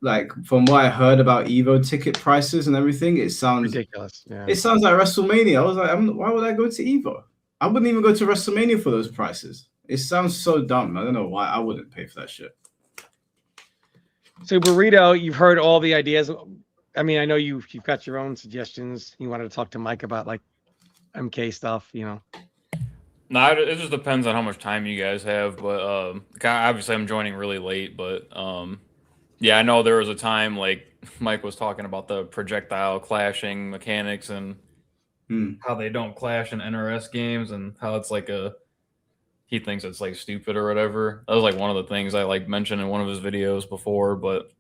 like from what I heard about Evo ticket prices and everything, it sounds ridiculous. Yeah. It sounds like WrestleMania. I was like, why would I go to Evo? I wouldn't even go to WrestleMania for those prices. It sounds so dumb. I don't know why I wouldn't pay for that shit. So Burrito, you've heard all the ideas. I mean, I know you've got your own suggestions. You wanted to talk to Mike about like MK stuff, No, it just depends on how much time you guys have. But obviously, I'm joining really late. But yeah, I know there was a time like Mike was talking about the projectile clashing mechanics, and how they don't clash in NRS games and how it's like he thinks it's like stupid or whatever. That was like one of the things I like mentioned in one of his videos before, but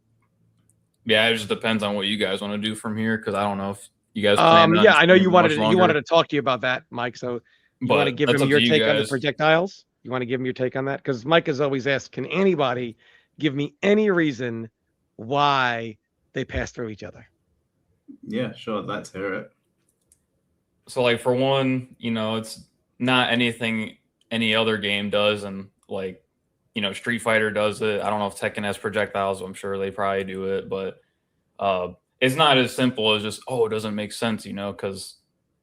yeah, it just depends on what you guys want to do from here because I don't know if you guys plan on Yeah, I know you wanted much to talk to you about that, Mike. So you want to but give that's him up your to you take on the guys. projectiles? You want to give him your take on that? Because Mike has always asked, can anybody give me any reason why they pass through each other? Yeah, sure. I'd like to hear it. So like for one, it's not anything any other game does, and like Street Fighter does it. I don't know if Tekken has projectiles. I'm sure they probably do it, but it's not as simple as just it doesn't make sense, because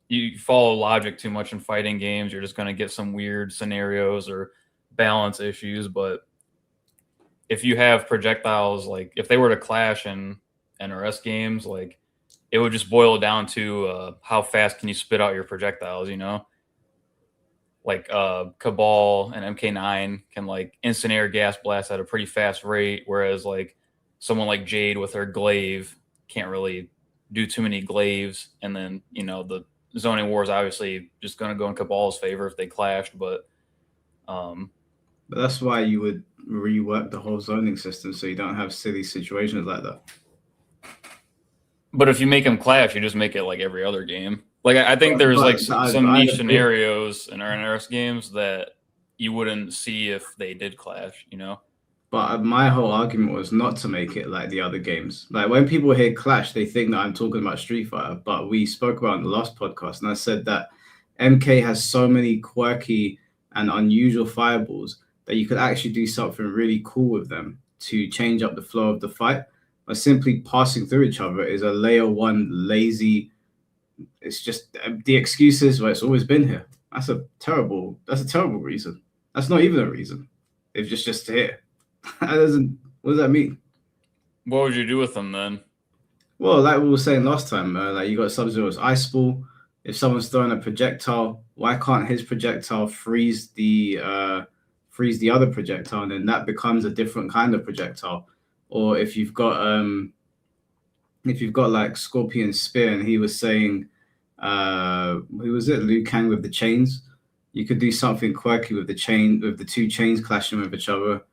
you follow logic too much in fighting games, you're just going to get some weird scenarios or balance issues. But if you have projectiles, like if they were to clash in NRS games, like it would just boil down to how fast can you spit out your projectiles, like Cabal and MK9 can like instant air gas blast at a pretty fast rate, whereas like someone like Jade with her glaive can't really do too many glaives. And then the zoning war is obviously just going to go in Cabal's favor if they clashed, but that's why you would rework the whole zoning system so you don't have silly situations like that. But if you make them clash, you just make it like every other game. Like I think there's like some niche scenarios in our NRS games that you wouldn't see if they did clash, But my whole argument was not to make it like the other games. Like when people hear Clash, they think that I'm talking about Street Fighter. But we spoke about in the last podcast, and I said that MK has so many quirky and unusual fireballs that you could actually do something really cool with them to change up the flow of the fight. But simply passing through each other is a layer one lazy. It's just the excuses where it's always been here. That's a terrible reason. That's not even a reason. It's just here. What does that mean? What would you do with them then? Well, like we were saying last time, like you got Sub-Zero's ice ball. If someone's throwing a projectile, why can't his projectile freeze the other projectile, and then that becomes a different kind of projectile? Or if you've got like Scorpion Spear, and he was saying, who was it? Liu Kang with the chains. You could do something quirky with the two chains clashing with each other.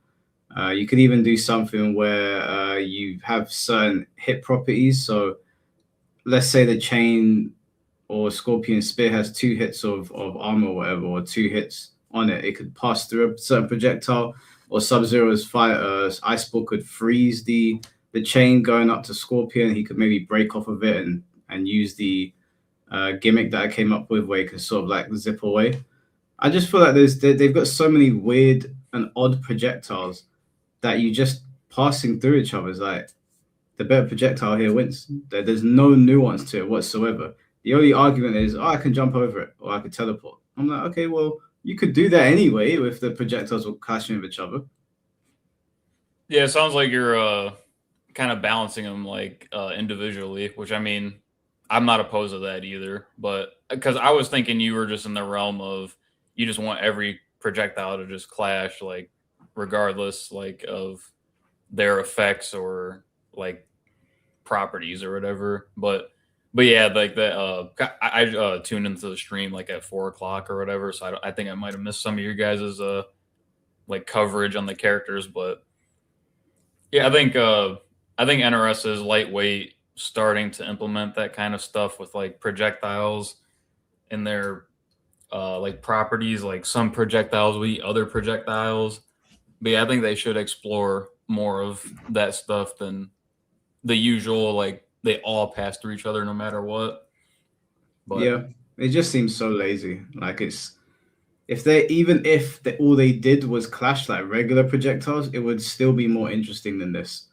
You could even do something where you have certain hit properties. So let's say the chain or Scorpion Spear has 2 hits of armor or whatever, or 2 hits on it. It could pass through a certain projectile, or Sub-Zero's ice ball could freeze the chain going up to Scorpion. He could maybe break off of it and use the gimmick that I came up with where he can sort of like zip away. I just feel like they've got so many weird and odd projectiles that you just passing through each other is like the better projectile here wins. There's no nuance to it whatsoever. The only argument is, I can jump over it or I could teleport. I'm like, okay, well, you could do that anyway if the projectiles were clashing with each other. Yeah, it sounds like you're kind of balancing them like individually, which I mean, I'm not opposed to that either. But because I was thinking you were just in the realm of you just want every projectile to just clash, like regardless like of their effects or like properties or whatever. But yeah, like that. I tuned into the stream like at 4:00 or whatever, so I think I might have missed some of your guys's like coverage on the characters. But yeah, I think NRS is lightweight, starting to implement that kind of stuff with like projectiles in their like properties. Like some projectiles will eat other projectiles. But yeah, I think they should explore more of that stuff than the usual, like they all pass through each other no matter what. But yeah, it just seems so lazy. Like if all they did was clash like regular projectiles, it would still be more interesting than this.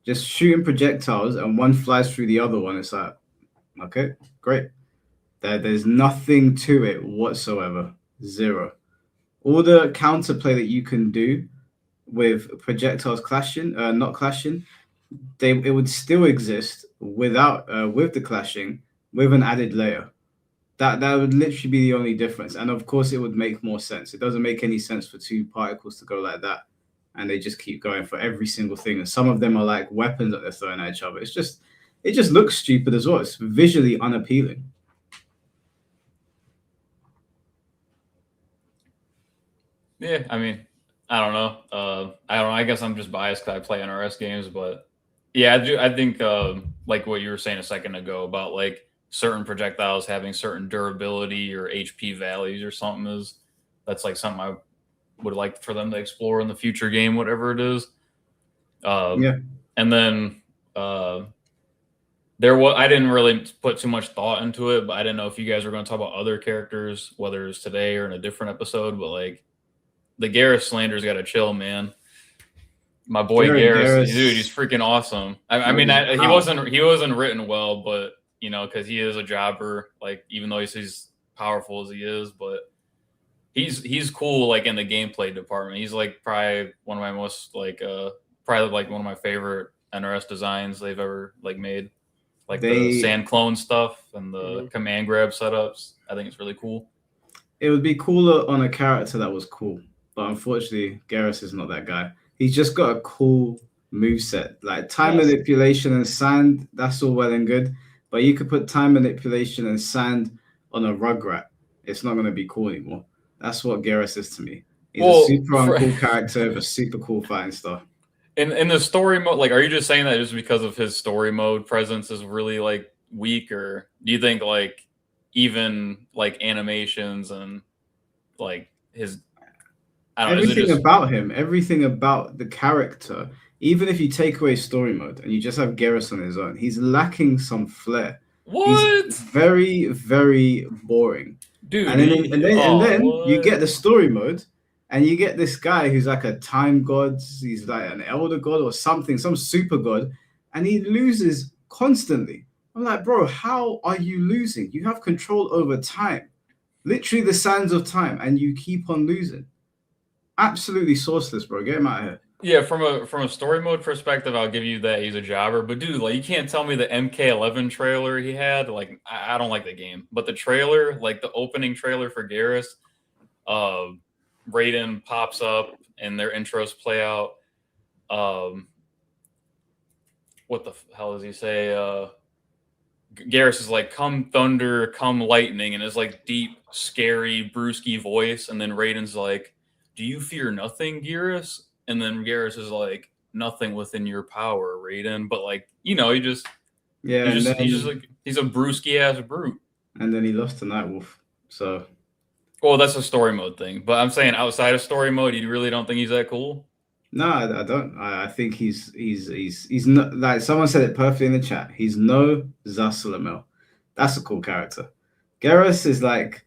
Just shooting projectiles and one flies through the other one. It's like, okay, great. There's nothing to it whatsoever. Zero. All the counterplay that you can do with projectiles clashing, not clashing, it would still exist without with the clashing with an added layer. That would literally be the only difference. And of course, it would make more sense. It doesn't make any sense for 2 particles to go like that, and they just keep going for every single thing. And some of them are like weapons that they're throwing at each other. It just looks stupid as well. It's visually unappealing. Yeah, I mean, I don't know. I don't know. I guess I'm just biased because I play NRS games, but yeah, I think like what you were saying a second ago about like certain projectiles having certain durability or HP values or something that's like something I would like for them to explore in the future game, whatever it is. Yeah. And then I didn't really put too much thought into it, but I didn't know if you guys were going to talk about other characters, whether it's today or in a different episode. But like the Garrus slander's got to chill, man. My boy Garrus, dude, he's freaking awesome. I mean, he wasn't written well, but you know, because he is a jobber. Like, even though he's as powerful as he is, but he's cool. Like in the gameplay department, he's like probably one of my most probably like one of my favorite NRS designs they've ever like made. Like the sand clone stuff and the command grab setups. I think it's really cool. It would be cooler on a character that was cool, but unfortunately, Garrus is not that guy. He's just got a cool moveset. Like time manipulation and sand, that's all well and good. But you could put time manipulation and sand on a Rugrat. It's not going to be cool anymore. That's what Garrus is to me. He's a super uncool character with a super cool fighting style. In the story mode, like, are you just saying that just because of his story mode presence is really like weak, or do you think like even like animations and like his everything about him, everything about the character, even if you take away story mode and you just have Garrus on his own, he's lacking some flair. What? He's very, very boring. Dude, and then you get the story mode. And you get this guy who's like a time god. He's like an elder god or something, some super god. And he loses constantly. I'm like, bro, how are you losing? You have control over time. Literally the sands of time. And you keep on losing. Absolutely sourceless, bro. Get him out of here. Yeah, from a story mode perspective, I'll give you that he's a jobber. But dude, like, you can't tell me the MK11 trailer he had. Like, I don't like the game. But the trailer, like the opening trailer for Garrus, Raiden pops up and their intros play out. What the hell does he say? Garrus is like, "Come thunder, come lightning," and it's like deep, scary, brusky voice. And then Raiden's like, "Do you fear nothing, Garrus?" And then Garrus is like, "Nothing within your power, Raiden." But like, you know, he's a brusky ass brute. And then he lost to Nightwolf. So. Well, that's a story mode thing, but I'm saying outside of story mode, you really don't think he's that cool? No, I don't. I think he's not, like someone said it perfectly in the chat. He's no Zasalamel. That's a cool character. Garrus is like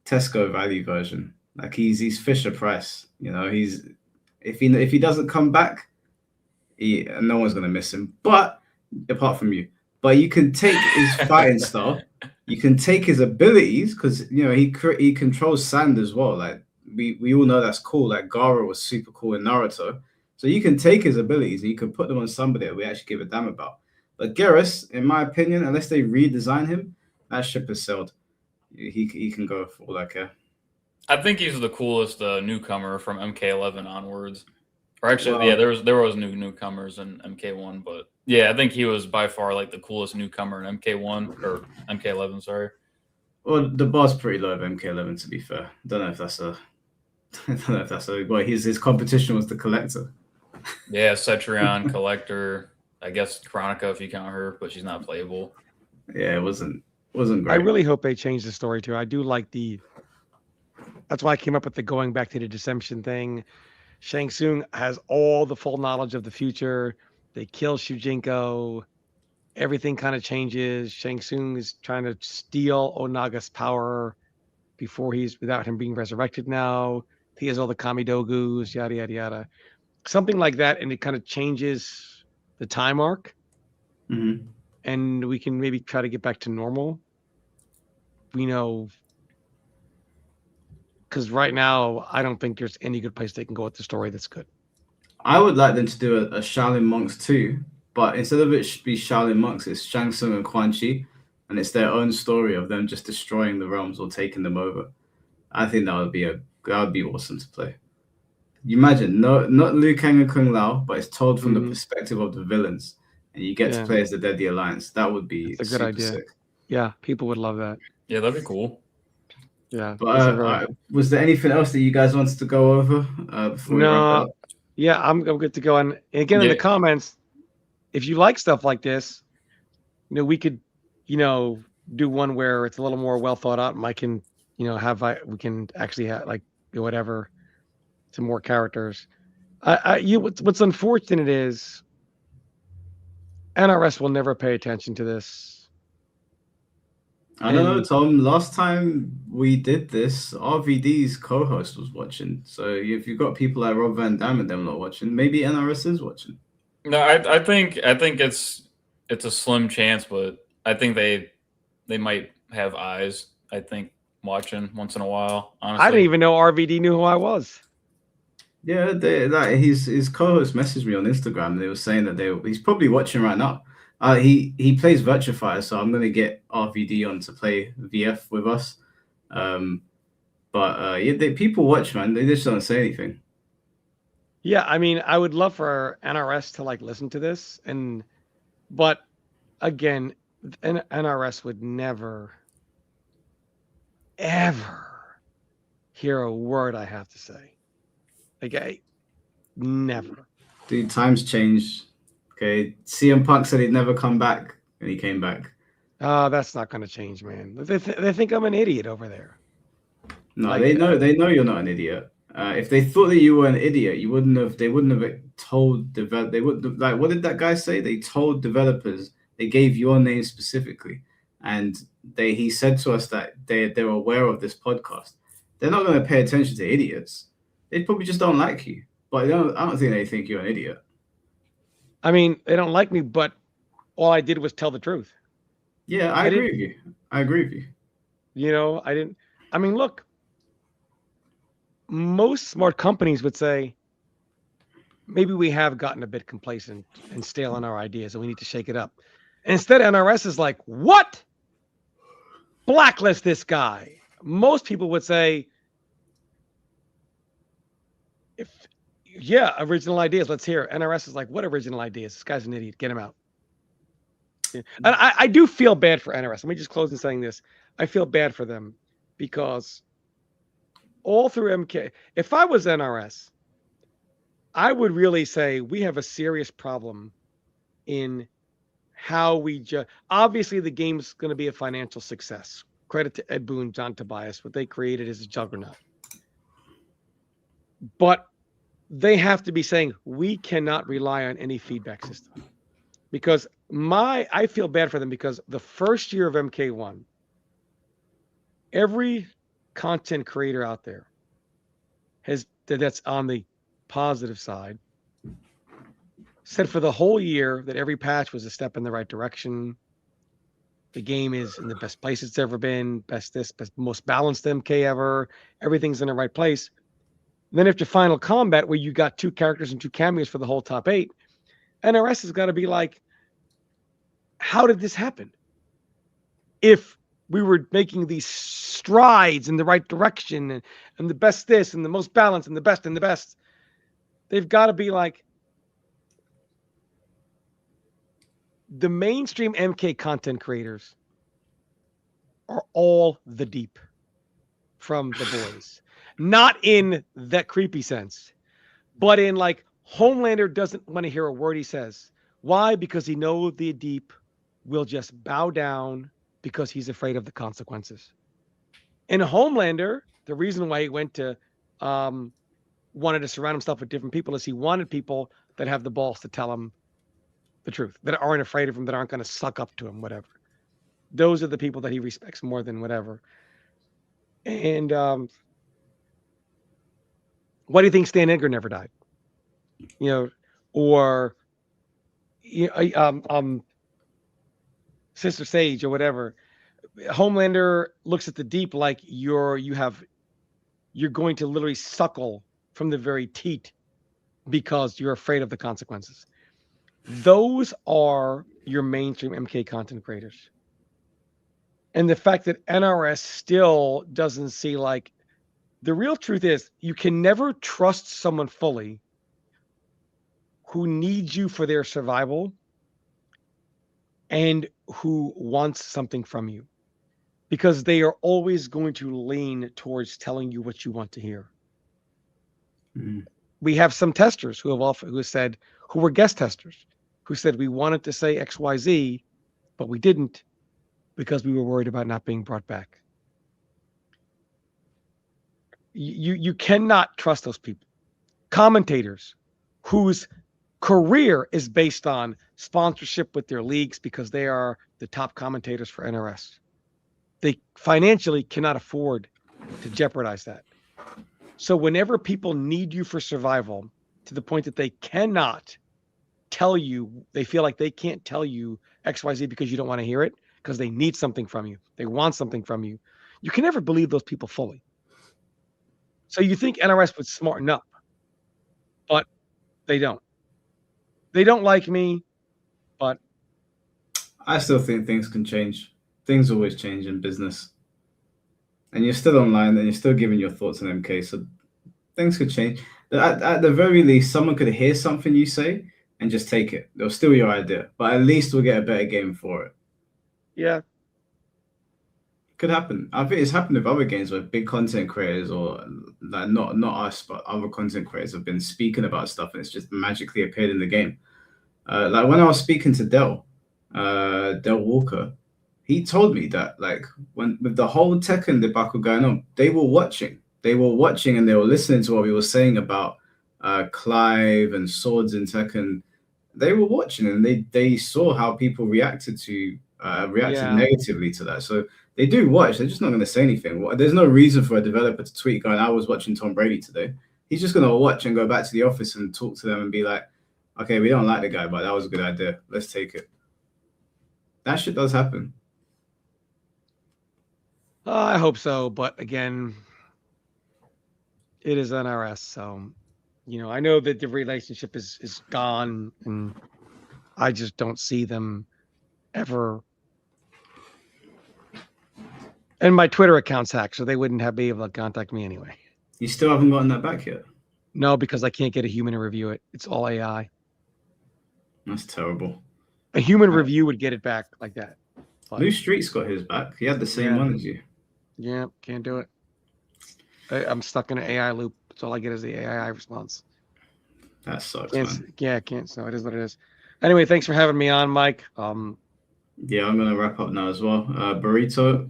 Tesco value version. Like he's Fisher Price. You know, if he doesn't come back, no one's gonna miss him. But apart from you, but you can take his fighting style. You can take his abilities because you know he controls sand as well. Like we all know that's cool. Like Gaara was super cool in Naruto. So you can take his abilities and you can put them on somebody that we actually give a damn about. But Garrus, in my opinion, unless they redesign him, that ship has sailed. He can go for all I care. I think he's the coolest newcomer from MK11 onwards. Or actually, there was newcomers in MK1, but yeah, I think he was by far like the coolest newcomer in MK1 or MK11. Sorry. Well, the bar's pretty low of MK11, to be fair. Don't know if that's a. Well, his competition was the Collector. Yeah, Cetrion, Collector. I guess Chronica if you count her, but she's not playable. Yeah, it wasn't great. I really hope they change the story too. I do like that's why I came up with the going back to the Deception thing. Shang Tsung has all the full knowledge of the future. They kill Shujinko. Everything kind of changes. Shang Tsung is trying to steal Onaga's power without him being resurrected now. He has all the Kamidogus, yada, yada, yada. Something like that, and it kind of changes the time arc. Mm-hmm. And we can maybe try to get back to normal. We know, because right now, I don't think there's any good place they can go with the story that's good. I would like them to do a Shaolin Monks too, but instead of it be Shaolin Monks, it's Shang Tsung and Quan Chi, and it's their own story of them just destroying the realms or taking them over. I think that would be awesome to play. You imagine, not Liu Kang and Kung Lao, but it's told from the perspective of the villains, and you get to play as the Deadly Alliance. That would be a good idea. Sick. Yeah, people would love that. Yeah, that'd be cool. Yeah. But was there anything else that you guys wanted to go over before we wrap it No. up? Yeah, I'm good to go. And again, in the comments, if you like stuff like this, we could, do one where it's a little more well thought out. Mike can, we can actually have like whatever, some more characters. What's unfortunate is NRS will never pay attention to this. I don't know, Tom. Last time we did this, RVD's co-host was watching. So if you've got people like Rob Van Dam and them not watching, maybe NRS is watching. No, I think it's a slim chance, but I think they might have eyes. I think watching once in a while. Honestly, I didn't even know RVD knew who I was. Yeah, his co-host messaged me on Instagram. And they were saying that he's probably watching right now. He plays Virtua Fighter, so I'm gonna get RVD on to play VF with us. But people watch, man. They just don't say anything. Yeah, I mean, I would love for NRS to like listen to this, but again, NRS would never, ever hear a word I have to say. Okay, never. Dude, times change. Okay, CM Punk said he'd never come back, and he came back. Oh, that's not going to change, man. They think I'm an idiot over there. No, like, they know you're not an idiot. If they thought that you were an idiot, they wouldn't have told they would like, what did that guy say? They told developers, they gave your name specifically, and he said to us that they're aware of this podcast. They're not going to pay attention to idiots. They probably just don't like you. But I don't think they think you're an idiot. I mean, they don't like me, but all I did was tell the truth. Yeah, I agree with you. I agree with you. I mean, look, most smart companies would say, maybe we have gotten a bit complacent and stale on our ideas and we need to shake it up. And instead, NRS is like, what? Blacklist this guy. Most people would say, original ideas, let's hear it. NRS is like, what original ideas? This guy's an idiot. Get him out. Yeah. And I do feel bad for NRS. Let me just close in saying this. I feel bad for them because all through MK, if I was NRS, I would really say we have a serious problem in how we obviously the game's going to be a financial success. Credit to Ed Boon, John Tobias. What they created is a juggernaut. But they have to be saying we cannot rely on any feedback system, because I feel bad for them because the first year of MK1, every content creator out there that's on the positive side said for the whole year that every patch was a step in the right direction. The game is in the best place it's ever been, most balanced MK ever. Everything's in the right place. Then after Final Combat, where you got 2 characters and 2 cameos for the whole top 8, NRS has got to be like, how did this happen? If we were making these strides in the right direction and the best this and the most balanced and the best, they've got to be like, the mainstream MK content creators are all the deep from the boys. Not in that creepy sense, but in like Homelander doesn't want to hear a word he says. Why? Because he knows the deep will just bow down because he's afraid of the consequences. In Homelander, the reason why he went to wanted to surround himself with different people is he wanted people that have the balls to tell him the truth, that aren't afraid of him, that aren't going to suck up to him, whatever. Those are the people that he respects more than whatever. And why do you think Stan Edgar never died? Or Sister Sage or whatever. Homelander looks at the deep like you're going to literally suckle from the very teat because you're afraid of the consequences. Those are your mainstream MK content creators. And the fact that NRS still doesn't see, like, the real truth is you can never trust someone fully who needs you for their survival and who wants something from you. because they are always going to lean towards telling you what you want to hear. We have some testers who were guest testers, who said we wanted to say XYZ, but we didn't because we were worried about not being brought back. You cannot trust those people. Commentators whose career is based on sponsorship with their leagues because they are the top commentators for NRS. They financially cannot afford to jeopardize that. So whenever people need you for survival to the point that they cannot tell you, they feel like they can't tell you XYZ because you don't want to hear it, because they need something from you, they want something from you, you can never believe those people fully. So you think NRS would smarten up, but they don't. They don't like me, but I still think things can change. Things always change in business. And you're still online and you're still giving your thoughts on MK, so things could change. At the very least, someone could hear something you say and just take it. They'll steal your idea, but at least we'll get a better game for it. yeah. Could happen. I think it's happened with other games where big content creators, or like not us, but other content creators have been speaking about stuff and it's just magically appeared in the game. Like when I was speaking to Del Walker, he told me that like when with the whole Tekken debacle going on, they were watching and they were listening to what we were saying about Clive and swords in Tekken. They were watching and they saw how people reacted negatively to that. So they do watch. They're just not going to say anything. There's no reason for a developer to tweet going, "I was watching Tom Brady today." He's just going to watch and go back to the office and talk to them and be like, "Okay, we don't like the guy, but that was a good idea. Let's take it." That shit does happen. I hope so, but again, it is NRS, so I know that the relationship is gone, and I just don't see them ever. And my Twitter account's hacked, so they wouldn't be able to contact me anyway. You still haven't gotten that back yet? No, because I can't get a human to review it. It's all AI. That's terrible. A human review would get it back like that. But New Street's got his back. He had the same one as you. Yeah, can't do it. I'm stuck in an AI loop. That's all I get is the AI response. That sucks, man. Yeah, can't. So it is what it is. Anyway, thanks for having me on, Mike. Yeah, I'm gonna wrap up now as well. Burrito,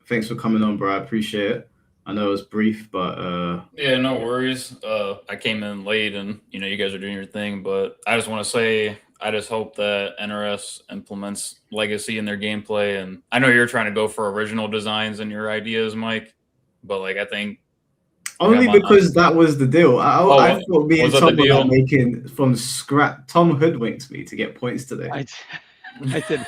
thanks for coming on, bro. I appreciate it. I know it was brief, but yeah, no worries. I came in late, and you guys are doing your thing, but I just want to say I just hope that NRS implements legacy in their gameplay. And I know you're trying to go for original designs and your ideas, Mike, but like I think only because that was the deal. I thought me and Tom were making from scratch. Tom hoodwinked me to get points today. I did.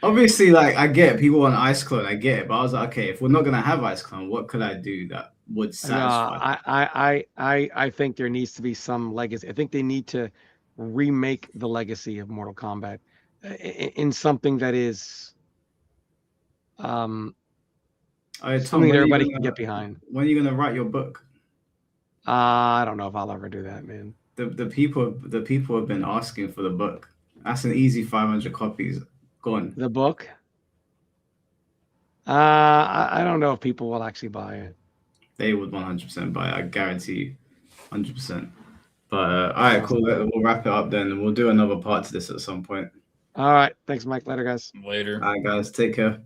Obviously, like I get it, people want Ice Clone, I get it, but I was like, okay, if we're not gonna have Ice Clone, what could I do that would satisfy? I think there needs to be some legacy. I think they need to remake the legacy of Mortal Kombat in something that is Tom, something that everybody can get behind. When are you gonna write your book? I don't know if I'll ever do that, man. The people have been asking for the book. That's an easy 500 copies. Gone. The book? I don't know if people will actually buy it. They would 100% buy it. I guarantee you, 100%. But all right, cool. We'll wrap it up then, and we'll do another part to this at some point. All right. Thanks, Mike. Later, guys. Later. All right, guys. Take care.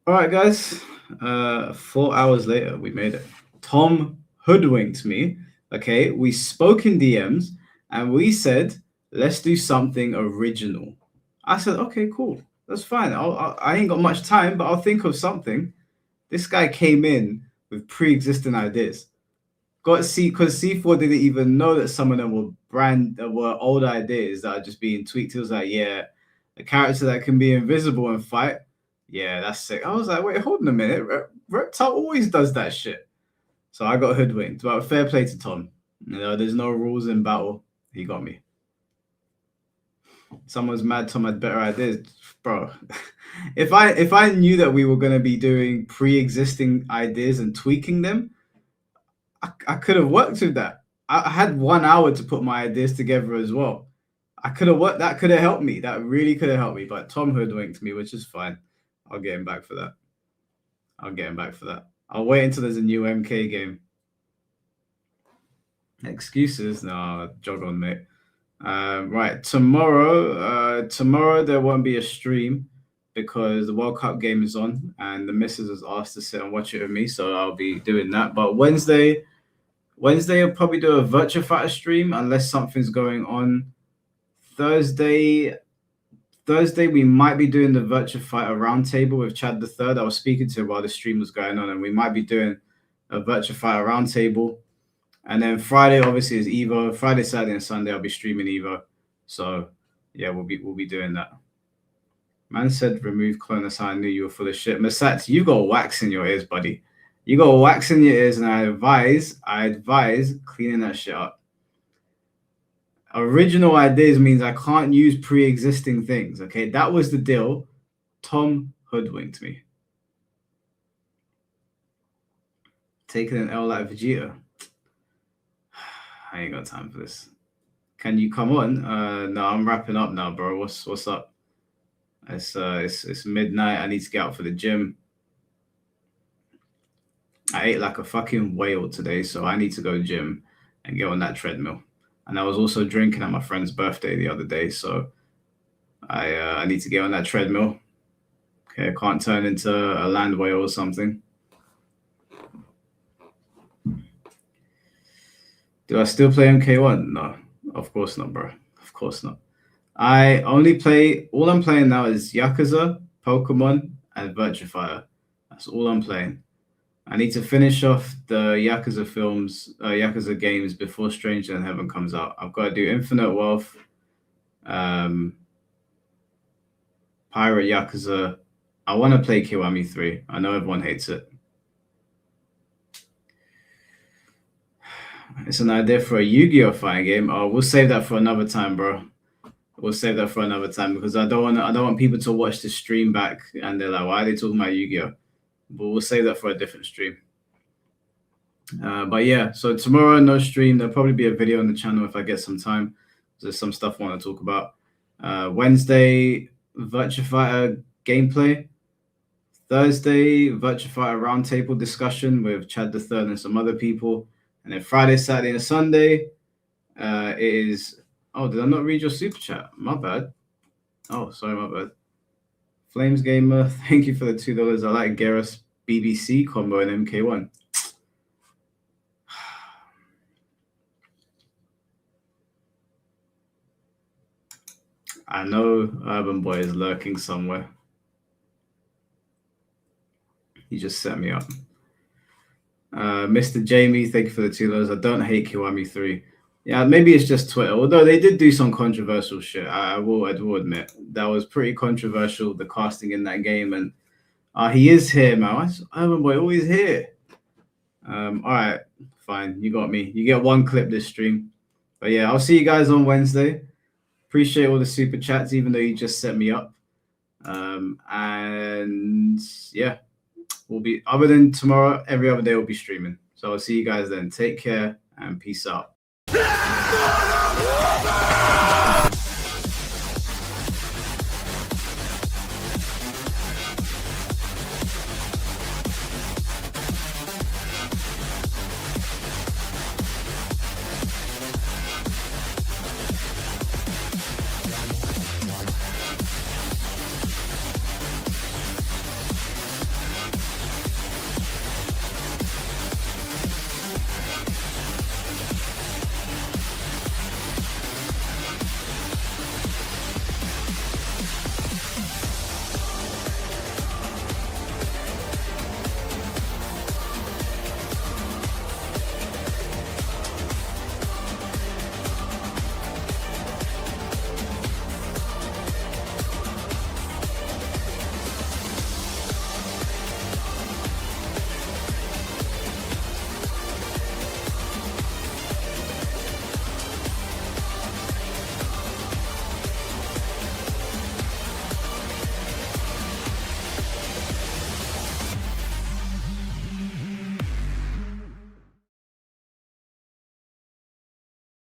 All right, guys. 4 hours later, we made it. Tom hoodwinked me. Okay, we spoke in DMs and we said, let's do something original. I said, okay, cool. That's fine. I ain't got much time, but I'll think of something. This guy came in with pre-existing ideas. Because C4 didn't even know that some of them were old ideas that are just being tweaked. He was like, yeah, a character that can be invisible and fight. Yeah, that's sick. I was like, wait, hold on a minute. Reptile always does that shit. So I got hoodwinked. But fair play to Tom. There's no rules in battle. He got me. Someone's mad Tom had better ideas. Bro, if I knew that we were going to be doing pre-existing ideas and tweaking them, I could have worked with that. I had 1 hour to put my ideas together as well. I could have what that could have helped me. That really could have helped me. But Tom hoodwinked me, which is fine. I'll get him back for that. I'll wait until there's a new MK game. Excuses? No, jog on, mate. Right, tomorrow there won't be a stream because the World Cup game is on and the missus has asked to sit and watch it with me, so I'll be doing that. But Wednesday I'll probably do a Virtua Fighter stream unless something's going on. Thursday we might be doing the Virtua Fighter roundtable with Chad the Third. I was speaking to him while the stream was going on, and we might be doing a Virtua Fighter roundtable. And then Friday obviously is Evo. Friday, Saturday, and Sunday I'll be streaming Evo. So yeah, we'll be doing that. Man said remove clone. That's how I knew you were full of shit. Masat, you got wax in your ears, buddy. You got wax in your ears, and I advise cleaning that shit up. Original ideas means I can't use pre-existing things. Okay, that was the deal. Tom hoodwinked me. Taking an L like Vegeta. I ain't got time for this. Can you come on? No, I'm wrapping up now, bro. What's up? It's midnight. I need to get out for the gym. I ate like a fucking whale today, so I need to go to the gym and get on that treadmill. And I was also drinking at my friend's birthday the other day, so I need to get on that treadmill. Okay, I can't turn into a land whale or something. Do I still play MK1? No, of course not, bro. Of course not. I only play, all I'm playing now is Yakuza, Pokemon, and Virtua Fighter. That's all I'm playing. I need to finish off the Yakuza films, Yakuza games before Stranger Than Heaven comes out. I've got to do Infinite Wealth, Pirate Yakuza. I want to play Kiwami 3. I know everyone hates it. It's an idea for a Yu-Gi-Oh fighting game. Oh, we'll save that for another time, bro. We'll save that for another time because I don't want people to watch the stream back and they're like, why are they talking about Yu-Gi-Oh? But we'll save that for a different stream. But yeah, so tomorrow no stream. There'll probably be a video on the channel if I get some time. There's some stuff I want to talk about. Wednesday, Virtua Fighter gameplay. Thursday, Virtua Fighter roundtable discussion with Chad the Third and some other people. And then Friday, Saturday, and Sunday is... Oh, did I not read your super chat? My bad. Oh, sorry, my bad. Flames Gamer, thank you for the $2. I like Garrus BBC combo in MK1. I know Urban Boy is lurking somewhere. He just set me up. Mr. Jamie, thank you for the $2. I don't hate Kiwami 3. Yeah, maybe it's just Twitter. Although they did do some controversial shit. I will admit. That was pretty controversial, the casting in that game. And he is here, man. Why is Urban Boy always here? All right, fine. You got me. You get one clip this stream. But yeah, I'll see you guys on Wednesday. Appreciate all the super chats, even though you just set me up. And yeah, we'll be, other than tomorrow, every other day we'll be streaming. So I'll see you guys then. Take care and peace out.